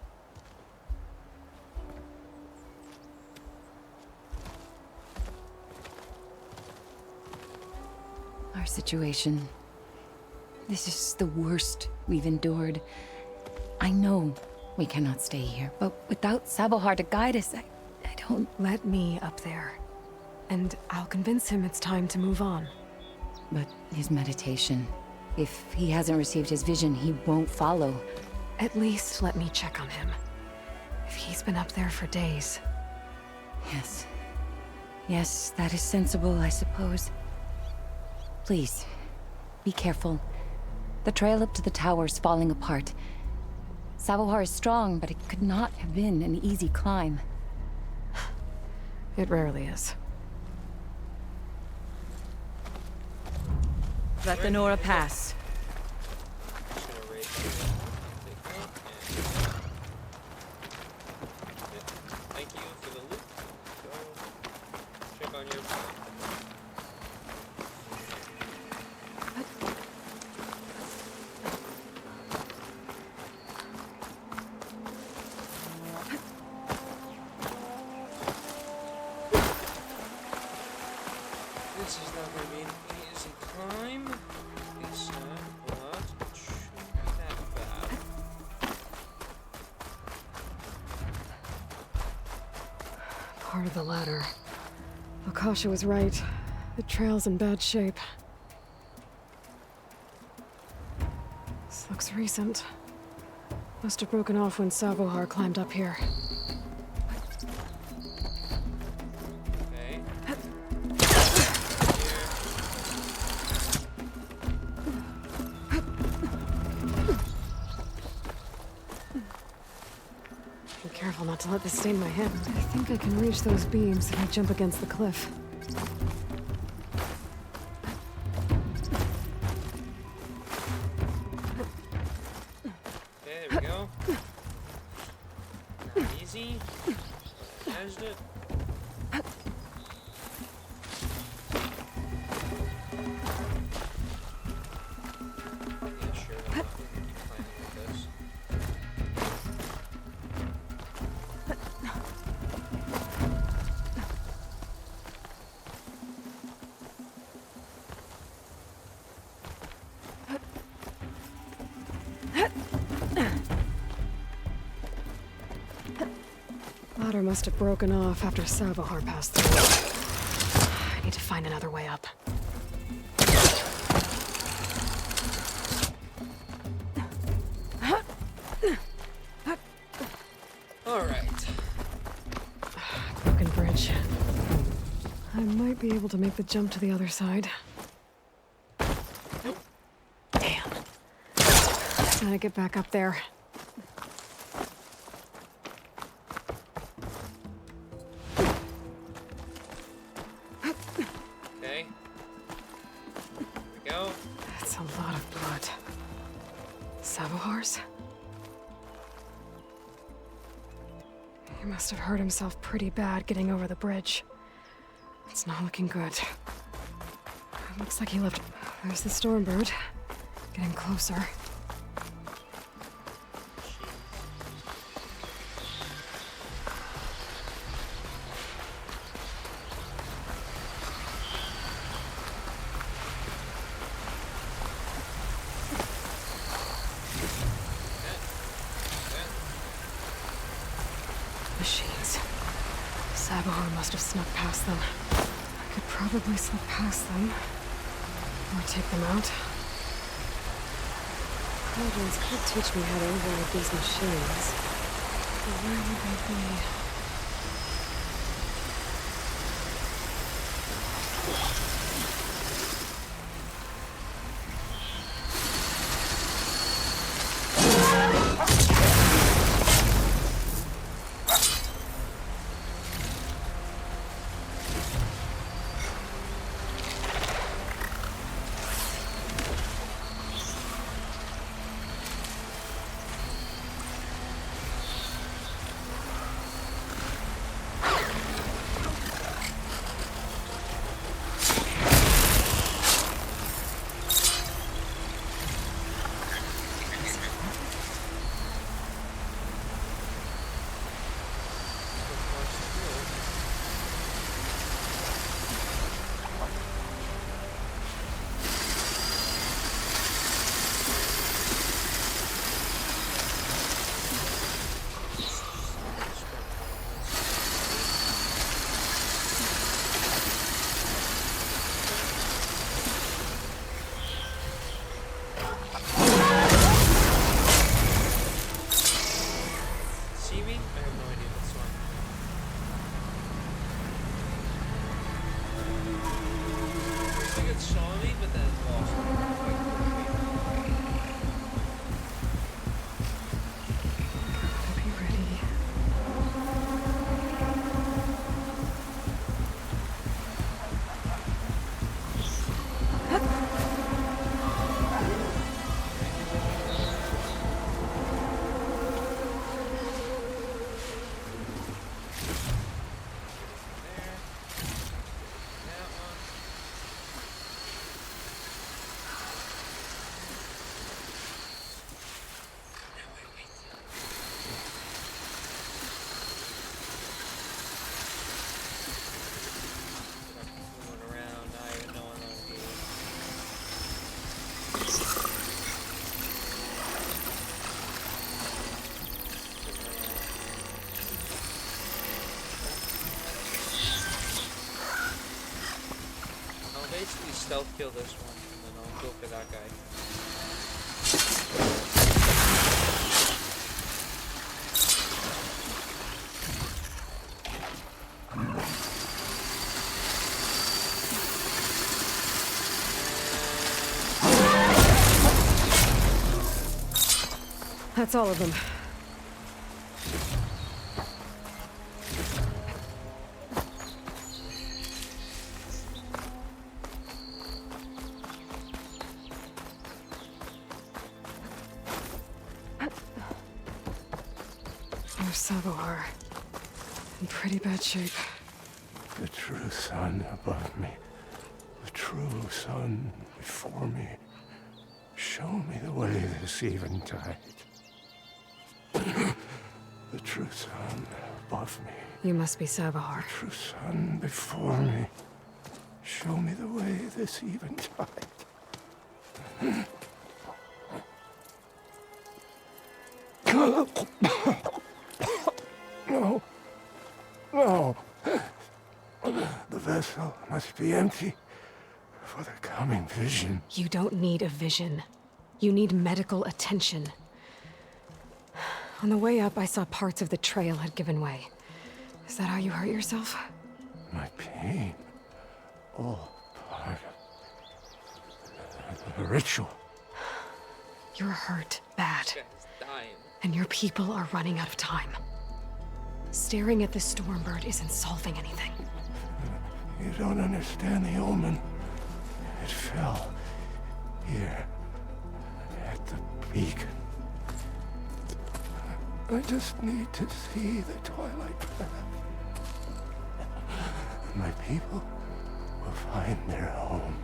Our situation. This is the worst we've endured. I know we cannot stay here, but without Savohar to guide us, I don't... Let me up there. And I'll convince him it's time to move on. But his meditation... If he hasn't received his vision, he won't follow. At least let me check on him. If he's been up there for days. Yes. Yes, that is sensible, I suppose. Please, be careful. The trail up to the tower's falling apart. Savohar is strong, but it could not have been an easy climb. It rarely is. Let the Nora pass. on you. This is not going to be an easy climb. It's not, but it shouldn't be that bad. Part of the ladder. Akasha was right. The trail's in bad shape. This looks recent. Must have broken off when Savohar climbed up here. Okay. Be careful not to let this stain my hand. I think I can reach those beams if I jump against the cliff. Okay, there we go. Easy. Managed it. Yeah, sure. I'm gonna keep climbing with this. Ladder must have broken off after Savohar passed through. I need to find another way up. Alright. Broken bridge. I might be able to make the jump to the other side. Damn. Gotta get back up there. Okay. There we go. That's a lot of blood. Savohar's? He must have hurt himself pretty bad getting over the bridge. It's not looking good. It looks like he left. There's the Stormbird. Getting closer. Machines. Savohar must have snuck past them. I could probably slip past them. Or take them out. Cauldrons could teach me how to override these machines. But where would they be? basically stealth kill this one, and then I'll go for that guy. That's all of them. There's Savohar. In pretty bad shape. The true sun above me. The true sun before me. Show me the way this eventide. The true sun above me. You must be Savohar. The true sun before me. Show me the way this eventide. No. No. The vessel must be empty for the coming vision. You don't need a vision. You need medical attention. On the way up, I saw parts of the trail had given way. Is that how you hurt yourself? My pain. All part of the ritual. You're hurt bad. This guy's dying. And your people are running out of time. Staring at the Stormbird isn't solving anything. You don't understand the omen. It fell here at the beacon. I just need to see the twilight path. My people will find their home.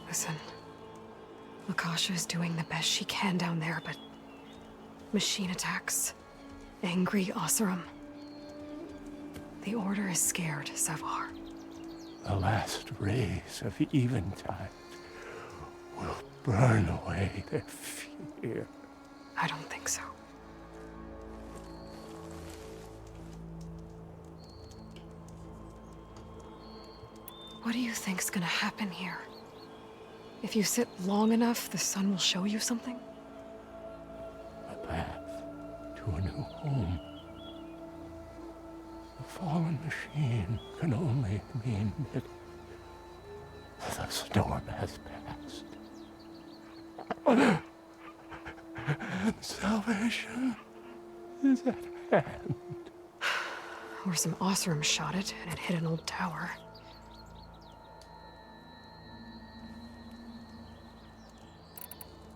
Listen, Akasha is doing the best she can down there, but machine attacks, angry Oseram. The Order is scared, Savohar. The last rays of eventide will burn away their fear. I don't think so. What do you think's gonna happen here? If you sit long enough, the sun will show you something? A path to a new home. The fallen machine can only mean that the storm has passed. And salvation is at hand. Or some Oseram shot it, and it hit an old tower.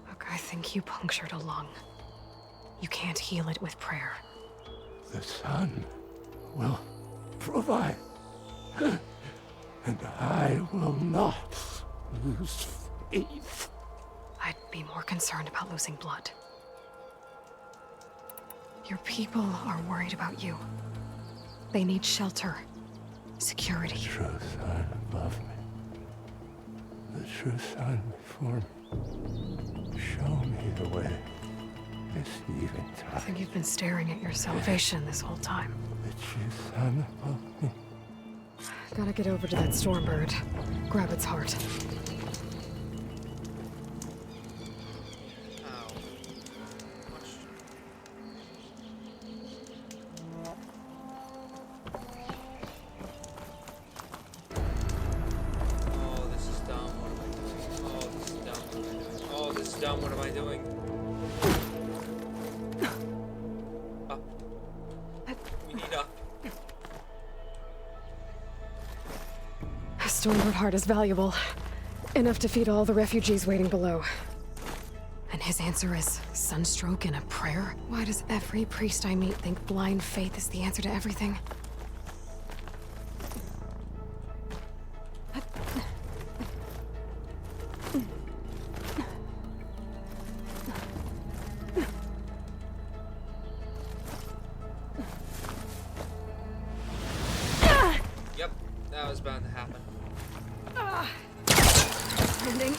Look, I think you punctured a lung. You can't heal it with prayer. The sun will provide. And I will not lose faith. I'd be more concerned about losing blood. Your people are worried about you. They need shelter, security. The true sun above me. The true sun before me. Show me the way this eventide. I think you've been staring at your salvation this whole time. The true sun above me. Gotta get over to that Stormbird. Grab its heart. What am I doing? Up. We need up. A Stormbird heart is valuable. Enough to feed all the refugees waiting below. And his answer is sunstroke and a prayer? Why does every priest I meet think blind faith is the answer to everything? Yep, that was bound to happen. Landing.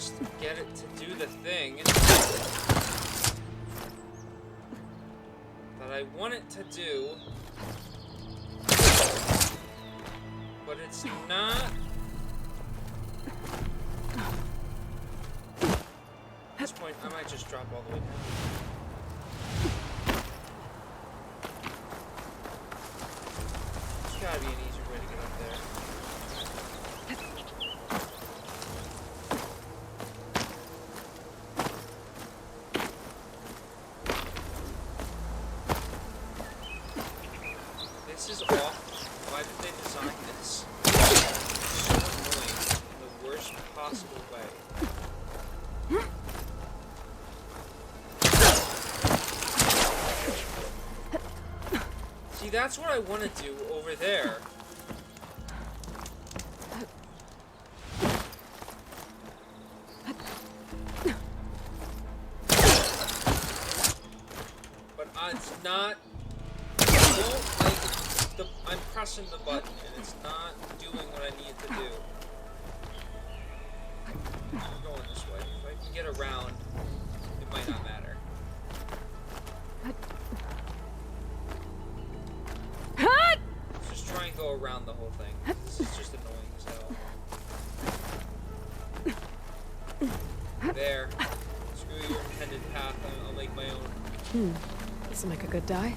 just get it to do the thing that I want it to do, but it's not. At this point, I might just drop all the way down. There's gotta be an easier way to get up there. This is off. Why did they design this? So annoying in the worst possible way. See, that's what I want to do over there. But it's not. I'm pressing the button and it's not doing what I need it to do. I'm going this way. If I can get around, it might not matter. Let's just try and go around the whole thing. This is just annoying as hell. There. Screw your intended path. I'll make my own. This'll make a good die.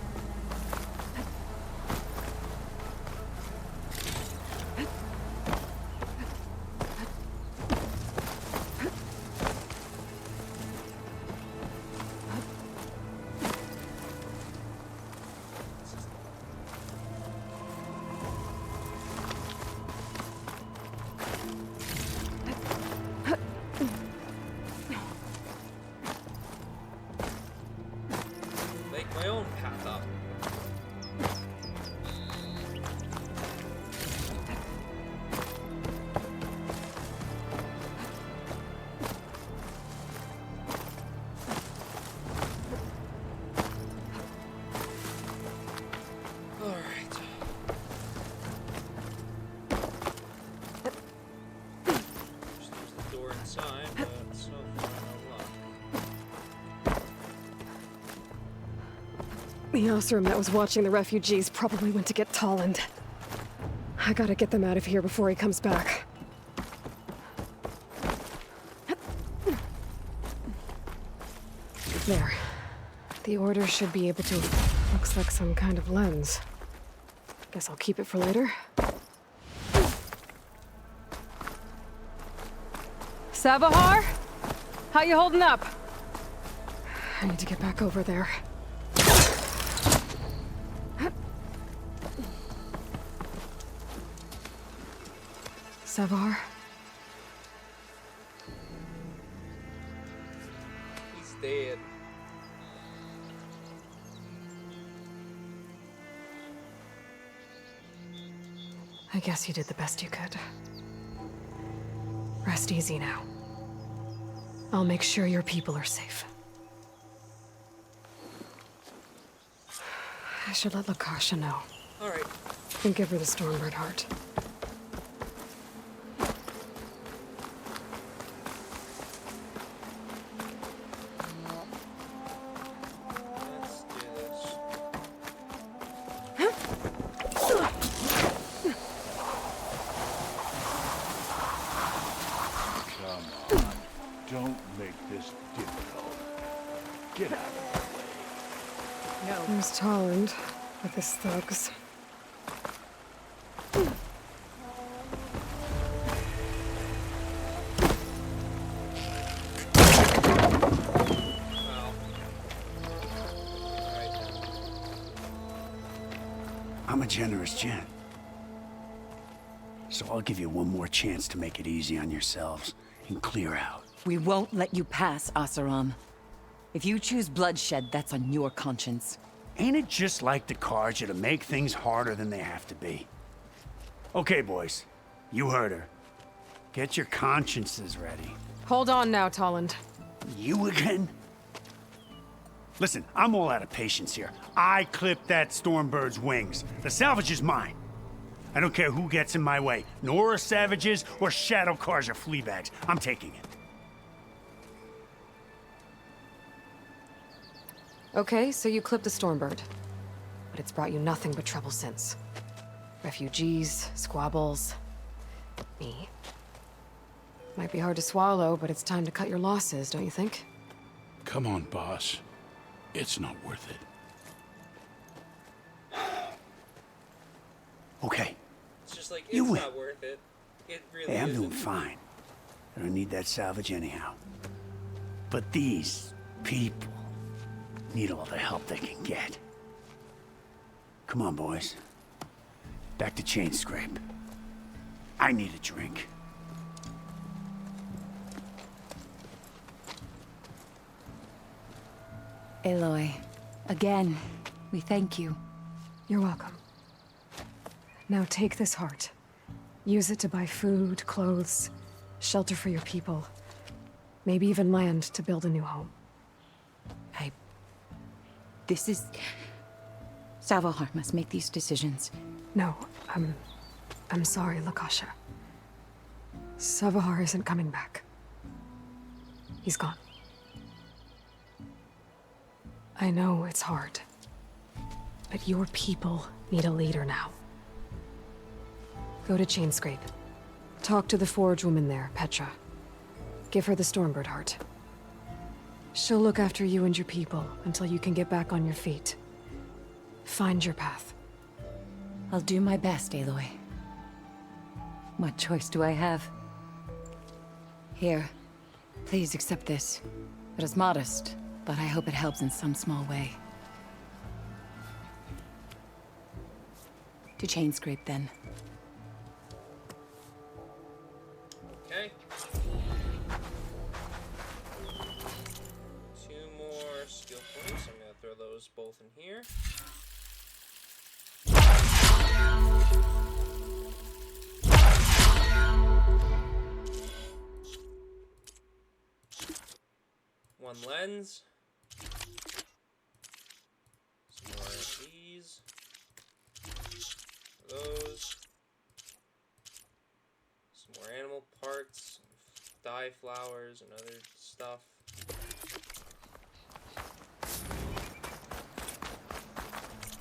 My own path up. All right. Just use the door inside, but so far no luck. The Osram that was watching the refugees probably went to get Tolland. I gotta get them out of here before he comes back. There. The order should be able to... Looks like some kind of lens. Guess I'll keep it for later. Savahar? How you holding up? I need to get back over there. Savahar? He's dead. I guess you did the best you could. Rest easy now. I'll make sure your people are safe. I should let Lakasha know. Alright. And give her the Stormbird heart. Don't make this difficult. Get out of the way. No. There's Tolland with his thugs. I'm a generous gent. So I'll give you one more chance to make it easy on yourselves and clear out. We won't let you pass, Asaram. If you choose bloodshed, that's on your conscience. Ain't it just like the Carja to make things harder than they have to be? Okay, boys. You heard her. Get your consciences ready. Hold on now, Tolland. You again? Listen, I'm all out of patience here. I clipped that Stormbird's wings. The salvage is mine. I don't care who gets in my way. Nora savages or Shadow Carja fleabags. I'm taking it. Okay, so you clipped the Stormbird. But it's brought you nothing but trouble since. Refugees, squabbles, me. Might be hard to swallow, but it's time to cut your losses, don't you think? Come on, boss. It's not worth it. Okay. It's just like, You it's win. not worth it. It really Hey, I'm isn't. doing fine. I don't need that salvage anyhow. But these people need all the help they can get. Come on, boys. Back to Chain Scrape. I need a drink. Aloy, again, we thank you. You're welcome. Now take this heart. Use it to buy food, clothes, shelter for your people. Maybe even land to build a new home. This is... Savohar must make these decisions. No, I'm sorry, Lakasha. Savahar isn't coming back. He's gone. I know it's hard, but your people need a leader now. Go to Chainscrape. Talk to the Forge woman there, Petra. Give her the Stormbird heart. She'll look after you and your people until you can get back on your feet. Find your path. I'll do my best, Aloy. What choice do I have? Here, please accept this. It is modest, but I hope it helps in some small way. To Chainscrape, then. Okay. 2 more skill points. I'm gonna throw those both in here. One lens. Some more of these. Those. Some more animal parts, dye flowers, and other stuff.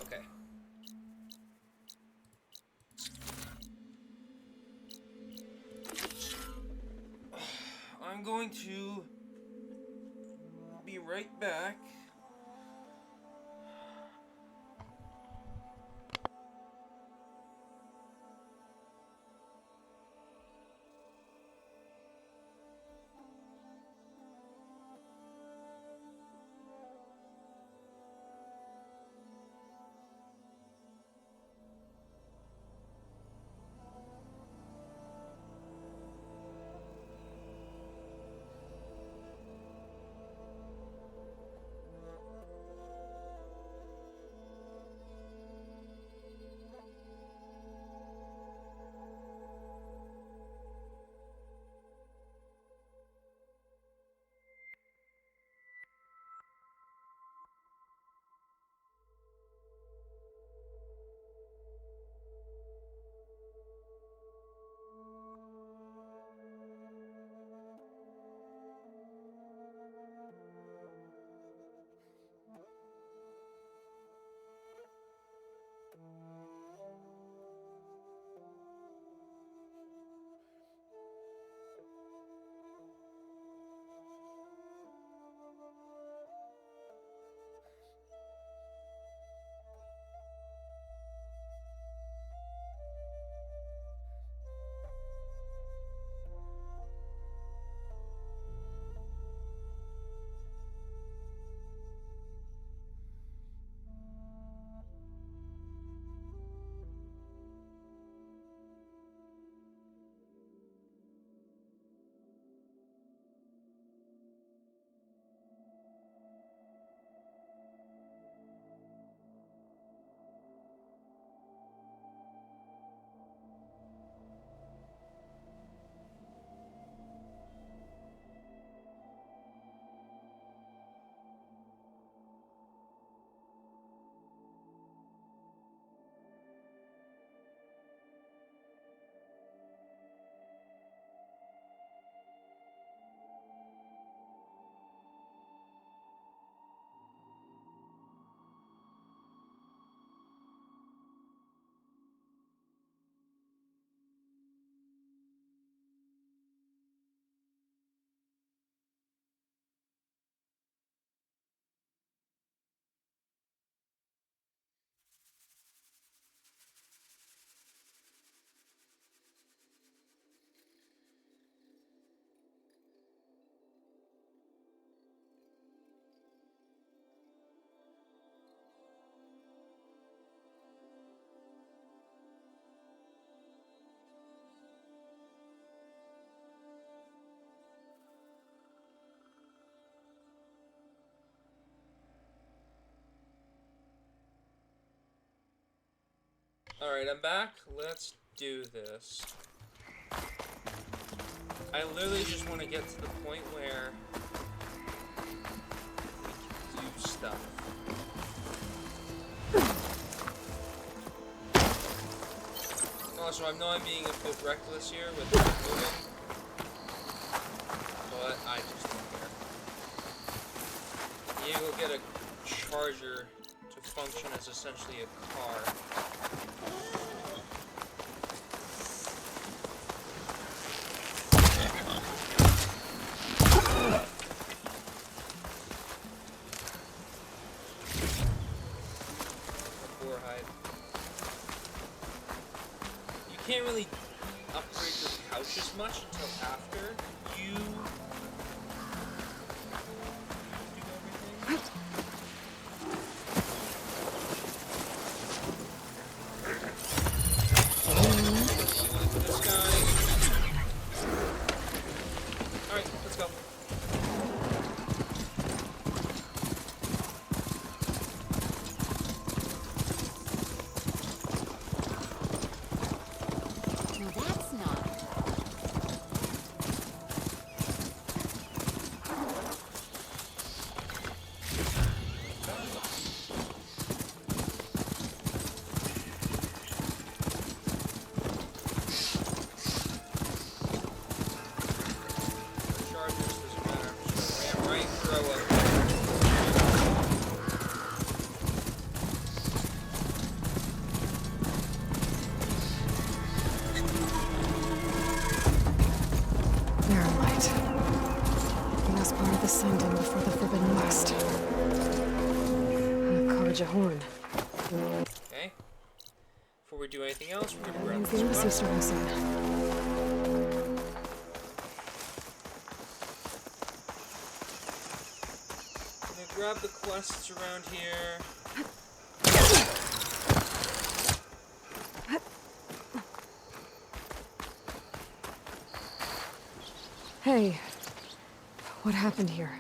Okay. I'm going to be right back. Alright, I'm back. Let's do this. I literally just want to get to the point where we can do stuff. Also, I know I'm being a bit reckless here with moving, but I just don't care. You will get a charger to function as essentially a car. You can't really upgrade your couch as much until after you do everything. This guy. Alright, let's go. Horn. Okay. Before we do anything else, we're gonna grab the this sister Wilson. I'm gonna grab the quests around here. Hey, what happened here?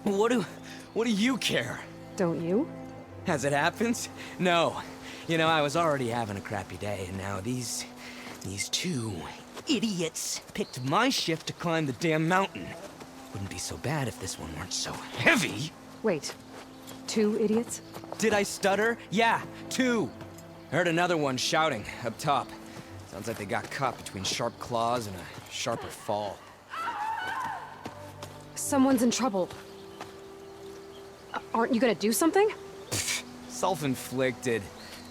What do you care? Don't you? As it happens? No. You know, I was already having a crappy day, and now these two idiots picked my shift to climb the damn mountain. Wouldn't be so bad if this one weren't so heavy. Wait, 2 idiots? Did I stutter? Yeah, 2. I heard another one shouting up top. Sounds like they got caught between sharp claws and a sharper fall. Someone's in trouble. Aren't you gonna do something? Self-inflicted.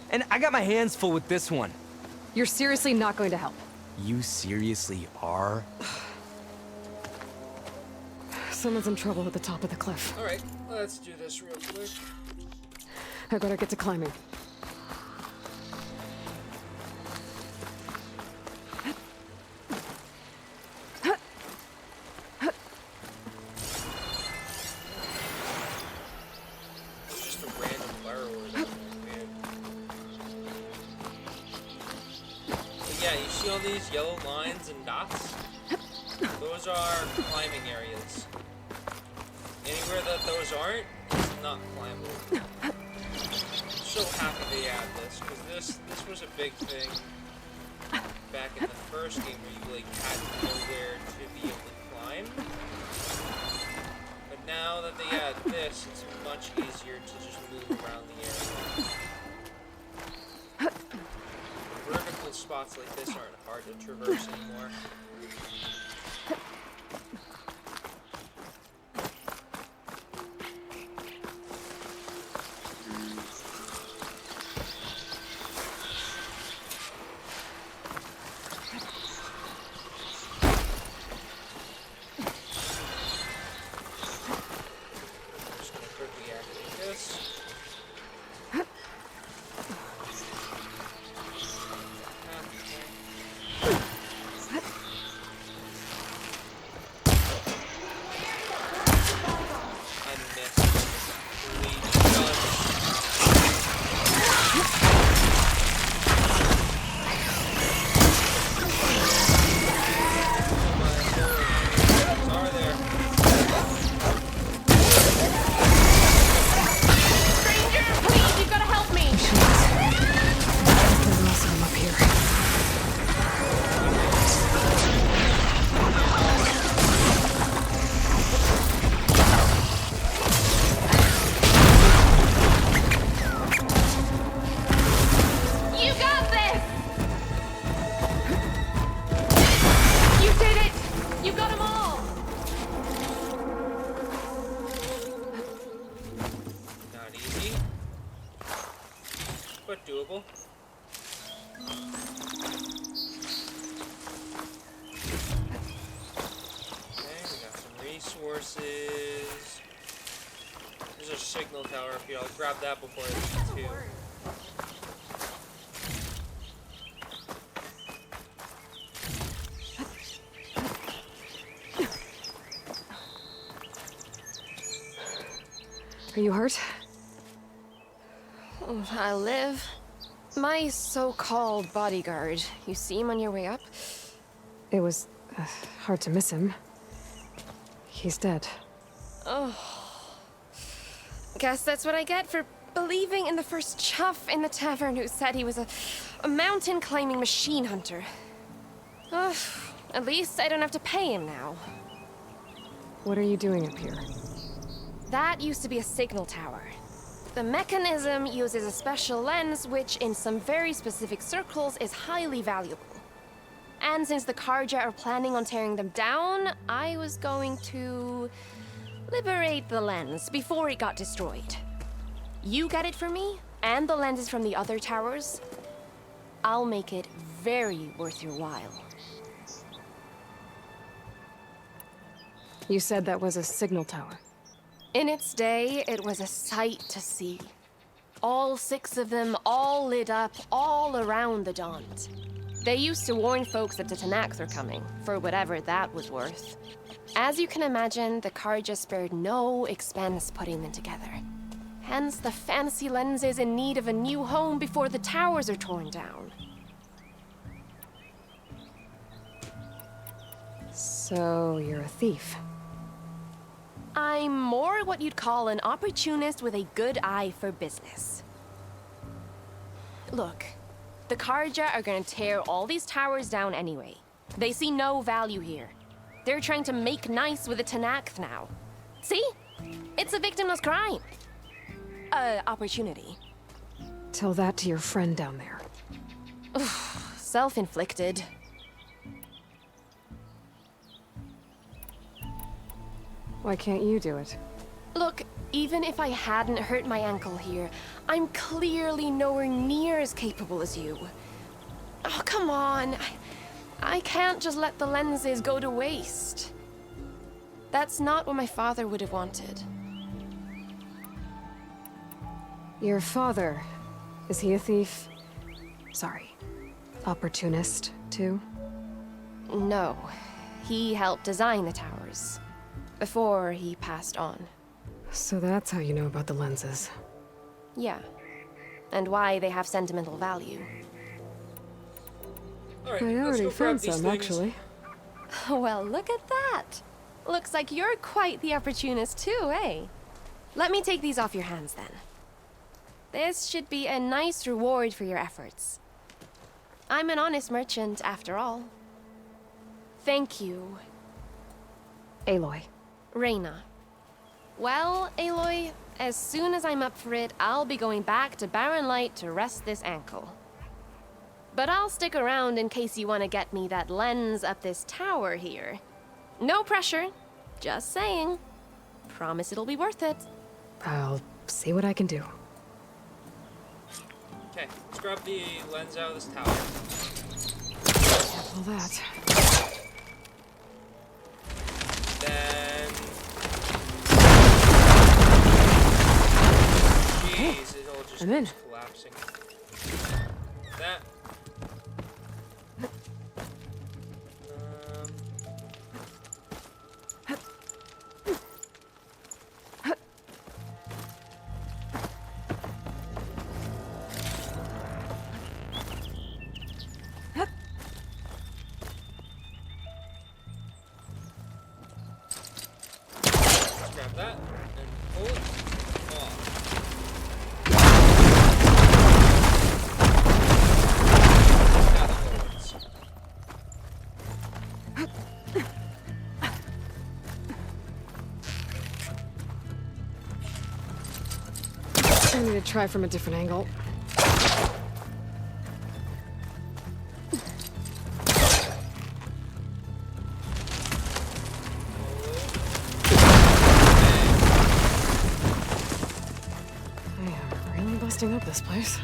And I got my hands full with this one. You're seriously not going to help? You seriously are? Someone's in trouble at the top of the cliff. Alright, let's do this real quick. I better get to climbing. These yellow lines and dots, those are climbing areas. Anywhere that those aren't, it's not climbable. I'm so happy they add this, because this was a big thing back in the first game where you had nowhere to be able to climb. But now that they add this, it's much easier to just move around the area. Vertical spots like this aren't hard to traverse anymore. Just gonna quickly activate this. doable. Okay, we got some resources. There's a signal tower up here. I'll grab that before I leave too. Are you hurt? Oh, I live. My so-called bodyguard. You see him on your way up? It was hard to miss him. He's dead. Oh. Guess that's what I get for believing in the first chuff in the tavern who said he was a mountain-climbing machine hunter. Ugh. At least I don't have to pay him now. What are you doing up here? That used to be a signal tower. The mechanism uses a special lens which, in some very specific circles, is highly valuable. And since the Carja are planning on tearing them down, I was going to liberate the lens before it got destroyed. You get it for me, and the lenses from the other towers. I'll make it very worth your while. You said that was a signal tower. In its day, it was a sight to see. All 6 of them, all lit up, all around the Daunt. They used to warn folks that the Tenakth were coming, for whatever that was worth. As you can imagine, the Carja spared no expense putting them together. Hence the fancy lenses in need of a new home before the towers are torn down. So, you're a thief. I'm more what you'd call an opportunist with a good eye for business. Look, the Carja are gonna tear all these towers down anyway. They see no value here. They're trying to make nice with the Tenakth now. See? It's a victimless crime. Opportunity. Tell that to your friend down there. Self-inflicted. Why can't you do it? Look, even if I hadn't hurt my ankle here, I'm clearly nowhere near as capable as you. Oh, come on. I can't just let the lenses go to waste. That's not what my father would have wanted. Your father, is he a thief? Sorry, opportunist, too? No. He helped design the towers. Before he passed on. So that's how you know about the lenses. Yeah. And why they have sentimental value. Alright, I already found some, actually. Well, look at that. Looks like you're quite the opportunist too, eh? Let me take these off your hands then. This should be a nice reward for your efforts. I'm an honest merchant, after all. Thank you. Aloy. Reyna. Well, Aloy, as soon as I'm up for it, I'll be going back to Barren Light to rest this ankle. But I'll stick around in case you want to get me that lens up this tower here. No pressure. Just saying. Promise it'll be worth it. I'll see what I can do. Okay, let's grab the lens out of this tower. Careful that. Then... Jeez, it all just I'm in. keeps collapsing. That. Grab that and pull it off. I need to try from a different angle. I am really busting up this place.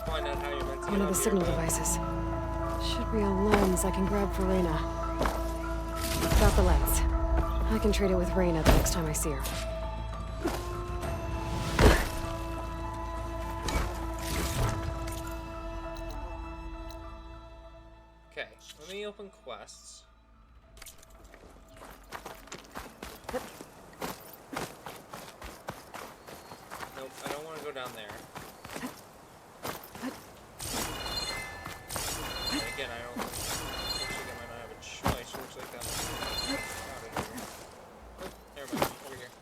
Find out how you're meant to One get of the out signal here, devices. Should be a lens I can grab for Reyna. Got the lens. I can trade it with Reyna the next time I see her. Okay, let me open quests. Nope, I don't want to go down there. And again, I don't. Looks like I might not have a choice. Looks like I'm out of here. Oh, never mind. Over here.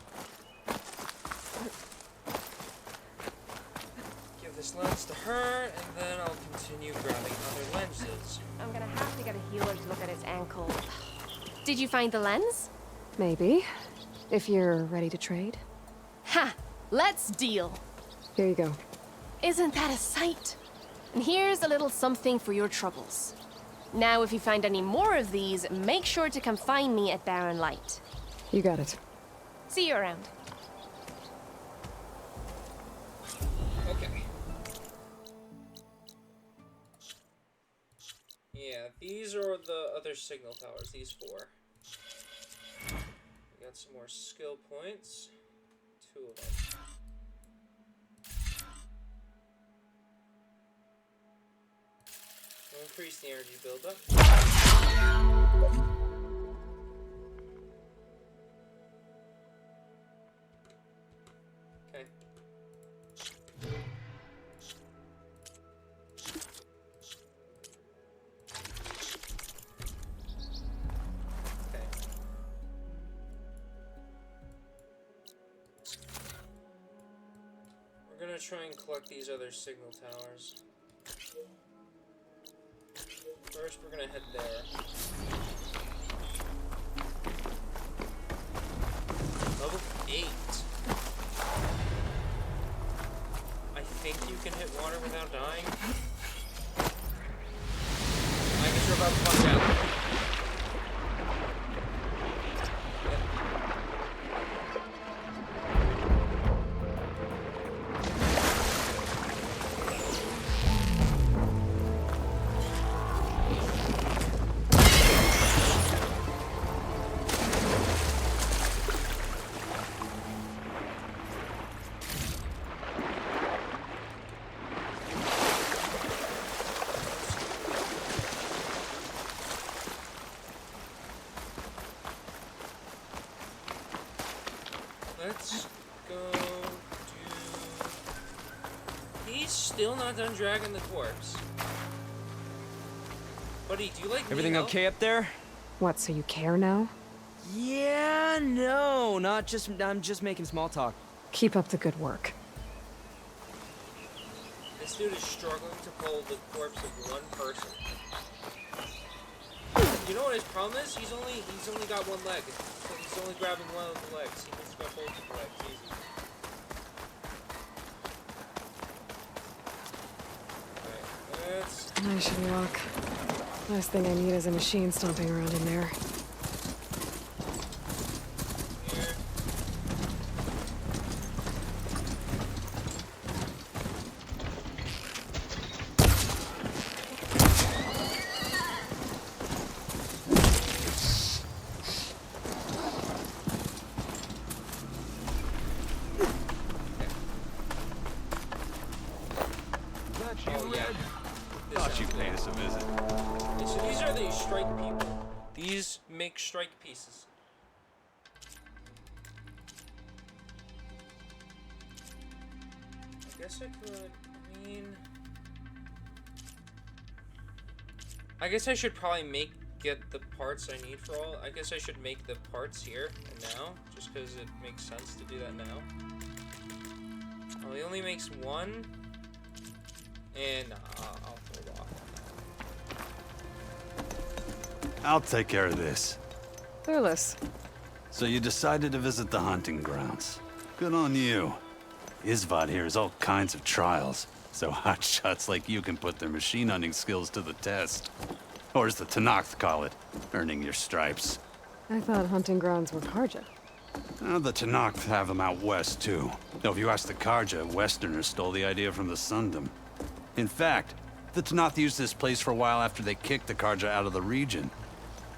Give this lens to her, and then I'll continue grabbing other lenses. I'm gonna have to get a healer to look at his ankle. Did you find the lens? Maybe. If you're ready to trade. Ha! Let's deal. Here you go. Isn't that a sight? And here's a little something for your troubles. Now, if you find any more of these, make sure to come find me at Barren Light. You got it. See you around. Okay. Yeah, these are the other signal towers, these 4. We got some more skill points. 2 of them. We'll increase the energy buildup. Okay. We're gonna try and collect these other signal towers. First, we're gonna head there. Level 8. I think you can hit water without dying. I guess you're about to find out. Let's go do... He's still not done dragging the corpse. Buddy, do you like Everything okay up there? What, so you care now? Yeah, no, not just... I'm just making small talk. Keep up the good work. This dude is struggling to pull the corpse of one person. You know what his problem is? He's only got one leg. So he's only grabbing one of the legs. He needs to grab both of the legs. Easy. Alright, let's... Nice luck. Last thing I need is a machine stomping around in there. Thought you paid us a visit. Okay, so these are the strike people. These make strike pieces. I guess I could, I guess I should probably get the parts I need for all. I guess I should make the parts here and now, just because it makes sense to do that now. Oh, he only makes one, and I'll hold off on that. I'll take care of this. Clueless. So you decided to visit the hunting grounds. Good on you. Isvad here has all kinds of trials, so hotshots like you can put their machine hunting skills to the test. Or as the Tenakth call it, earning your stripes. I thought hunting grounds were Karja. The Tenakth have them out west, too. Though if you ask the Karja, Westerners stole the idea from the Sundom. In fact, the Tenakth used this place for a while after they kicked the Karja out of the region.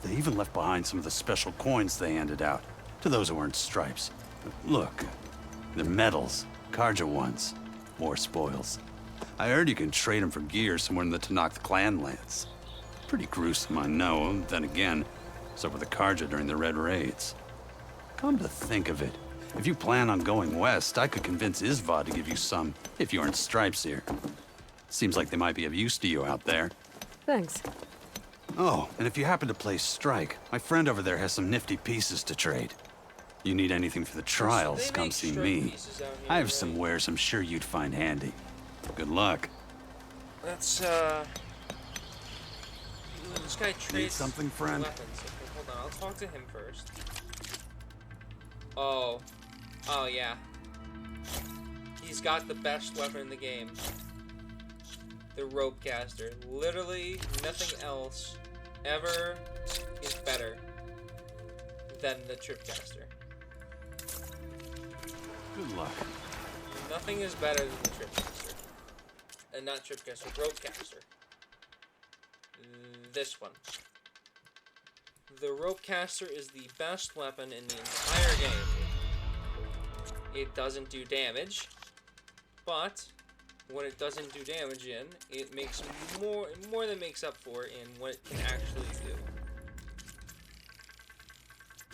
They even left behind some of the special coins they handed out to those who weren't stripes. Look, they're medals, Karja ones. More spoils. I heard you can trade them for gear somewhere in the Tenakth clan lands. Pretty gruesome, I know. Then again, so were the Karja during the Red Raids. Come to think of it, if you plan on going west, I could convince Isvad to give you some, if you aren't stripes here. Seems like they might be of use to you out there. Thanks. Oh, and if you happen to play Strike, my friend over there has some nifty pieces to trade. You need anything for the trials, come see me. I have some wares I'm sure you'd find handy. Good luck. That's, This guy trades Need something, friend? weapons. Okay, hold on, I'll talk to him first. Oh. Oh, yeah. He's got the best weapon in the game. The rope caster. Literally nothing else ever is better than the tripcaster. Good luck. Nothing is better than the tripcaster. And not tripcaster, ropecaster. This one. The ropecaster is the best weapon in the entire game. It doesn't do damage, but when it doesn't do damage in, it makes more than makes up for in what it can actually do.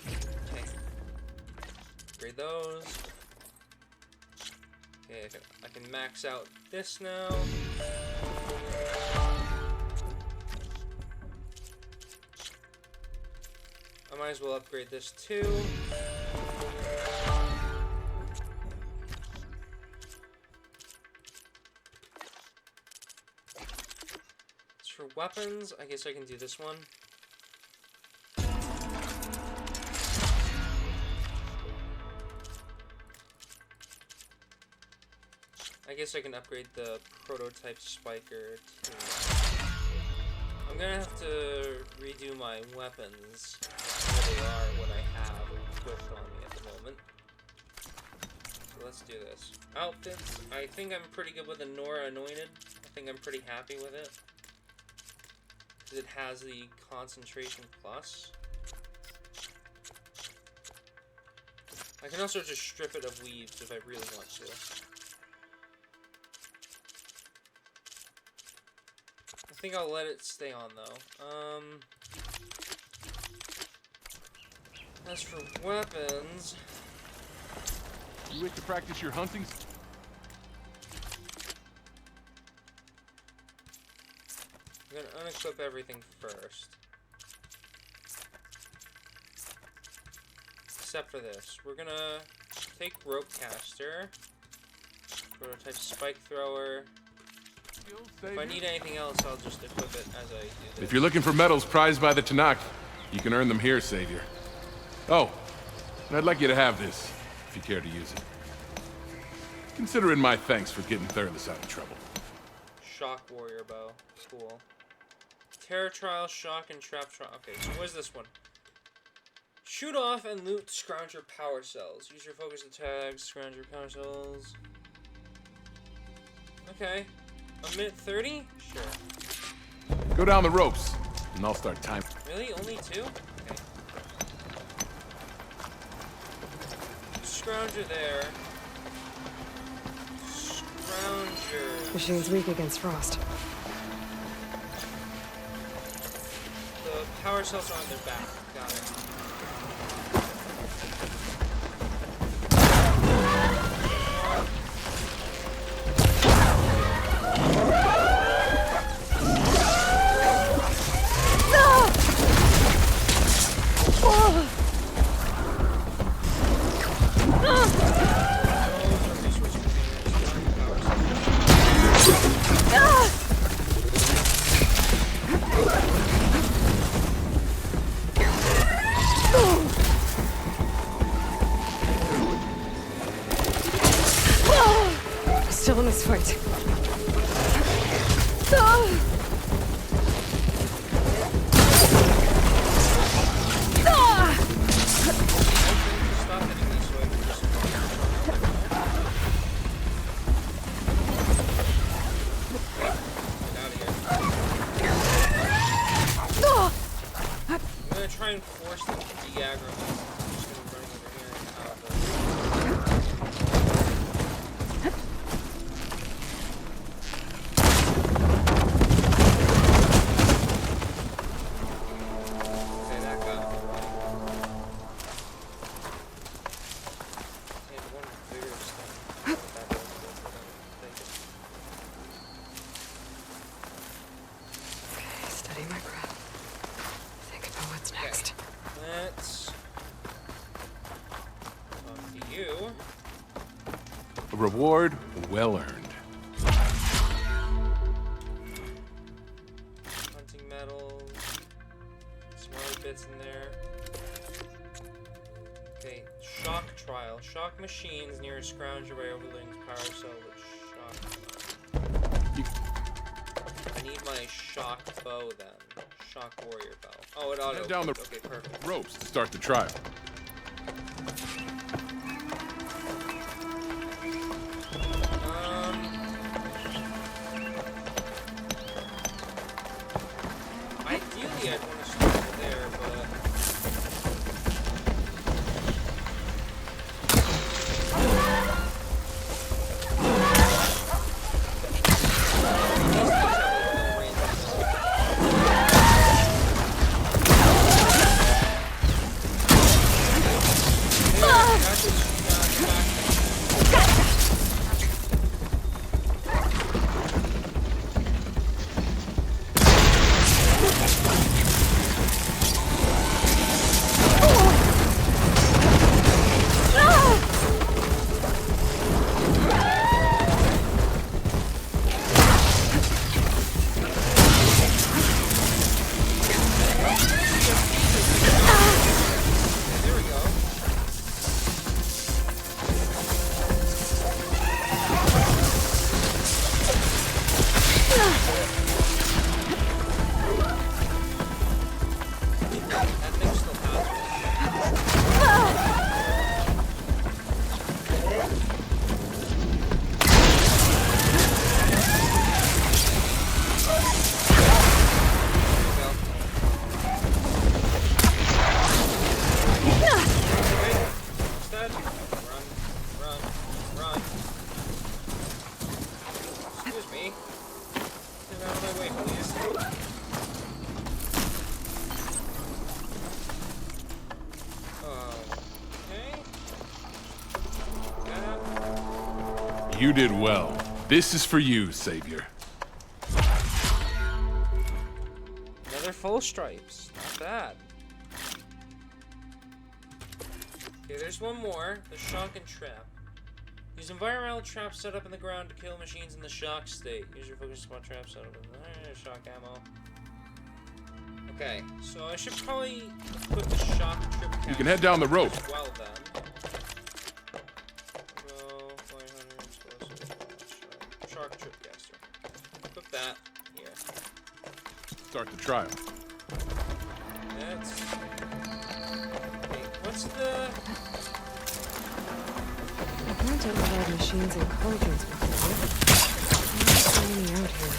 Okay. Upgrade those. Okay, I can max out this now. I might as well upgrade this too. As for weapons, I guess I can do this one. I guess I can upgrade the prototype spiker too. I'm gonna have to redo my weapons. What they are, what I have equipped on me at the moment. So let's do this. Outfits. I think I'm pretty good with the Nora Anointed. I think I'm pretty happy with it. Because it has the concentration plus. I can also just strip it of weaves if I really want to. I think I'll let it stay on though. As for weapons, you wish to practice your hunting? I'm gonna unequip everything first. Except for this. We're gonna take ropecaster, prototype spike thrower. If I need anything else, I'll just equip it as I do this. If you're looking for medals prized by the Tenakth, you can earn them here, Savior. Oh, and I'd like you to have this, if you care to use it. Consider it my thanks for getting Thurles out of trouble. Shock warrior bow. Cool. Terror trial, shock, and trap trial. Okay, so what's this one? Shoot off and loot Scrounger power cells. Use your focus attack, Scrounger power cells. Okay. A minute 30? Sure. Go down the ropes, and I'll start timing. Really? Only 2? Okay. Scrounger there. Scrounger. Machine's weak against frost. The power cells are on their back. Got it. Still in this fight. Stop it. force them to de-aggro me. I'm just gonna run over here and out of okay, that got me running. And one bigger stuff. What that does, take it. Okay, steady my breath. Think about what's next. Let's talk to you. A reward well earned. Hunting metals. Some other bits in there. Okay, shock trial. Shock machines near a scrounger by overloading power cell with shock. I need my shock bow then. Shock warrior bow. Oh, it auto. Head down the okay, perfect. ropes to start the trial. Ideally, I'd want to start there, but. You did well. This is for you, Savior. Another full stripes. Not bad. Okay, there's one more. The shock and trap. Use environmental traps set up in the ground to kill machines in the shock state. Use your focus spot trap set up in the shock ammo. Okay, so I should probably put the shock trip cap. You can head down the rope. Well then. Shark trip caster. Put that here. Start the trial. That's. Wait, what's the. I've learned to override machines and cauldrons before. There's so many out here.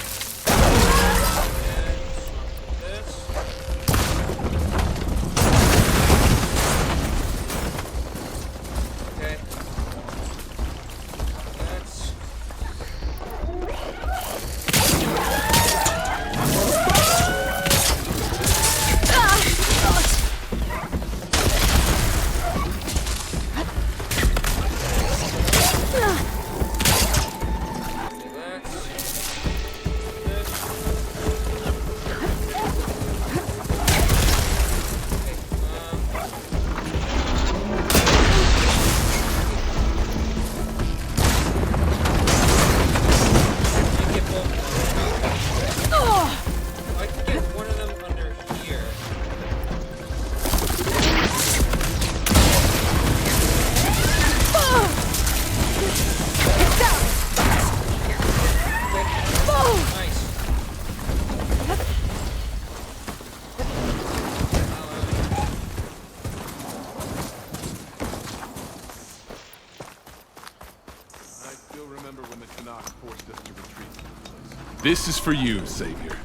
This is for you, Savior.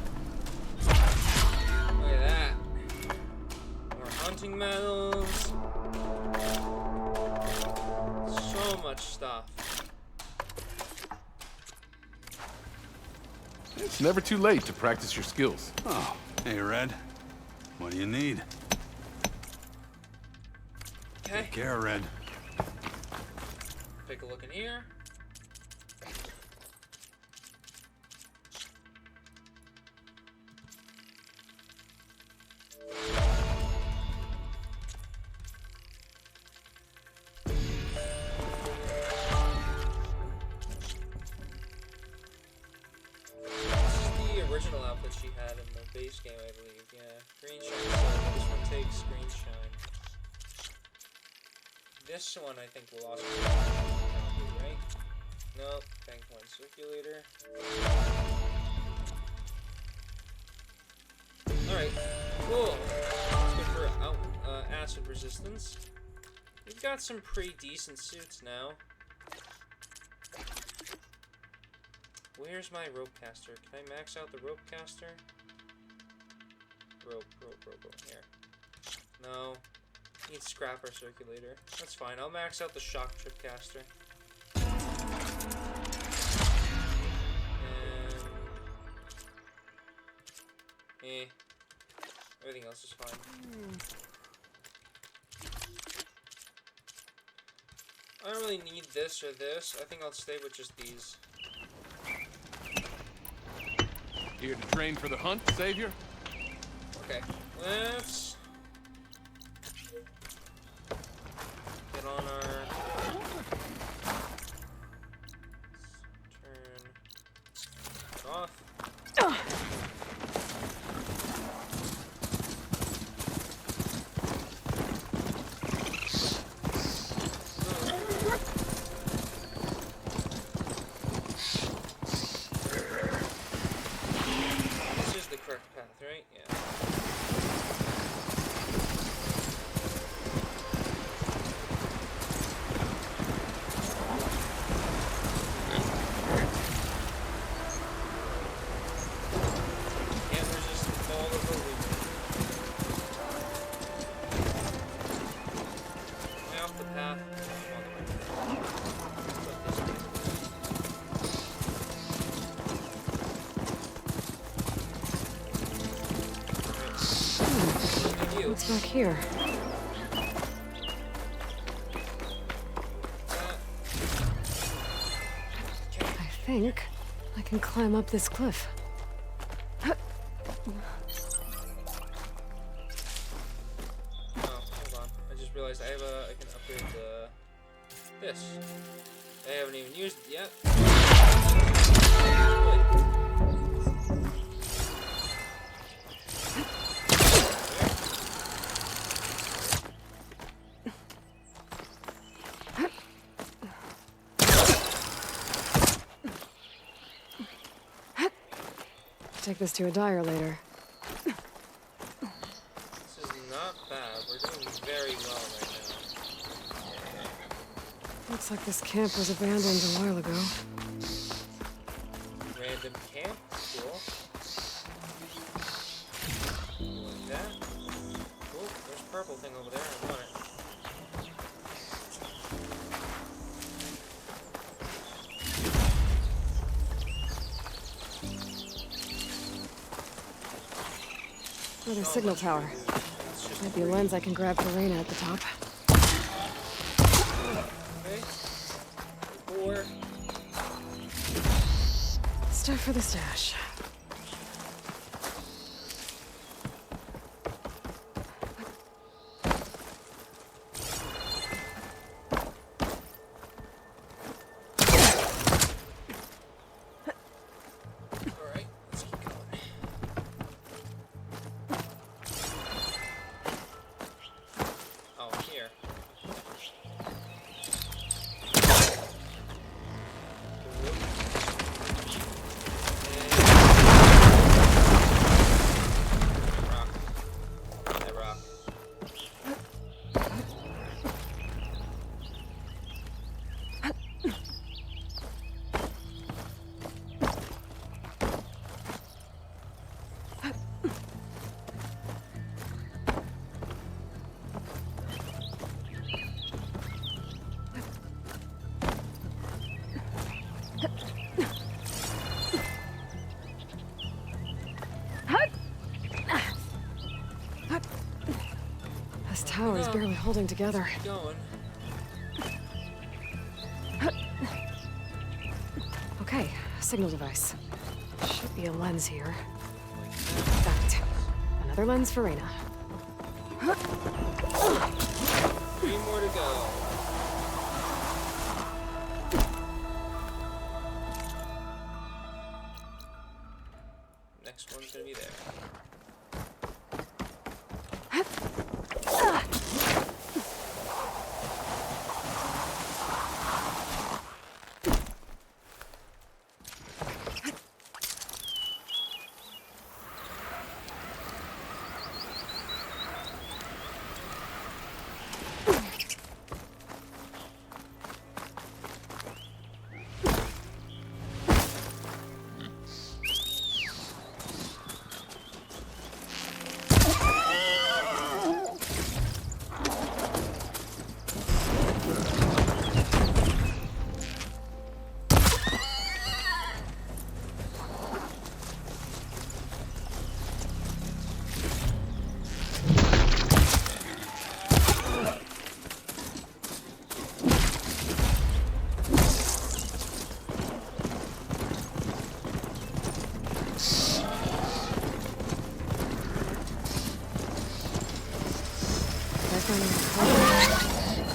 Look at that. More hunting crafting metals. So much stuff. It's never too late to practice your skills. Oh, hey, Red. What do you need? Okay. Take care, Red. Take a look in here. Original outfit she had in the base game, I believe. Yeah, green shine. So this one takes green shine. This one I think will also be probably, right? Nope. Bank one circulator. All right, cool. That's good for acid resistance. We've got some pretty decent suits now. Where's my rope caster? Can I max out the rope caster? Rope. Here. No. Need scrapper circulator. That's fine. I'll max out the shock trip caster. And everything else is fine. I don't really need this or this. I think I'll stay with just these. Here to train for the hunt, Savior? Okay, let's get on our turn off. Right? Yeah. Can't resist all of the loot. Am I off the path? What's back here? I think I can climb up this cliff. Oh, hold on. I just realized I can upgrade this. I haven't even used it yet. Take this to a dyer later. This is not bad. We're doing very well right now. Looks like this camp was abandoned a while ago. Random camp? Cool. Like that. Cool. There's a purple thing over there. I want it. Another signal tower. Might be a lens I can grab for Reyna at the top. Okay. 4. Stuff for the stash. tower is barely holding together. Keep going. Okay, signal device. Should be a lens here. Fact. Another lens for Reyna. 3 more to go. Next one's gonna be there.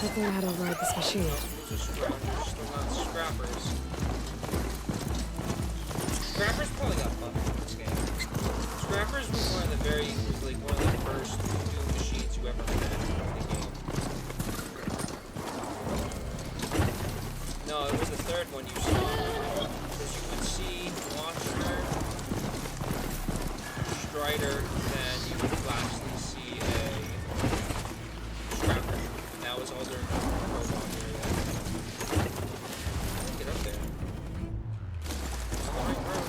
Quickly how to override this machine. Still not scrappers. Scrappers probably got fucked in this game. Scrappers was one of the first new machines you ever met in the game. No, it was the third one you saw. Because you would see Watcher, Strider, then you would lastly see a Scrapper. And that was all during the robot area. Get up there. On the right road.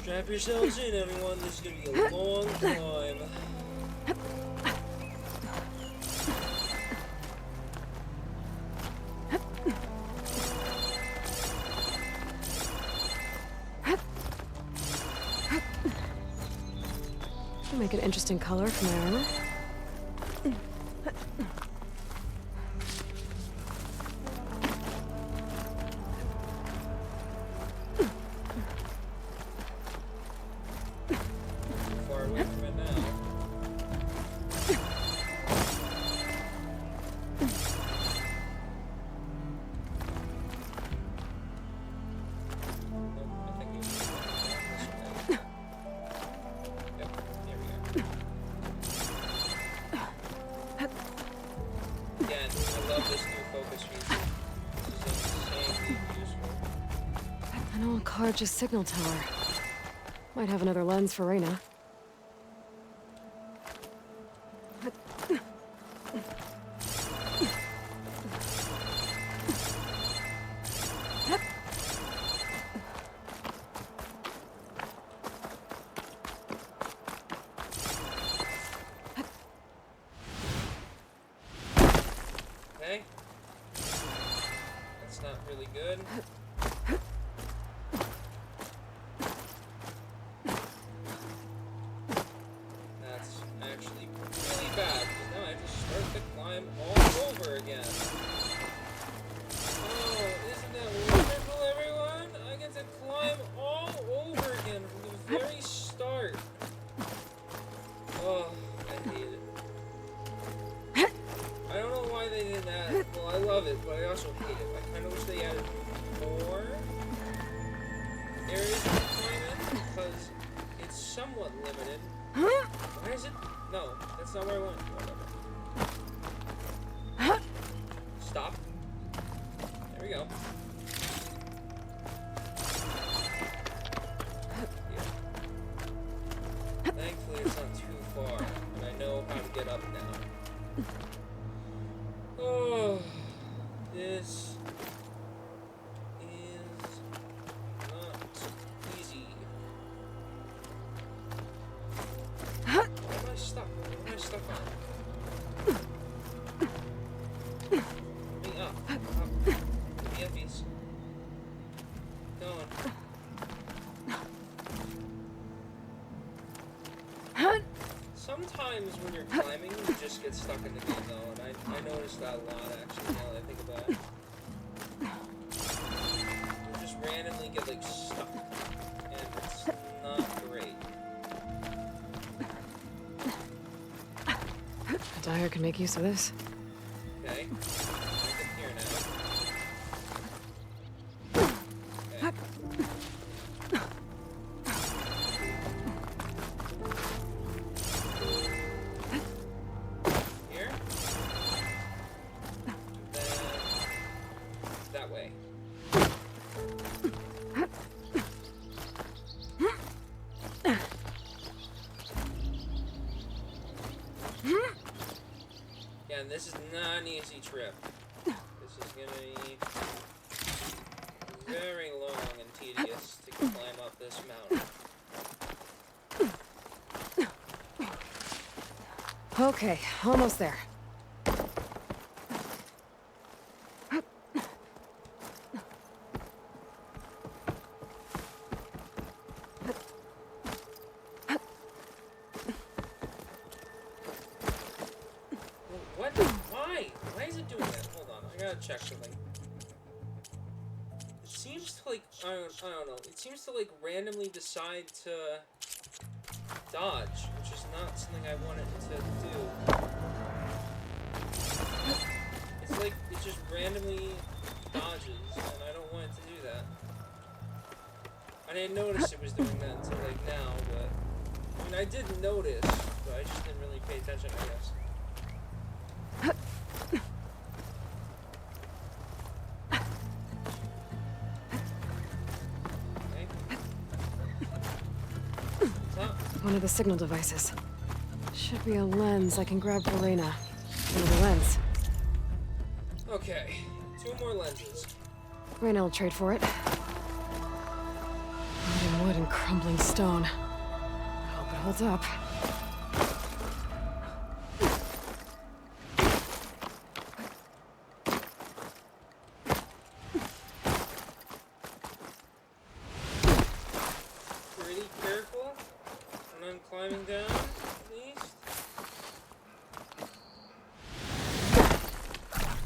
Strap yourselves in, everyone. This is gonna be a long climb. Should make an interesting color for my armor. Just signal tower. Might have another lens for Reyna. Okay. That's not really good. That's actually really bad, because now I have to start the climb all over again. Oh, isn't that wonderful, everyone? I get to climb all over again from the very start. Oh, I hate it. I don't know why they didn't add it. Well, I love it, but I also hate it. I kind of wish they added more areas to climb in, because it's somewhat limited. Why is it? No, that's not where I want to go. Whatever. Stop. There we go. Here. Thankfully, it's not too far, and I know how to get up now. Oh, this is not easy. Why am I stuck? What am I stuck on? Let me up. Up. Give me uppies. Going. Sometimes when you're climbing, you just get stuck in the game though, and I noticed that a lot actually now that I think about it. You just randomly get like stuck, and it's not great. A dyer can make use of this. Okay, I'm here now. Okay. Here. Then that way. Yeah, and this is not an easy trip. This is gonna be very long and tedious to climb up this mountain. Okay, almost there. What? Why? Why is it doing that? Hold on, I gotta check something. It seems to like, I don't know. It seems to like randomly decide to dodge, which is not something I wanted to do. It's like it just randomly dodges, and I don't want it to do that. I didn't notice it was doing that until like now, but I mean I did notice, but I just didn't really pay attention, I guess. One of the signal devices. Should be a lens I can grab for Reyna. Another lens. Okay, 2 more lenses. Reyna will trade for it. Rotting wood and crumbling stone. Hope it holds up. Pretty careful when I'm climbing down, at least.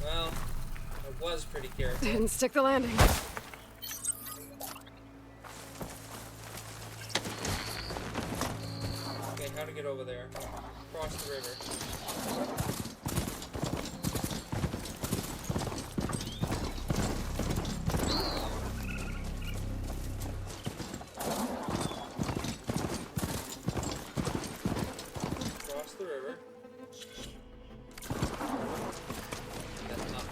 Well, I was pretty careful. Didn't stick the landing. Okay, how to get over there? Cross the river. Cross the river. That's not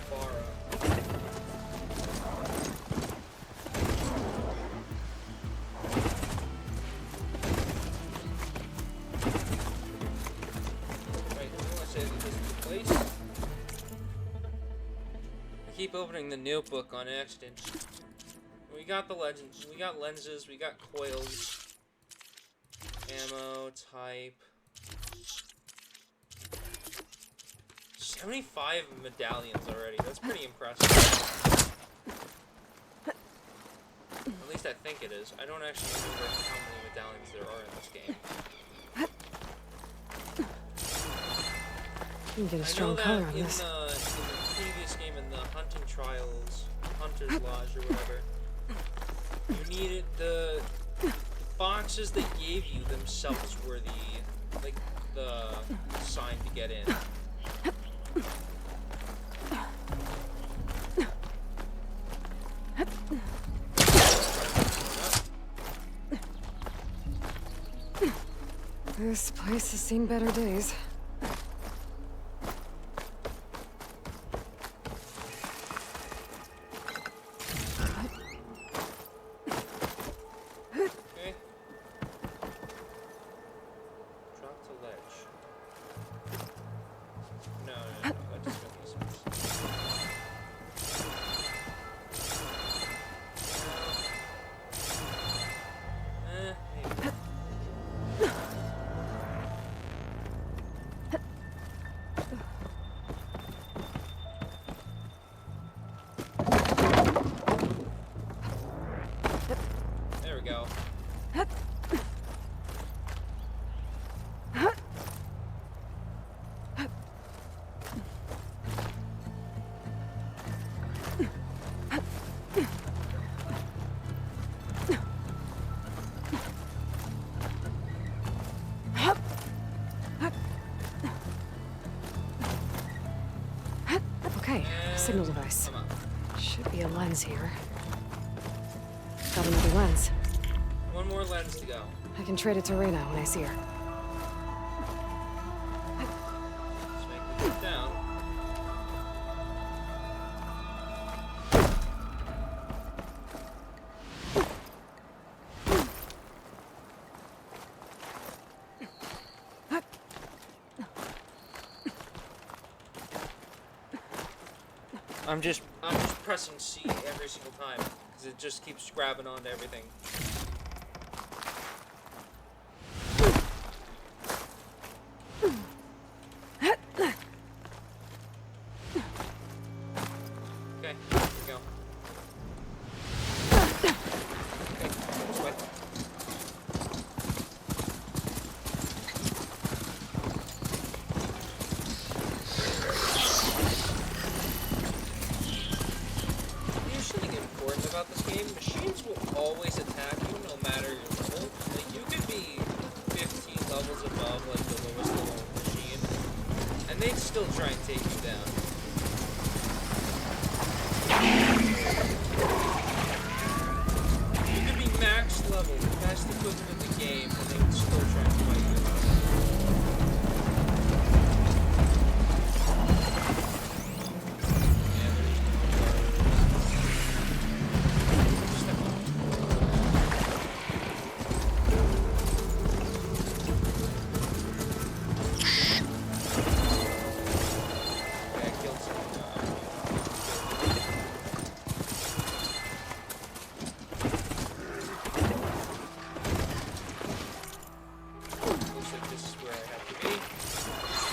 far up. Right, I want to say that this is the place. I keep opening the notebook on accident. We got the legends, we got lenses, we got coils, ammo, type. 75 medallions already. That's pretty impressive. At least I think it is. I don't actually remember how many medallions there are in this game. You get a I know strong that color on in this. the previous game, in the Hunting Trials, Hunter's Lodge or whatever, you needed the boxes they gave you themselves were the sign to get in. This place has seen better days. Okay. Drop to ledge. No, that just makes sense. Maybe. There we go. Okay, signal device. Should be a lens here. Got another lens. One more lens to go. I can trade it to Reyna when I see her. Let's make the trip down. I'm just pressing C every single time because it just keeps grabbing onto everything. Okay, here we go. Okay, this way. Here's something important about this game. Machines will always attack you no matter your level. Like, you could be 15 levels above, like, the lowest level machine, and they'd still try and take you down. You could be max level, best equipment in the game, and they would still try and fight you.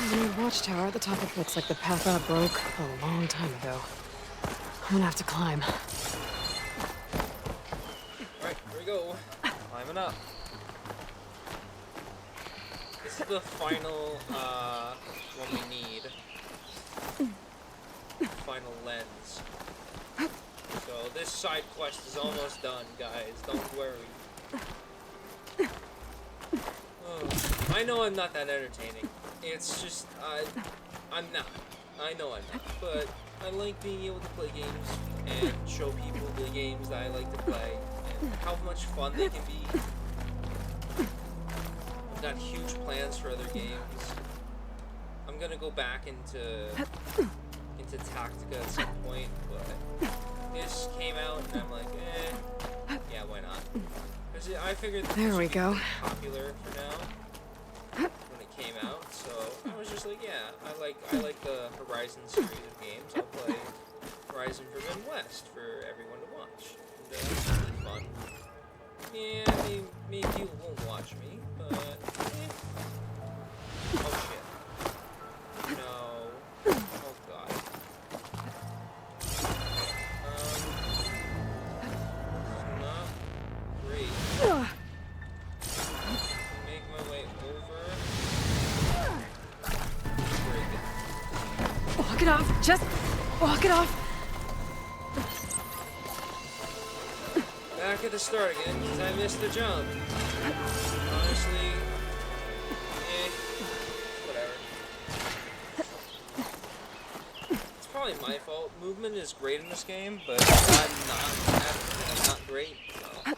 The watchtower at the top of looks like the path I broke a long time ago. I'm gonna have to climb. Alright, here we go. Climbing up. This is the final, one we need. Final lens. So this side quest is almost done, guys. Don't worry. Oh, I know I'm not that entertaining. It's just, I'm not. I know I'm not. But I like being able to play games and show people the games that I like to play and how much fun they can be. I've got huge plans for other games. I'm gonna go back into Tactica at some point, but this came out and I'm like, yeah, why not? Because I figured There we go. Popular for now when it came out, so I was just like, yeah, I like the Horizon series of games. I'll play Horizon Forbidden West for everyone to watch. And, it'll be fun. Yeah, maybe people won't watch me, but oh shit. No. Walk it off. Just walk it off. Back at the start again, because I missed the jump. Honestly, whatever. It's probably my fault. Movement is great in this game, but I'm not great. So.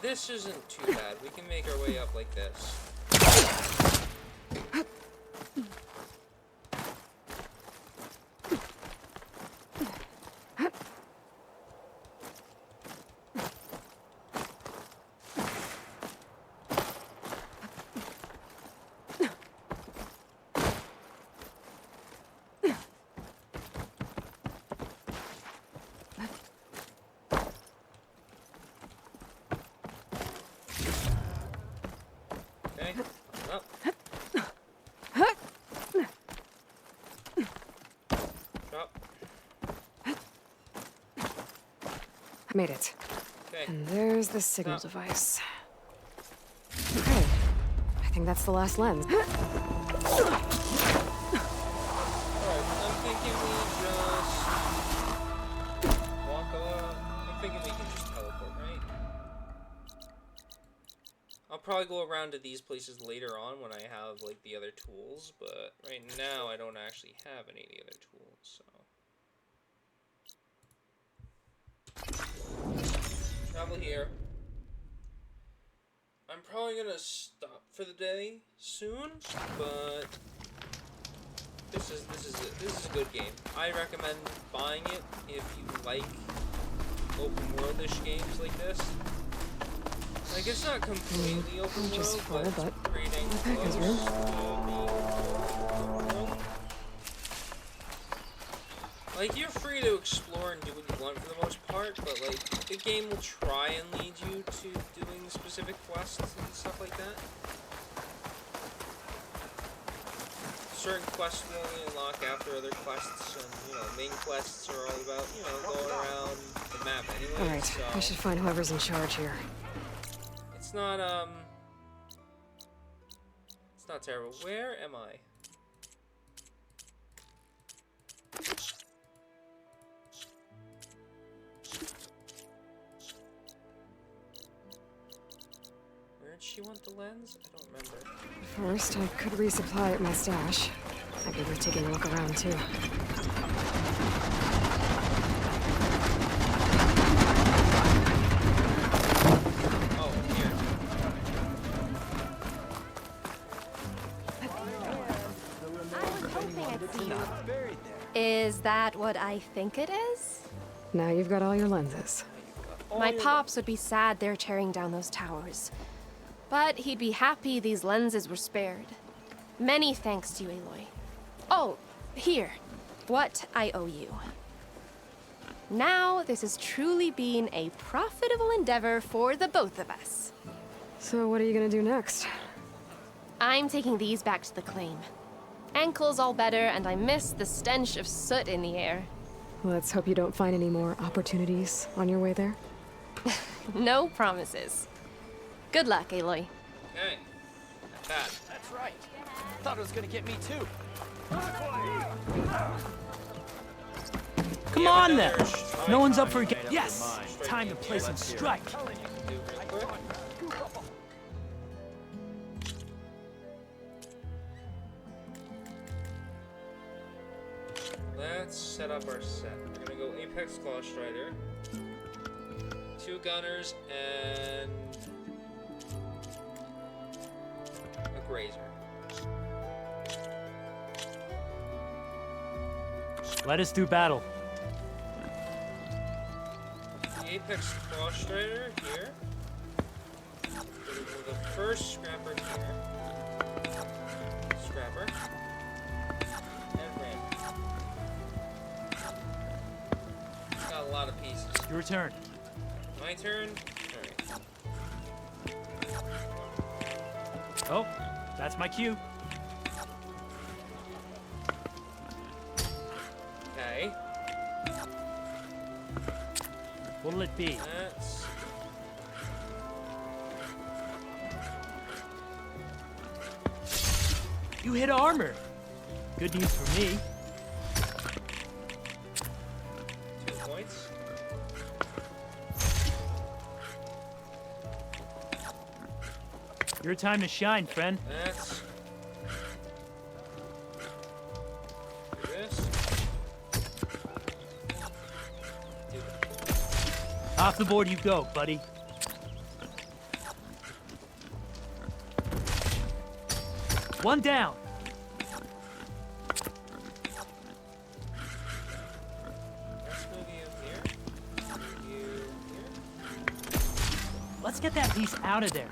This isn't too bad. We can make our way up like this. Made it. Okay. And there's the signal device. Okay. I think that's the last lens. Alright, I'm thinking we just walk up. I'm thinking we can just teleport, right? I'll probably go around to these places later on when I have, like, the other tools, but right now I don't actually have any of the other tools, so... Travel here. I'm probably gonna stop for the day soon, but this is a good game. I recommend buying it if you like open worldish games like this. Like, it's not completely open world, just full, but but pretty dang the back is close room. to being open world. Like, you're free to explore and do what you want for the most part, but, like, the game will try and lead you to doing specific quests and stuff like that. Certain quests will only unlock after other quests, and, you know, main quests are all about, you know, going around the map anyway, Alright, so... I should find whoever's in charge here. It's not, it's not terrible. Where am I? Where'd she want the lens? I don't remember. First, I could resupply at my stash. I'd be worth taking a look around, too. Is that what I think it is? Now you've got all your lenses. My pops would be sad they're tearing down those towers. But he'd be happy these lenses were spared. Many thanks to you, Aloy. Oh, here. What I owe you. Now, this has truly been a profitable endeavor for the both of us. So what are you gonna do next? I'm taking these back to the claim. Ankle's all better, and I miss the stench of soot in the air. Let's hope you don't find any more opportunities on your way there. No promises. Good luck, Aloy. Okay. Not bad. That's right. Thought it was gonna get me too. Come on then! No one's up for a game. Yes! Time to play some strike. Let's set up our set. We're gonna go Apex Claw Strider, 2 gunners, and a grazer. Let us do battle. The Apex Claw Strider here. We're gonna do the first scrapper here. Scrapper. And ram. Got a lot of pieces. Your turn. My turn? Alright. Oh, that's my cue. Okay. What'll it be? That's... You hit armor. Good news for me. 2 points. Your time to shine, friend. That's... Do this. Off the board you go, buddy. One down. Let's move you here. Move you here. Let's get that piece out of there.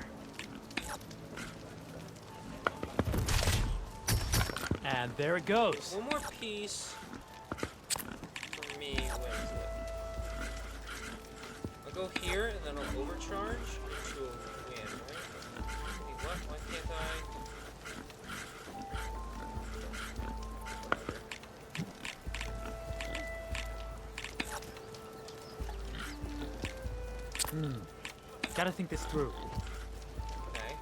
And there it goes. One more piece for me wins it. I'll go here and then I'll overcharge into a win, right? Wait, what? Why can't I? Gotta think this through. Okay.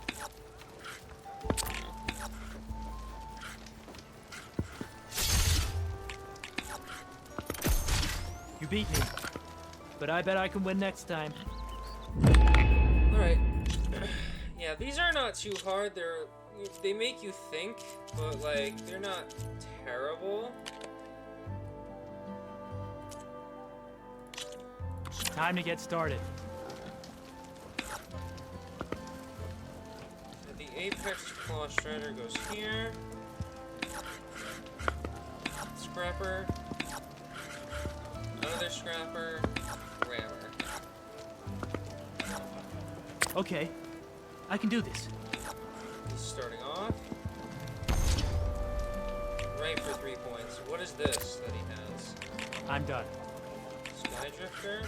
You beat me. But I bet I can win next time. Alright. Yeah, these are not too hard. They make you think, but like they're not terrible. Time to get started. So the Apex Claw Strider goes here. Scrapper. Another Scrapper. Rammer. Okay, I can do this. He's starting off. Right for 3 points. What is this that he has? I'm done. Sky Drifter.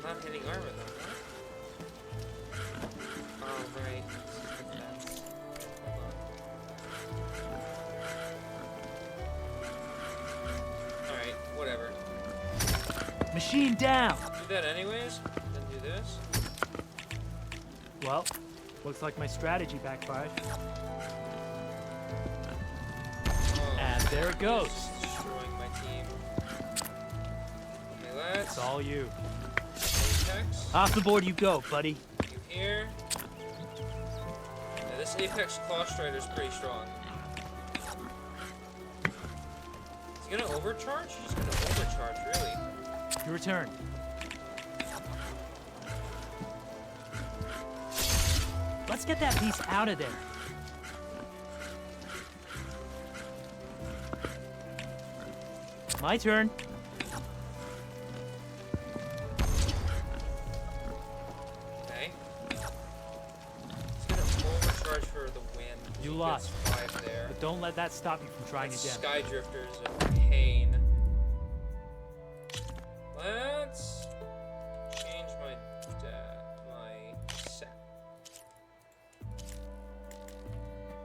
Not hitting armor though, huh? Oh, right. Defense. Hold on. Alright, whatever. Machine down! Do that anyways, then do this. Well, looks like my strategy backfired. Oh, And there it goes. he's destroying my team. Okay, let's... It's all you. Apex. Off the board you go, buddy. You here. Yeah, this Apex Claw Strider is pretty strong. Is he gonna overcharge? He's gonna overcharge, really. Your turn. Let's get that piece out of there. My turn. Okay. He's gonna overcharge for the win. You He lost. gets 5 there. But don't let that stop you from trying again. Sky Drifter's a pain. Let's change my set.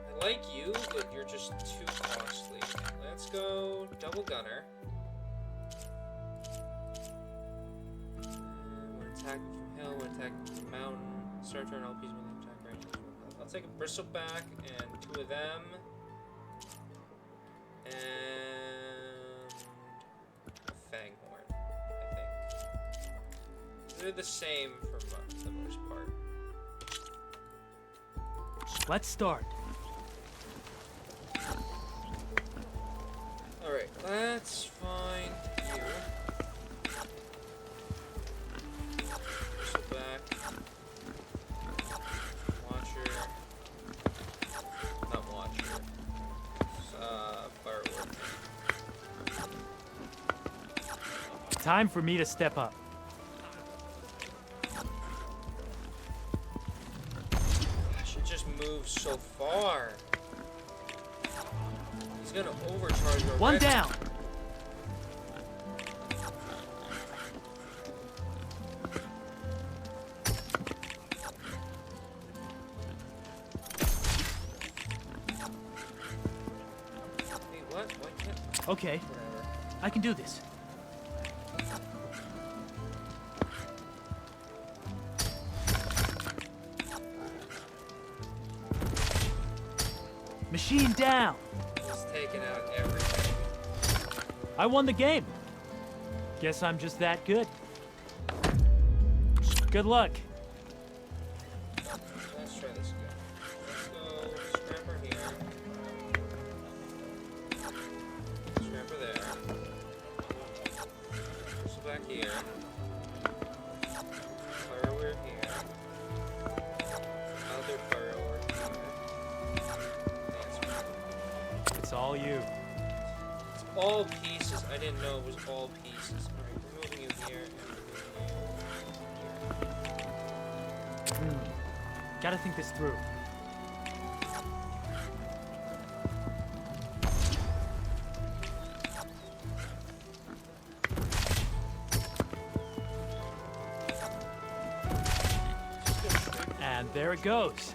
I like you, but you're just too costly. Let's go double gunner. We're attacking from hill, we're attacking from mountain. Start turn LPs with attack range. I'll take a bristleback and 2 of them. And a Fanghorn, I think. They're the same for the most part. Let's start. Alright, let's find you. Bristleback. Watcher. Not Watcher. Firewood. Time for me to step up. I should just move so far. He's gonna overcharge already. One down. Okay, I can do this. Machine down. He's taking out everything. I won the game. Guess I'm just that good. Good luck. Let's try this again. Let's go scrapper here. Scrapper there. Whistle back here. Firewear here. Other firewear here. It's all you. It's all pieces. I didn't know it was all pieces. Alright, removing you here and removing you. Gotta think this through. And there it goes.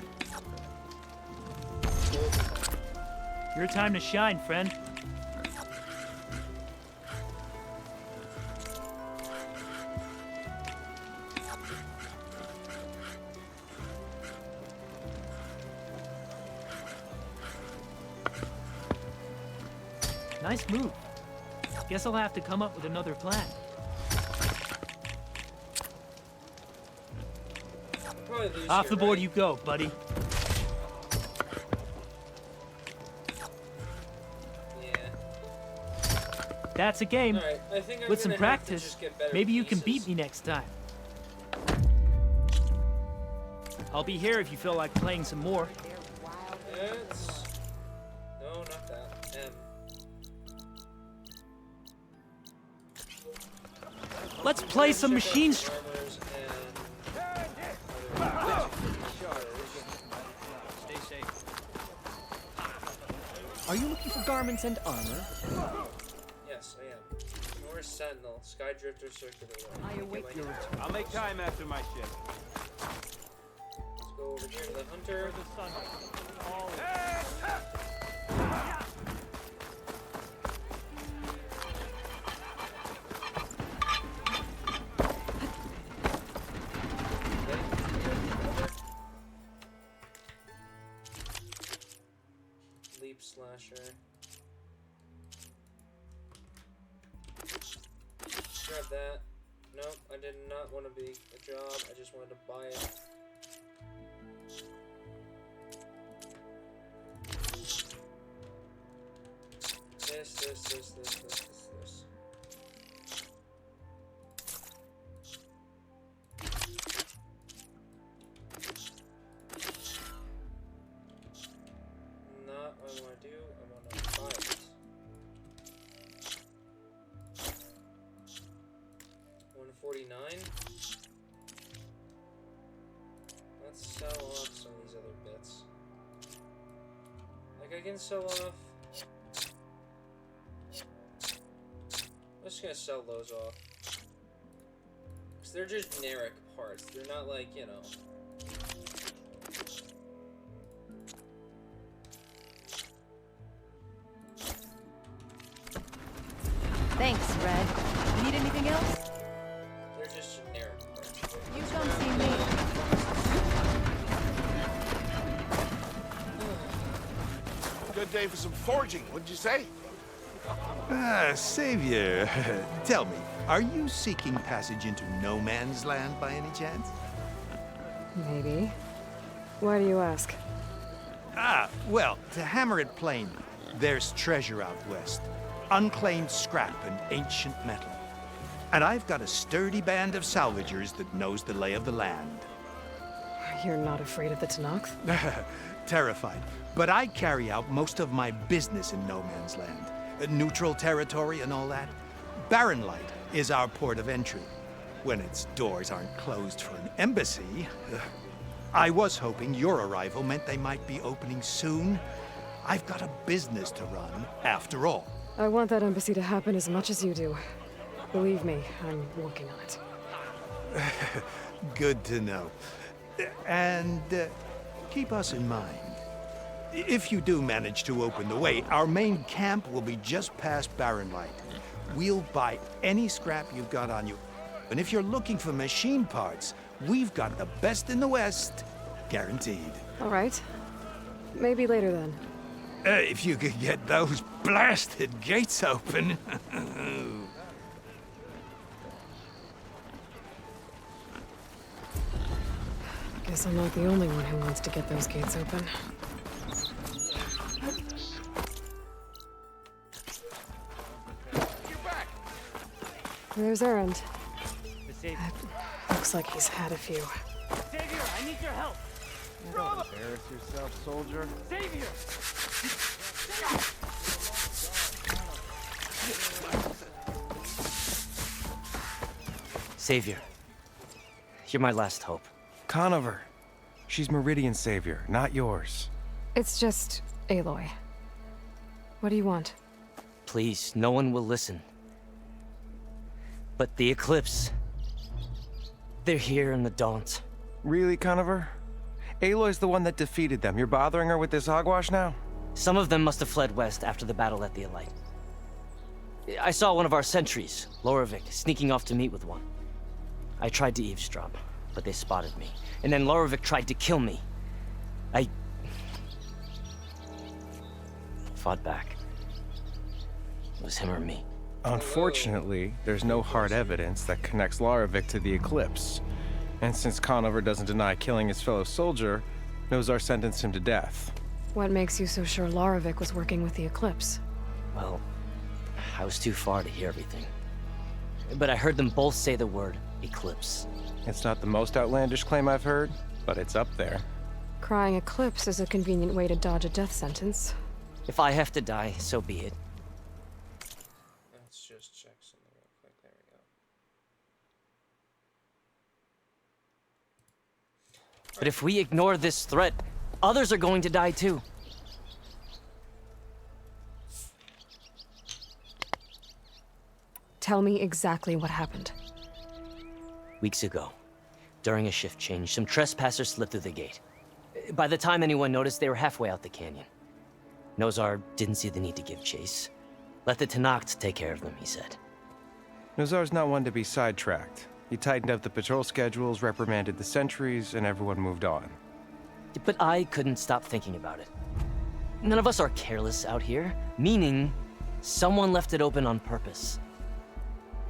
Your time to shine, friend. Nice move. Guess I'll have to come up with another plan. Off the board you go, buddy. That's a game. Alright, I think I'm With some gonna have to practice, just get better maybe you can pieces. beat me next time. I'll be here if you feel like playing some more. It's... No, not that. M. Let's play some machine Armors Stay safe. Are you looking for garments and armor? Yes, I am. North Sentinel, Skydrifter Circular. I await your return. I'll make time after my shift. Let's go over here to the Hunter. Leap Slasher. Grab that. Nope, I did not want to be a job. I just wanted to buy it. This. Not what I want to do. I want to buy it. 149. Let's sell off some of these other bits. Like I can sell off. I'm just gonna sell those off. Because they're just generic parts. They're not like, you know. Thanks, Red. Need anything else? They're just generic parts. You come see me. Good day for some forging, what'd you say? Ah, Savior. Tell me, are you seeking passage into no man's land by any chance? Maybe. Why do you ask? Ah, well, to hammer it plain, there's treasure out west. Unclaimed scrap and ancient metal. And I've got a sturdy band of salvagers that knows the lay of the land. You're not afraid of the Tenakth? Terrified. But I carry out most of my business in no man's land. Neutral territory and all that. Barren Light is our port of entry. When its doors aren't closed for an embassy. I was hoping your arrival meant they might be opening soon. I've got a business to run, after all. I want that embassy to happen as much as you do. Believe me, I'm working on it. Good to know. And keep us in mind. If you do manage to open the way, our main camp will be just past Barren Light. We'll buy any scrap you've got on you. And if you're looking for machine parts, we've got the best in the West, guaranteed. All right. Maybe later then. If you could get those blasted gates open. Guess I'm not the only one who wants to get those gates open. There's Erend. Looks like he's had a few. Xavier, I need your help. Don't embarrass yourself, soldier. Xavier! Savior, you're my last hope. Conover. She's Meridian's savior, not yours. It's just Aloy. What do you want? Please, no one will listen. But the Eclipse... they're here in the Daunt. Really, Conover? Aloy's the one that defeated them. You're bothering her with this hogwash now? Some of them must have fled west after the battle at the Elite. I saw one of our sentries, Loravik, sneaking off to meet with one. I tried to eavesdrop, but they spotted me. And then Loravik tried to kill me. I fought back. It was him or me. Unfortunately, there's no hard evidence that connects Loravik to the Eclipse. And since Conover doesn't deny killing his fellow soldier, Nozar sentenced him to death. What makes you so sure Loravik was working with the Eclipse? Well, I was too far to hear everything. But I heard them both say the word Eclipse. It's not the most outlandish claim I've heard, but it's up there. Crying Eclipse is a convenient way to dodge a death sentence. If I have to die, so be it. Let's just check something real quick. There we go. But if we ignore this threat, others are going to die too. Tell me exactly what happened. Weeks ago, during a shift change, some trespassers slipped through the gate. By the time anyone noticed, they were halfway out the canyon. Nozar didn't see the need to give chase. Let the Tenakth take care of them, he said. Nozar's not one to be sidetracked. He tightened up the patrol schedules, reprimanded the sentries, and everyone moved on. But I couldn't stop thinking about it. None of us are careless out here, meaning someone left it open on purpose.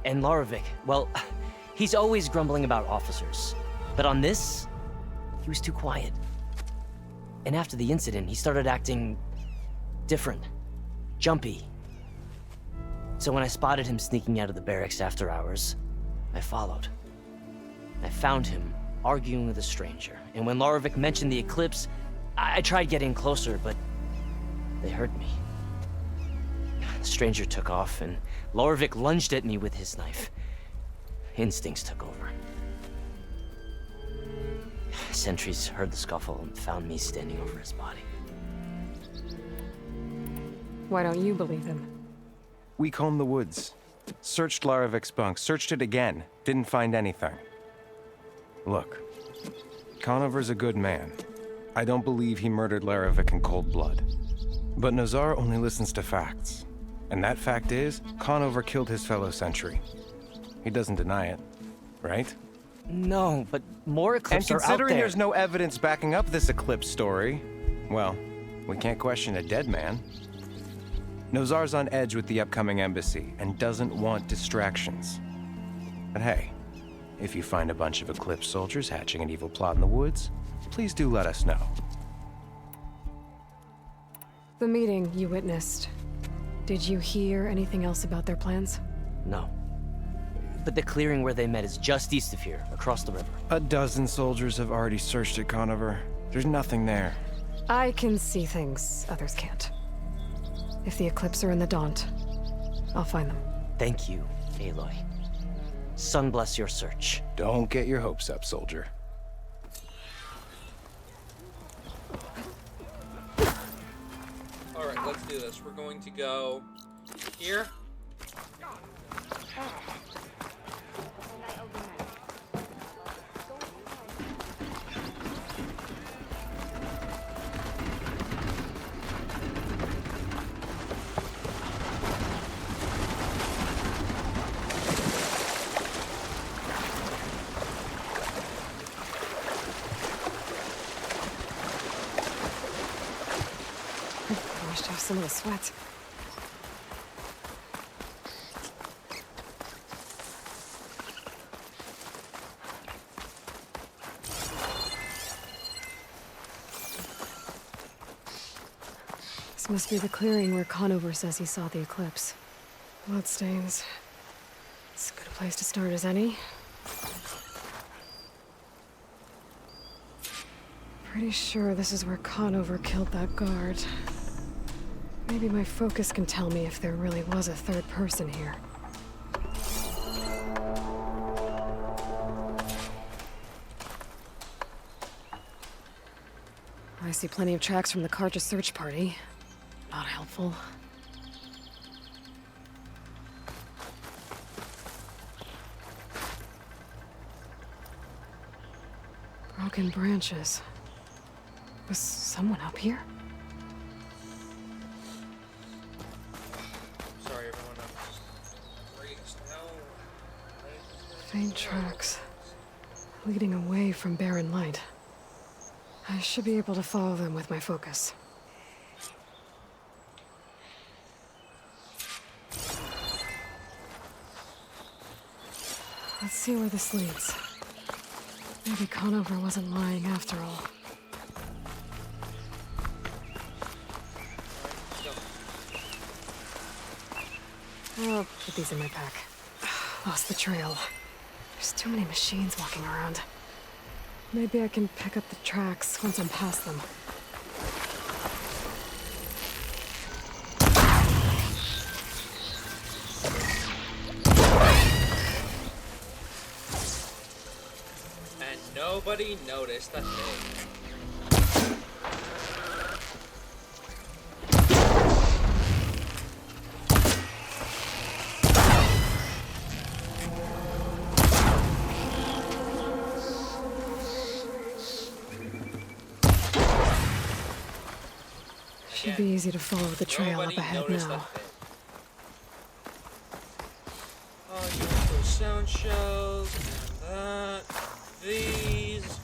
And Loravik, well, he's always grumbling about officers. But on this, he was too quiet. And after the incident, he started acting different, jumpy. So when I spotted him sneaking out of the barracks after hours, I followed. I found him arguing with a stranger, and when Loravik mentioned the Eclipse, I tried getting closer, but they heard me. The stranger took off, and Loravik lunged at me with his knife. Instincts took over. Sentries heard the scuffle and found me standing over his body. Why don't you believe him? We combed the woods. Searched Laravik's bunk, searched it again. Didn't find anything. Look, Conover's a good man. I don't believe he murdered Laravik in cold blood. But Nozar only listens to facts. And that fact is, Conover killed his fellow sentry. He doesn't deny it, right? No, but more Eclipse are out there. And considering there's no evidence backing up this Eclipse story, well, we can't question a dead man. Nozar's on edge with the upcoming embassy and doesn't want distractions. But hey, if you find a bunch of Eclipse soldiers hatching an evil plot in the woods, please do let us know. The meeting you witnessed. Did you hear anything else about their plans? No. But the clearing where they met is just east of here, across the river. A dozen soldiers have already searched it, Conover. There's nothing there. I can see things others can't. If the Eclipse are in the Daunt, I'll find them. Thank you, Aloy. Sun bless your search. Don't get your hopes up, soldier. Alright, let's do this. We're going to go here. some of the sweat. This must be the clearing where Conover says he saw the eclipse. Bloodstains. It's as good a place to start as any. Pretty sure this is where Conover killed that guard. Maybe my focus can tell me if there really was a third person here. I see plenty of tracks from the Karja search party. Not helpful. Broken branches. Was someone up here? Sorry, everyone. I'm just Faint tracks. Leading away from Barren Light. I should be able to follow them with my focus. Let's see where this leads. Maybe Conover wasn't lying after all. I'll put these in my pack. Lost the trail. There's too many machines walking around. Maybe I can pick up the tracks once I'm past them. And nobody noticed a thing. Should be easy to follow the trail up ahead now. Oh, you want those sound shells and that. These.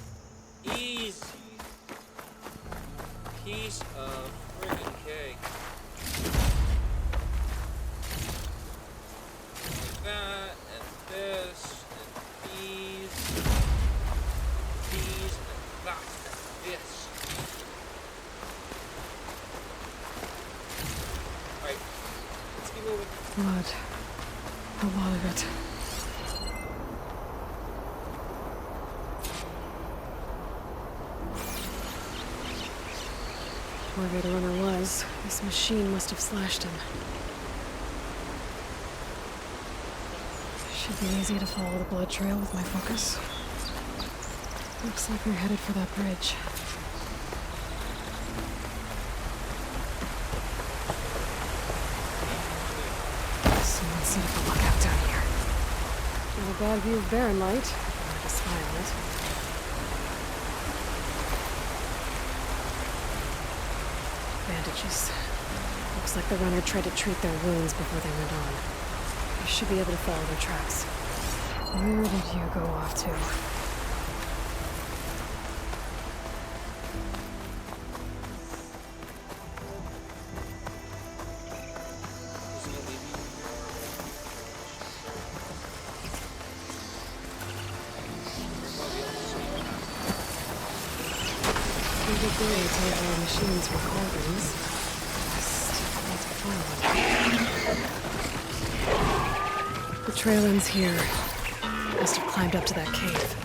Easy. Piece of friggin' cake. Like that, and this, and these. These, and that, and this. Alright, let's keep moving. Blood. A lot of it. Whoever the runner was, this machine must have slashed him. Should be easy to follow the blood trail with my focus. Looks like they're headed for that bridge. Someone set up a lookout down here. Not a bad view of Barren Light. I can spy on it. Bandages. Looks like the runner tried to treat their wounds before they went on. I should be able to follow their tracks. Where did you go off to? Machines with organs. The trail ends here. Must have climbed up to that cave.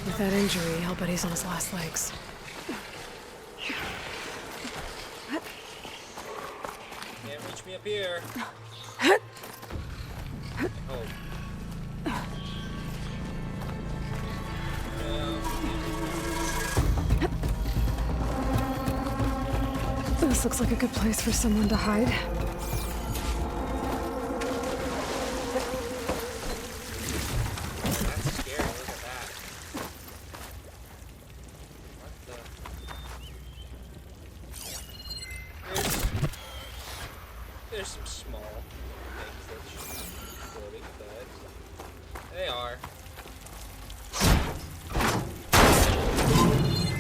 With that injury, I'll bet he's on his last legs. Can't reach me up here. Oh. This looks like a good place for someone to hide. That's scary, look at that. What the? There's some small things that should be floating, but they are.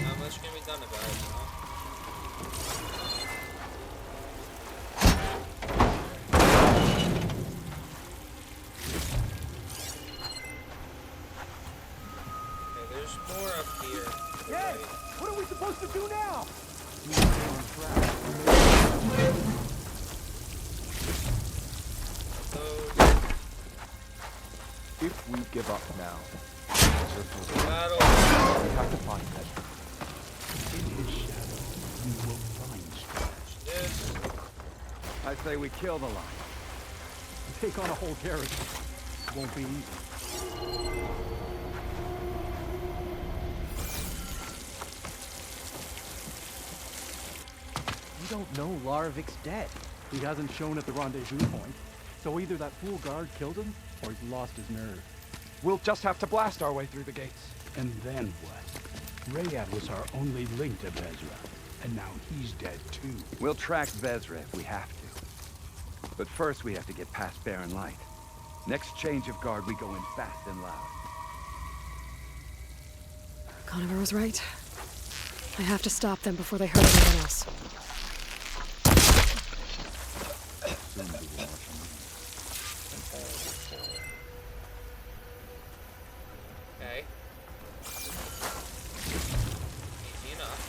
Not much can be done about it, you know? more up here. Hey, what are we supposed to do now? If we give up now, battle. we have to find Ezra. In his shadow, you will find Strange. I say we kill the line. Take on a whole garrison. Won't be easy. We don't know Larovik's dead. He hasn't shown at the rendezvous point, so either that fool guard killed him, or he's lost his nerve. We'll just have to blast our way through the gates. And then what? Rayad was our only link to Vezra, and now he's dead too. We'll track Vezra if we have to. But first we have to get past Barren Light. Next change of guard, we go in fast and loud. Conover was right. I have to stop them before they hurt anyone else. Okay. Easy enough.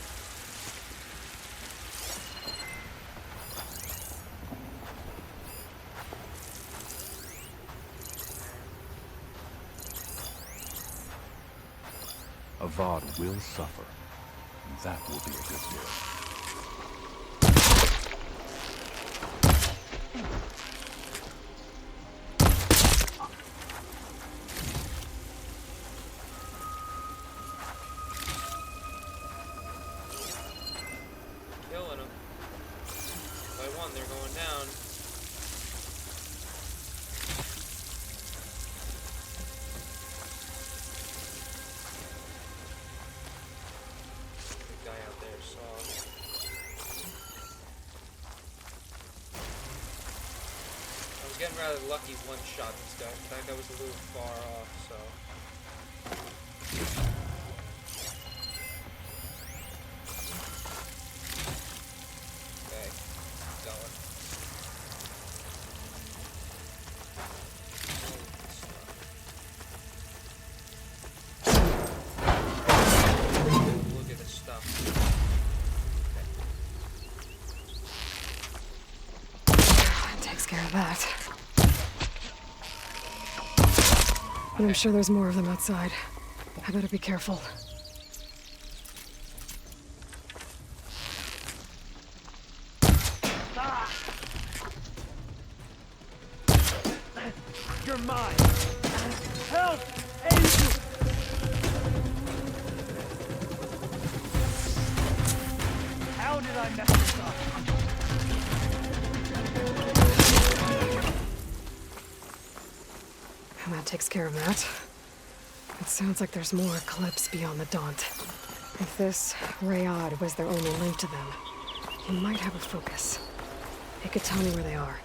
Avad will suffer, and that will be a good deal. Killing them. By one, they're going down. The guy out there saw. I was getting rather lucky one shot this guy. In fact, I was a little far off, so. Okay, going. Look at this stuff. That takes care of that. But I'm sure there's more of them outside. I better be careful. You're mine! Help! Angel! How did I mess this up? And that takes care of that. It sounds like there's more Eclipse beyond the Daunt. If this Rayad was their only link to them, he might have a focus. It could tell me where they are.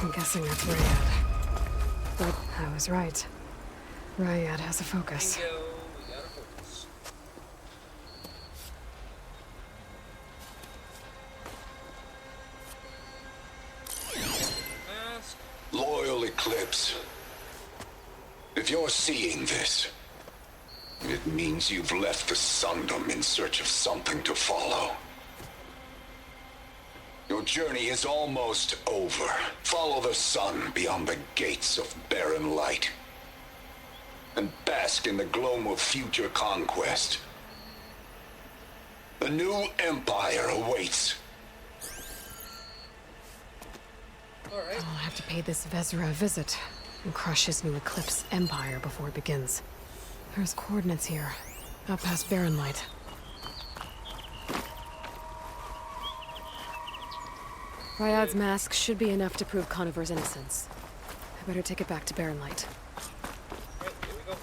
I'm guessing that's Rayad. But I was right. Rayad has a focus. Bingo, we got a focus. Mask. Loyal Eclipse. If you're seeing this, it means you've left the Sundom in search of something to follow. Your journey is almost over. Follow the sun beyond the gates of Barren Light, and bask in the gloam of future conquest. The new empire awaits. Alright. I'll have to pay this Vezra a visit and crush his new Eclipse empire before it begins. There's coordinates here, out past Barren Light. Ryad's mask should be enough to prove Conover's innocence. I better take it back to Barren Light. Right, here we go.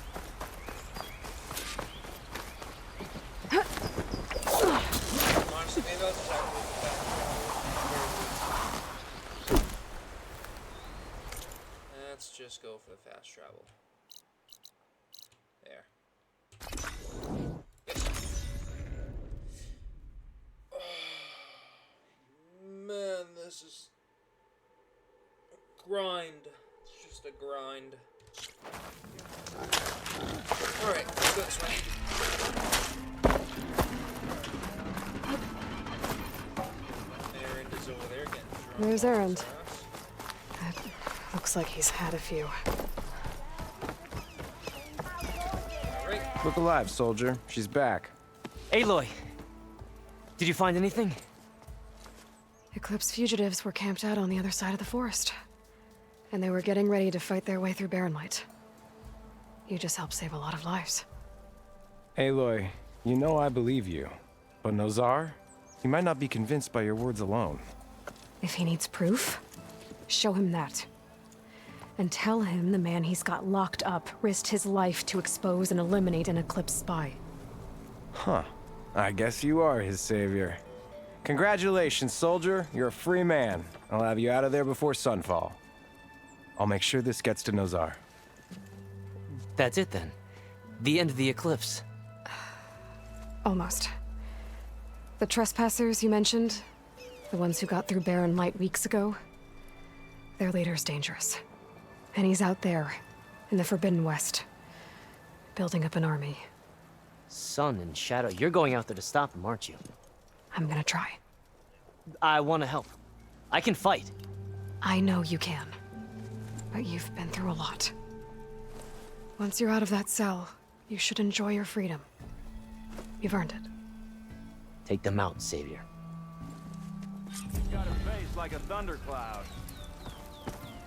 Honestly, maybe I'll just activate the fast travel. Let's just go for the fast travel. There. Yes. Man, this is grind. It's just a grind. Alright, let's go this way. Erend is over there getting drunk. There's Erend. Looks like he's had a few. Look alive, soldier. She's back. Aloy! Did you find anything? Eclipse fugitives were camped out on the other side of the forest. And they were getting ready to fight their way through Barren Light. You just helped save a lot of lives. Aloy, you know I believe you. But Nozar? He might not be convinced by your words alone. If he needs proof, show him that. And tell him the man he's got locked up risked his life to expose and eliminate an Eclipse spy. Huh. I guess you are his savior. Congratulations, soldier. You're a free man. I'll have you out of there before sunfall. I'll make sure this gets to Nozar. That's it then. The end of the Eclipse. Almost. The trespassers you mentioned, the ones who got through Barren Light weeks ago, their leader's dangerous. And he's out there, in the Forbidden West, building up an army. Sun and Shadow, you're going out there to stop him, aren't you? I'm gonna try. I want to help. I can fight. I know you can. But you've been through a lot. Once you're out of that cell, you should enjoy your freedom. You've earned it. Take them out, Savior. He's got a face like a thundercloud.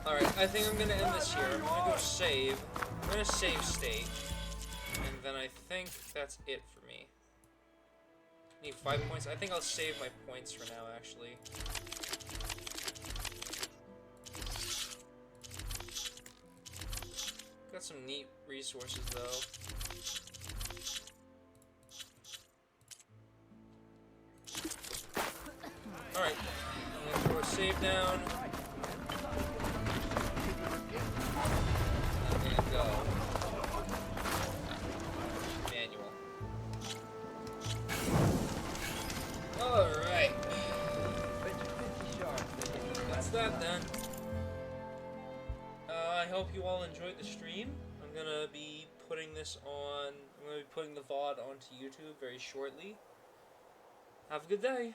Alright, I think I'm gonna end this here. I'm gonna go save. I'm gonna save state. And then I think that's it for me. Need 5 points. I think I'll save my points for now, actually. Got some neat resources, though. Alright, I'm gonna throw a save down. And go. Manual. Alright. That's that then. I hope you all enjoyed the stream. I'm gonna be putting this on, I'm gonna be putting the VOD onto YouTube very shortly. Have a good day.